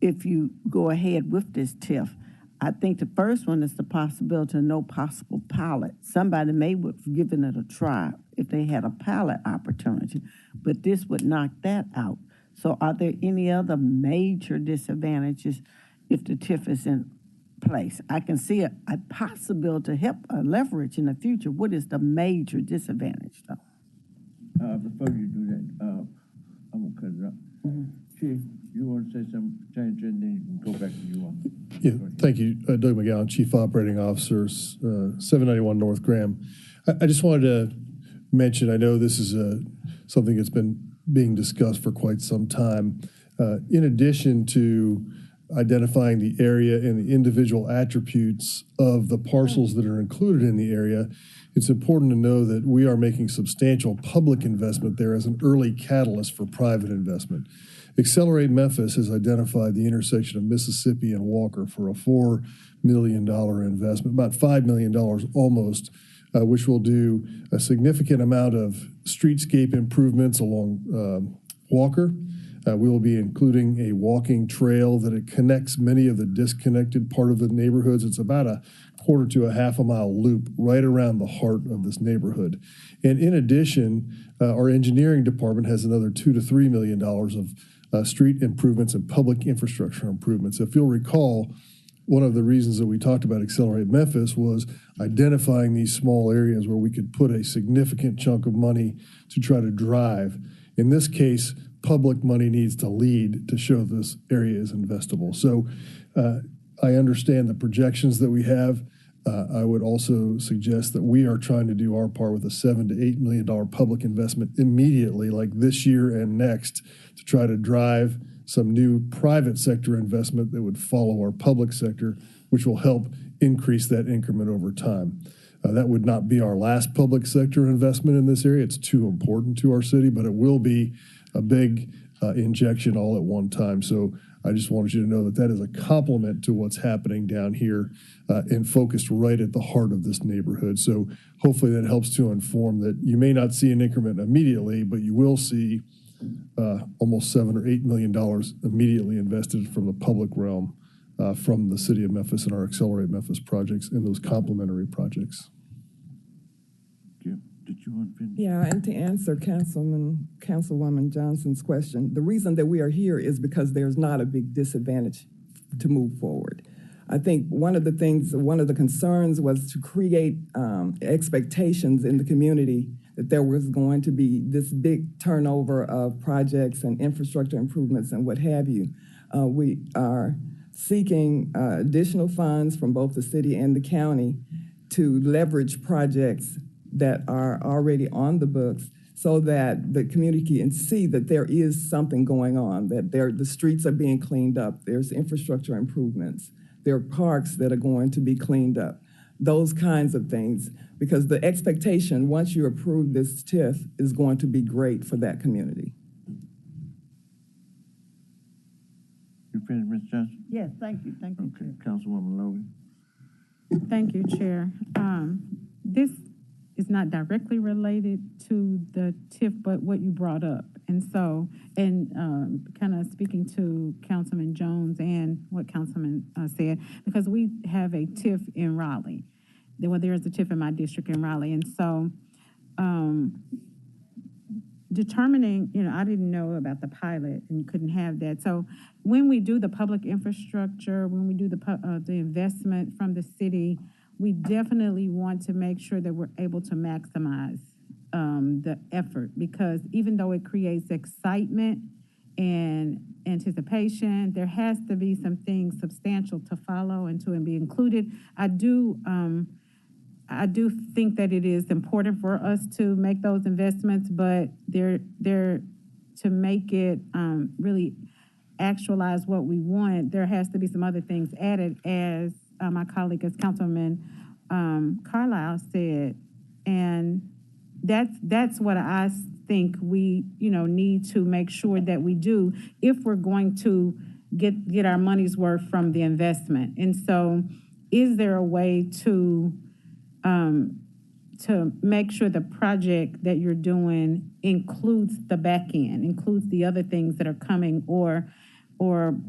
S4: if you go ahead with this TIF? I think the first one is the possibility of no possible pilot. Somebody may have given it a try if they had a pilot opportunity, but this would knock that out. So are there any other major disadvantages if the TIF is in place? I can see a possibility to help leverage in the future. What is the major disadvantage, though?
S15: Before you do that, I'm going to cut it up. Chief, you want to say something, change it, and then you can go back to you on.
S9: Yeah, thank you. Doug McGowan, Chief Operating Officer, 791 North Graham. I just wanted to mention, I know this is something that's been being discussed for quite some time. In addition to identifying the area and the individual attributes of the parcels that are included in the area, it's important to know that we are making substantial public investment there as an early catalyst for private investment. Accelerate Memphis has identified the intersection of Mississippi and Walker for a $4 million investment, about $5 million almost, which will do a significant amount of streetscape improvements along Walker, We will be including a walking trail that it connects many of the disconnected part of the neighborhoods. It's about a quarter to a half a mile loop right around the heart of this neighborhood. And in addition, our engineering department has another $2 to $3 million of street improvements and public infrastructure improvements. If you'll recall, one of the reasons that we talked about Accelerate Memphis was identifying these small areas where we could put a significant chunk of money to try to drive. In this case, public money needs to lead to show this area is investable. So I understand the projections that we have. I would also suggest that we are trying to do our part with a $7 to $8 million public investment immediately, like this year and next, to try to drive some new private sector investment that would follow our public sector, which will help increase that increment over time. That would not be our last public sector investment in this area. It's too important to our city, but it will be a big injection all at one time. So I just wanted you to know that that is a complement to what's happening down here and focused right at the heart of this neighborhood. So hopefully that helps to inform that you may not see an increment immediately, but you will see almost $7 or $8 million immediately invested from the public realm from the city of Memphis and our Accelerate Memphis projects and those complementary projects.
S15: Did you want to finish?
S3: Yeah, and to answer Councilwoman Johnson's question, the reason that we are here is because there's not a big disadvantage to move forward. I think one of the concerns was to create expectations in the community that there was going to be this big turnover of projects and infrastructure improvements and what have you. We are seeking additional funds from both the city and the county to leverage projects that are already on the books so that the community can see that there is something going on, that the streets are being cleaned up, there's infrastructure improvements, there are parks that are going to be cleaned up, those kinds of things, because the expectation, once you approve this TIF, is going to be great for that community.
S15: You finished, Ms. Johnson?
S4: Yes, thank you,
S15: Okay, Councilwoman Logan.
S8: Thank you, Chair. This is not directly related to the TIF, but what you brought up. And so, kind of speaking to Councilman Jones and what Councilman said, because we have a TIF in Raleigh. There's a TIF in my district in Raleigh. And so, determining, I didn't know about the pilot and you couldn't have that. So when we do the public infrastructure, when we do the investment from the city, we definitely want to make sure that we're able to maximize the effort, because even though it creates excitement and anticipation, there has to be some things substantial to follow and to be included. I do think that it is important for us to make those investments, but they're to make it really actualize what we want, there has to be some other things added, as my colleague, as Councilman Carlisle said, and that's what I think we need to make sure that we do if we're going to get our money's worth from the investment. And so, is there a way to make sure the project that you're doing includes the back end, includes the other things that are coming, or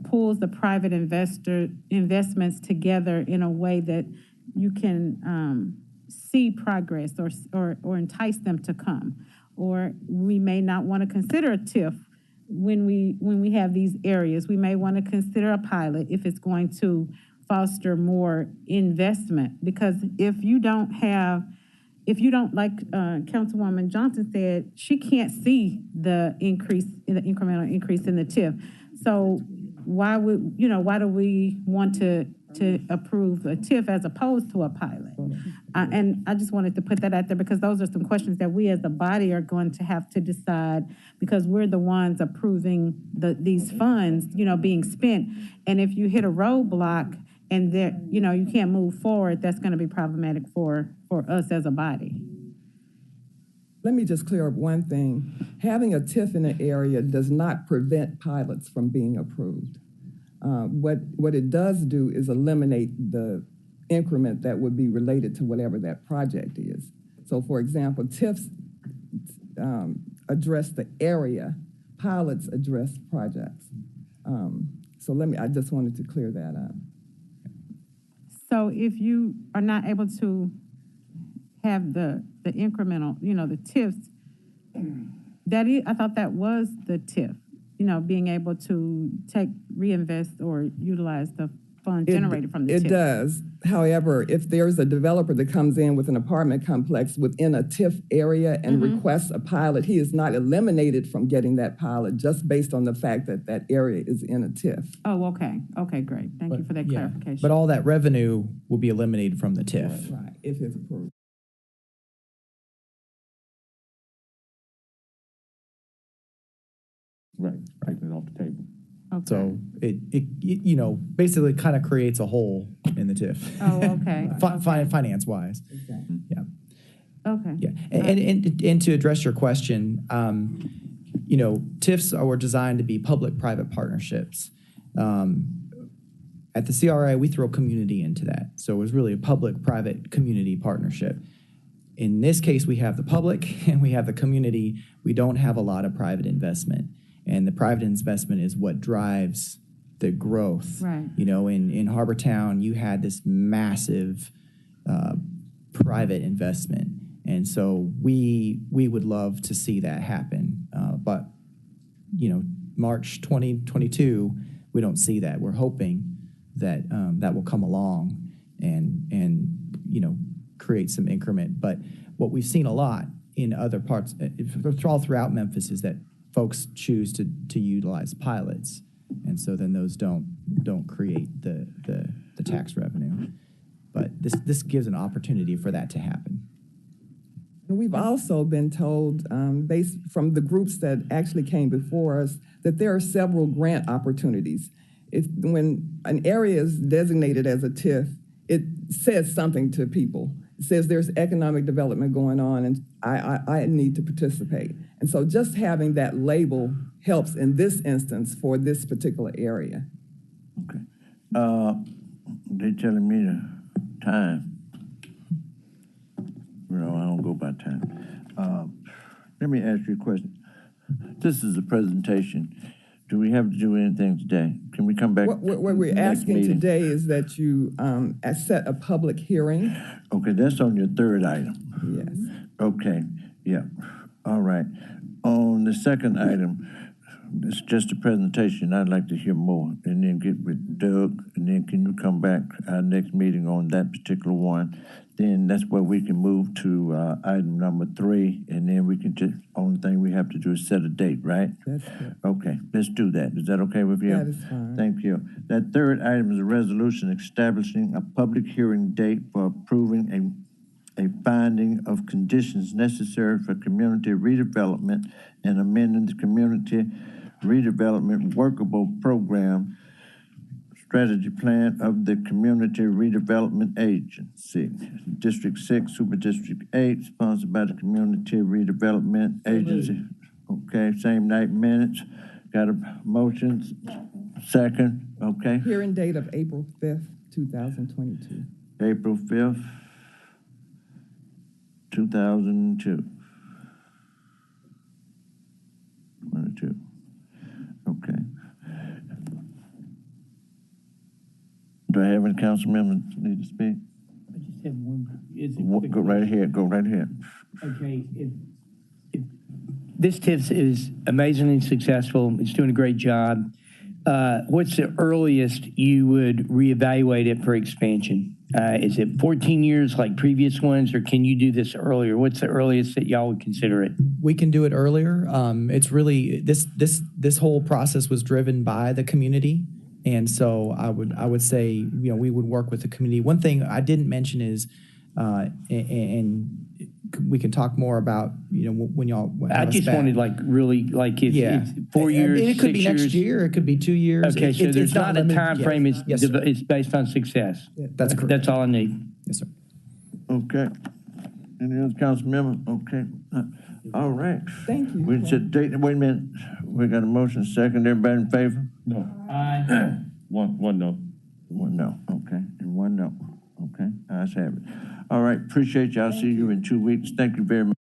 S8: pulls the private investments together in a way that you can see progress or entice them to come. Or we may not want to consider a TIF when we have these areas. We may want to consider a pilot if it's going to foster more investment, because if you don't, like Councilwoman Johnson said, she can't see the incremental increase in the TIF. So why do we want to approve a TIF as opposed to a pilot? And I just wanted to put that out there, because those are some questions that we as the body are going to have to decide, because we're the ones approving these funds, being spent. And if you hit a roadblock and there, you can't move forward, that's going to be problematic for us as a body.
S3: Let me just clear up one thing. Having a TIF in an area does not prevent pilots from being approved. What it does do is eliminate the increment that would be related to whatever that project is. So, for example, TIFs address the area. pilots address projects. So I just wanted to clear that up.
S8: So if you are not able to have the incremental, the TIFs, I thought that was the TIF, being able to reinvest or utilize the funds generated from the TIF.
S3: It does. However, if there's a developer that comes in with an apartment complex within a TIF area and requests a pilot, he is not eliminated from getting that pilot just based on the fact that that area is in a TIF.
S8: Oh, okay. Okay, great. Thank you for that clarification.
S20: But all that revenue will be eliminated from the TIF.
S3: Right, if it's approved.
S15: Right, taking it off the table.
S8: Okay.
S20: So it basically kind of creates a hole in the TIF.
S8: Oh, okay.
S20: Finance-wise.
S3: Exactly.
S20: Yeah.
S8: Okay.
S20: Yeah, and to address your question, TIFs were designed to be public-private partnerships. At the CRA, we throw community into that. So it was really a public-private community partnership. In this case, we have the public and we have the community. We don't have a lot of private investment. And the private investment is what drives the growth.
S8: Right.
S20: In Harbortown, you had this massive private investment. And so we would love to see that happen. But, March 2022, we don't see that. We're hoping that that will come along and create some increment. But what we've seen a lot in other parts, all throughout Memphis, is that folks choose to utilize pilots, and so then those don't create the tax revenue. But this gives an opportunity for that to happen.
S3: We've also been told, based from the groups that actually came before us, that there are several grant opportunities. When an area is designated as a TIF, it says something to people. It says there's economic development going on, and I need to participate. And so just having that label helps in this instance for this particular area.
S15: Okay. They telling me the time. I don't go by time. Let me ask you a question. This is a presentation. Do we have to do anything today? Can we come back?
S3: What we're asking today is that you set a public hearing.
S15: Okay, that's on your third item.
S3: Yes.
S15: Okay, yeah. All right. On the second item, it's just a presentation. I'd like to hear more, and then get with Doug, and then can you come back our next meeting on that particular one? Then that's where we can move to item number 3, and then we can just, only thing we have to do is set a date, right?
S3: That's good.
S15: Okay, let's do that. Is that okay with you?
S3: That is fine.
S15: Thank you. That third item is a resolution establishing a public hearing date for approving a finding of conditions necessary for community redevelopment and amending the community redevelopment workable program strategy plan of the Community Redevelopment Agency. District 6, Super District 8, sponsored by the Community Redevelopment Agency. Okay, same night minutes. Got a motion, second, okay?
S3: Hearing date of April 5th, 2022.
S15: April 5th, 2002. 22. Okay. Do I have any council members need to speak?
S5: I just have one.
S15: Go right ahead, go right ahead.
S5: Okay, this TIF is amazingly successful. It's doing a great job. What's the earliest you would reevaluate it for expansion? Is it 14 years like previous ones, or can you do this earlier? What's the earliest that y'all would consider it?
S20: We can do it earlier. It's really this whole process was driven by the community, and so I would say we would work with the community. One thing I didn't mention is, and we can talk more about when y'all.
S5: I just wanted if 4 years.
S20: It could be
S5: 6
S20: next year. It could be 2 years.
S5: Okay, so there's not a time frame.
S20: Yes,
S5: it's based on success.
S20: That's correct.
S5: That's all I need.
S20: Yes, sir.
S15: Okay. Any other council member? Okay. All right.
S3: Thank you.
S15: We set date. Wait a minute. We got a motion second. Everybody in favor?
S13: No.
S5: Aye.
S13: One no.
S15: One no. Okay. And one no. Okay. Ayes have it. All right. Appreciate y'all. See you in 2 weeks. Thank you very much.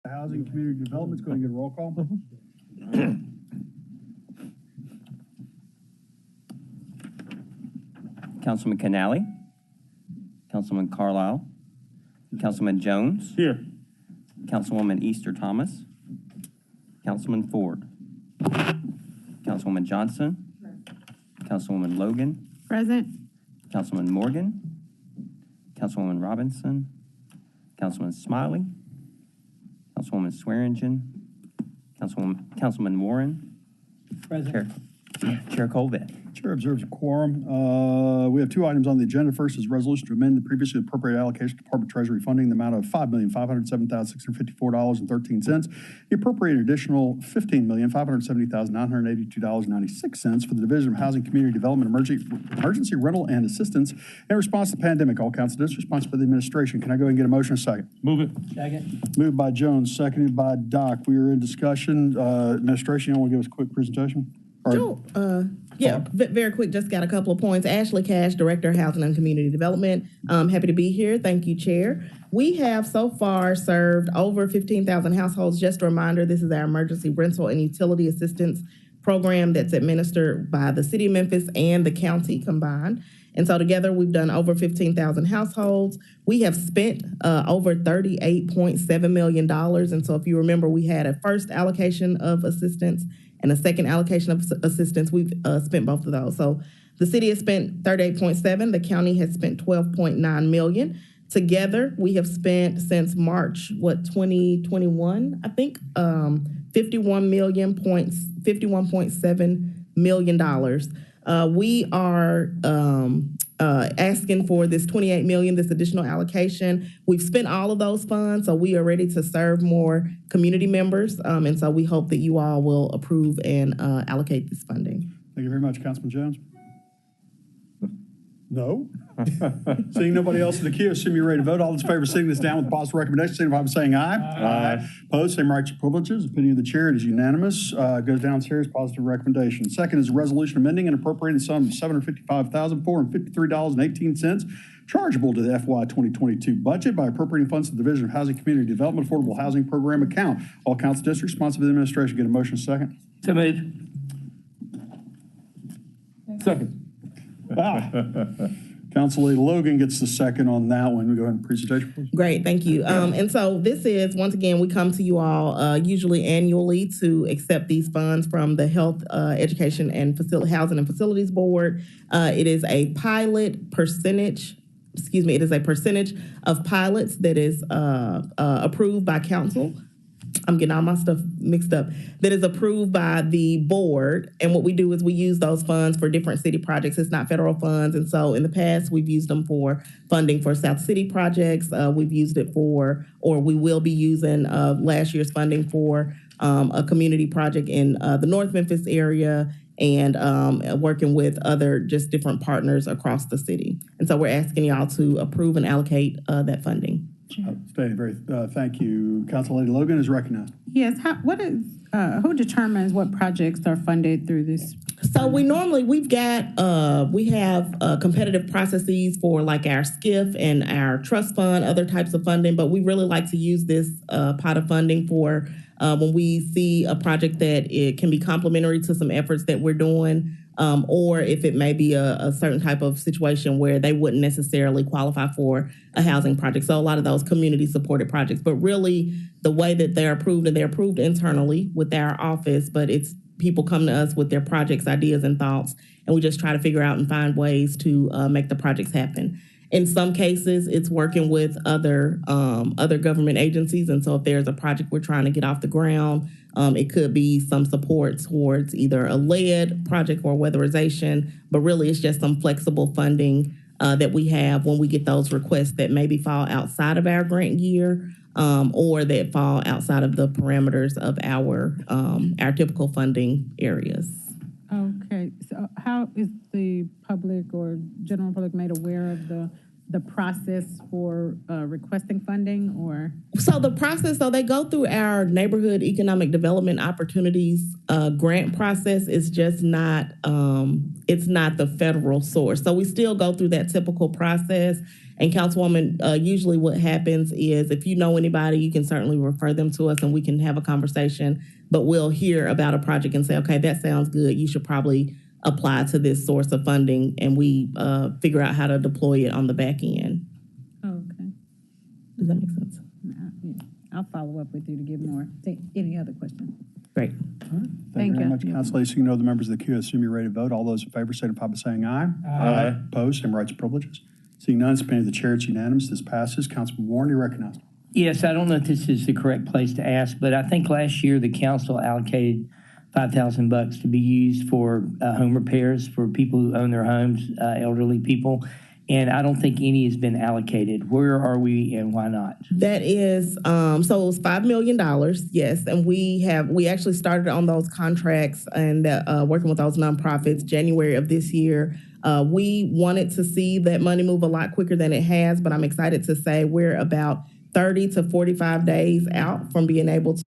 S7: Housing Community Development, go ahead and get a roll call.
S22: Councilman Canali, Councilman Carlisle, Councilman Jones.
S7: Here.
S22: Councilwoman Easter Thomas, Councilman Ford, Councilwoman Johnson, Councilwoman Logan,
S8: Present.
S22: Councilman Morgan, Councilwoman Robinson, Councilman Smiley, Councilwoman Swearingen, Councilman Warren,
S5: Present.
S22: Chair Colvett.
S7: Chair observes a quorum. We have two items on the agenda. First is resolution to amend the previously appropriated allocation to Department of Treasury funding the amount of $5,507,654.13. The appropriated additional $15,570,982.96 for the Division of Housing Community Development Emergency Rental and Assistance in response to the pandemic. All council districts sponsored by the administration. Can I go ahead and get a motion a second?
S13: Move it.
S5: Second.
S7: Moved by Jones, seconded by Doc. We are in discussion. Administration, you want to give us a quick presentation?
S23: Sure. Very quick, just got a couple of points. Ashley Cash, Director of Housing and Community Development. Happy to be here. Thank you, Chair. We have so far served over 15,000 households. Just a reminder, this is our emergency rental and utility assistance program that's administered by the City of Memphis and the county combined. And so together we've done over 15,000 households. We have spent over $38.7 million. And so if you remember, we had a first allocation of assistance and a second allocation of assistance. We've spent both of those. So the city has spent 38.7, the county has spent 12.9 million. Together, we have spent since March, 2021, I think, $51.7 million. We are asking for this $28 million, this additional allocation. We've spent all of those funds, so we are ready to serve more community members. And so we hope that you all will approve and allocate this funding.
S7: Thank you very much, Councilman Jones. No? Seeing nobody else in the queue, assume you're ready to vote. All those in favor of sitting this down with the positive recommendation, signify by saying aye. Aye. Opposed, same rights and privileges. Opinion of the chair, it is unanimous. Goes downstairs, positive recommendation. Second is a resolution amending and appropriating the sum of $755,453.18 chargeable to the FY 2022 budget by appropriating funds to the Division of Housing Community Development Affordable Housing Program account. All council districts sponsored by the administration. Get a motion second.
S10: So moved.
S13: Second.
S7: Council Lady Logan gets the second on that one. We go ahead and presentation, please.
S23: Great, thank you. And so this is, once again, we come to you all usually annually to accept these funds from the Health, Education, and Housing and Facilities Board. It is a percentage of pilots that is approved by council. I'm getting all my stuff mixed up, that is approved by the board. And what we do is we use those funds for different city projects. It's not federal funds. And so in the past, we've used them for funding for South City projects. We've used it for, or we will be using last year's funding for a community project in the North Memphis area and working with other just different partners across the city. And so we're asking y'all to approve and allocate that funding.
S7: Thank you. Council Lady Logan is recognized.
S8: Yes. Who determines what projects are funded through this?
S23: So we have competitive processes for like our SCIF and our trust fund, other types of funding, but we really like to use this pot of funding for when we see a project that it can be complementary to some efforts that we're doing, or if it may be a certain type of situation where they wouldn't necessarily qualify for a housing project. So a lot of those community supported projects, but really the way that they're approved, and they're approved internally with our office, but it's people come to us with their projects, ideas, and thoughts, and we just try to figure out and find ways to make the projects happen. In some cases, it's working with other government agencies, and so if there's a project we're trying to get off the ground, it could be some support towards either a lead project or weatherization, but really it's just some flexible funding that we have when we get those requests that maybe fall outside of our grant year or that fall outside of the parameters of our typical funding areas.
S8: Okay, so how is the public or general public made aware of the the process for requesting funding, or?
S23: So the process, so they go through our neighborhood economic development opportunities grant process. Is just not, it's not the federal source. So we still go through that typical process. And Councilwoman, usually what happens is if you know anybody, you can certainly refer them to us and we can have a conversation. But we'll hear about a project and say, okay, that sounds good. You should probably apply to this source of funding, and we figure out how to deploy it on the back end.
S8: Oh, okay.
S23: Does that make sense?
S8: I'll follow up with you to get more. Any other questions?
S23: Great.
S7: Thank you very much, Council. So you know the members of the queue, assume you're ready to vote. All those in favor signify by saying aye.
S15: Aye.
S7: Opposed, same rights and privileges. Seeing none, submitting to the chair, it's unanimous. This passes. Councilman Warren, you're recognized.
S10: Yes, I don't know if this is the correct place to ask, but I think last year the council allocated $5,000 to be used for home repairs for people who own their homes, elderly people. And I don't think any has been allocated. Where are we and why not?
S23: That is, so it was $5 million, yes. And we actually started on those contracts and working with those nonprofits January of this year. We wanted to see that money move a lot quicker than it has, but I'm excited to say we're about 30 to 45 days out from being able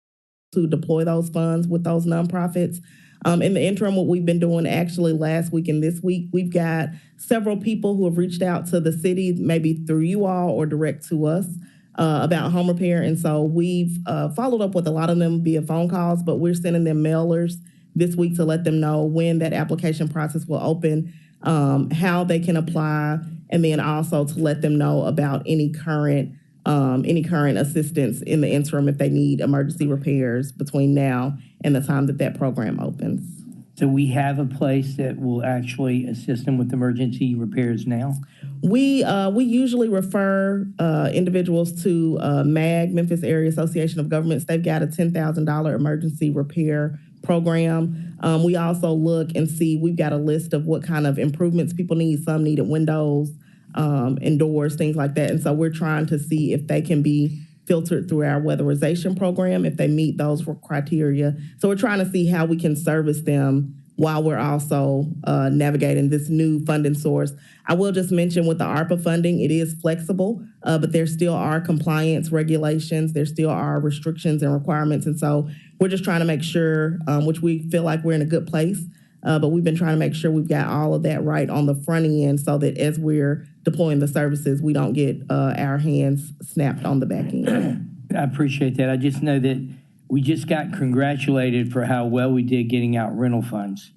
S23: to deploy those funds with those nonprofits. In the interim, what we've been doing actually last week and this week, we've got several people who have reached out to the city, maybe through you all or direct to us, about home repair. And so we've followed up with a lot of them via phone calls, but we're sending them mailers this week to let them know when that application process will open, how they can apply, and then also to let them know about any current assistance in the interim if they need emergency repairs between now and the time that program opens.
S10: So we have a place that will actually assist them with emergency repairs now?
S23: We usually refer individuals to MAG, Memphis Area Association of Governments. They've got a $10,000 emergency repair program. We also look and see, we've got a list of what kind of improvements people need. Some needed windows, indoors, things like that. And so we're trying to see if they can be filtered through our weatherization program, if they meet those criteria. So we're trying to see how we can service them while we're also navigating this new funding source. I will just mention with the ARPA funding, it is flexible, but there still are compliance regulations. There still are restrictions and requirements. And so we're just trying to make sure, which we feel like we're in a good place, but we've been trying to make sure we've got all of that right on the front end so that as we're deploying the services, we don't get our hands snapped on the back end.
S10: I appreciate that. I just know that we just got congratulated for how well we did getting out rental funds.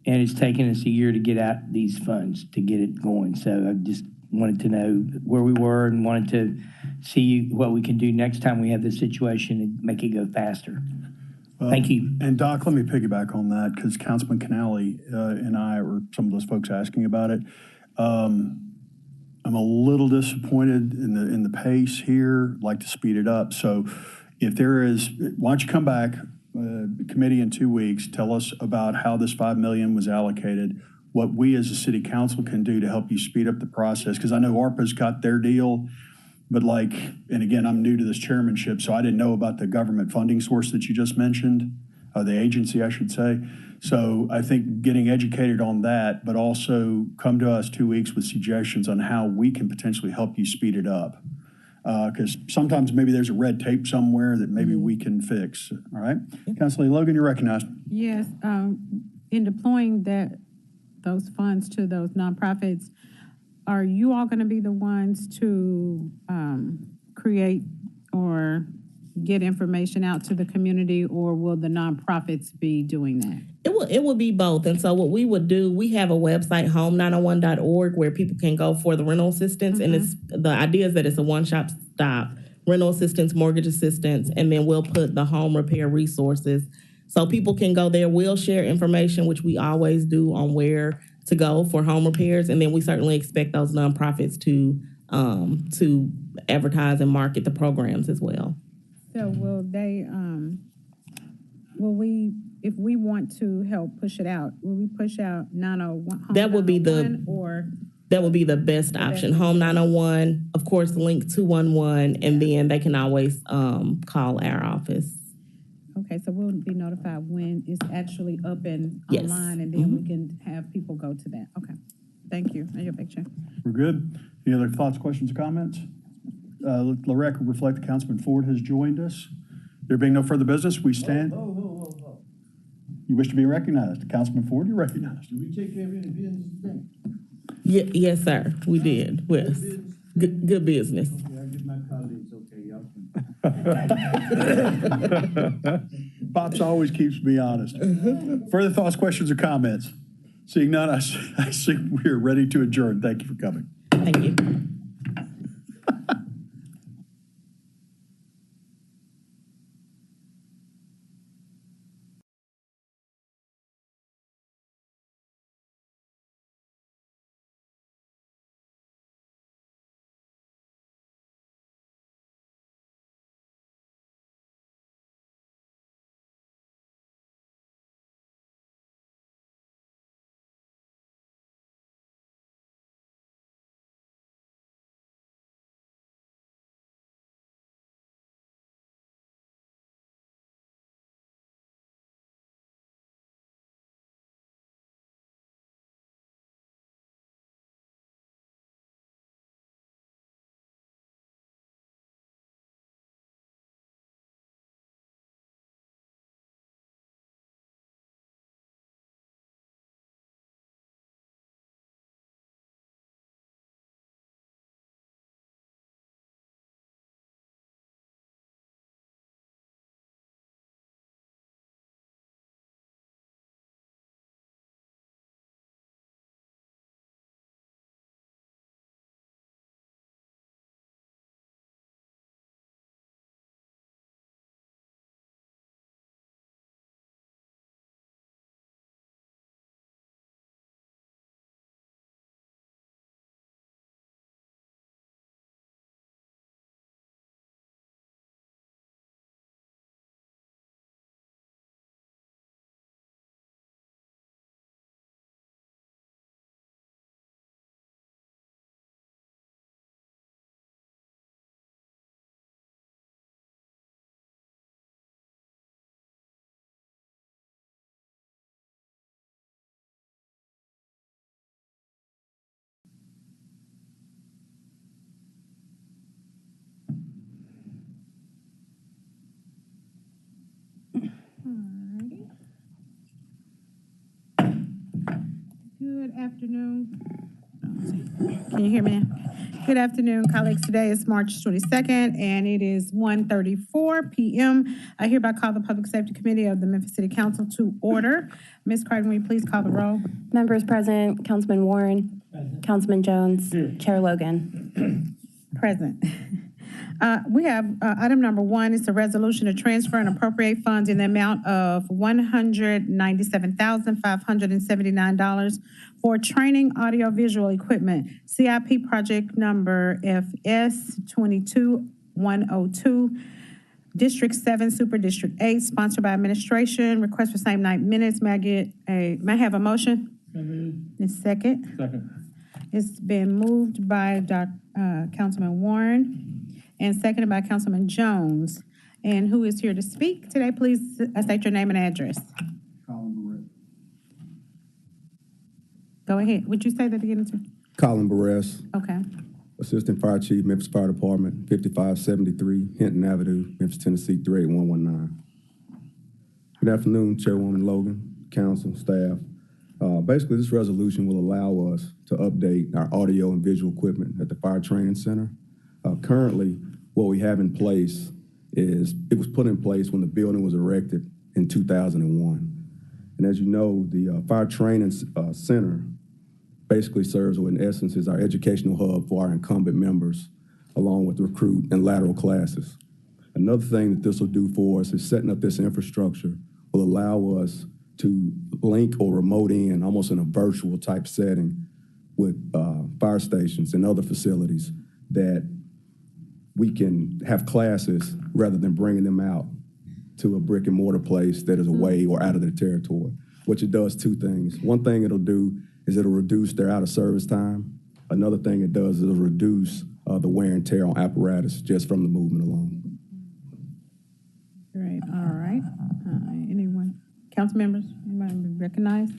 S10: And it's taken us a year to get out these funds, to get it going. So I just wanted to know where we were and wanted to see what we can do next time we have this situation and make it go faster. Thank you.
S7: And Doc, let me piggyback on that because Councilman Canale and I, or some of those folks asking about it, I'm a little disappointed in the pace here. I'd like to speed it up. So if there is, why don't you come back, committee in 2 weeks, tell us about how this $5 million was allocated, what we as a city council can do to help you speed up the process. Because I know ARPA's got their deal, but and again, I'm new to this chairmanship, so I didn't know about the government funding source that you just mentioned, the agency, I should say. So I think getting educated on that, but also come to us 2 weeks with suggestions on how we can potentially help you speed it up. Because sometimes maybe there's a red tape somewhere that maybe we can fix. All right, Councilor Logan, you're recognized.
S8: Yes, in deploying those funds to those nonprofits, are you all going to be the ones to create or get information out to the community, or will the nonprofits be doing that?
S23: It will be both. And so what we would do, we have a website, home901.org, where people can go for the rental assistance. And the idea is that it's a one-stop stop, rental assistance, mortgage assistance, and then we'll put the home repair resources. So people can go there. We'll share information, which we always do, on where to go for home repairs. And then we certainly expect those nonprofits to advertise and market the programs as well.
S8: So will they, if we want to help push it out, will we push out 901?
S23: That would be that would be the best option. Home 901, of course, link 211, and then they can always call our office.
S8: Okay, so we'll be notified when it's actually up and
S23: Yes.
S8: online, and then we can have people go to that. Okay. Thank you. I yield back, Chair.
S7: We're good. Any other thoughts, questions, or comments? Let the record reflect that Councilman Ford has joined us. There being no further business, we stand. You wish to be recognized. Councilman Ford, you're recognized.
S15: Did we take care of any business today?
S23: Yes, sir, we did. Yes. Good business.
S15: Okay, I'll get my colleagues, okay, y'all can.
S7: Pops always keeps me honest. Further thoughts, questions, or comments? Seeing none, I see we are ready to adjourn. Thank you for coming.
S23: Thank you.
S8: Good afternoon. Can you hear me? Good afternoon, colleagues. Today is March 22nd, and it is 1:34 p.m. I hereby call the Public Safety Committee of the Memphis City Council to order. Ms. Crichton, will you please call the roll?
S12: Members present, Councilman Warren, Councilman Jones, Chair Logan.
S8: Present. We have item number 1 is a resolution to transfer and appropriate funds in the amount of $197,579 for training audiovisual equipment. CIP project number FS 22102, District 7, Super District 8, sponsored by administration. Request for same night minutes. May I have a motion? And second?
S6: Second.
S8: It's been moved by Councilman Warren and seconded by Councilman Jones. And who is here to speak today? Please state your name and address. Go ahead. Would you say that again, sir?
S14: Colin Barres,
S8: Okay.
S14: Assistant Fire Chief, Memphis Fire Department, 5573 Hinton Avenue, Memphis, Tennessee, 38119. Good afternoon, Chairwoman Logan, council, staff. Basically, this resolution will allow us to update our audio and visual equipment at the Fire Training Center. Currently, what we have in place is, it was put in place when the building was erected in 2001. And as you know, the Fire Training Center basically serves, or in essence, is our educational hub for our incumbent members, along with recruit and lateral classes. Another thing that this will do for us is setting up this infrastructure will allow us to link or remote in, almost in a virtual type setting, with fire stations and other facilities, that we can have classes rather than bringing them out to a brick and mortar place that is away or out of their territory, which it does two things. One thing it'll do is it'll reduce their out of service time. Another thing it does is it'll reduce the wear and tear on apparatus just from the movement alone.
S8: Great. All right. Anyone? Council members, anybody be recognized?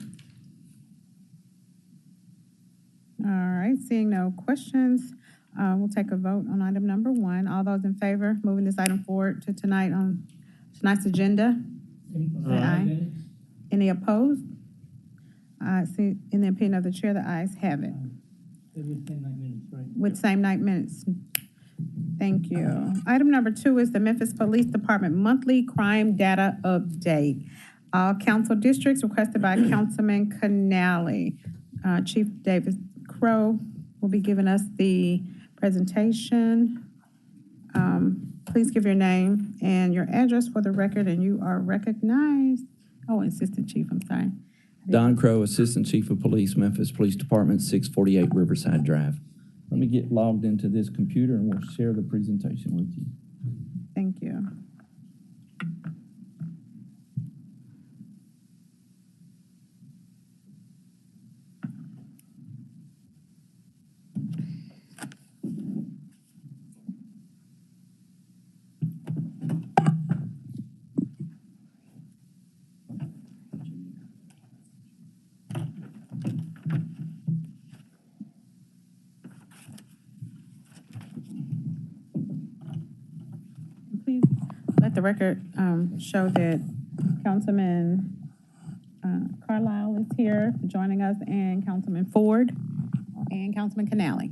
S8: All right, seeing no questions, we'll take a vote on item number 1. All those in favor, moving this item forward to tonight's agenda? Say aye. Any opposed? I see, in the opinion of the chair, the ayes have it. With same night minutes. Thank you. Item number 2 is the Memphis Police Department Monthly Crime Data Update. Council districts requested by Councilman Canale. Chief Davis Crow will be giving us the presentation. Please give your name and your address for the record, and you are recognized. Oh, Assistant Chief, I'm sorry.
S16: Don Crow, Assistant Chief of Police, Memphis Police Department, 648 Riverside Drive.
S6: Let me get logged into this computer and we'll share the presentation with you.
S8: Thank you. Please let the record show that Councilman Carlisle is here joining us, and Councilman Ford and Councilman Canale.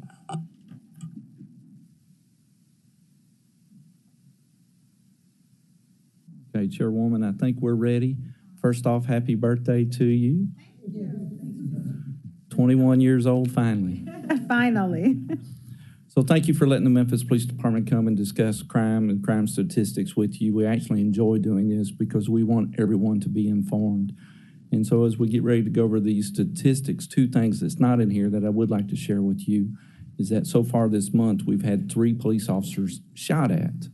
S16: Okay, Chairwoman, I think we're ready. First off, happy birthday to you. 21 years old, finally.
S8: Finally.
S16: So thank you for letting the Memphis Police Department come and discuss crime and crime statistics with you. We actually enjoy doing this because we want everyone to be informed. And so as we get ready to go over these statistics, 2 things that's not in here that I would like to share with you is that so far this month, we've had 3 police officers shot at.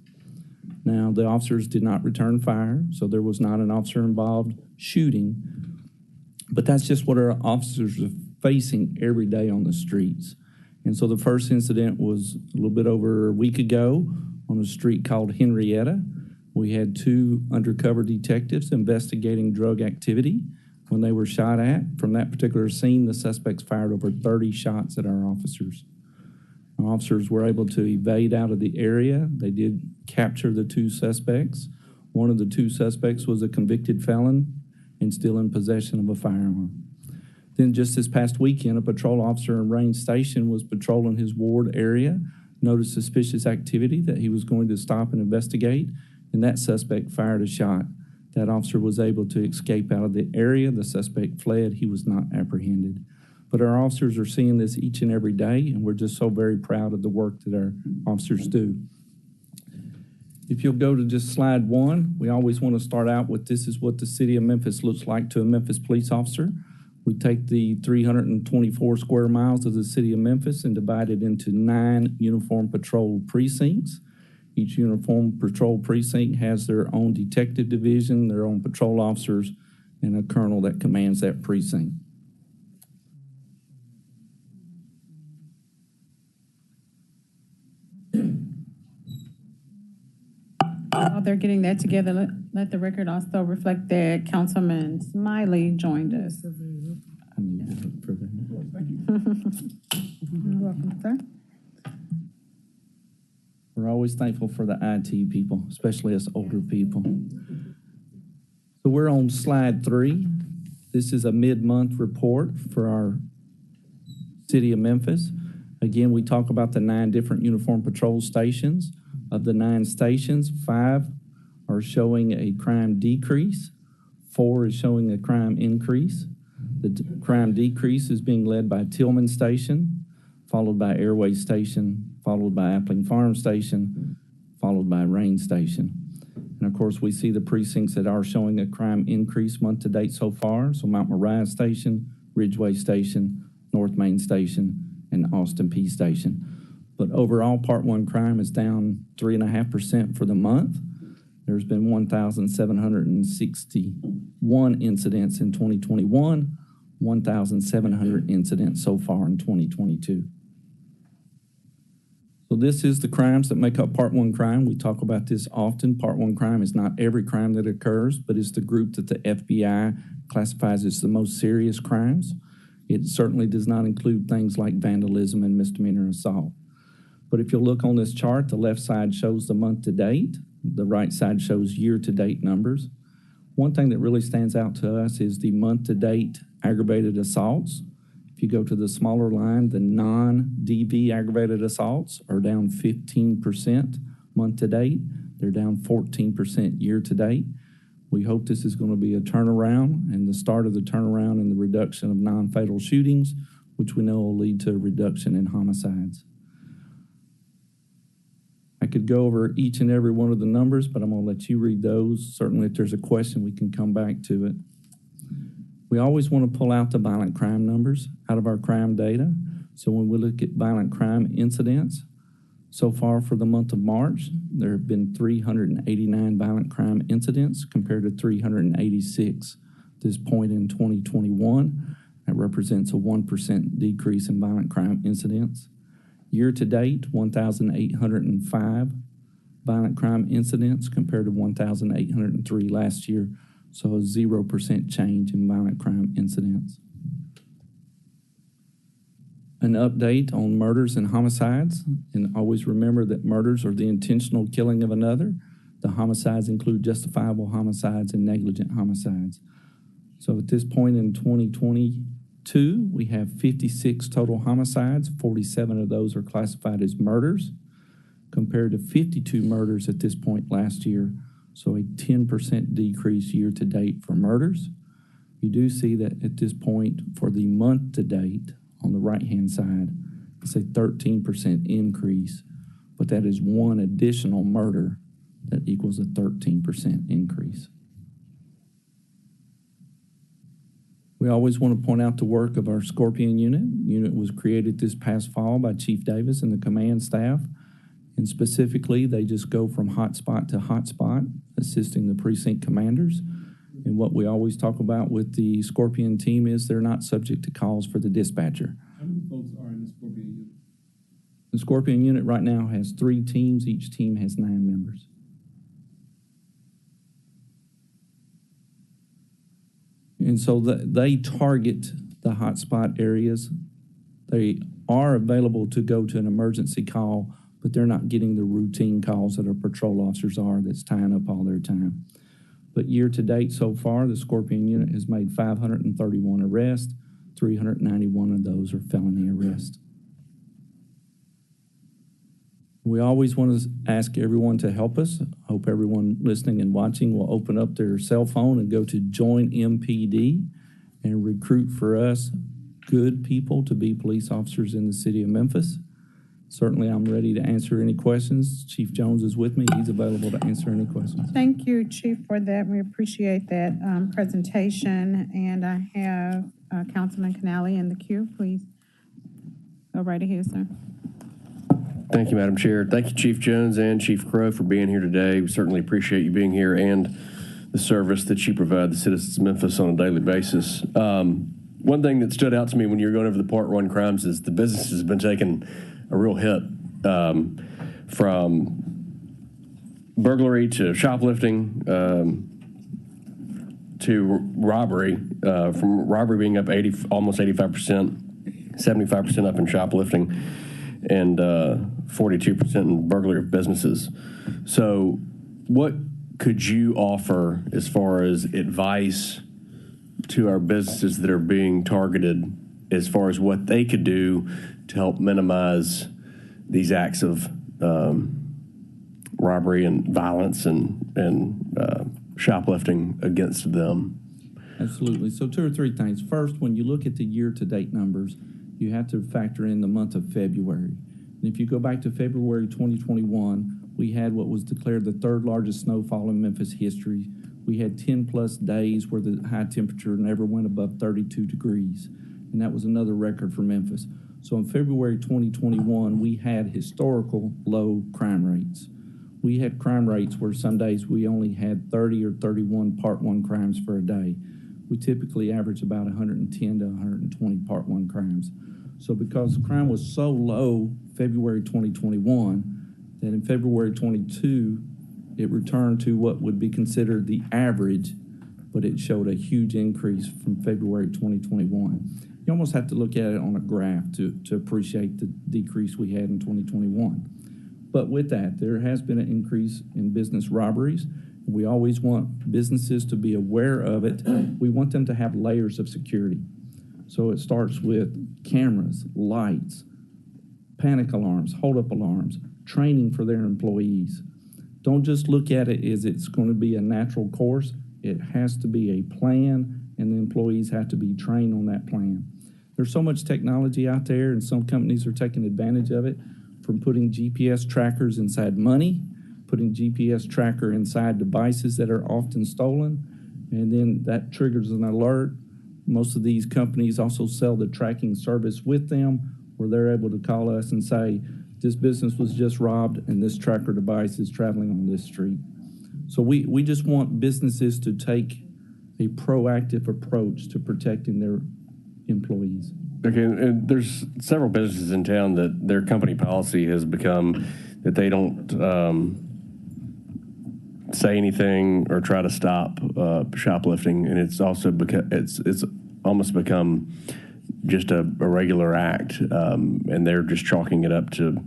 S16: Now, the officers did not return fire, so there was not an officer-involved shooting. But that's just what our officers are facing every day on the streets. And so the first incident was a little bit over a week ago on a street called Henrietta. We had 2 undercover detectives investigating drug activity when they were shot at. From that particular scene, the suspects fired over 30 shots at our officers. Our officers were able to evade out of the area. They did capture the 2 suspects. One of the 2 suspects was a convicted felon and still in possession of a firearm. Then just this past weekend, a patrol officer in Rain Station was patrolling his ward area, noticed suspicious activity that he was going to stop and investigate, and that suspect fired a shot. That officer was able to escape out of the area. The suspect fled. He was not apprehended. But our officers are seeing this each and every day, and we're just so very proud of the work that our officers do. If you'll go to just slide 1, we always want to start out with this is what the city of Memphis looks like to a Memphis police officer. We take the 324 square miles of the city of Memphis and divide it into 9 uniform patrol precincts. Each uniform patrol precinct has their own detective division, their own patrol officers, and a colonel that commands that precinct.
S8: While they're getting that together, let the record also reflect that Councilman Smiley joined us. You're welcome, sir.
S16: We're always thankful for the IT people, especially us older people. So we're on slide 3. This is a mid-month report for our city of Memphis. Again, we talk about the 9 different uniform patrol stations. Of the 9 stations, 5 are showing a crime decrease. 4 is showing a crime increase. The crime decrease is being led by Tillman Station, followed by Airway Station, followed by Appling Farm Station, followed by Rain Station. And of course, we see the precincts that are showing a crime increase month to date so far. So Mount Moriah Station, Ridgeway Station, North Main Station, and Austin P Station. But overall, Part 1 crime is down 3.5% for the month. There's been 1,761 incidents in 2021, 1,700 incidents so far in 2022. So this is the crimes that make up Part 1 crime. We talk about this often. Part 1 crime is not every crime that occurs, but it's the group that the FBI classifies as the most serious crimes. It certainly does not include things like vandalism and misdemeanor assault. But if you look on this chart, the left side shows the month to date, the right side shows year to date numbers. One thing that really stands out to us is the month to date aggravated assaults. If you go to the smaller line, the non-DV aggravated assaults are down 15% month to date. They're down 14% year to date. We hope this is going to be a turnaround and the start of the turnaround in the reduction of non-fatal shootings, which we know will lead to a reduction in homicides. I could go over each and every one of the numbers, but I'm going to let you read those. Certainly, if there's a question, we can come back to it. We always want to pull out the violent crime numbers out of our crime data. So when we look at violent crime incidents, so far for the month of March, there have been 389 violent crime incidents compared to 386 at this point in 2021. That represents a 1% decrease in violent crime incidents. Year to date, 1,805 violent crime incidents compared to 1,803 last year, so a 0% change in violent crime incidents. An update on murders and homicides, and always remember that murders are the intentional killing of another. The homicides include justifiable homicides and negligent homicides. So at this point in 2022, we have 56 total homicides. 47 of those are classified as murders, compared to 52 murders at this point last year. So a 10% decrease year to date for murders. You do see that at this point for the month to date, on the right-hand side, it's a 13% increase, but that is one additional murder that equals a 13% increase. We always want to point out the work of our Scorpion unit. The unit was created this past fall by Chief Davis and the command staff, and specifically, they just go from hotspot to hotspot, assisting the precinct commanders. And what we always talk about with the Scorpion team is they're not subject to calls for the dispatcher.
S13: How many folks are in the Scorpion unit?
S16: The Scorpion unit right now has 3 teams. Each team has 9 members. And so they target the hotspot areas. They are available to go to an emergency call, but they're not getting the routine calls that our patrol officers are that's tying up all their time. But year to date so far, the Scorpion unit has made 531 arrests. 391 of those are felony arrests. We always want to ask everyone to help us. I hope everyone listening and watching will open up their cell phone and go to Join MPD and recruit for us good people to be police officers in the city of Memphis. Certainly, I'm ready to answer any questions. Chief Jones is with me. He's available to answer any questions.
S8: Thank you, Chief, for that. We appreciate that presentation. And I have Councilman Canale in the queue. Please go right ahead, sir.
S17: Thank you, Madam Chair. Thank you, Chief Jones and Chief Crow, for being here today. We certainly appreciate you being here and the service that you provide the citizens of Memphis on a daily basis. One thing that stood out to me when you were going over the Part 1 crimes is the businesses have been taking a real hit, from burglary to shoplifting to robbery, from robbery being up almost 85%, 75% up in shoplifting, and 42% in burglary of businesses. So what could you offer as far as advice to our businesses that are being targeted as far as what they could do to help minimize these acts of robbery and violence and shoplifting against them?
S16: Absolutely. So 2 or 3 things. First, when you look at the year-to-date numbers, you have to factor in the month of February. And if you go back to February 2021, we had what was declared the 3rd largest snowfall in Memphis history. We had 10-plus days where the high temperature never went above 32 degrees. And that was another record for Memphis. So in February 2021, we had historical low crime rates. We had crime rates where some days we only had 30 or 31 Part 1 crimes for a day. We typically average about 110 to 120 Part 1 crimes. So because crime was so low February 2021, that in February 22, it returned to what would be considered the average, but it showed a huge increase from February 2021. You almost have to look at it on a graph to appreciate the decrease we had in 2021. But with that, there has been an increase in business robberies. We always want businesses to be aware of it. We want them to have layers of security. So it starts with cameras, lights, panic alarms, hold-up alarms, training for their employees. Don't just look at it as it's going to be a natural course. It has to be a plan, and the employees have to be trained on that plan. There's so much technology out there, and some companies are taking advantage of it, from putting GPS trackers inside money, putting GPS tracker inside devices that are often stolen, and then that triggers an alert. Most of these companies also sell the tracking service with them, where they're able to call us and say, this business was just robbed and this tracker device is traveling on this street. So we just want businesses to take a proactive approach to protecting their employees.
S17: Okay, and there's several businesses in town that their company policy has become that they don't say anything or try to stop shoplifting, and it's also it's almost become just a regular act, and they're just chalking it up to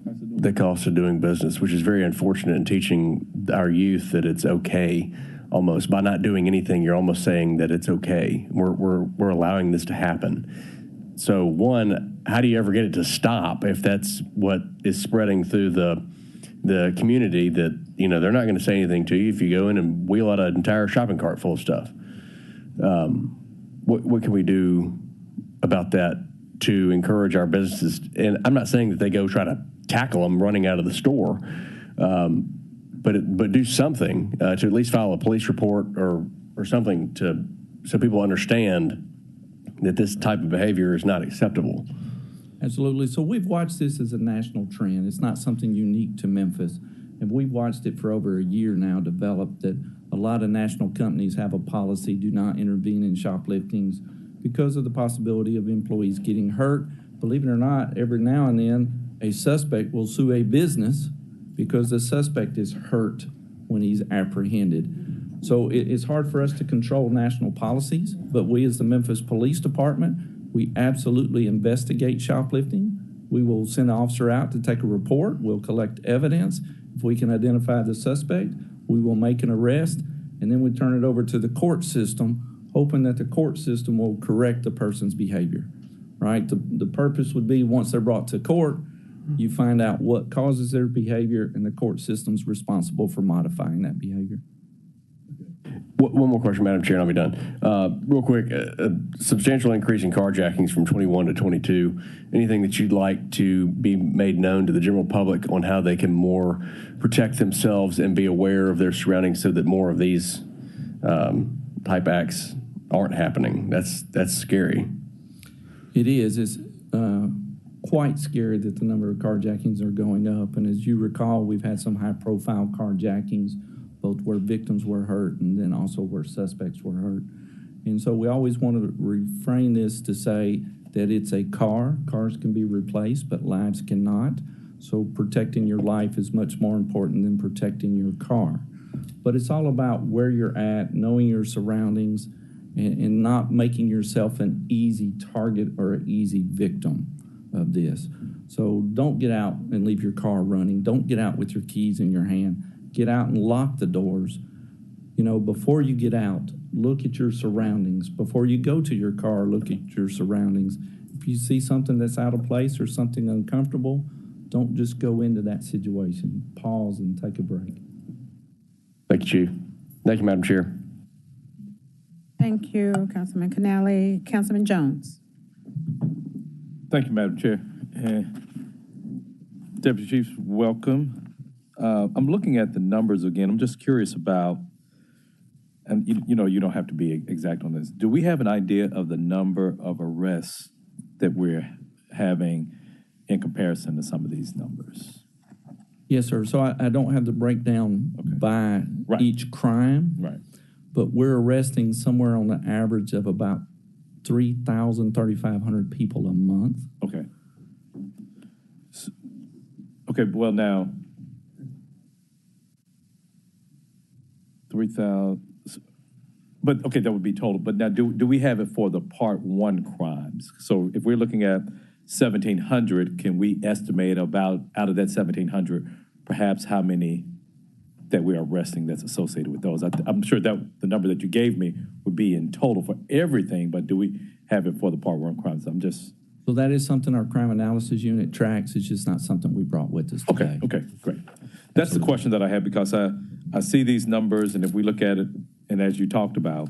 S17: the cost of doing business, which is very unfortunate in teaching our youth that it's okay. Almost by not doing anything, you're almost saying that it's okay. We're allowing this to happen. So one, how do you ever get it to stop if that's what is spreading through the community? That they're not going to say anything to you if you go in and wheel out an entire shopping cart full of stuff. What can we do about that to encourage our businesses? And I'm not saying that they go try to tackle them running out of the store. But do something to at least file a police report or something so people understand that this type of behavior is not acceptable.
S16: Absolutely. So we've watched this as a national trend. It's not something unique to Memphis. And we've watched it for over a year now develop that a lot of national companies have a policy, do not intervene in shopliftings because of the possibility of employees getting hurt. Believe it or not, every now and then a suspect will sue a business because the suspect is hurt when he's apprehended. So it's hard for us to control national policies, but we as the Memphis Police Department, we absolutely investigate shoplifting. We will send an officer out to take a report. We'll collect evidence. If we can identify the suspect, we will make an arrest, and then we turn it over to the court system, hoping that the court system will correct the person's behavior, right? The purpose would be once they're brought to court, you find out what causes their behavior, and the court system's responsible for modifying that behavior.
S17: One more question, Madam Chair, and I'll be done. Real quick, a substantial increase in carjackings from 21 to 22. Anything that you'd like to be made known to the general public on how they can more protect themselves and be aware of their surroundings so that more of these type acts aren't happening? That's scary.
S16: It is. It's quite scary that the number of carjackings are going up. And as you recall, we've had some high-profile carjackings, both where victims were hurt and then also where suspects were hurt. And so we always want to refrain this to say that it's a car. Cars can be replaced, but lives cannot. So protecting your life is much more important than protecting your car. But it's all about where you're at, knowing your surroundings, and not making yourself an easy target or an easy victim of this. So don't get out and leave your car running. Don't get out with your keys in your hand. Get out and lock the doors. Before you get out, look at your surroundings. Before you go to your car, look at your surroundings. If you see something that's out of place or something uncomfortable, don't just go into that situation. Pause and take a break.
S17: Thank you, Chief. Thank you, Madam Chair.
S8: Thank you, Councilman Canale. Councilman Jones.
S1: Thank you, Madam Chair. Deputy Chiefs, welcome. I'm looking at the numbers again. I'm just curious about, and you don't have to be exact on this. Do we have an idea of the number of arrests that we're having in comparison to some of these numbers?
S16: Yes, sir. So I don't have the breakdown by each crime. Right. But we're arresting somewhere on the average of about 3,000, 3,500 people a month.
S1: Okay. Okay, well now, 3,000, But, okay, that would be total. But now, do we have it for the Part 1 crimes? So if we're looking at 1,700, can we estimate about, out of that 1,700, perhaps how many that we are arresting that's associated with those? I'm sure that the number that you gave me would be in total for everything, but do we have it for the Part 1 crimes?
S16: So that is something our crime analysis unit tracks. It's just not something we brought with us today.
S1: Okay, great. That's the question that I have, because I see these numbers, and if we look at it, and as you talked about,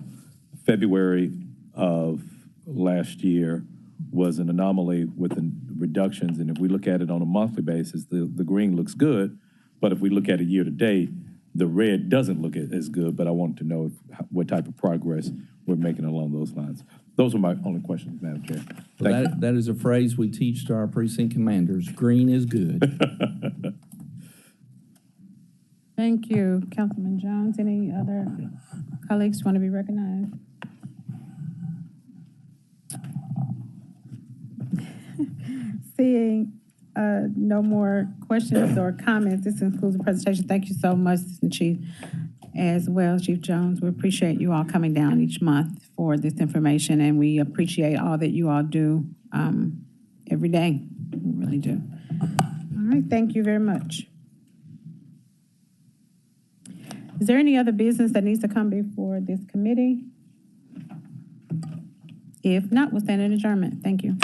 S1: February of last year was an anomaly with the reductions, and if we look at it on a monthly basis, the green looks good, but if we look at it year to date, the red doesn't look as good, but I wanted to know what type of progress we're making along those lines. Those are my only questions, Madam Chair.
S16: That is a phrase we teach to our precinct commanders. Green is good.
S8: Thank you, Councilman Jones. Any other colleagues want to be recognized? Seeing no more questions or comments, this concludes the presentation. Thank you so much, Chief, as well, Chief Jones. We appreciate you all coming down each month for this information, and we appreciate all that you all do every day. We really do. All right, thank you very much. Is there any other business that needs to come before this committee? If not, we'll stand in adjournment. Thank you.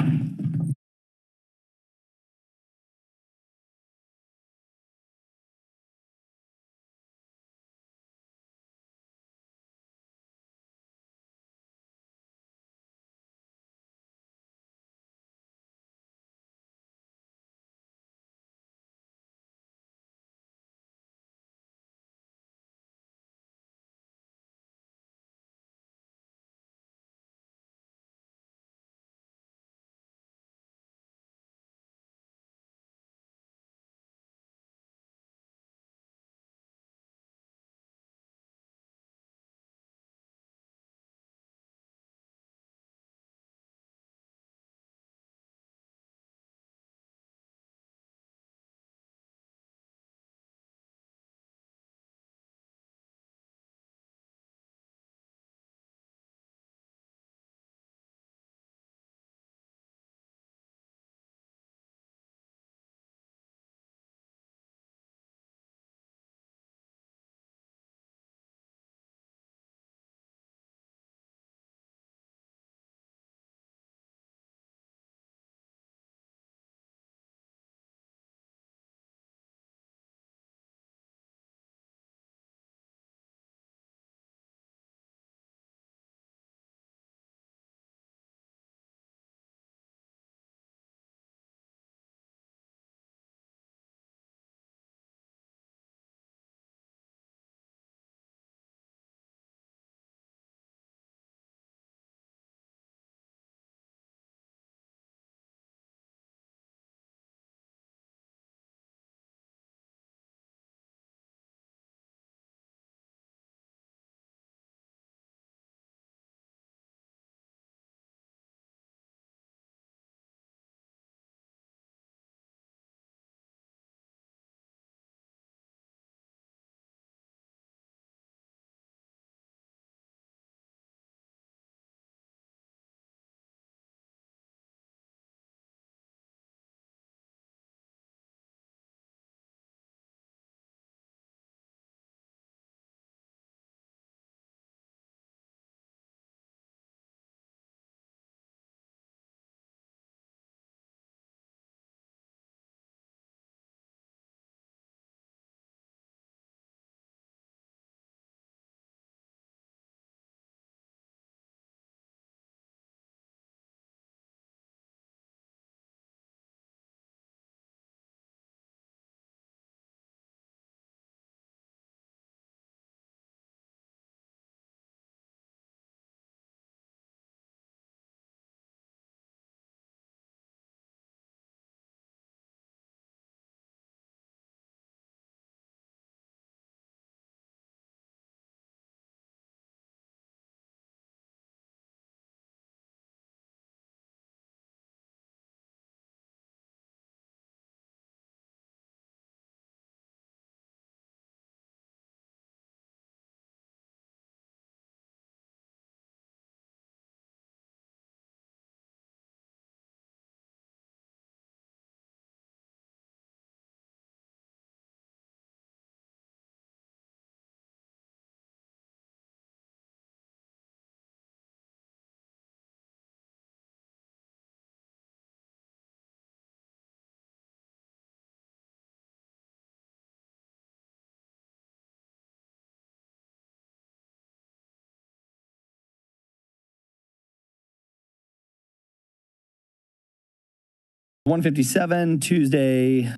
S11: 1:57, Tuesday,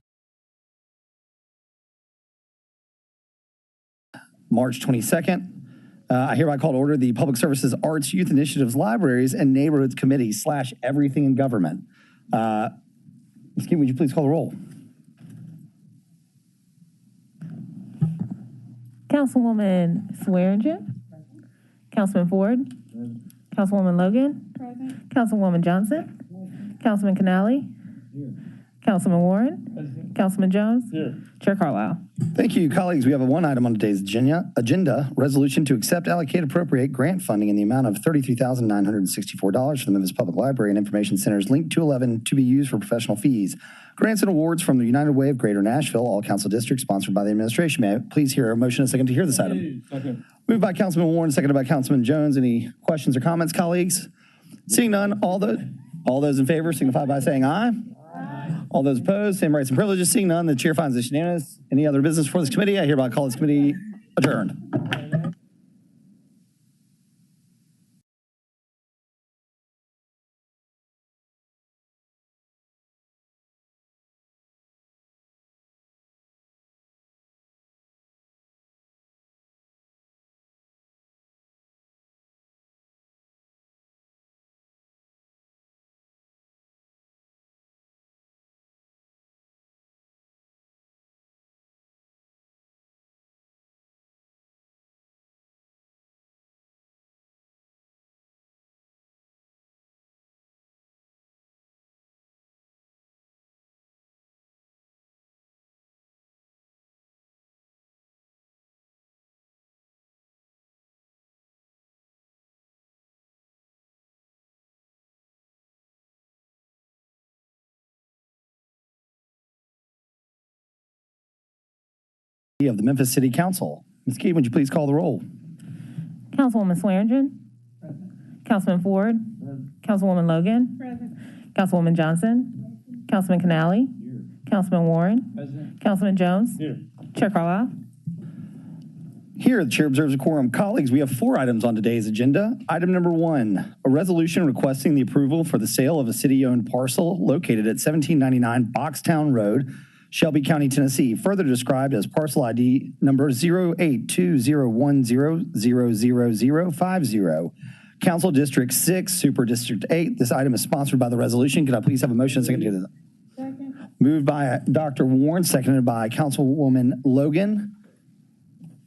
S11: March 22nd. I hereby call to order the Public Services, Arts, Youth Initiatives, Libraries, and Neighborhoods Committee / Everything in Government. Ms. King, would you please call the roll?
S2: Councilwoman Swearingen. Councilman Ford. Councilwoman Logan. Councilwoman Johnson. Councilman Canali. Councilman Warren. Councilman Jones. Chair Carlisle.
S11: Thank you, colleagues. We have one item on today's agenda, resolution to accept, allocate, appropriate grant funding in the amount of $33,964 for the Memphis Public Library and Information Center's Link 211 to be used for professional fees. Grants and awards from the United Way of Greater Nashville, all council districts, sponsored by the administration. May I please hear a motion and a second to hear this item? Moved by Councilman Warren, seconded by Councilman Jones. Any questions or comments, colleagues? Seeing none, all those in favor signify by saying aye. All those opposed, same rights and privileges. Seeing none, the chair finds this unanimous. Any other business for this committee? I hereby call this committee adjourned. Of the Memphis City Council. Ms. Key, would you please call the roll?
S2: Councilwoman Swearingen. Councilman Ford. Councilwoman Logan. Councilwoman Johnson. Councilman Canali. Councilman Warren. Councilman Jones. Chair Carlisle.
S11: Here, the chair observes a quorum. Colleagues, we have 4 items on today's agenda. Item number 1, a resolution requesting the approval for the sale of a city-owned parcel located at 1799 Boxtown Road, Shelby County, Tennessee, further described as parcel ID number 08201000050. Council District 6, Super District 8. This item is sponsored by the resolution. Could I please have a motion and second to do this? Second. Moved by Dr. Warren, seconded by Councilwoman Logan.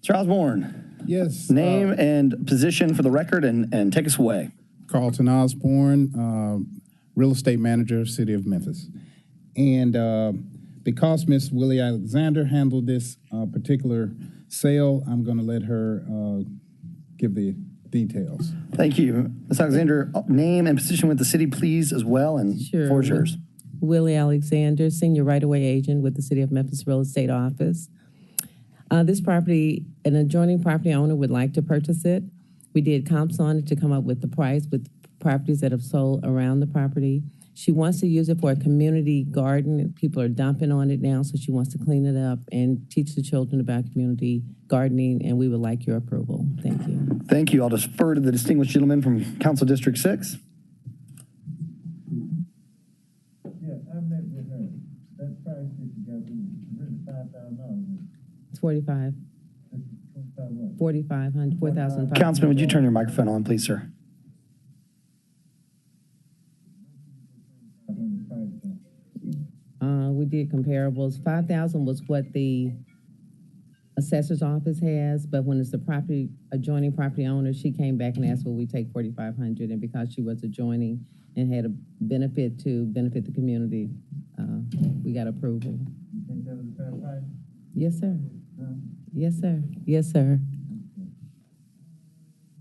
S11: Mr. Osborne.
S18: Yes.
S11: Name and position for the record and take us away.
S18: Carlton Osborne, real estate manager, City of Memphis. And because Ms. Willie Alexander handled this particular sale, I'm going to let her give the details.
S11: Thank you. Ms. Alexander, name and position with the city, please, as well, and
S19: sure.
S11: Floor is yours.
S19: Willie Alexander, Senior Right-of-Way Agent with the City of Memphis Real Estate Office. This property, an adjoining property owner would like to purchase it. We did comps on it to come up with the price with properties that have sold around the property. She wants to use it for a community garden. People are dumping on it now, so she wants to clean it up and teach the children about community gardening, and we would like your approval. Thank you.
S11: Thank you. I'll defer to the distinguished gentleman from Council District 6.
S13: Yeah, I met with her. That price that you got really $5,000.
S19: It's 45. 4,500, 4,500.
S11: Councilman, would you turn your microphone on, please, sir?
S19: We did comparables. 5,000 was what the assessor's office has, but when it's the adjoining property owner, she came back and asked, will we take 4,500? And because she was adjoining and had a benefit the community, we got approval.
S13: You think that was a fair price?
S19: Yes, sir. Yes, sir. Yes, sir.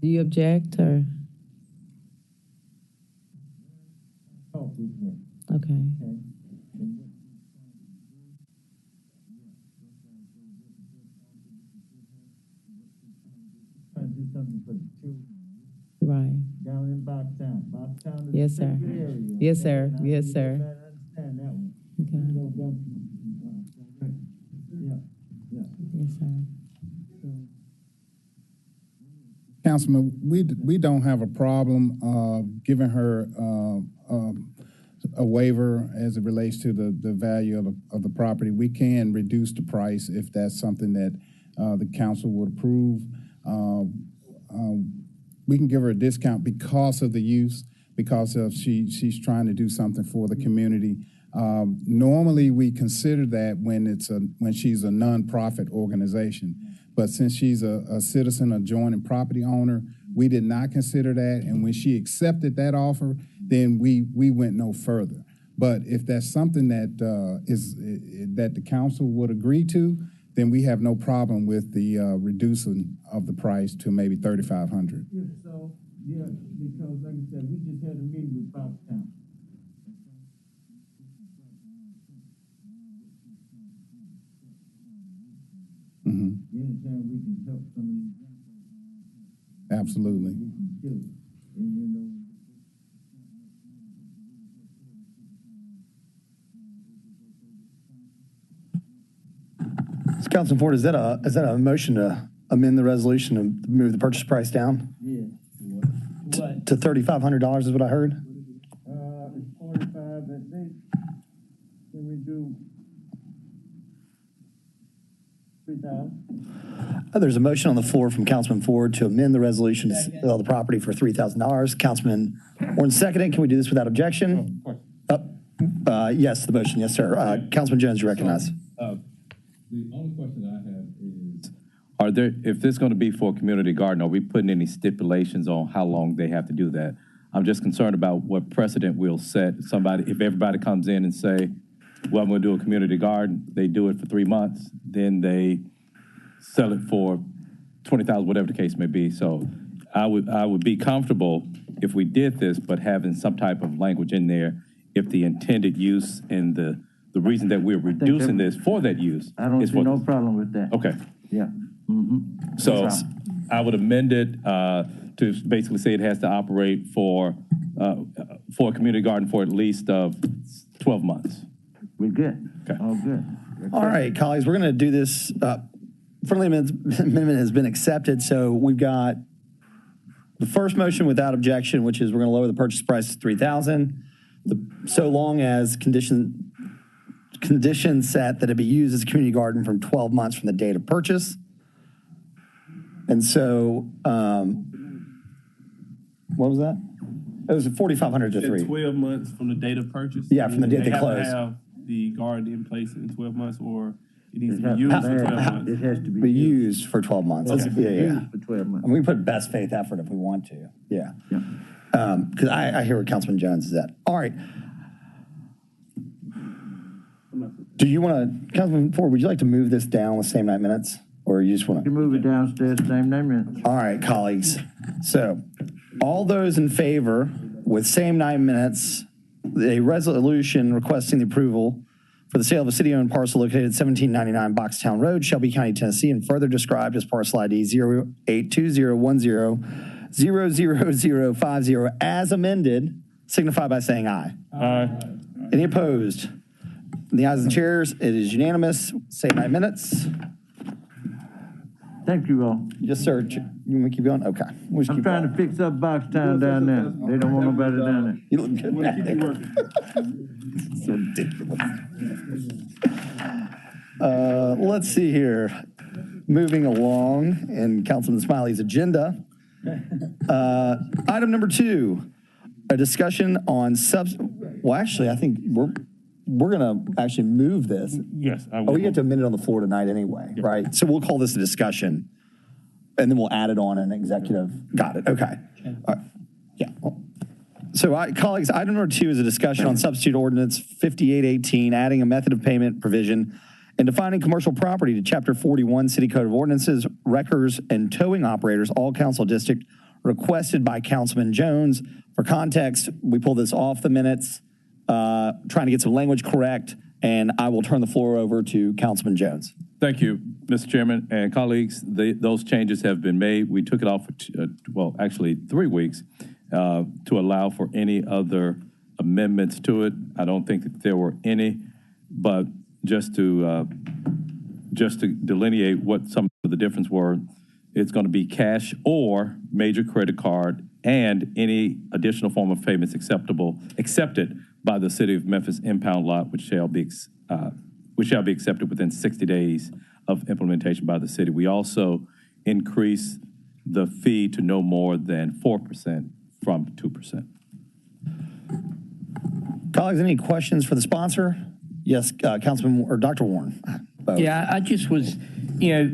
S19: Do you object or? Okay.
S13: Trying to do something for the children.
S19: Right.
S13: Down in Boxtown. Boxtown is
S19: Yes,
S13: a
S19: sir.
S13: good area.
S19: Yes, sir.
S13: And I
S19: Yes,
S13: need
S19: sir.
S13: to understand that one.
S19: Okay.
S13: Yeah.
S19: Yes, sir.
S18: Councilman, we don't have a problem giving her a waiver as it relates to the value of the property. We can reduce the price if that's something that the council would approve. We can give her a discount because of the use, because of she's trying to do something for the community. Normally, we consider that when she's a nonprofit organization, but since she's a citizen, adjoining property owner, we did not consider that. And when she accepted that offer, then we went no further. But if that's something that that the council would agree to, then we have no problem with the reducing of the price to maybe $3,500.
S15: Yeah, so, yeah, because like I said, we just had a meeting with Bobstown.
S18: Mm-hmm.
S15: Anytime we can help some of these.
S18: Absolutely.
S15: We can kill it. And you know.
S11: Councilman Ford, is that a motion to amend the resolution to move the purchase price down?
S15: Yeah.
S11: To $3,500 is what I heard?
S15: It's 45, I think. Can we do 3,000?
S11: There's a motion on the floor from Councilman Ford to amend the resolution to sell the property for $3,000. Councilman Warren seconded. Can we do this without objection? Yes, the motion. Yes, sir. Councilman Jones, you recognize.
S1: The only question I have is, if this is going to be for a community garden, are we putting any stipulations on how long they have to do that? I'm just concerned about what precedent we'll set. If everybody comes in and say, well, I'm going to do a community garden, they do it for 3 months, then they sell it for $20,000, whatever the case may be. So I would be comfortable if we did this, but having some type of language in there, if the intended use and the reason that we're reducing this for that use.
S15: I don't see no problem with that.
S1: Okay.
S15: Yeah. Mm-hmm.
S1: So I would amend it to basically say it has to operate for a community garden for at least 12 months.
S15: We're good.
S1: Okay.
S15: All good.
S11: All right, colleagues, we're going to do this. Friendly amendment has been accepted, so we've got the first motion without objection, which is we're going to lower the purchase price to $3,000, so long as conditions set that it be used as a community garden from 12 months from the date of purchase. And so, what was that? It was 4,500 to 3.
S4: 12 months from the date of purchase?
S11: Yeah, from the date they close.
S4: Have to have the garden in place in 12 months, or it needs to be used for 12 months?
S15: It has to
S11: be used for 12 months.
S4: Okay.
S11: Yeah.
S15: For 12 months.
S11: And we can put best faith effort if we want to. Yeah. Because I hear what Councilman Jones is at. All right. Do you want to, Councilman Ford, would you like to move this down with same night minutes? Or you just want to?
S15: You move it downstairs, same night minutes.
S11: All right, colleagues. So all those in favor with same night minutes, a resolution requesting the approval for the sale of a city-owned parcel located at 1799 Boxtown Road, Shelby County, Tennessee, and further described as parcel ID 0820100050 as amended, signify by saying aye.
S4: Aye.
S11: Any opposed? In the ayes of the chairs, it is unanimous. Same night minutes.
S15: Thank you all.
S11: Yes, sir. You want me to keep going? Okay.
S15: I'm trying to fix up Boxtown down there. They don't want nobody down there.
S11: You look good. So ridiculous. Let's see here. Moving along in Councilman Smiley's agenda. Item number 2, a discussion on well, actually, I think we're going to actually move this.
S4: Yes.
S11: We get to amend it on the floor tonight anyway, right? So we'll call this a discussion, and then we'll add it on an executive. Got it. Okay. All right. Yeah. So, colleagues, item number 2 is a discussion on substitute ordinance 5818, adding a method of payment provision and defining commercial property to Chapter 41 City Code of Ordinances, wreckers, and towing operators, all council district, requested by Councilman Jones. For context, we pulled this off the minutes, trying to get some language correct, and I will turn the floor over to Councilman Jones.
S1: Thank you, Mr. Chairman and colleagues. Those changes have been made. We took it off for, actually 3 weeks to allow for any other amendments to it. I don't think that there were any, but just to delineate what some of the difference were, it's going to be cash or major credit card and any additional form of payments accepted by the City of Memphis impound lot, which shall be accepted within 60 days of implementation by the city. We also increase the fee to no more than 4% from 2%.
S11: Colleagues, any questions for the sponsor? Yes, Councilman or Dr. Warren. Both.
S10: Yeah, I just was,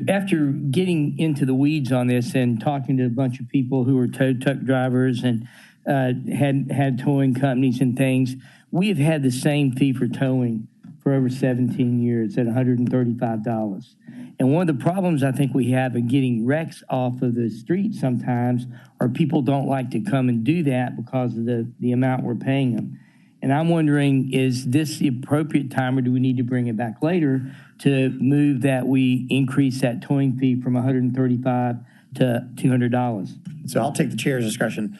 S10: after getting into the weeds on this and talking to a bunch of people who are tow truck drivers and had towing companies and things, we have had the same fee for towing for over 17 years at $135. And one of the problems I think we have in getting wrecks off of the street sometimes are people don't like to come and do that because of the amount we're paying them. And I'm wondering, is this the appropriate time, or do we need to bring it back later to move that we increase that towing fee from $135 to $200?
S11: So I'll take the chair's discretion.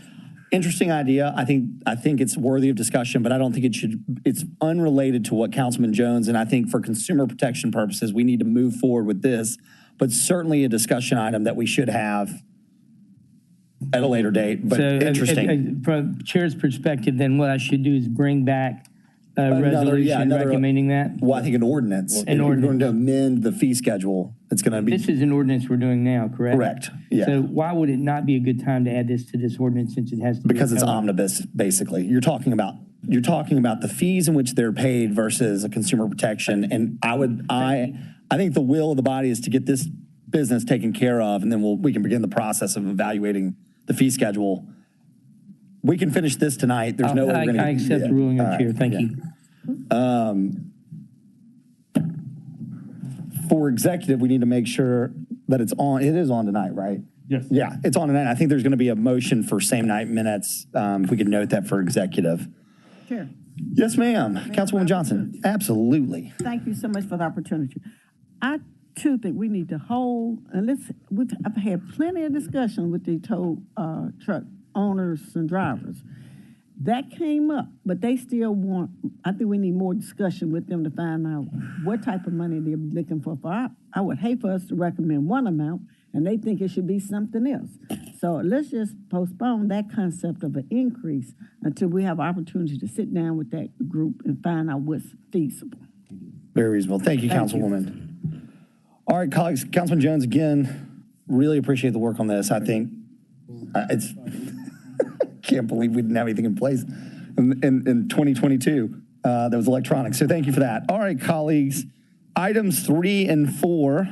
S11: Interesting idea. I think it's worthy of discussion, but I don't think it should. It's unrelated to what Councilman Jones, and I think for consumer protection purposes, we need to move forward with this. But certainly a discussion item that we should have at a later date. But so, interesting.
S10: From chair's perspective, then what I should do is bring back a resolution recommending that?
S11: Well, I think an ordinance. We're going to amend the fee schedule. It's going to be.
S10: This is an ordinance we're doing now, correct?
S11: Correct. Yeah.
S10: So why would it not be a good time to add this to this ordinance since it has to?
S11: Because it's omnibus, basically. You're talking about the fees in which they're paid versus a consumer protection. And I think the will of the body is to get this business taken care of, and then we can begin the process of evaluating the fee schedule. We can finish this tonight. There's no way we're going to.
S10: I accept the ruling of the chair. Thank you.
S11: For executive, we need to make sure that it's on. It is on tonight, right?
S4: Yes.
S11: Yeah, it's on tonight. I think there's going to be a motion for same night minutes. If we could note that for executive.
S9: Chair.
S11: Yes, ma'am. Councilwoman Johnson. Absolutely.
S9: Thank you so much for the opportunity. I too think we need to hold, and I've had plenty of discussion with the tow truck owners and drivers. That came up, but they still want, I think we need more discussion with them to find out what type of money they're looking for. I would hate for us to recommend one amount, and they think it should be something else. So let's just postpone that concept of an increase until we have opportunity to sit down with that group and find out what's feasible.
S11: Very reasonable. Thank you, Councilwoman. All right, colleagues, Councilman Jones, again, really appreciate the work on this. I think it's, can't believe we didn't have anything in place in 2022 that was electronic. So thank you for that. All right, colleagues, items 3 and 4.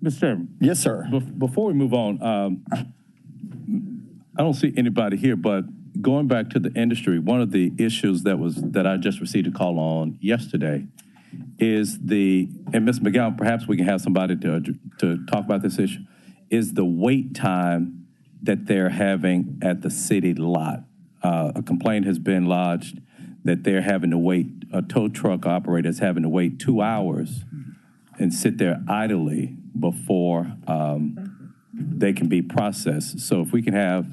S1: Mr. Chairman.
S11: Yes, sir.
S1: Before we move on, I don't see anybody here, but going back to the industry, one of the issues that I just received a call on yesterday is and Ms. McGowan, perhaps we can have somebody to talk about this issue, is the wait time that they're having at the city lot. A complaint has been lodged that they're having to wait, a tow truck operator is having to wait 2 hours and sit there idly before they can be processed. So if we can have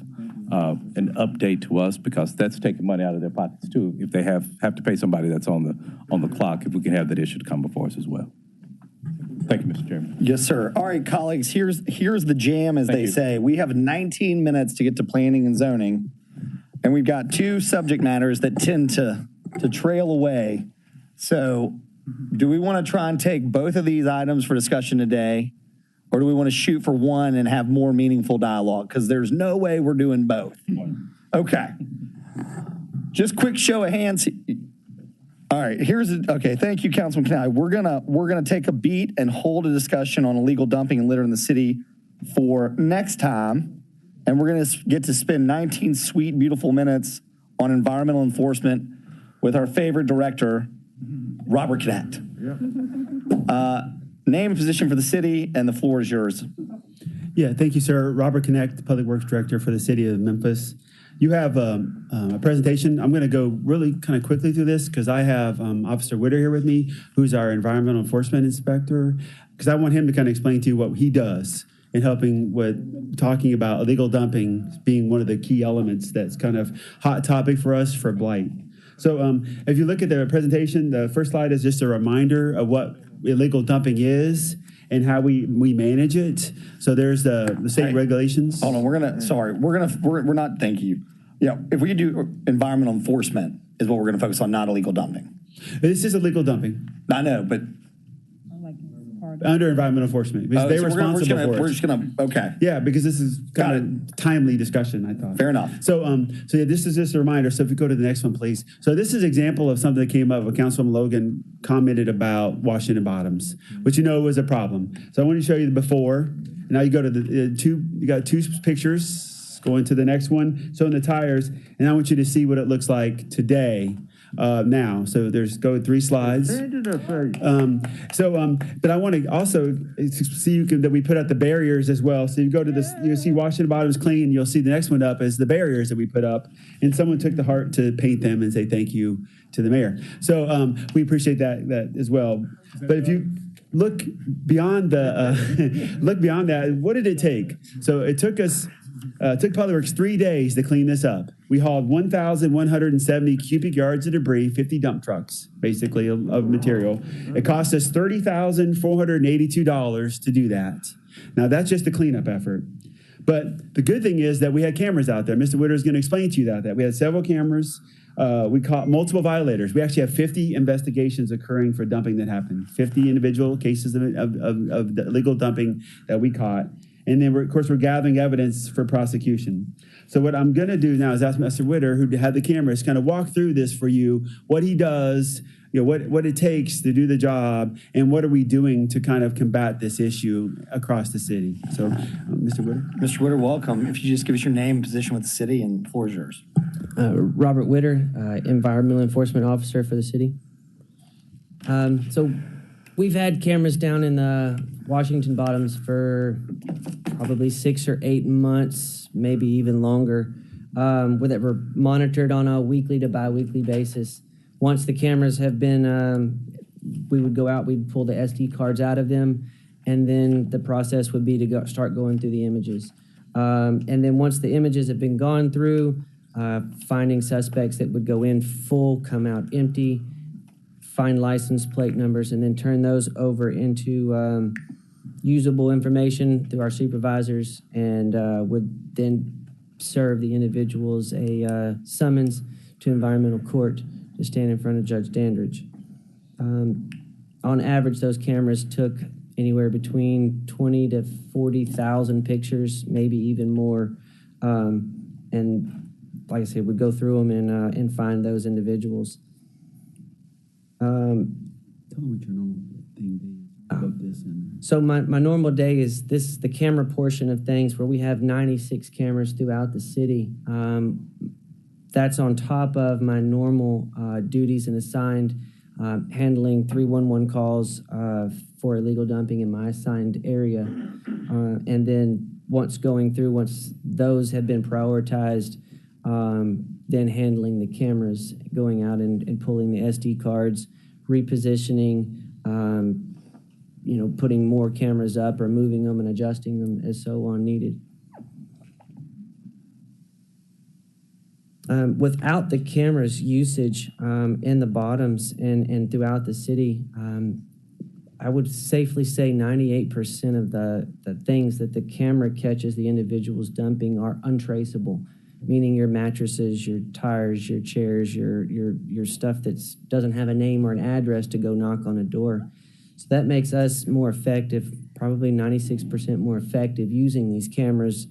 S1: an update to us, because that's taking money out of their pockets too, if they have to pay somebody that's on the clock, if we can have that issue to come before us as well. Thank you, Mr. Chairman.
S11: Yes, sir. All right, colleagues, here's the jam, as they say. We have 19 minutes to get to planning and zoning, and we've got 2 subject matters that tend to trail away. So do we want to try and take both of these items for discussion today, or do we want to shoot for one and have more meaningful dialogue? Because there's no way we're doing both. Okay. Just quick show of hands. All right, okay, thank you, Councilman Canali. We're gonna take a beat and hold a discussion on illegal dumping and litter in the city for next time. And we're gonna get to spend 19 sweet, beautiful minutes on environmental enforcement with our favorite director, Robert Connect. Name and position for the city, and the floor is yours.
S20: Yeah, thank you, sir. Robert Connect, Public Works Director for the city of Memphis. You have a presentation. I'm going to go really kind of quickly through this because I have Officer Witter here with me, who's our environmental enforcement inspector, because I want him to kind of explain to you what he does in helping with talking about illegal dumping being one of the key elements that's kind of hot topic for us for blight. So if you look at the presentation, the first slide is just a reminder of what illegal dumping is and how we manage it. So there's the state regulations.
S11: Hold on, we're not, thank you. if we do environmental enforcement is what we're going to focus on, not illegal dumping.
S20: This is illegal dumping.
S11: I know, but
S20: under environmental enforcement, because they're
S11: so
S20: responsible for it.
S11: We're just gonna, okay.
S20: Yeah, because this is kind of timely discussion, I thought.
S11: Fair enough.
S20: So, yeah, this is just a reminder. So if you go to the next one, please. So this is an example of something that came up. Councilwoman Logan commented about Washington Bottoms, which was a problem. So I want to show you the before. Now you go to the you got two pictures. Go into the next one. So in the tires, and I want you to see what it looks like today. Now, so go 3 slides. But I want to also see that we put out the barriers as well. So you go to this, you see Washington Bottoms clean. You'll see the next one up is the barriers that we put up, and someone took the heart to paint them and say thank you to the mayor. So we appreciate that as well. But if you look beyond that, what did it take? So it took us. Took Public Works 3 days to clean this up. We hauled 1,170 cubic yards of debris, 50 dump trucks, basically, of material. It cost us $30,482 to do that. Now, that's just a cleanup effort. But the good thing is that we had cameras out there. Mr. Witter is going to explain to you that we had several cameras. We caught multiple violators. We actually have 50 investigations occurring for dumping that happened, 50 individual cases of illegal dumping that we caught. And then, of course, we're gathering evidence for prosecution. So what I'm going to do now is ask Mr. Witter, who had the cameras, kind of walk through this for you, what he does, what it takes to do the job, and what are we doing to kind of combat this issue across the city. So, Mr. Witter.
S11: Mr. Witter, welcome. If you just give us your name, position with the city, and the floor is yours.
S3: Robert Witter, Environmental Enforcement Officer for the city. So we've had cameras down in the Washington Bottoms for probably 6 or 8 months, maybe even longer, that were monitored on a weekly to bi-weekly basis. Once the cameras have been, we would go out, we'd pull the SD cards out of them, and then the process would be to start going through the images. And then once the images have been gone through, finding suspects that would go in full, come out empty, find license plate numbers, and then turn those over into usable information through our supervisors, and would then serve the individuals a summons to environmental court to stand in front of Judge Dandridge. On average, those cameras took anywhere between 20 to 40,000 pictures, maybe even more. And like I said, we'd go through them and find those individuals.
S20: Tell them what your normal thing is about this.
S3: So my normal day is the camera portion of things, where we have 96 cameras throughout the city. That's on top of my normal duties and assigned handling 311 calls for illegal dumping in my assigned area. And then once those have been prioritized, then handling the cameras, going out and pulling the SD cards, repositioning, putting more cameras up or moving them and adjusting them as so on needed. Without the cameras usage in the bottoms and throughout the city, I would safely say 98% of the things that the camera catches the individuals dumping are untraceable, meaning your mattresses, your tires, your chairs, your stuff that doesn't have a name or an address to go knock on a door. So that makes us more effective, probably 96% more effective, using these cameras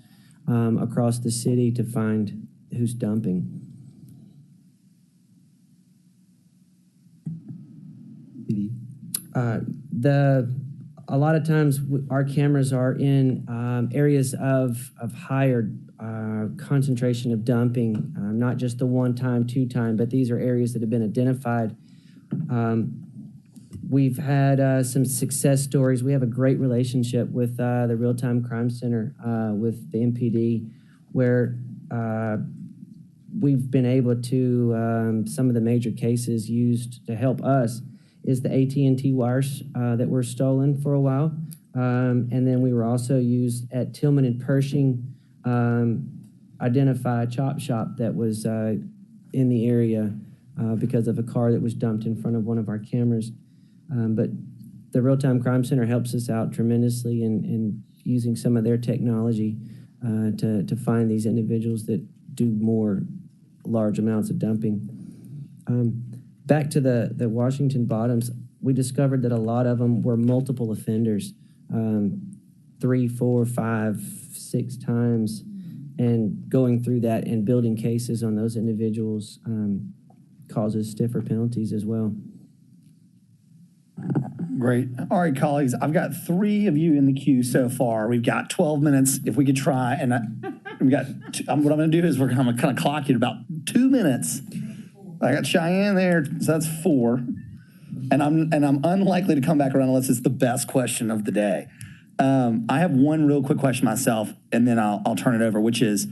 S3: across the city to find who's dumping. A lot of times our cameras are in areas of higher concentration of dumping, not just the 1-time, 2-time, but these are areas that have been identified. We've had some success stories. We have a great relationship with the Real-Time Crime Center, with the MPD, where we've been able to, some of the major cases used to help us is the AT&T wires that were stolen for a while. And then we were also used at Tillman and Pershing, identify a chop shop that was in the area because of a car that was dumped in front of one of our cameras. But the Real-Time Crime Center helps us out tremendously in using some of their technology to find these individuals that do more large amounts of dumping. Back to the Washington Bottoms, we discovered that a lot of them were multiple offenders, 3, 4, 5, 6 times, and going through that and building cases on those individuals causes stiffer penalties as well.
S11: Great. All right, colleagues, I've got 3 of you in the queue so far. We've got 12 minutes if we could try. And what I'm going to do is we're going to kind of clock you at about 2 minutes. I got Cheyenne there, so that's 4. And I'm unlikely to come back around unless it's the best question of the day. I have one real quick question myself, and then I'll turn it over, which is,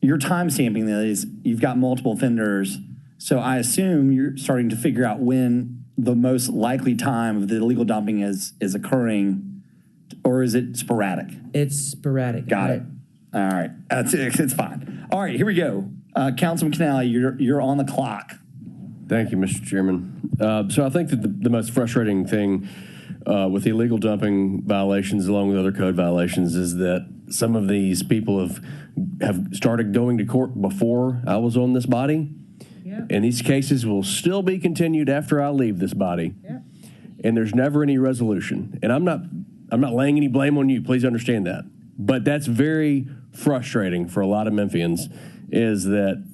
S11: you're time stamping these. You've got multiple offenders. So I assume you're starting to figure out when the most likely time of the illegal dumping is occurring, or is it sporadic?
S3: It's sporadic.
S11: Got it. All right. It's fine. All right, here we go. Councilman Canale, you're on the clock.
S17: Thank you, Mr. Chairman. So I think that the most frustrating thing with illegal dumping violations along with other code violations is that some of these people have started going to court before I was on this body. Yep. And these cases will still be continued after I leave this body. Yep. And there's never any resolution. And I'm not laying any blame on you. Please understand that. But that's very frustrating for a lot of Memphians, is that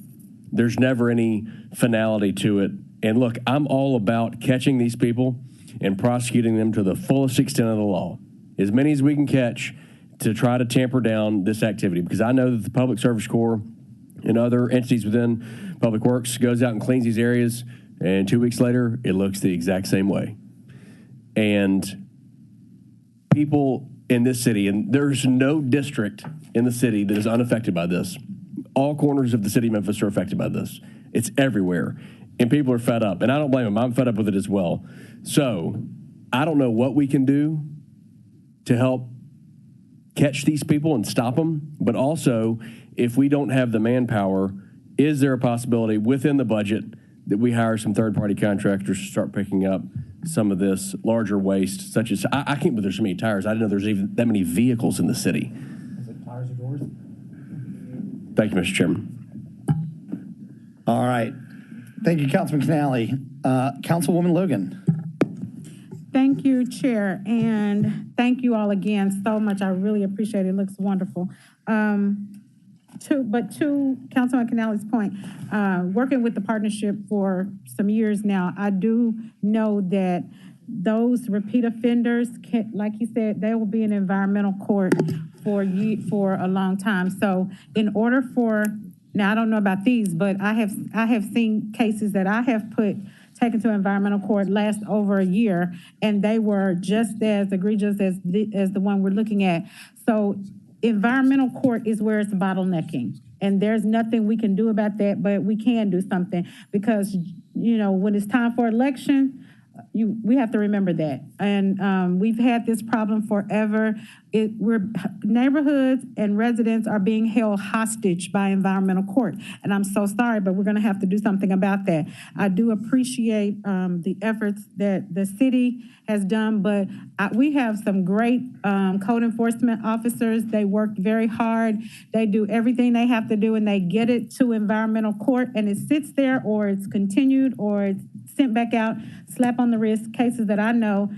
S17: there's never any finality to it. And look, I'm all about catching these people and prosecuting them to the fullest extent of the law, as many as we can catch, to try to tamper down this activity. Because I know that the Public Service Corps and other entities within Public Works goes out and cleans these areas, and 2 weeks later, it looks the exact same way. And people in this city, and there's no district in the city that is unaffected by this. All corners of the city of Memphis are affected by this. It's everywhere. And people are fed up. And I don't blame them. I'm fed up with it as well. So I don't know what we can do to help catch these people and stop them. But also, if we don't have the manpower, is there a possibility within the budget that we hire some third-party contractors to start picking up some of this larger waste, such as, I can't believe there's so many tires. I didn't know there's even that many vehicles in the city.
S13: Tires or doors?
S17: Thank you, Mr. Chairman.
S11: All right. Thank you, Councilman Canale. Councilwoman Logan.
S8: Thank you, Chair, and thank you all again so much. I really appreciate it. It looks wonderful. To Councilman Canale's point, working with the partnership for some years now, I do know that those repeat offenders, like he said, they will be in environmental court for a long time. So in order for, now I don't know about these, but I have seen cases that I have taken to environmental court last over a year, and they were just as egregious as the one we're looking at. So environmental court is where it's bottlenecking, and there's nothing we can do about that, but we can do something, because, you know, when it's time for election, we have to remember that. And we've had this problem forever. Neighborhoods and residents are being held hostage by environmental court. And I'm so sorry, but we're going to have to do something about that. I do appreciate the efforts that the city has done, but we have some great code enforcement officers. They work very hard. They do everything they have to do, and they get it to environmental court, and it sits there, or it's continued, or it's sent back out, slap on the wrist, cases that I know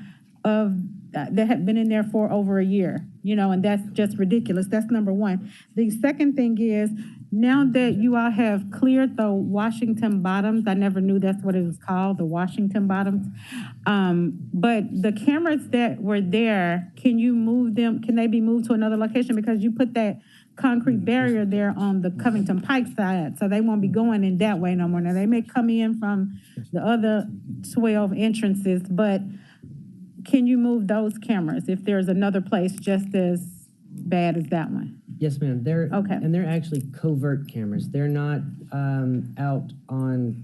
S8: of that have been in there for over a year, you know, and that's just ridiculous. That's number one. The second thing is, now that you all have cleared the Washington Bottoms, I never knew that's what it was called, the Washington Bottoms, but the cameras that were there, can you move them? Can they be moved to another location? Because you put that concrete barrier there on the Covington Pike side, so they won't be going in that way no more. Now, they may come in from the other 12 entrances, but can you move those cameras if there's another place just as bad as that one?
S3: Yes, ma'am. They're
S8: okay,
S3: and they're actually covert cameras. They're not out on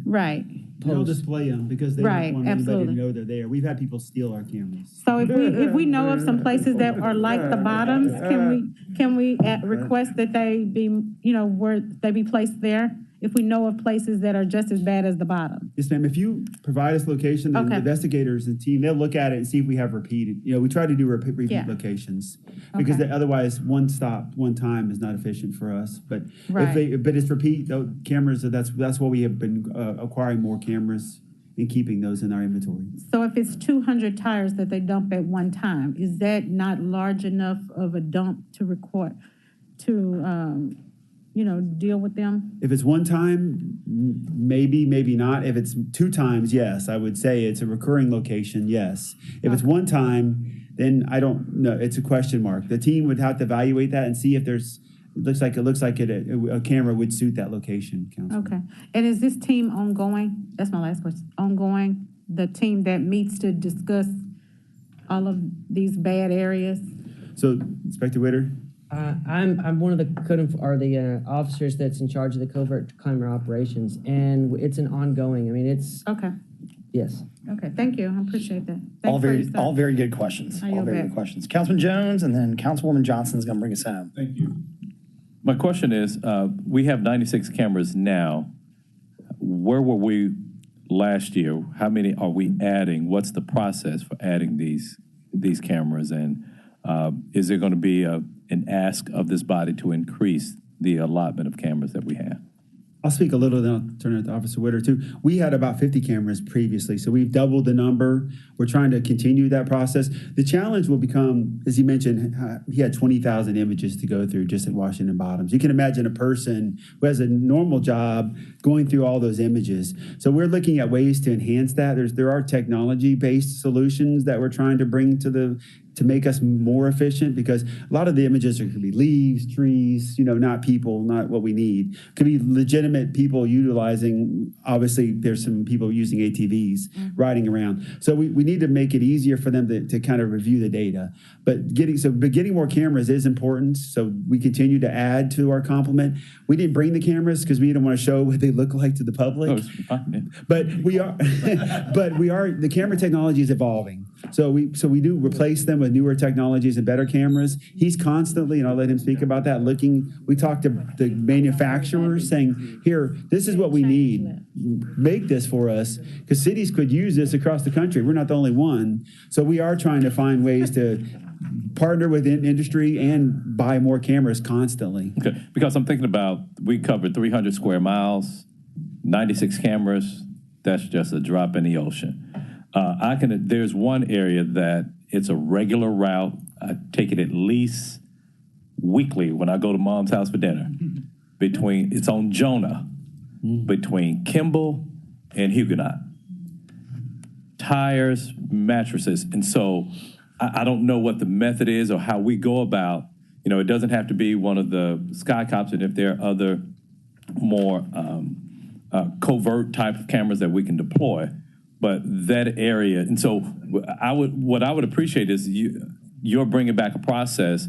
S8: right.
S20: They'll display them because they don't want anybody to know they're there. We've had people steal our cameras.
S8: So if we know of some places that are like the Bottoms, can we request that they be, you know, where they be placed there if we know of places that are just as bad as the bottom?
S20: Yes, ma'am. If you provide us location, then the
S8: Okay.
S20: investigators and team, they'll look at it and see if we have repeated. We try to do repeat
S8: Yeah.
S20: locations because
S8: Okay.
S20: otherwise, one stop, one time is not efficient for us. But
S8: Right.
S20: but it's repeat cameras. That's why we have been acquiring more cameras and keeping those in our inventory.
S8: So if it's 200 tires that they dump at one time, is that not large enough of a dump to record, to, deal with them?
S20: If it's one time, maybe, maybe not. If it's two times, yes, I would say it's a recurring location, yes. If it's one time, then I don't know. It's a question mark. The team would have to evaluate that and see if there's, it looks like a camera would suit that location, Council.
S8: Okay. And is this team ongoing? That's my last question. Ongoing, the team that meets to discuss all of these bad areas?
S20: So, Inspector Witter?
S3: I'm one of the officers that's in charge of the covert climber operations, and it's an ongoing. I mean, it's
S8: okay.
S3: Yes.
S8: Okay. Thank you. I appreciate that.
S11: All
S8: Thanks for your
S11: very good questions.
S8: I
S11: All
S8: yield
S11: very
S8: back.
S11: good questions. Councilman Jones, and then Councilwoman Johnson is going to bring us home.
S1: Thank you. My question is, we have 96 cameras now. Where were we last year? How many are we adding? What's the process for adding these cameras? And is there going to be an ask of this body to increase the allotment of cameras that we have?
S20: I'll speak a little, then I'll turn it to Officer Witter, too. We had about 50 cameras previously, so we've doubled the number. We're trying to continue that process. The challenge will become, as he mentioned, he had 20,000 images to go through just at Washington Bottoms. You can imagine a person who has a normal job going through all those images. So we're looking at ways to enhance that. There are technology-based solutions that we're trying to bring to make us more efficient, because a lot of the images could be leaves, trees, not people, not what we need. Could be legitimate people utilizing, obviously there's some people using ATVs riding around. So we need to make it easier for them to kind of review the data. But getting more cameras is important, so we continue to add to our complement. We didn't bring the cameras because we didn't want to show what they look like to the public. But we are, the camera technology is evolving. So we do replace them with newer technologies and better cameras. He's constantly, and I'll let him speak about that, we talk to the manufacturers saying, here, this is what we need. Make this for us, because cities could use this across the country. We're not the only one. So we are trying to find ways to partner with industry and buy more cameras constantly.
S1: Okay, because I'm thinking about, we covered 300 square miles, 96 cameras. That's just a drop in the ocean. There's one area that it's a regular route. I take it at least weekly when I go to Mom's house for dinner. It's on Jonah, between Kimball and Huguenot. Tires, mattresses. And so I don't know what the method is or how we go about, it doesn't have to be one of the Sky Cops, and if there are other more covert type of cameras that we can deploy. But that area, and so what I would appreciate is you're bringing back a process,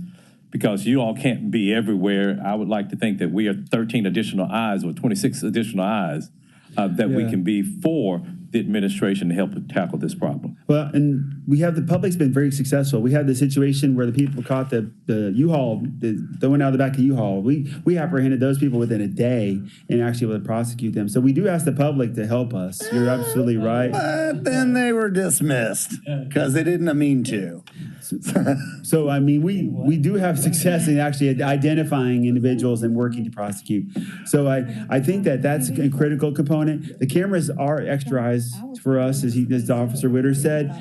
S1: because you all can't be everywhere. I would like to think that we are 13 additional eyes or 26 additional eyes that we can be for the administration to help tackle this problem.
S20: Well, and the public's been very successful. We had the situation where the people caught the U-Haul, the one out of the back of U-Haul. We apprehended those people within a day and actually able to prosecute them. So we do ask the public to help us. You're absolutely right.
S11: But then they were dismissed because they didn't mean to.
S20: So, I mean, we do have success in actually identifying individuals and working to prosecute. So I think that's a critical component. The cameras are extra eyes for us, as Officer Witter said.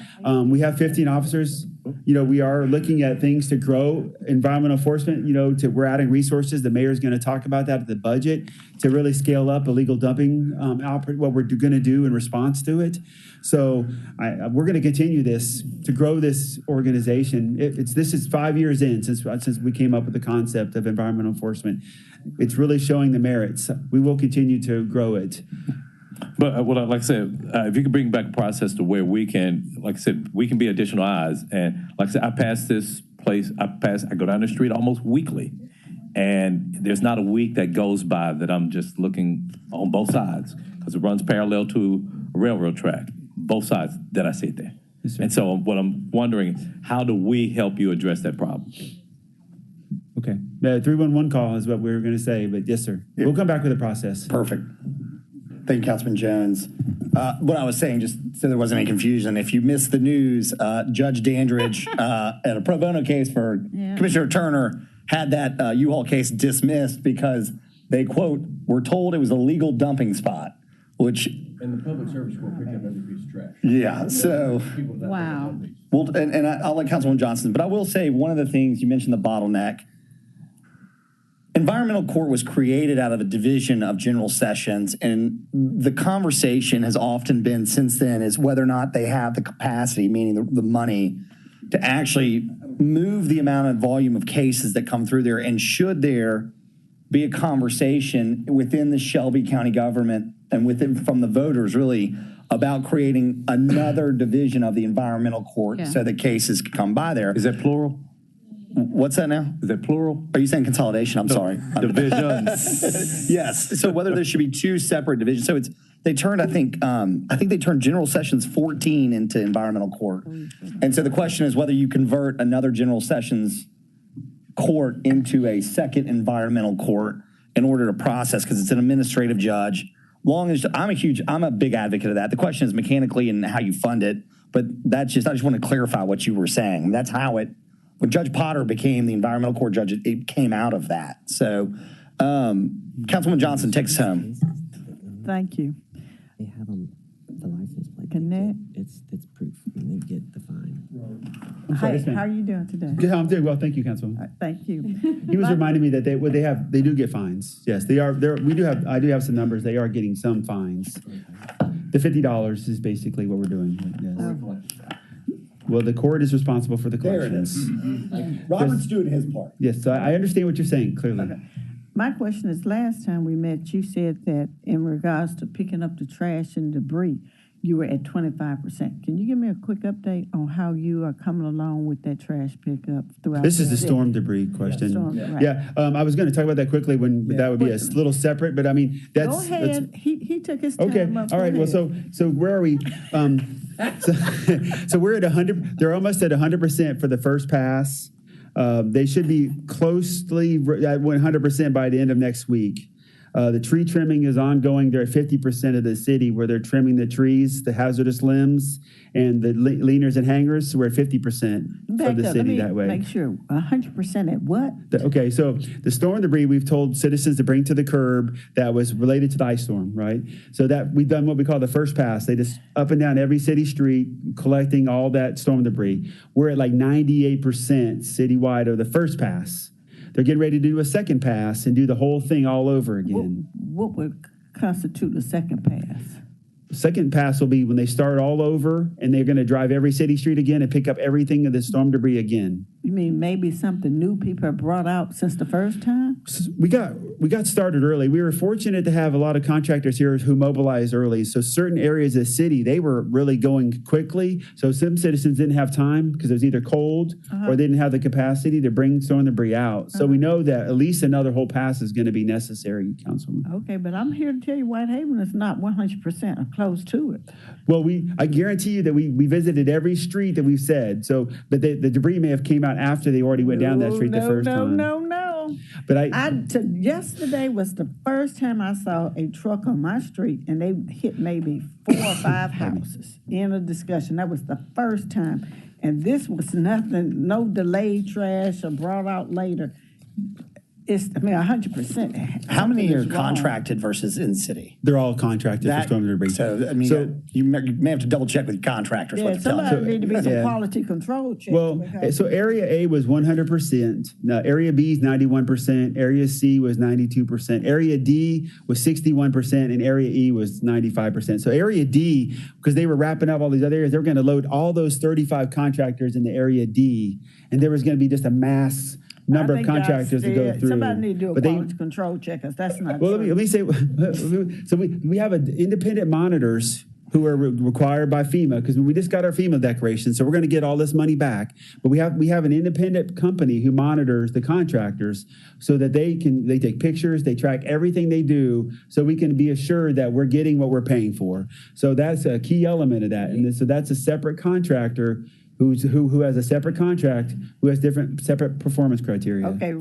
S20: We have 15 officers. We are looking at things to grow environmental enforcement. We're adding resources. The mayor's going to talk about that at the budget to really scale up illegal dumping, what we're going to do in response to it. So we're going to continue this to grow this organization. This is 5 years in since we came up with the concept of environmental enforcement. It's really showing the merits. We will continue to grow it.
S1: But like I said, if you can bring back a process to where we can, like I said, we can be additional eyes. And like I said, I pass this place, I go down the street almost weekly. And there's not a week that goes by that I'm just looking on both sides, because it runs parallel to a railroad track, both sides that I see there. And so what I'm wondering is, how do we help you address that problem?
S20: Okay. 311 call is what we were going to say, but yes, sir. We'll come back with a process.
S11: Perfect. Thank you, Councilman Jones. What I was saying, just so there wasn't any confusion, if you missed the news, Judge Dandridge, at a pro bono case for Commissioner Turner, had that U-Haul case dismissed because they, quote, were told it was a legal dumping spot, which...
S17: And the public service will pick up every piece of trash.
S11: Yeah, so...
S8: Wow.
S11: Well, and I'll let Councilwoman Johnson, but I will say one of the things, you mentioned the bottleneck. Environmental court was created out of a division of general sessions, and the conversation has often been since then is whether or not they have the capacity, meaning the money, to actually move the amount of volume of cases that come through there, and should there be a conversation within the Shelby County government and within from the voters really about creating another division of the environmental court so that cases can come by there.
S1: Is that plural?
S11: What's that now?
S1: Is that plural?
S11: Are you saying consolidation? I'm sorry.
S1: Divisions.
S11: Yes. So whether there should be two separate divisions. So they turned, I think they turned General Sessions 14 into environmental court. And so the question is whether you convert another General Sessions court into a second environmental court in order to process, because it's an administrative judge. I'm a big advocate of that. The question is mechanically and how you fund it, but I just want to clarify what you were saying. That's how when Judge Potter became the environmental court judge, it came out of that. So, Councilwoman Johnson, take us home.
S9: Thank you.
S3: They have them, the license plate.
S9: Connect.
S3: It's proof when they get the fine.
S9: Hi, how are you doing today?
S20: Yeah, I'm doing well. Thank you, Councilwoman.
S9: Thank you.
S20: He was reminding me that they do get fines. Yes, they are. I do have some numbers. They are getting some fines. The $50 is basically what we're doing. Yes. Well, the court is responsible for the collections.
S11: There it is. Robert's doing his part.
S20: Yes, so I understand what you're saying clearly.
S9: Okay. My question is, last time we met, you said that in regards to picking up the trash and debris, you were at 25%. Can you give me a quick update on how you are coming along with that trash pickup throughout
S20: This is the
S9: city?
S20: storm debris question. I was going to talk about that quickly that would be a little separate, but I mean, that's...
S9: Go ahead. He took his time.
S20: Okay, all right, well, so where are we? So we're at 100, they're almost at 100% for the first pass. They should be closely at 100% by the end of next week. The tree trimming is ongoing. They're at 50% of the city where they're trimming the trees, the hazardous limbs, and the leaners and hangers. So we're at 50% of the city that way.
S9: Make sure 100% at what?
S20: Okay, so the storm debris we've told citizens to bring to the curb that was related to the ice storm, right? So that we've done what we call the first pass. They just up and down every city street collecting all that storm debris. We're at like 98% citywide of the first pass. They're getting ready to do a second pass and do the whole thing all over again.
S9: What would constitute the second pass?
S20: Second pass will be when they start all over and they're going to drive every city street again and pick up everything of the storm debris again.
S9: You mean maybe something new people have brought out since the first time?
S20: We got started early. We were fortunate to have a lot of contractors here who mobilized early. So certain areas of the city, they were really going quickly. So some citizens didn't have time because it was either cold or they didn't have the capacity to bring storm debris out. So we know that at least another whole pass is going to be necessary, Councilwoman.
S9: Okay, but I'm here to tell you Whitehaven is not 100% or close to it.
S20: Well, I guarantee you that we visited every street that we've said. So, but the debris may have came out after they already went down that street the first time.
S9: No.
S20: But
S9: yesterday was the first time I saw a truck on my street, and they hit maybe 4 or 5 houses in a discussion. That was the first time, and this was nothing, no delayed trash or brought out later. It's 100%.
S11: How many are contracted versus in city?
S20: They're all contracted for storm debris.
S11: So I mean, you may have to double check with your contractors.
S9: Yeah, somebody need to be some quality control checks.
S20: Well, so Area A was 100%. Now, Area B is 91%. Area C was 92%. Area D was 61%, and Area E was 95%. So Area D, because they were wrapping up all these other areas, they were going to load all those 35 contractors into Area D, and there was going to be just a mass number of contractors to go through.
S9: Somebody need to do a quality control check, because that's not true.
S20: Let me say, so we have independent monitors who are required by FEMA, because we just got our FEMA declaration, so we're going to get all this money back. But we have an independent company who monitors the contractors so that they take pictures, they track everything they do, so we can be assured that we're getting what we're paying for. So that's a key element of that. And so that's a separate contractor who has a separate contract, who has different separate performance criteria.
S9: Okay,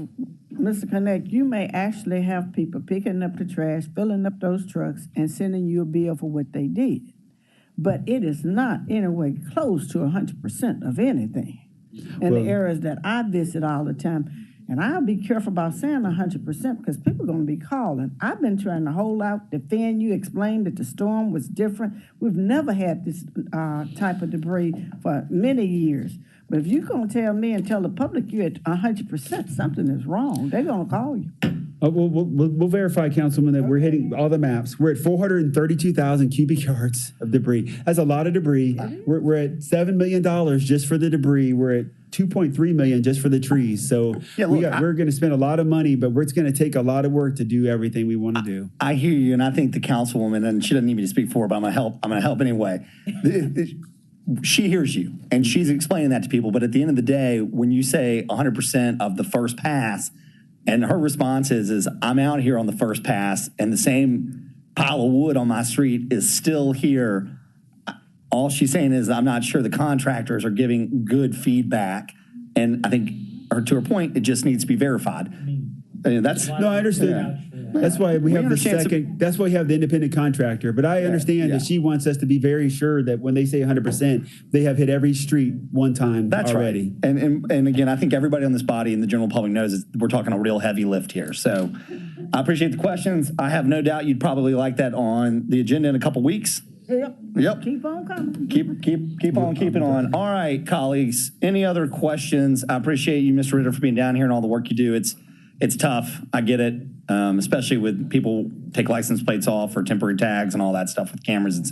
S9: Mr. Connect, you may actually have people picking up the trash, filling up those trucks, and sending you a bill for what they did. But it is not anywhere close to 100% of anything. In the areas that I visit all the time, and I'll be careful about saying 100% because people are going to be calling. I've been trying to hold out, defend you, explain that the storm was different. We've never had this type of debris for many years. But if you're going to tell me and tell the public you're at 100%, something is wrong. They're going to call you.
S20: We'll verify, Councilman, that we're hitting all the maps. We're at 432,000 cubic yards of debris. That's a lot of debris. We're at $7 million just for the debris. We're at 2.3 million just for the trees. So we're going to spend a lot of money, but it's going to take a lot of work to do everything we want to do.
S11: I hear you, and I think the councilwoman, and she doesn't need me to speak for her, but I'm going to help anyway. She hears you, and she's explaining that to people. But at the end of the day, when you say 100% of the first pass, and her response is I'm out here on the first pass, and the same pile of wood on my street is still here. All she's saying is I'm not sure the contractors are giving good feedback. And I think, or to her point, it just needs to be verified. I
S20: understand. That's why we have the second. That's why we have the independent contractor. But I understand that she wants us to be very sure that when they say 100%, they have hit every street one time already.
S11: Right. And again, I think everybody on this body and the general public knows we're talking a real heavy lift here. So I appreciate the questions. I have no doubt you'd probably like that on the agenda in a couple weeks. Yep.
S9: Keep on coming.
S11: Keep on keeping on. All right, colleagues. Any other questions? I appreciate you, Mr. Ritter, for being down here and all the work you do. It's tough. I get it. Especially with people take license plates off or temporary tags and all that stuff with cameras.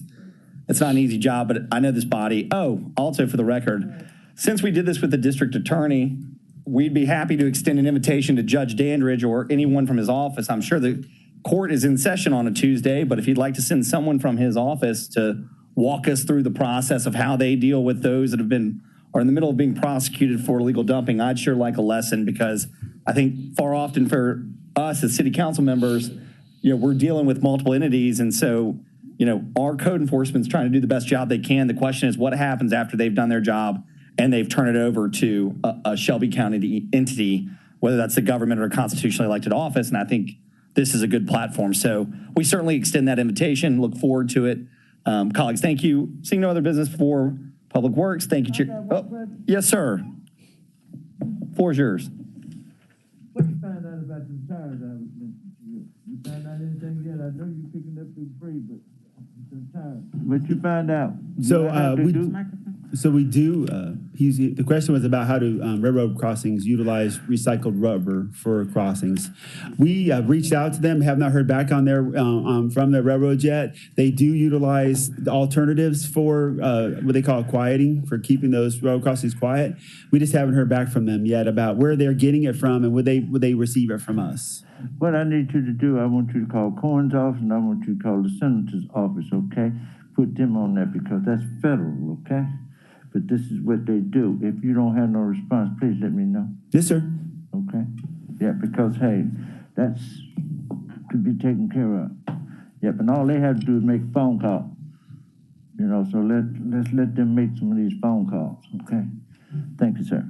S11: It's not an easy job, but I know this body. Oh, also for the record, since we did this with the district attorney, we'd be happy to extend an invitation to Judge Dandridge or anyone from his office. I'm sure the court is in session on a Tuesday, but if you'd like to send someone from his office to walk us through the process of how they deal with those that have been or in the middle of being prosecuted for illegal dumping, I'd sure like a lesson, because I think far often for us as city council members, we're dealing with multiple entities. And so, our code enforcement's trying to do the best job they can. The question is what happens after they've done their job and they've turned it over to a Shelby County entity, whether that's the government or a constitutionally elected office. And I think this is a good platform. So we certainly extend that invitation, look forward to it. Colleagues, thank you. Seeing no other business for Public Works, thank you, Chair. Oh, yes, sir. Floor is yours.
S15: What you find out about the tires? You find out anything yet? I know you're picking up the debris, but the tires. What you find out?
S20: We do. The question was about how do railroad crossings utilize recycled rubber for crossings. We reached out to them, have not heard back on their from the railroads yet. They do utilize the alternatives for what they call quieting, for keeping those road crossings quiet. We just haven't heard back from them yet about where they're getting it from and would they receive it from us.
S15: What I need you to do, I want you to call Cohen's office and I want you to call the senator's office, okay? Put them on that because that's federal, okay? But this is what they do. If you don't have no response, please let me know.
S20: Yes, sir.
S15: Okay? Yeah, because, hey, that's could be taken care of. Yep, and all they have to do is make a phone call. So let's let them make some of these phone calls, okay? Thank you, sir.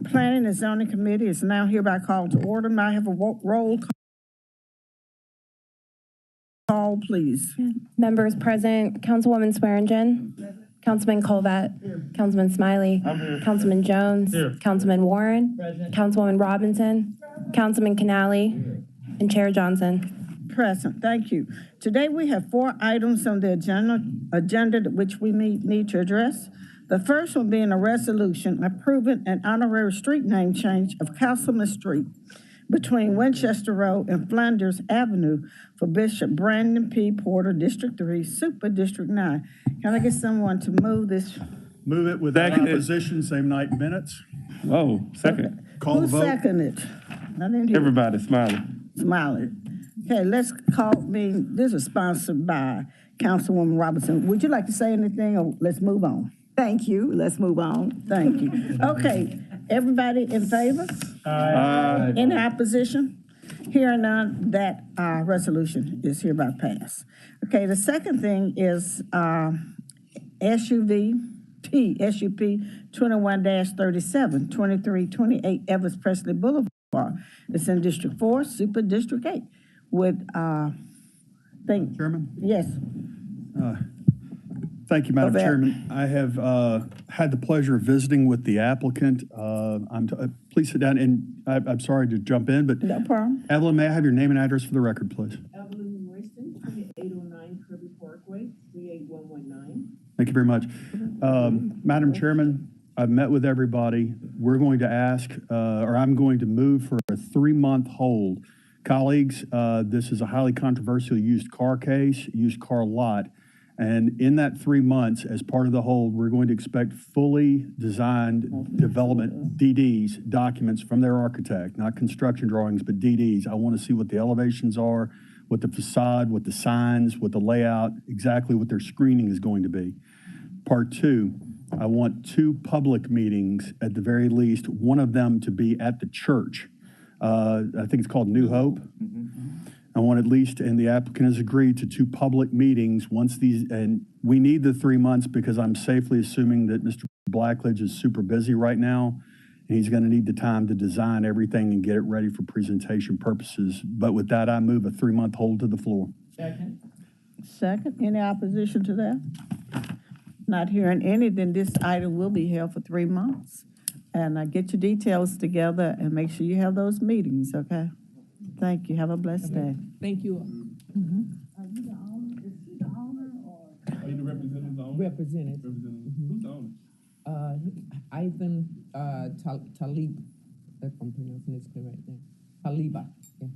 S9: Planning and Zoning Committee is now hereby called to order. May I have a roll call, please?
S12: Members present, Councilwoman Swearingen. Councilman Colvett. Councilman Smiley. Councilman Jones. Councilman Warren. Councilwoman Robinson. Councilman Canali. And Chair Johnson.
S9: Present, thank you. Today we have 4 items on the agenda which we need to address. The first one being a resolution approving an honorary street name change of Castleman Street between Winchester Road and Flanders Avenue for Bishop Brandon P. Porter, District 3, Super District 9. Can I get someone to move this?
S7: Move it without opposition, same night minutes.
S4: Oh, second.
S7: Call the vote.
S9: Who seconded? I didn't hear.
S4: Everybody smiling.
S9: Smiley. Okay, let's call, this is sponsored by Councilwoman Robinson. Would you like to say anything or let's move on?
S5: Thank you. Let's move on.
S9: Thank you. Okay, everybody in favor?
S4: Aye.
S9: Any opposition? Hearing none, that resolution is hereby passed. Okay, the second thing is SUP 21-37, 2328 Evans Presley Boulevard. It's in District 4, Super District 8 with,
S7: Chairman?
S9: Yes.
S7: Thank you, Madam
S9: Over.
S7: Chairman. I have had the pleasure of visiting with the applicant. Please sit down, and I'm sorry to jump in, but
S9: No problem.
S7: Evelyn, may I have your name and address for the record, please?
S5: Evelyn Royston, 2809 Kirby Parkway, 38119.
S7: Thank you very much. Madam Chairman, I've met with everybody. We're going to ask, or I'm going to move for a 3-month hold. Colleagues, this is a highly controversial used car case, used car lot. And in that 3 months, as part of the hold, we're going to expect fully designed development DDs, documents from their architect, not construction drawings, but DDs. I want to see what the elevations are, what the facade, what the signs, what the layout, exactly what their screening is going to be. Part 2, I want 2 public meetings at the very least, one of them to be at the church. I think it's called New Hope. I want at least, and the applicant has agreed to 2 public meetings once these, and we need the 3 months because I'm safely assuming that Mr. Blackledge is super busy right now, and he's going to need the time to design everything and get it ready for presentation purposes. But with that, I move a 3-month hold to the floor.
S9: Second, any opposition to that? Not hearing any, then this item will be held for 3 months. And get your details together and make sure you have those meetings, okay? Thank you. Have a blessed day.
S19: Thank you.
S4: Are you the owner or? Are you the representative?
S19: Representative.
S4: Who's the owner?
S19: Ivan Talib. If I'm pronouncing this correct now. Taliba. Yeah.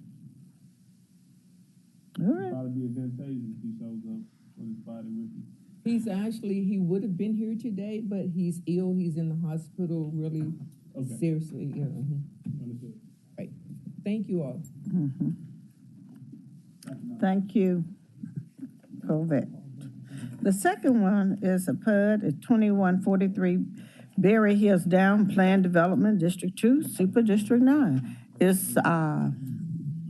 S9: All right.
S4: Probably be advantageous if he shows up on his body with you.
S19: He would have been here today, but he's ill. He's in the hospital really seriously ill.
S4: Understood.
S19: Right. Thank you all.
S9: Thank you, Colvett. The second one is a PUD at 2143 Berry Hills Down Plan Development, District 2, Super District 9. Is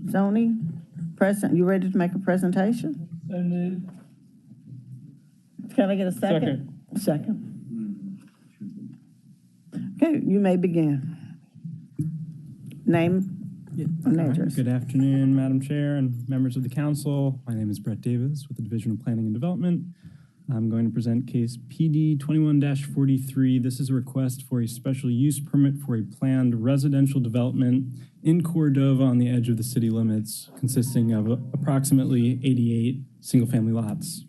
S9: zoning present? You ready to make a presentation? Can I get a second? Second. Okay, you may begin. Name and address.
S21: Good afternoon, Madam Chair and members of the council. My name is Brett Davis with the Division of Planning and Development. I'm going to present case PD 21-43. This is a request for a special use permit for a planned residential development in Cordova on the edge of the city limits, consisting of approximately 88 single-family lots.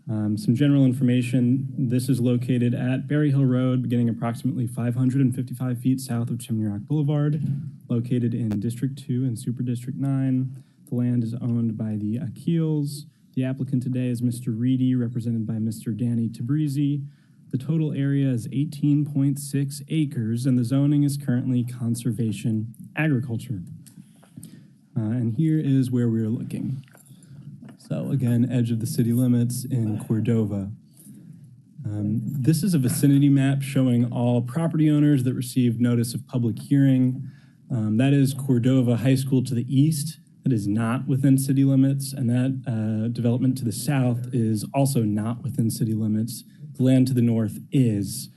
S21: Some general information. This is located at Berry Hill Road, beginning approximately 555 feet south of Chimney Rock Boulevard, located in District 2 and Super District 9. The land is owned by the Akils. The applicant today is Mr. Reedy, represented by Mr. Danny Tabrizi. The total area is 18.6 acres, and the zoning is currently conservation agriculture. And here is where we're looking. So again, edge of the city limits in Cordova. This is a vicinity map showing all property owners that received notice of public hearing. That is Cordova High School to the east. That is not within city limits, and that development to the south is also not within city limits. The land to the north is.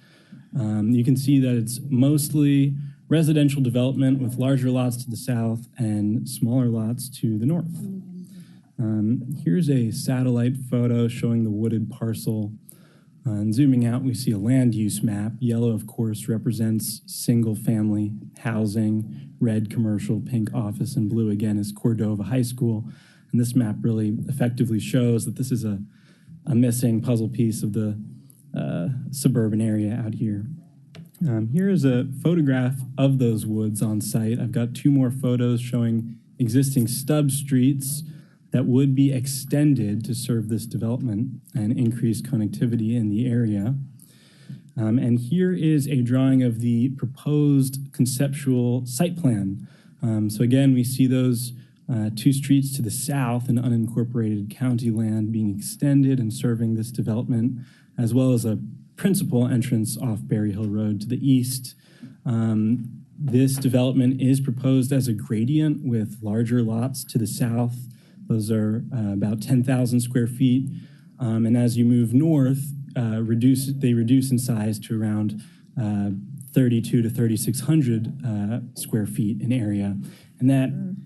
S21: You can see that it's mostly residential development with larger lots to the south and smaller lots to the north. Here's a satellite photo showing the wooded parcel. And zooming out, we see a land use map. Yellow, of course, represents single-family housing, red commercial, pink office, and blue, again, is Cordova High School. And this map really effectively shows that this is a missing puzzle piece of the suburban area out here. Here is a photograph of those woods on site. I've got two more photos showing existing stub streets that would be extended to serve this development and increase connectivity in the area. And here is a drawing of the proposed conceptual site plan. So again, we see those two streets to the south in unincorporated county land being extended and serving this development, as well as a principal entrance off Berry Hill Road to the east. This development is proposed as a gradient with larger lots to the south. Those are about 10,000 square feet. And as you move north, they reduce in size to around 32 to 3,600 square feet in area. And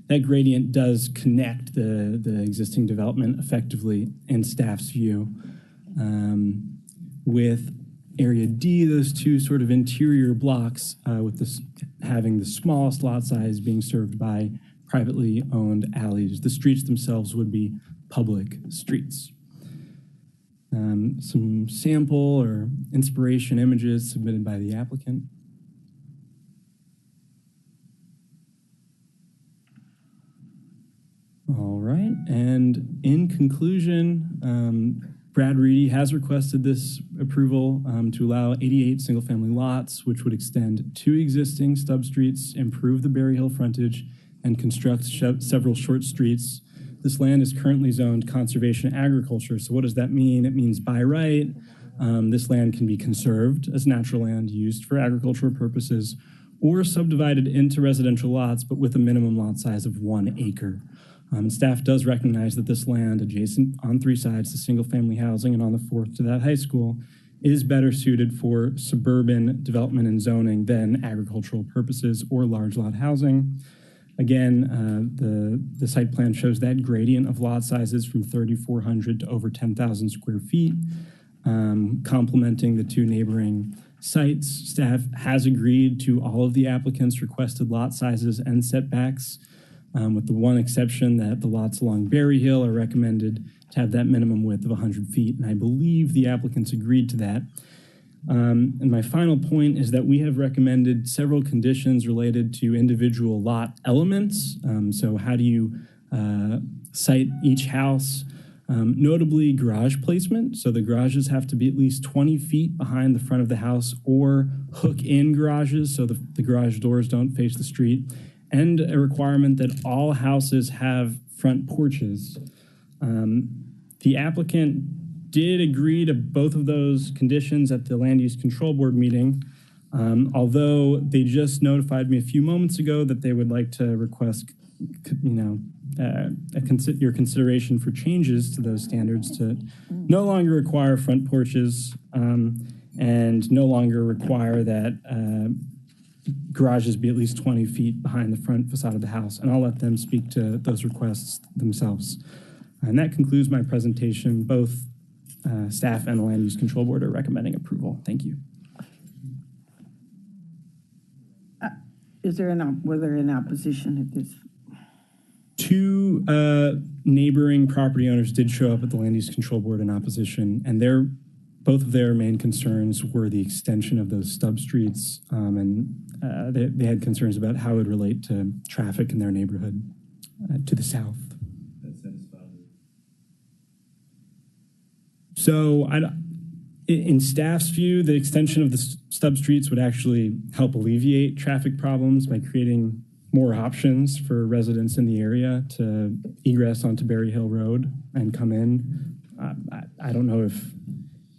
S21: that gradient does connect the existing development effectively in staff's view. With Area D, those two sort of interior blocks with this having the smallest lot size being served by privately owned alleys. The streets themselves would be public streets. Some sample or inspiration images submitted by the applicant. All right, and in conclusion, Brad Reedy has requested this approval to allow 88 single-family lots, which would extend two existing stub streets, improve the Berry Hill frontage, and construct several short streets. This land is currently zoned conservation agriculture. So what does that mean? It means by right, this land can be conserved as natural land used for agricultural purposes or subdivided into residential lots, but with a minimum lot size of 1 acre. Staff does recognize that this land adjacent on three sides to single-family housing and on the fourth to that high school is better suited for suburban development and zoning than agricultural purposes or large lot housing. Again, the site plan shows that gradient of lot sizes from 3,400 to over 10,000 square feet, complementing the two neighboring sites. Staff has agreed to all of the applicants' requested lot sizes and setbacks, with the one exception that the lots along Berry Hill are recommended to have that minimum width of 100 feet, and I believe the applicants agreed to that. And my final point is that we have recommended several conditions related to individual lot elements. So how do you site each house? Notably, garage placement. So the garages have to be at least 20 feet behind the front of the house or hook-in garages so the garage doors don't face the street. And a requirement that all houses have front porches. The applicant did agree to both of those conditions at the Land Use Control Board meeting, although they just notified me a few moments ago that they would like to request, your consideration for changes to those standards to no longer require front porches and no longer require that garages be at least 20 feet behind the front facade of the house, and I'll let them speak to those requests themselves. And that concludes my presentation. Both staff and the Land Use Control Board are recommending approval. Thank you.
S9: Were there an opposition at this?
S21: Two neighboring property owners did show up at the Land Use Control Board in opposition, and both of their main concerns were the extension of those stub streets, and they had concerns about how it would relate to traffic in their neighborhood to the south. So in staff's view, the extension of the stub streets would actually help alleviate traffic problems by creating more options for residents in the area to egress onto Berry Hill Road and come in. I don't know if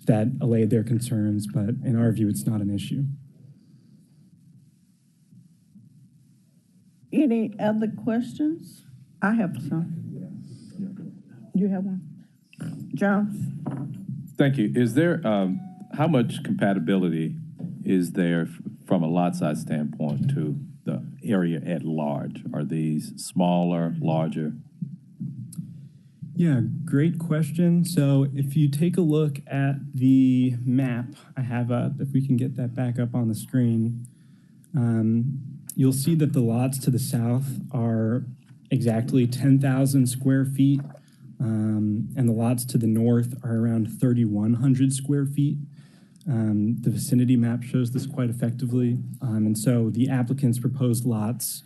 S21: that allayed their concerns, but in our view, it's not an issue.
S9: Any other questions? I have some. You have one? Jones?
S1: Thank you. Is there, how much compatibility is there from a lot size standpoint to the area at large? Are these smaller, larger?
S21: Yeah, great question. So if you take a look at the map I have up, if we can get that back up on the screen, you'll see that the lots to the south are exactly 10,000 square feet, and the lots to the north are around 3,100 square feet. The vicinity map shows this quite effectively. And so the applicant's proposed lots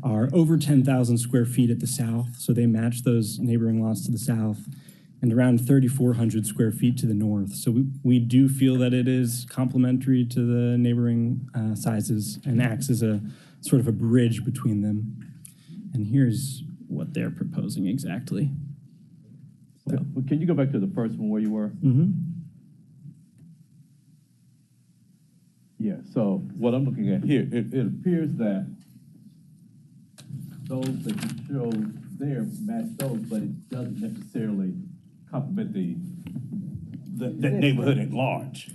S21: are over 10,000 square feet at the south, so they match those neighboring lots to the south, and around 3,400 square feet to the north. So we do feel that it is complementary to the neighboring sizes and acts as a sort of a bridge between them. And here's what they're proposing exactly.
S1: So, can you go back to the first one where you were?
S21: Mm-hmm.
S1: Yeah, so what I'm looking at here, it appears that those that you show there match those, but it doesn't necessarily complement the neighborhood at large.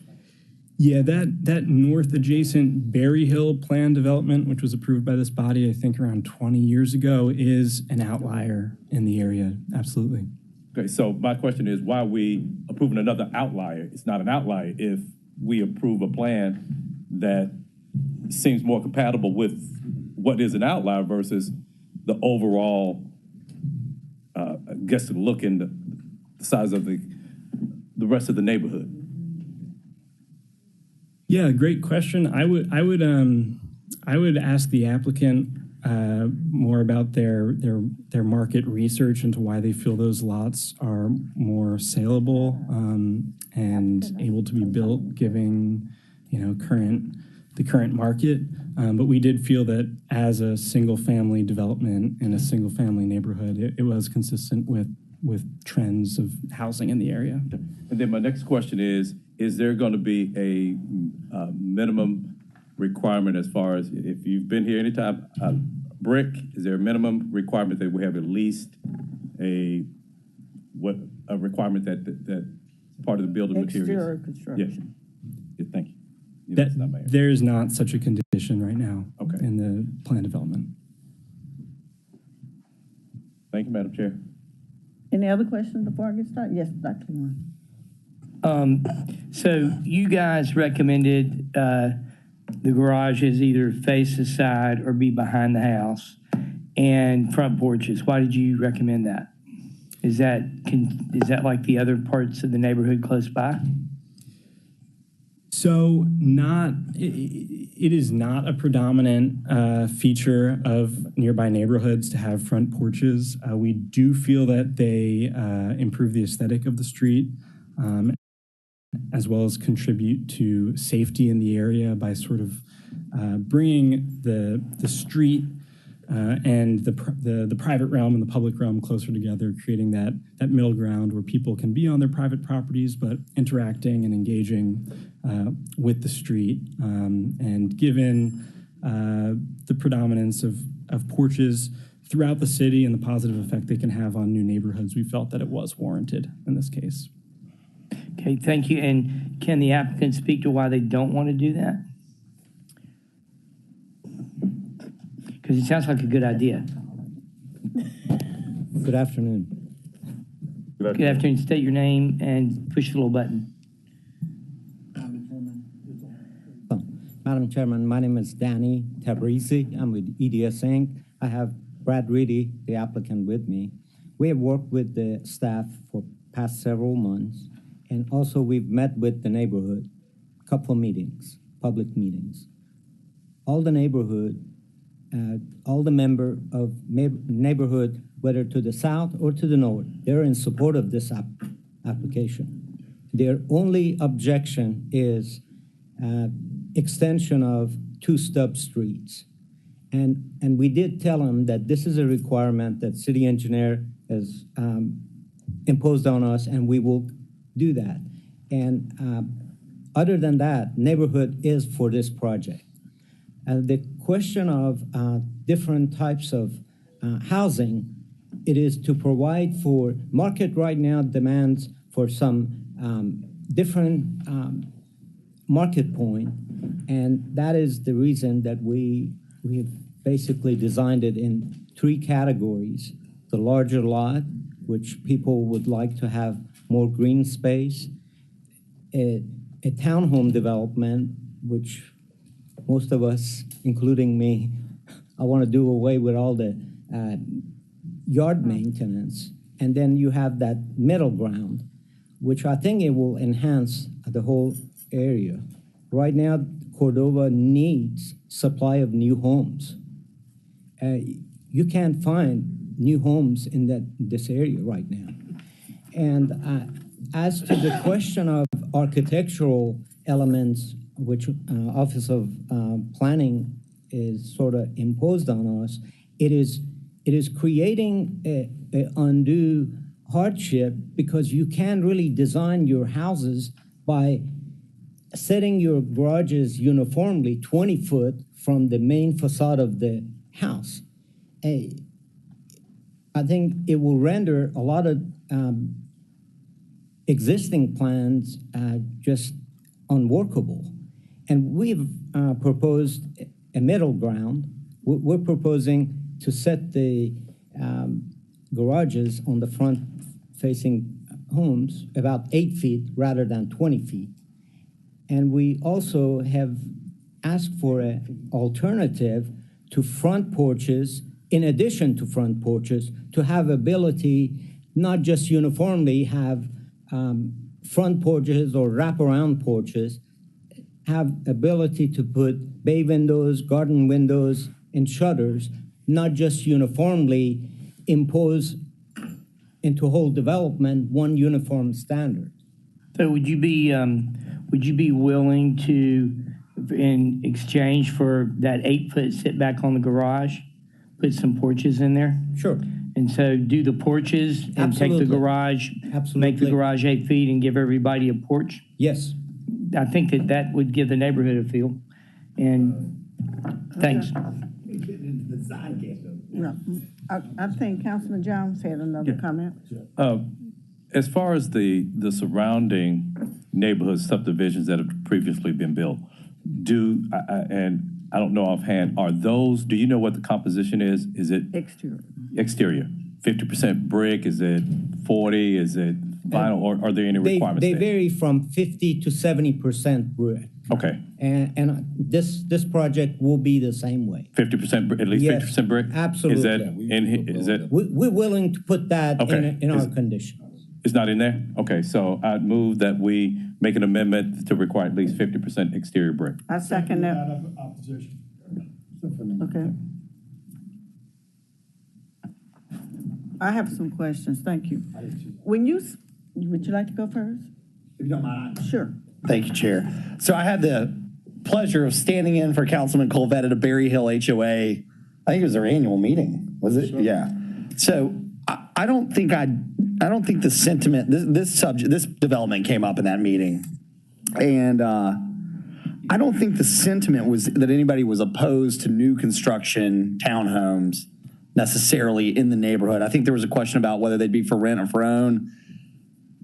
S21: Yeah, that north adjacent Berry Hill plan development, which was approved by this body, I think around 20 years ago, is an outlier in the area. Absolutely.
S1: Okay, so my question is, why are we approving another outlier? It's not an outlier if we approve a plan that seems more compatible with what is an outlier versus the overall, I guess, the look and the size of the rest of the neighborhood.
S21: Yeah, great question. I would ask the applicant more about their market research into why they feel those lots are more saleable and able to be built, giving the current market. But we did feel that as a single family development in a single family neighborhood, it was consistent with trends of housing in the area.
S1: And then my next question is there going to be a minimum requirement as far as if you've been here anytime, brick, is there a minimum requirement that we have at least a requirement that part of the building materials?
S5: Exterior construction.
S1: Yeah, thank you.
S21: There's not such a condition right now in the plan development.
S1: Thank you, Madam Chair.
S9: Any other questions before I get started? Yes, Dr. Warren.
S10: So you guys recommended the garages either face the side or be behind the house and front porches. Why did you recommend that? Is that like the other parts of the neighborhood close by?
S21: So it is not a predominant feature of nearby neighborhoods to have front porches. We do feel that they improve the aesthetic of the street, as well as contribute to safety in the area by sort of bringing the street and the private realm and the public realm closer together, creating that middle ground where people can be on their private properties, but interacting and engaging with the street. And given the predominance of porches throughout the city and the positive effect they can have on new neighborhoods, we felt that it was warranted in this case.
S10: Okay, thank you. And can the applicant speak to why they don't want to do that? Because it sounds like a good idea.
S14: Good afternoon.
S10: Good afternoon. State your name and push the little button.
S14: Madam Chairman, my name is Danny Tabrizi. I'm with EDS Inc. I have Brad Reedy, the applicant, with me. We have worked with the staff for past several months, and also we've met with the neighborhood, a couple of meetings, public meetings. All the neighborhood, all the member of neighborhood, whether to the south or to the north, they're in support of this application. Their only objection is extension of two stub streets. And we did tell them that this is a requirement that city engineer has imposed on us, and we will do that. And other than that, neighborhood is for this project. The question of different types of housing, it is to provide for market right now demands for some different market point, And that is the reason that we have basically designed it in 3 categories. The larger lot, which people would like to have more green space. A townhome development, which most of us, including me, I want to do away with all the yard maintenance. And then you have that middle ground, which I think it will enhance the whole area. Right now, Cordova needs supply of new homes. You can't find new homes in this area right now. And as to the question of architectural elements, which Office of Planning is sort of imposed on us, it is creating a undue hardship because you can't really design your houses by setting your garages uniformly 20 foot from the main facade of the house. I think it will render a lot of existing plans just unworkable. And we've proposed a middle ground. We're proposing to set the garages on the front-facing homes about 8 feet rather than 20 feet. And we also have asked for an alternative to front porches, in addition to front porches, to have ability not just uniformly have front porches or wraparound porches, have ability to put bay windows, garden windows, and shutters, not just uniformly impose into whole development one uniform standard.
S10: So would you be willing to, in exchange for that 8-foot setback on the garage, put some porches in there?
S14: Sure.
S10: And so do the porches and
S14: Absolutely.
S10: take the garage, make the garage 8 feet and give everybody a porch?
S14: Yes.
S10: I think that would give the neighborhood a feel. And thanks.
S9: Yeah. I think Councilman Jones had another comment.
S1: As far as the surrounding neighborhood subdivisions that have previously been built, and I don't know offhand, do you know what the composition is? Is it? Exterior. 50% brick, is it 40, is it vinyl, or are there any requirements
S14: They
S1: there?
S14: vary from 50 to 70% brick.
S1: Okay.
S14: And this project will be the same way.
S1: 50%, at least
S14: Yes,
S1: 50% brick?
S14: absolutely.
S1: Is that
S14: We're willing to put that
S1: Okay.
S14: in our condition.
S1: It's not in there? Okay, so I'd move that we make an amendment to require at least 50% exterior brick.
S9: I second that.
S13: Opposition.
S9: Okay. I have some questions. Thank you. Would you like to go first?
S11: If you don't mind.
S9: Sure.
S11: Thank you, Chair. So I had the pleasure of standing in for Councilman Colvett at a Berry Hill HOA. I think it was their annual meeting. Was it? Sure. Yeah. So I don't think the sentiment, this development came up in that meeting. And I don't think the sentiment was that anybody was opposed to new construction townhomes necessarily in the neighborhood. I think there was a question about whether they'd be for rent or for own.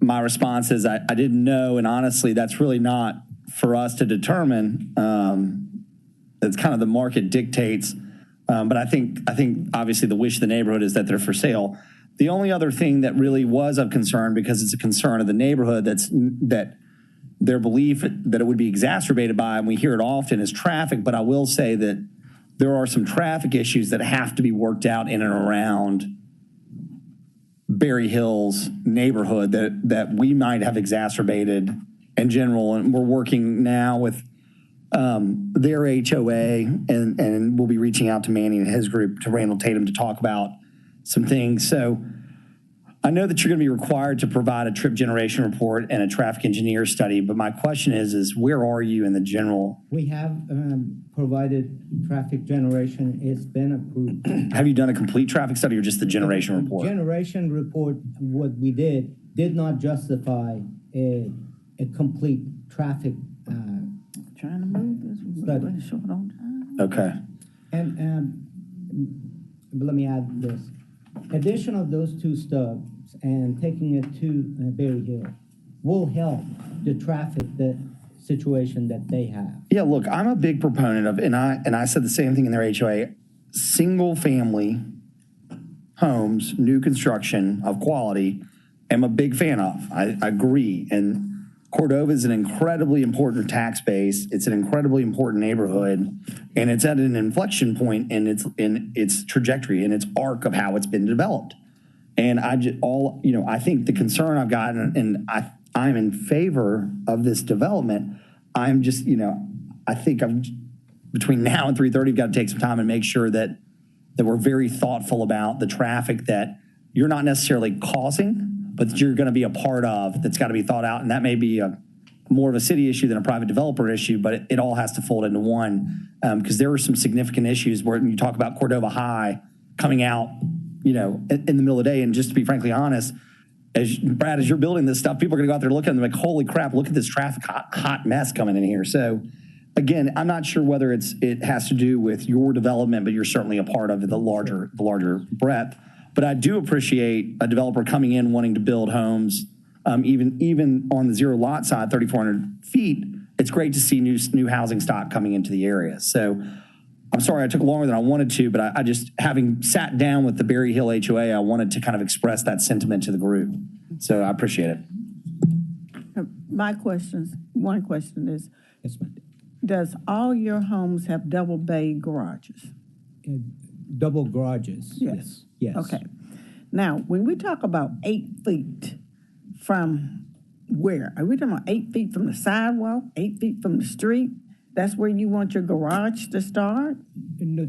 S11: My response is I didn't know, and honestly, that's really not for us to determine. It's kind of the market dictates. But I think obviously the wish of the neighborhood is that they're for sale. The only other thing that really was of concern, because it's a concern of the neighborhood, that their belief that it would be exacerbated by, and we hear it often, is traffic. But I will say that there are some traffic issues that have to be worked out in and around Berry Hills neighborhood that we might have exacerbated in general. And we're working now with their HOA, and we'll be reaching out to Manny and his group, to Randall Tatum, to talk about some things. So I know that you're going to be required to provide a trip generation report and a traffic engineer study, but my question is where are you in the general?
S14: We have provided traffic generation. It's been approved.
S11: Have you done a complete traffic study or just the generation report?
S14: Generation report, what we did not justify a complete traffic
S9: Trying to move this. We're really short on time.
S11: Okay.
S14: And let me add this. Addition of those 2 stubs and taking it to Berry Hill will help the traffic, the situation that they have.
S11: Yeah, look, I'm a big proponent of, and I said the same thing in their HOA, single family homes, new construction of quality, am a big fan of. I agree. And Cordova is an incredibly important tax base. It's an incredibly important neighborhood, and it's at an inflection point in its trajectory and its arc of how it's been developed. And I think the concern I've gotten, and I'm in favor of this development. I'm just, I think between now and 3:30, we've got to take some time and make sure that we're very thoughtful about the traffic that you're not necessarily causing, but that you're going to be a part of, that's got to be thought out. And that may be more of a city issue than a private developer issue, but it all has to fold into one. Because there are some significant issues where you talk about Cordova High coming out, in the middle of the day. And just to be frankly honest, Brad, as you're building this stuff, people are going to go out there looking and like, holy crap, look at this traffic hot mess coming in here. So again, I'm not sure whether it has to do with your development, but you're certainly a part of the larger breadth. But I do appreciate a developer coming in wanting to build homes, even on the zero lot side, 3,400 feet. It's great to see new housing stock coming into the area. So I'm sorry I took longer than I wanted to, but I just, having sat down with the Berry Hill HOA, I wanted to kind of express that sentiment to the group. So I appreciate it.
S9: One question is,
S14: Yes, ma'am.
S9: does all your homes have double bay garages?
S14: Double garages.
S9: Yes.
S14: Yes.
S9: Okay. Now, when we talk about 8 feet from where? Are we talking about 8 feet from the sidewalk, 8 feet from the street? That's where you want your garage to start?
S14: No,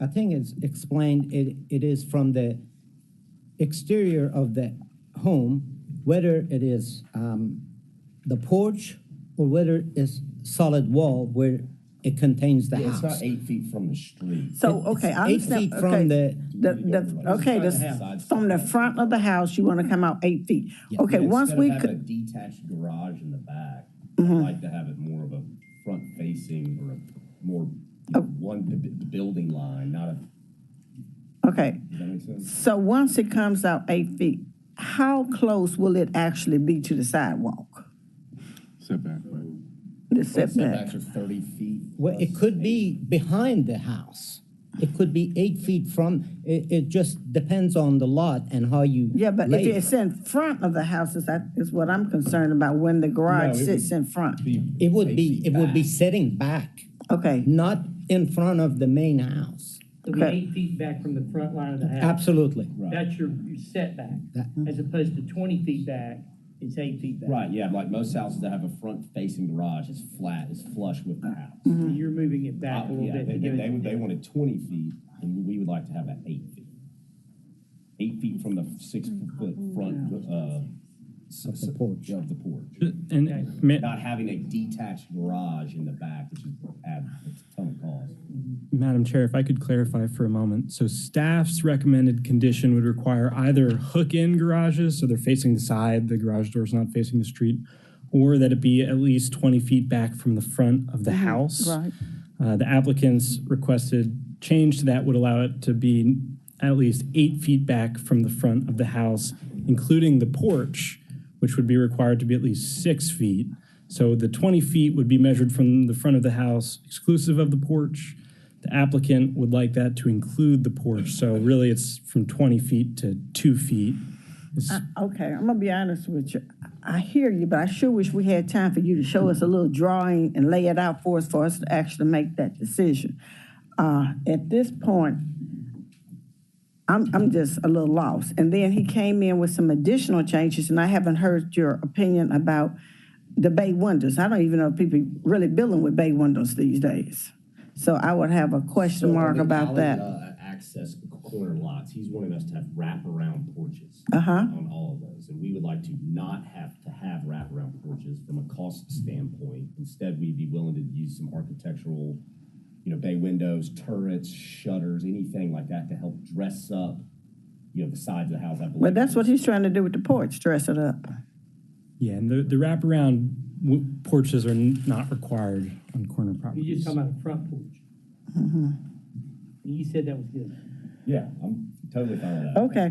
S14: I think it's explained, it is from the exterior of the home, whether it is the porch or whether it's solid wall where it contains the house.
S6: It's not 8 feet from the street.
S9: So, okay, I
S14: 8
S9: understand.
S14: feet from
S9: from the front of the house, you want to come out 8 feet.
S14: Yeah.
S9: Okay, once
S6: Instead
S9: we
S6: of having a
S9: could,
S6: detached garage in the back,
S9: Mhm.
S6: I'd like to have it more of a front facing or a more, the building line, not a,
S9: okay.
S6: does that make sense?
S9: So once it comes out 8 feet, how close will it actually be to the sidewalk?
S1: Setback.
S9: The setback.
S6: Setbacks are 30 feet.
S14: Well, it could be behind the house. It could be 8 feet from, it just depends on the lot and how you
S9: Yeah, but
S14: lay
S9: if
S14: it.
S9: it's in front of the house, that is what I'm concerned about, when the garage
S14: No, it
S9: sits in front.
S14: It would be setting back.
S9: Okay.
S14: Not in front of the main house.
S10: It'll be 8 feet back from the front line of the house.
S14: Absolutely.
S10: That's your setback, as opposed to 20 feet back, it's 8 feet back.
S6: Right, yeah, like most houses that have a front-facing garage is flat, is flush with the house.
S10: So you're moving it back a little
S6: Yeah,
S10: bit. to give it-
S6: they wanted 20 feet, and we would like to have it 8 feet. 8 feet from the 6-foot front,
S14: Of the porch.
S6: Of the porch.
S21: And
S6: Not having a detached garage in the back, which is add a ton of cost.
S21: Madam Chair, if I could clarify for a moment. So staff's recommended condition would require either hook-in garages, so they're facing the side, the garage door's not facing the street, or that it be at least 20 feet back from the front of the house.
S9: Right.
S21: The applicant's requested change to that would allow it to be at least 8 feet back from the front of the house, including the porch, which would be required to be at least 6 feet. So the 20 feet would be measured from the front of the house, exclusive of the porch. The applicant would like that to include the porch. So really, it's from 20 feet to 2 feet.
S9: Okay, I'm gonna be honest with you. I hear you, but I sure wish we had time for you to show us a little drawing and lay it out for us to actually make that decision. At this point, I'm just a little lost. And then he came in with some additional changes, and I haven't heard your opinion about the bay windows. I don't even know if people really building with bay windows these days. So I would have a question mark about that.
S6: Access corner lots, he's wanting us to have wraparound porches
S9: Uh-huh.
S6: on all of those. And we would like to not have to have wraparound porches from a cost standpoint. Instead, we'd be willing to use some architectural, bay windows, turrets, shutters, anything like that to help dress up, the sides of the house. I believe.
S9: But that's what he's trying to do with the porch, dress it up.
S21: Yeah, and the wraparound porches are not required on corner properties.
S10: You're just talking about the front porch.
S9: Mm-hmm.
S10: You said that was good.
S6: Yeah, I'm totally fine with that.
S9: Okay.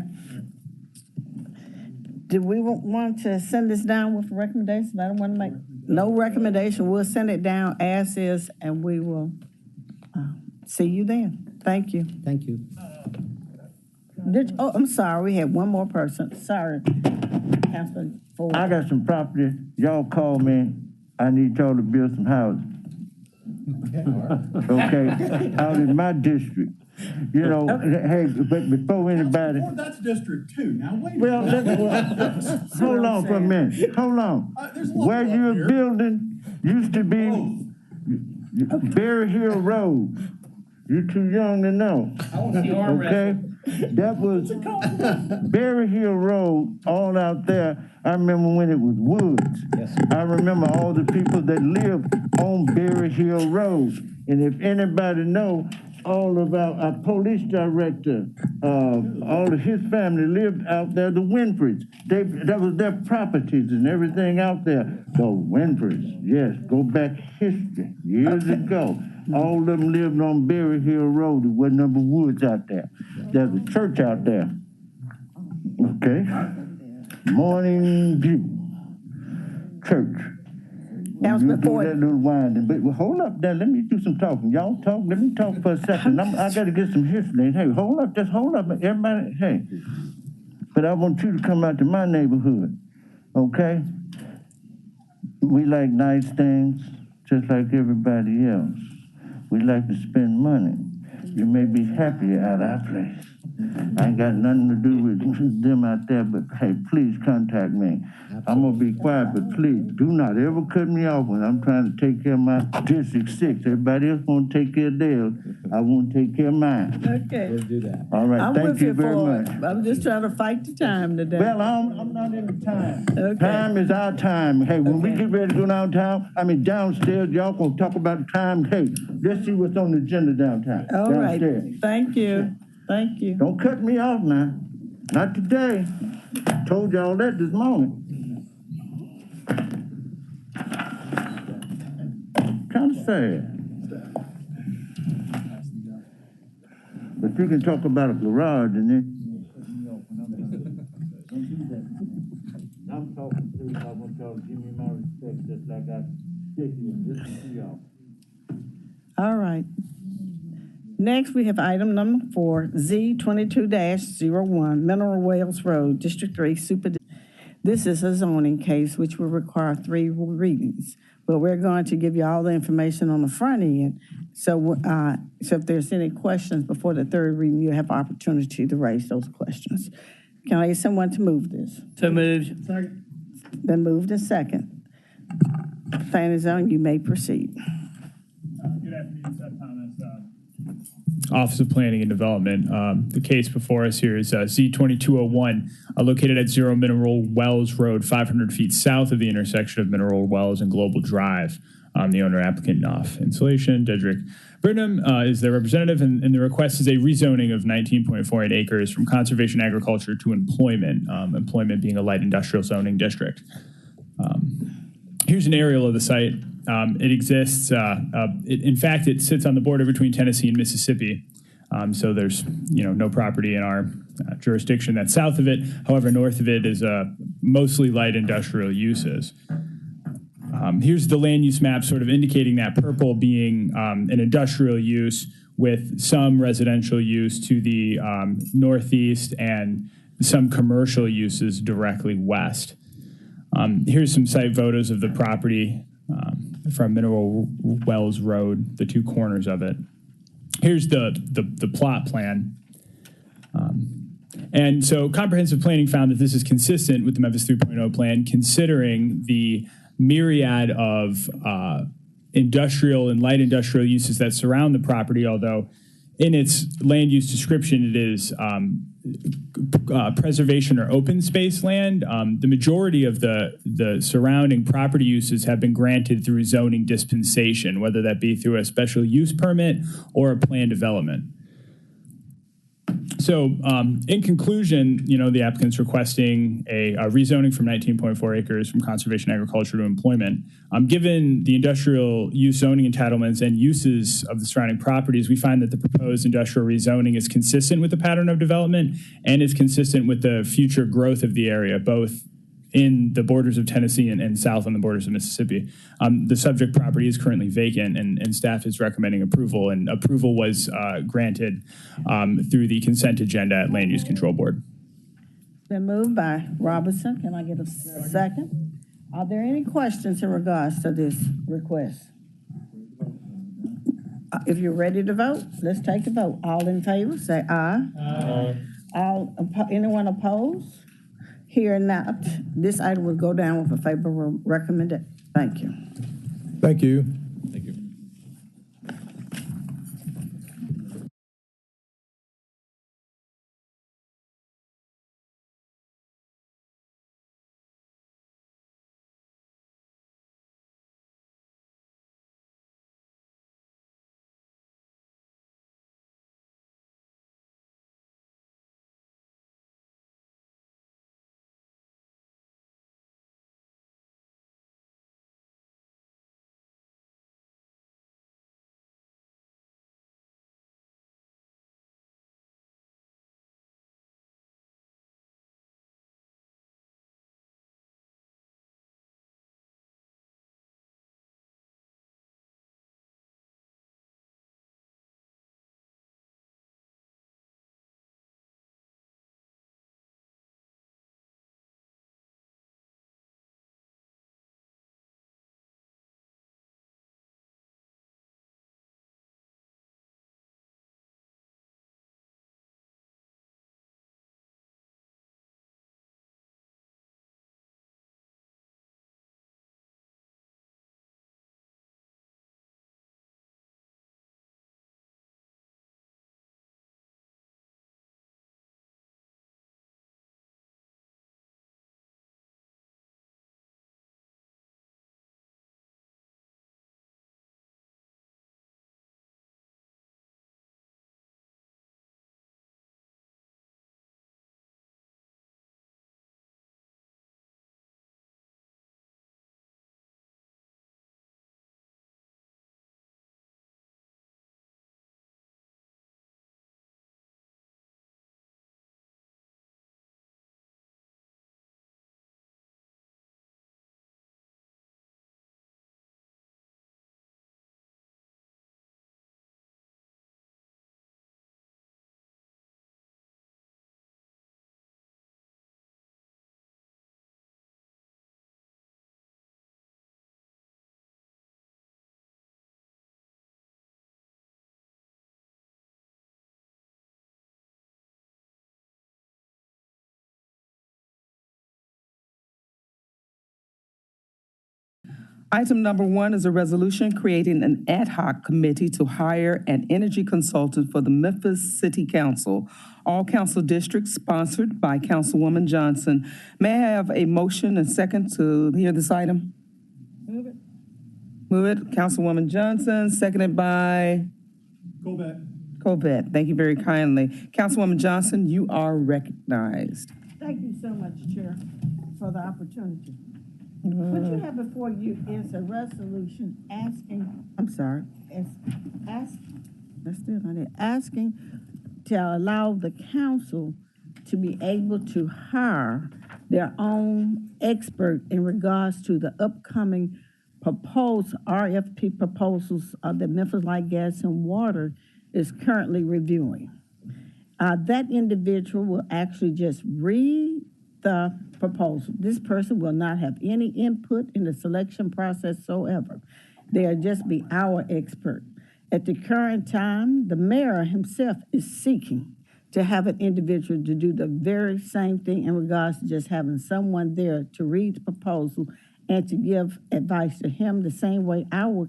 S9: Do we want to send this down with recommendations? I don't want to make. No recommendation. We'll send it down as is, and we will see you then. Thank you.
S14: Thank you.
S9: Oh, I'm sorry. We had one more person. Sorry. Councilman Ford.
S15: I got some property. Y'all call me. I need y'all to build some houses. Okay, out in my district. You know, hey, but before anybody.
S7: Well, that's District 2. Now, wait
S15: Well, hold on for a minute. Hold on. Where you're building used to be Berry Hill Road. You're too young to know. Okay? That was Berry Hill Road, all out there. I remember when it was woods. Yes. I remember all the people that lived on Berry Hill Road. And if anybody know, all of our police director, all of his family lived out there, the Winfreys. That was their properties and everything out there. The Winfreys, yes, go back history, years ago. All of them lived on Berry Hill Road. There wasn't no woods out there. There's a church out there. Okay? Morning View Church. You do that little winding. But hold up there. Let me do some talking. Y'all talk. Let me talk for a second. I got to get some history. Hey, hold up. Just hold up. Everybody, hey. But I want you to come out to my neighborhood. Okay? We like nice things just like everybody else. We like to spend money. You may be happy at our place. I ain't got nothing to do with them out there, but hey, please contact me. Absolutely. I'm gonna be quiet, but please do not ever cut me off when I'm trying to take care of my District 6. Everybody else want to take care of theirs. I want to take care of mine.
S9: Okay.
S15: Let's do that. All right, thank you very much.
S9: I'm just trying to fight the time today.
S15: Well, I'm not in the time.
S9: Okay.
S15: Time is our time. Hey, when we get ready to go downstairs, y'all gonna talk about the time. Hey, let's see what's on the agenda downtown.
S9: All right.
S15: Downstairs.
S9: Thank you. Thank you.
S15: Don't cut me off now. Not today. Told y'all that this morning. Kind of sad. But you can talk about a garage and then. I'm talking to I want y'all to give me my respect just like I did and listen to y'all.
S9: All right. Next, we have item number 4, Z22-01, Mineral Wells Road, District 3, Super. This is a zoning case which will require 3 readings, but we're going to give you all the information on the front end. So if there's any questions before the 3rd reading, you have opportunity to raise those questions. Can I get someone to move this?
S10: So moved.
S13: Second.
S9: Been moved and second. Planning zone, you may proceed.
S16: Good afternoon, Seth Thomas. Office of Planning and Development. The case before us here is Z2201, located at 0 Mineral Wells Road, 500 feet south of the intersection of Mineral Wells and Global Drive. The owner applicant, Knopf Insulation, Dedrick Burnham, is their representative, and the request is a rezoning of 19.48 acres from conservation agriculture to employment, employment being a light industrial zoning district. Here's an aerial of the site. It exists, in fact, it sits on the border between Tennessee and Mississippi. So there's, no property in our jurisdiction that's south of it. However, north of it is mostly light industrial uses. Here's the land use map sort of indicating that purple being an industrial use with some residential use to the northeast and some commercial uses directly west. Here's some site photos of the property from Mineral Wells Road, the 2 corners of it. Here's the plot plan. And so comprehensive planning found that this is consistent with the Memphis 3.0 plan, considering the myriad of industrial and light industrial uses that surround the property, although in its land use description, it is preservation or open space land. The majority of the surrounding property uses have been granted through zoning dispensation, whether that be through a special use permit or a planned development. So in conclusion, the applicant's requesting a rezoning from 19.4 acres from conservation agriculture to employment. Given the industrial use zoning entitlements and uses of the surrounding properties, we find that the proposed industrial rezoning is consistent with the pattern of development and is consistent with the future growth of the area, both in the borders of Tennessee and south on the borders of Mississippi. The subject property is currently vacant, and staff is recommending approval, and approval was granted through the consent agenda at Land Use Control Board.
S9: Been moved by Robertson. Can I get a second? Are there any questions in regards to this request? If you're ready to vote, let's take the vote. All in favor, say aye. Aye. Anyone opposed? Here not, this item will go down with a favorable recommendation. Thank you.
S2: Thank you.
S17: Thank you.
S22: Item number 1 is a resolution creating an ad hoc committee to hire an energy consultant for the Memphis City Council. All council districts sponsored by Councilwoman Johnson. May I have a motion and second to hear this item? Move it. Move it, Councilwoman Johnson, seconded by? Covet. Thank you very kindly. Councilwoman Johnson, you are recognized.
S9: Thank you so much, Chair, for the opportunity. What you have before you is a resolution asking to allow the council to be able to hire their own expert in regards to the upcoming proposed RFP proposals that Memphis Light, Gas, and Water is currently reviewing. That individual will actually just read the proposal. This person will not have any input in the selection process whatsoever. They'll just be our expert. At the current time, the mayor himself is seeking to have an individual to do the very same thing in regards to just having someone there to read the proposal and to give advice to him the same way our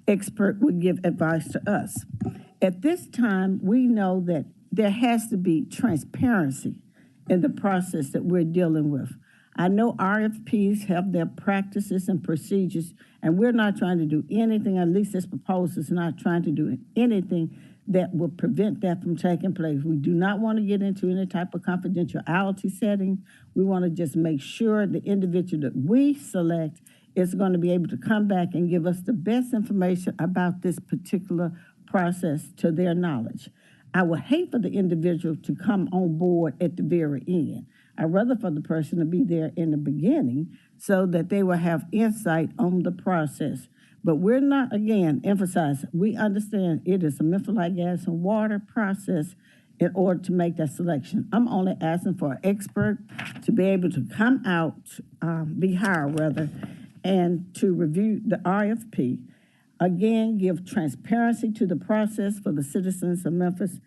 S9: expert would give advice to us. At this time, we know that there has to be transparency in the process that we're dealing with. I know RFPs have their practices and procedures, and we're not trying to do anything, at least this proposal is not trying to do anything that will prevent that from taking place. We do not want to get into any type of confidentiality setting. We want to just make sure the individual that we select is going to be able to come back and give us the best information about this particular process to their knowledge. I would hate for the individual to come on board at the very end. I'd rather for the person to be there in the beginning so that they will have insight on the process. But we're not, again, emphasize, we understand it is a Memphis Light, Gas, and Water process in order to make that selection. I'm only asking for an expert to be able to come out, be hired rather, and to review the RFP. Again, give transparency to the process for the citizens of Memphis.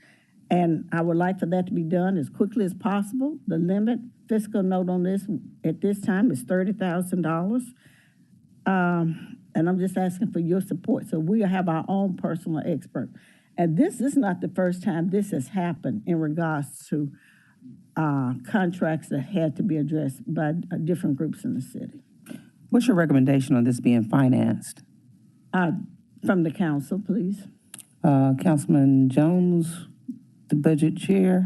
S9: And I would like for that to be done as quickly as possible. The limit, fiscal note on this at this time is $30,000. And I'm just asking for your support. So we'll have our own personal expert. And this is not the first time this has happened in regards to contracts that had to be addressed by different groups in the city.
S22: What's your recommendation on this being financed?
S9: From the council, please.
S22: Councilman Jones, the budget chair.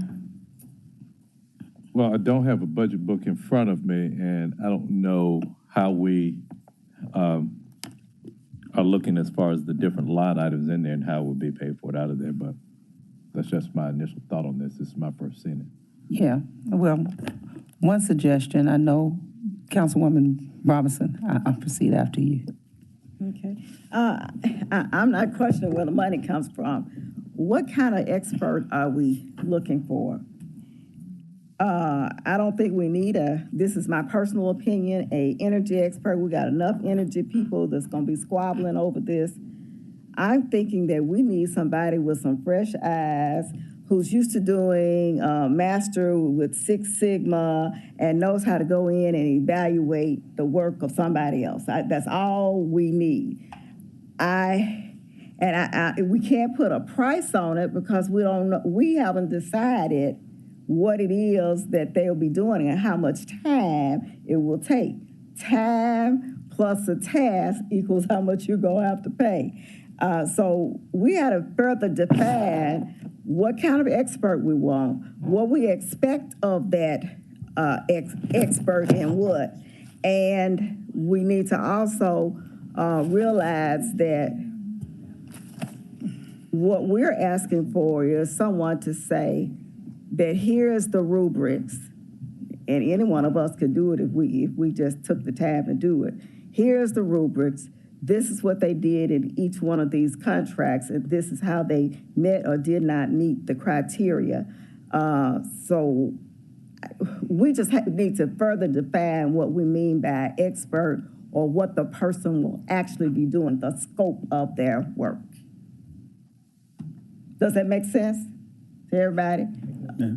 S1: Well, I don't have a budget book in front of me, and I don't know how we are looking as far as the different line items in there and how it would be paid for it out of there, but that's just my initial thought on this. This is my first seeing it.
S22: Yeah, well, one suggestion, I know, Councilwoman Robinson, I'll proceed after you.
S5: Okay. I'm not questioning where the money comes from. What kind of expert are we looking for? I don't think we need this is my personal opinion, a energy expert. We got enough energy people that's gonna be squabbling over this. I'm thinking that we need somebody with some fresh eyes who's used to doing master with Six Sigma and knows how to go in and evaluate the work of somebody else. That's all we need. We can't put a price on it because we don't know, we haven't decided what it is that they'll be doing and how much time it will take. Time plus a task equals how much you're gonna have to pay. So we had to further define what kind of expert we want, what we expect of that expert and what. And we need to also realize that what we're asking for is someone to say that here is the rubrics, and any one of us could do it if we just took the time to do it. Here's the rubrics. This is what they did in each one of these contracts, and this is how they met or did not meet the criteria. So we just need to further define what we mean by expert or what the person will actually be doing, the scope of their work. Does that make sense to everybody?
S22: Yeah.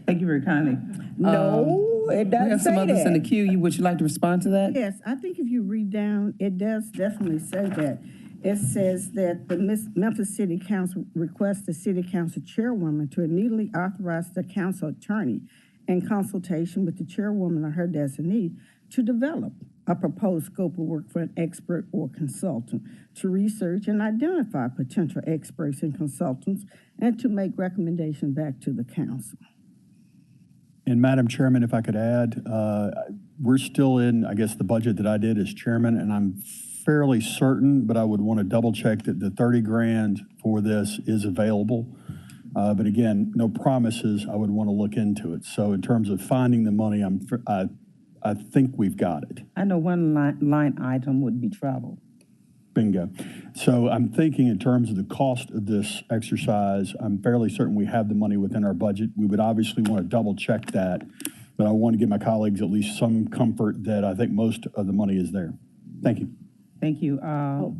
S22: Thank you very kindly.
S5: No, it doesn't
S22: we have some
S5: say
S22: others
S5: that.
S22: in the queue. Would you like to respond to that?
S9: Yes, I think if you read down, it does definitely say that. It says that the Memphis City Council requests the City Council Chairwoman to immediately authorize the council attorney in consultation with the chairwoman or her designee to develop a proposed scope of work for an expert or consultant, to research and identify potential experts and consultants, and to make recommendations back to the council.
S7: And Madam Chairman, if I could add, we're still in, I guess, the budget that I did as chairman, and I'm fairly certain, but I would want to double check that the 30 grand for this is available. But again, no promises. I would want to look into it. So in terms of finding the money, I think we've got it.
S22: I know one line item would be travel.
S7: Bingo. So I'm thinking in terms of the cost of this exercise, I'm fairly certain we have the money within our budget. We would obviously want to double check that, but I want to give my colleagues at least some comfort that I think most of the money is there. Thank you.
S22: Thank you.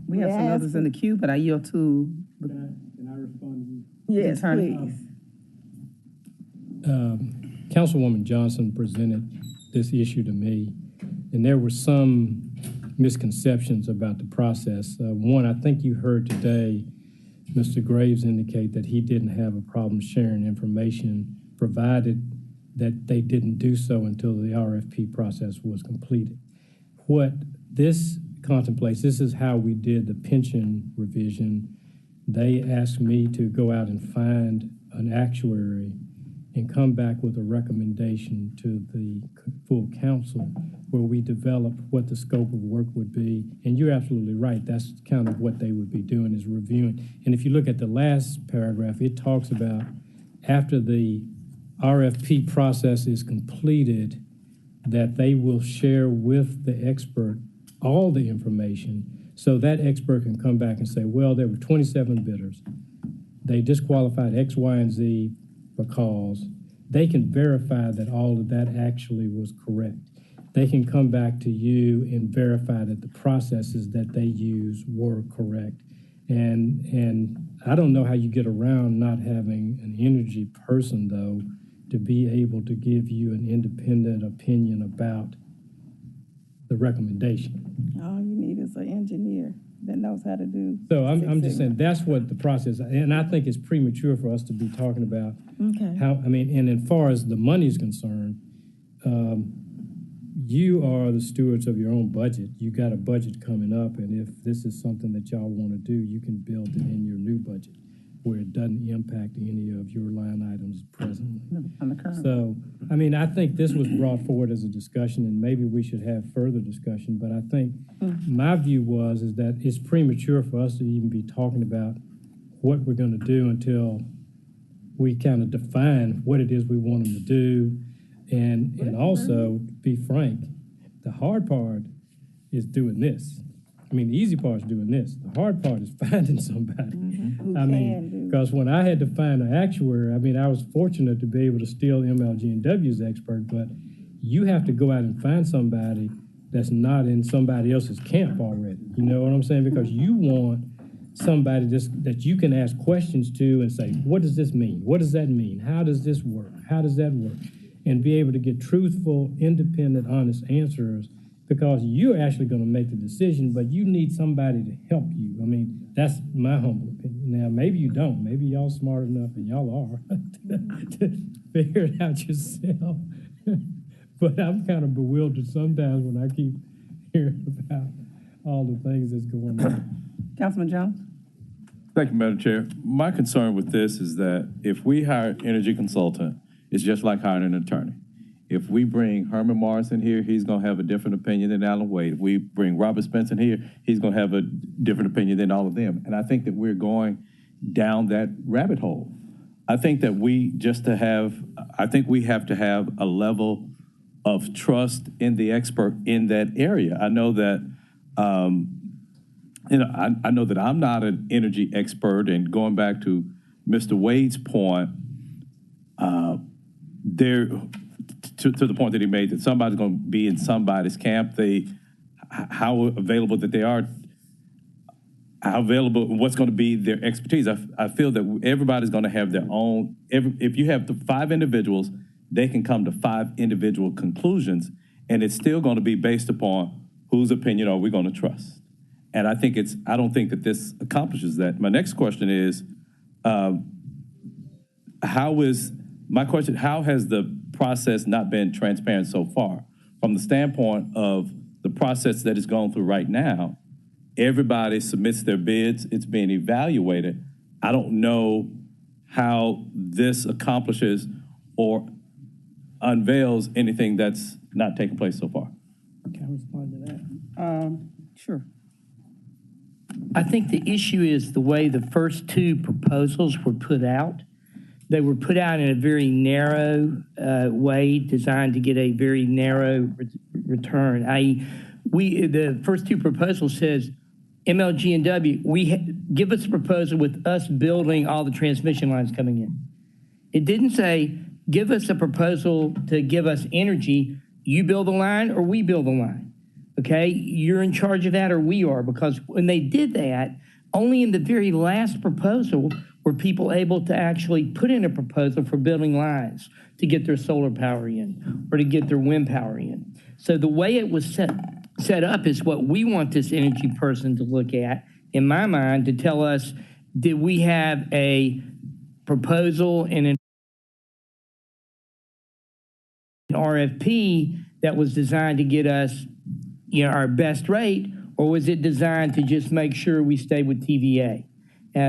S22: We have some others in the queue, but I yield to.
S13: Can I respond?
S5: Yes, please.
S13: Councilwoman Johnson presented this issue to me, and there were some misconceptions about the process. One, I think you heard today Mr. Graves indicate that he didn't have a problem sharing information, provided that they didn't do so until the RFP process was completed. What this contemplates, this is how we did the pension revision. They asked me to go out and find an actuary and come back with a recommendation to the full council where we develop what the scope of work would be. And you're absolutely right. That's kind of what they would be doing, is reviewing. And if you look at the last paragraph, it talks about after the RFP process is completed, that they will share with the expert all the information, so that expert can come back and say, well, there were 27 bidders. They disqualified X, Y, and Z because they can verify that all of that actually was correct. They can come back to you and verify that the processes that they use were correct. And I don't know how you get around not having an energy person, though, to be able to give you an independent opinion about the recommendation.
S9: All you need is an engineer that knows how to do.
S13: So I'm just saying that's what the process, and I think it's premature for us to be talking about
S9: Okay.
S13: how, I mean, and as far as the money is concerned, you are the stewards of your own budget. You got a budget coming up, and if this is something that y'all want to do, you can build it in your new budget where it doesn't impact any of your line items presently.
S9: On the current.
S13: So, I mean, I think this was brought forward as a discussion, and maybe we should have further discussion, but I think my view is that it's premature for us to even be talking about what we're going to do until we kind of define what it is we want them to do. And also, to be frank, the hard part is doing this. I mean, the easy part is doing this. The hard part is finding somebody. I mean, because when I had to find an actuary, I mean, I was fortunate to be able to steal MLG&W's expert, but you have to go out and find somebody that's not in somebody else's camp already. You know what I'm saying? Because you want somebody that you can ask questions to and say, what does this mean? What does that mean? How does this work? How does that work? And be able to get truthful, independent, honest answers, because you're actually going to make the decision, but you need somebody to help you. I mean, that's my humble opinion. Now, maybe you don't. Maybe y'all smart enough, and y'all are, to figure it out yourself. But I'm kind of bewildered sometimes when I keep hearing about all the things that's going on.
S22: Councilman Jones?
S1: Thank you, Madam Chair. My concern with this is that if we hire an energy consultant, it's just like hiring an attorney. If we bring Herman Morrison here, he's going to have a different opinion than Alan Wade. If we bring Robert Spencer here, he's going to have a different opinion than all of them. And I think that we're going down that rabbit hole. I think that we have to have a level of trust in the expert in that area. I know that, I know that I'm not an energy expert, and going back to Mr. Wade's point, to the point that he made, that somebody's going to be in somebody's camp, how available that they are, how available, what's going to be their expertise. I feel that everybody's going to have their own, if you have the 5 individuals, they can come to 5 individual conclusions, and it's still going to be based upon whose opinion are we going to trust. And I don't think that this accomplishes that. My next question is, how has the process not been transparent so far? From the standpoint of the process that is going through right now, everybody submits their bids, it's being evaluated. I don't know how this accomplishes or unveils anything that's not taken place so far.
S22: Can I respond to that? Sure.
S10: I think the issue is the way the first 2 proposals were put out. They were put out in a very narrow way, designed to get a very narrow return. The first 2 proposals says, MLG&W, give us a proposal with us building all the transmission lines coming in. It didn't say, give us a proposal to give us energy. You build the line or we build the line. Okay, you're in charge of that or we are, because when they did that, only in the very last proposal were people able to actually put in a proposal for building lines to get their solar power in or to get their wind power in. So the way it was set up is what we want this energy person to look at, in my mind, to tell us, did we have a proposal and an RFP that was designed to get us, our best rate, or was it designed to just make sure we stay with TVA?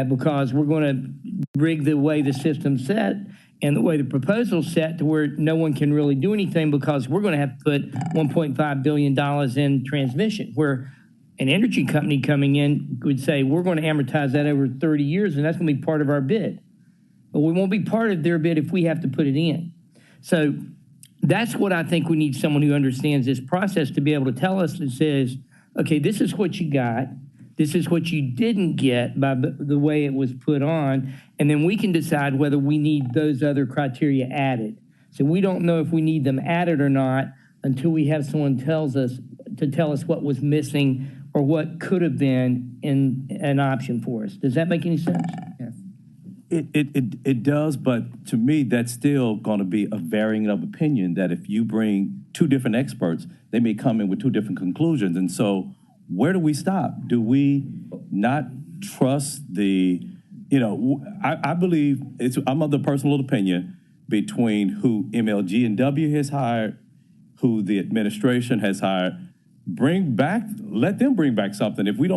S10: Because we're going to rig the way the system's set and the way the proposal's set to where no one can really do anything, because we're going to have to put $1.5 billion in transmission, where an energy company coming in would say, we're going to amortize that over 30 years, and that's going to be part of our bid. But we won't be part of their bid if we have to put it in. So that's what I think we need, someone who understands this process to be able to tell us that says, okay, this is what you got. This is what you didn't get by the way it was put on. And then we can decide whether we need those other criteria added. So we don't know if we need them added or not until we have someone tell us what was missing or what could have been in an option for us. Does that make any sense?
S22: Yes.
S1: It does, but to me, that's still going to be a varying of opinion that if you bring two different experts, they may come in with two different conclusions. And so where do we stop? Do we not trust I believe I'm of the personal opinion between who MLG&W has hired, who the administration has hired. Let them bring back something. If we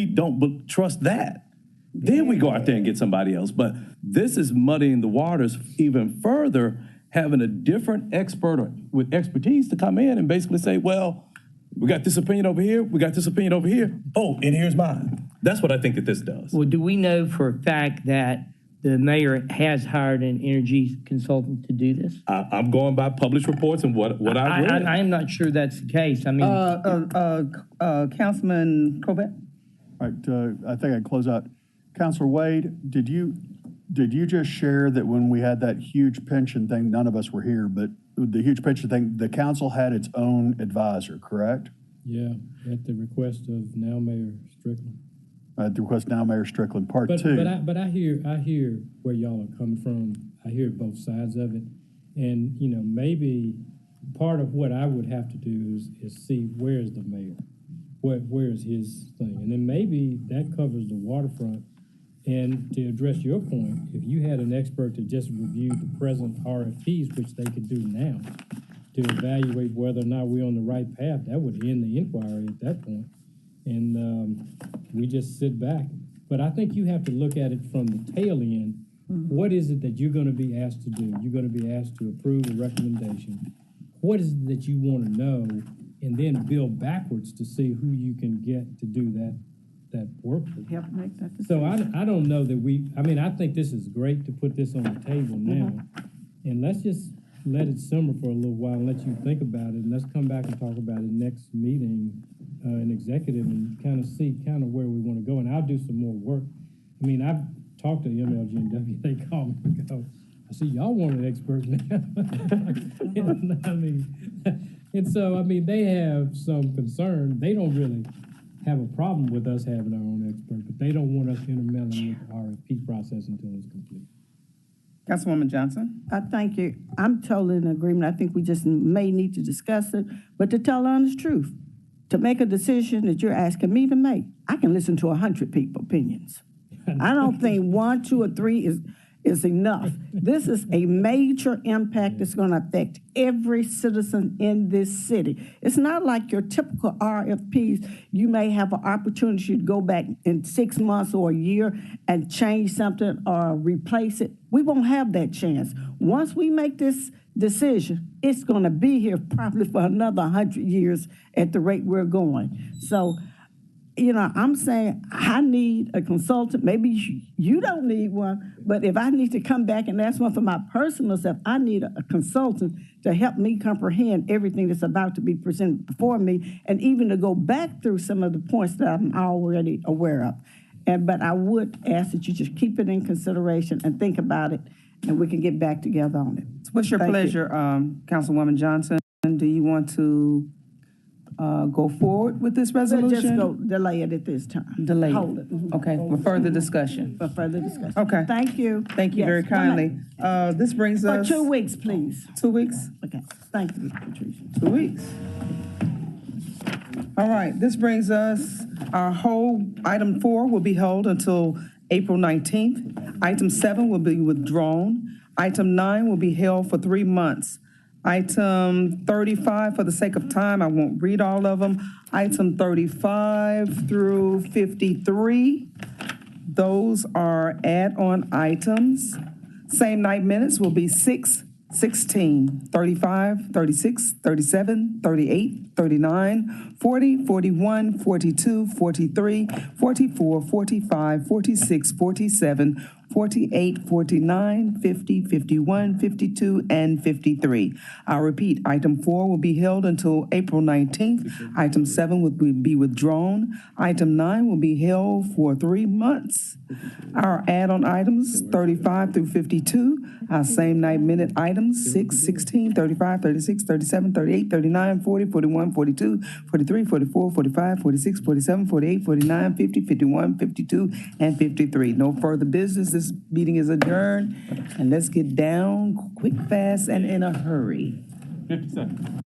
S1: don't trust that, then we go out there and get somebody else. But this is muddying the waters even further, having a different expert with expertise to come in and basically say, well, we got this opinion over here, we got this opinion over here. Oh, and here's mine. That's what I think that this does.
S10: Well, do we know for a fact that the mayor has hired an energy consultant to do this?
S1: I'm going by published reports and what I've read.
S10: I am not sure that's the case. I mean,
S22: Councilman Corbett?
S7: All right, I think I close out. Councilor Wade, did you just share that when we had that huge pension thing, none of us were here, but the huge pension thing, the council had its own advisor, correct?
S13: Yeah, at the request of now Mayor Strickland.
S7: At the request of now Mayor Strickland, part two.
S13: But I hear where y'all are coming from. I hear both sides of it. And, maybe part of what I would have to do is see where's the mayor? Where's his thing? And then maybe that covers the waterfront. And to address your point, if you had an expert to just review the present RFPs, which they could do now, to evaluate whether or not we're on the right path, that would end the inquiry at that point. And we just sit back. But I think you have to look at it from the tail end. Mm-hmm. What is it that you're going to be asked to do? You're going to be asked to approve a recommendation. What is it that you want to know? And then build backwards to see who you can get to do that work.
S9: Make that decision.
S13: So I don't know that I think this is great to put this on the table now. Mm-hmm. And let's just let it simmer for a little while and let you think about it. And let's come back and talk about it next meeting in executive and kind of see where we want to go. And I'll do some more work. I mean, I've talked to MLG&W. They call me and go, I see y'all want an expert now. And so, they have some concern. They don't really have a problem with us having our own expert, but they don't want us intermeddling with the RFP process until it's complete.
S22: Councilwoman Johnson?
S9: I thank you. I'm totally in agreement. I think we just may need to discuss it, but to tell the honest truth, to make a decision that you're asking me to make, I can listen to 100 people's opinions. I don't think 1, 2, or 3 is enough. This is a major impact that's going to affect every citizen in this city. It's not like your typical RFPs. You may have an opportunity to go back in 6 months or a year and change something or replace it. We won't have that chance. Once we make this decision, it's going to be here probably for another 100 years at the rate we're going. So, I'm saying I need a consultant. Maybe you don't need one, but if I need to come back and ask one for my personal self, I need a consultant to help me comprehend everything that's about to be presented before me, and even to go back through some of the points that I'm already aware of. But I would ask that you just keep it in consideration and think about it, and we can get back together on it.
S22: What's your pleasure, Councilwoman Johnson? Do you want to go forward with this resolution?
S9: We'll just go delay it at this time.
S22: Delay.
S9: Hold it. Mm-hmm.
S22: Okay, for further discussion.
S9: For further discussion.
S22: Okay.
S9: Thank you.
S22: Thank you very kindly. This brings us...
S9: For 2 weeks, please.
S22: 2 weeks?
S9: Okay. Thank you, Patricia.
S22: 2 weeks. All right, this brings us, our whole item 4 will be held until April 19th. Item 7 will be withdrawn. Item 9 will be held for 3 months. Item 35, for the sake of time, I won't read all of them. Item 35 through 53, those are add-on items. Same night minutes will be 6 16, 35, 36, 37, 38, 39, 40, 41, 42, 43, 44, 45, 46, 47, 48, 49, 50, 51, 52, and 53. I'll repeat, item 4 will be held until April 19th. Item 7 will be withdrawn. Item 9 will be held for 3 months. Our add-on items, 35 through 52. Our same night minute items, 6, 16, 35, 36, 37, 38, 39, 40, 41, 42, 43, 44, 45, 46, 47, 48, 49, 50, 51, 52, and 53. No further business. This meeting is adjourned. And let's get down quick, fast, and in a hurry.
S4: 50 seconds.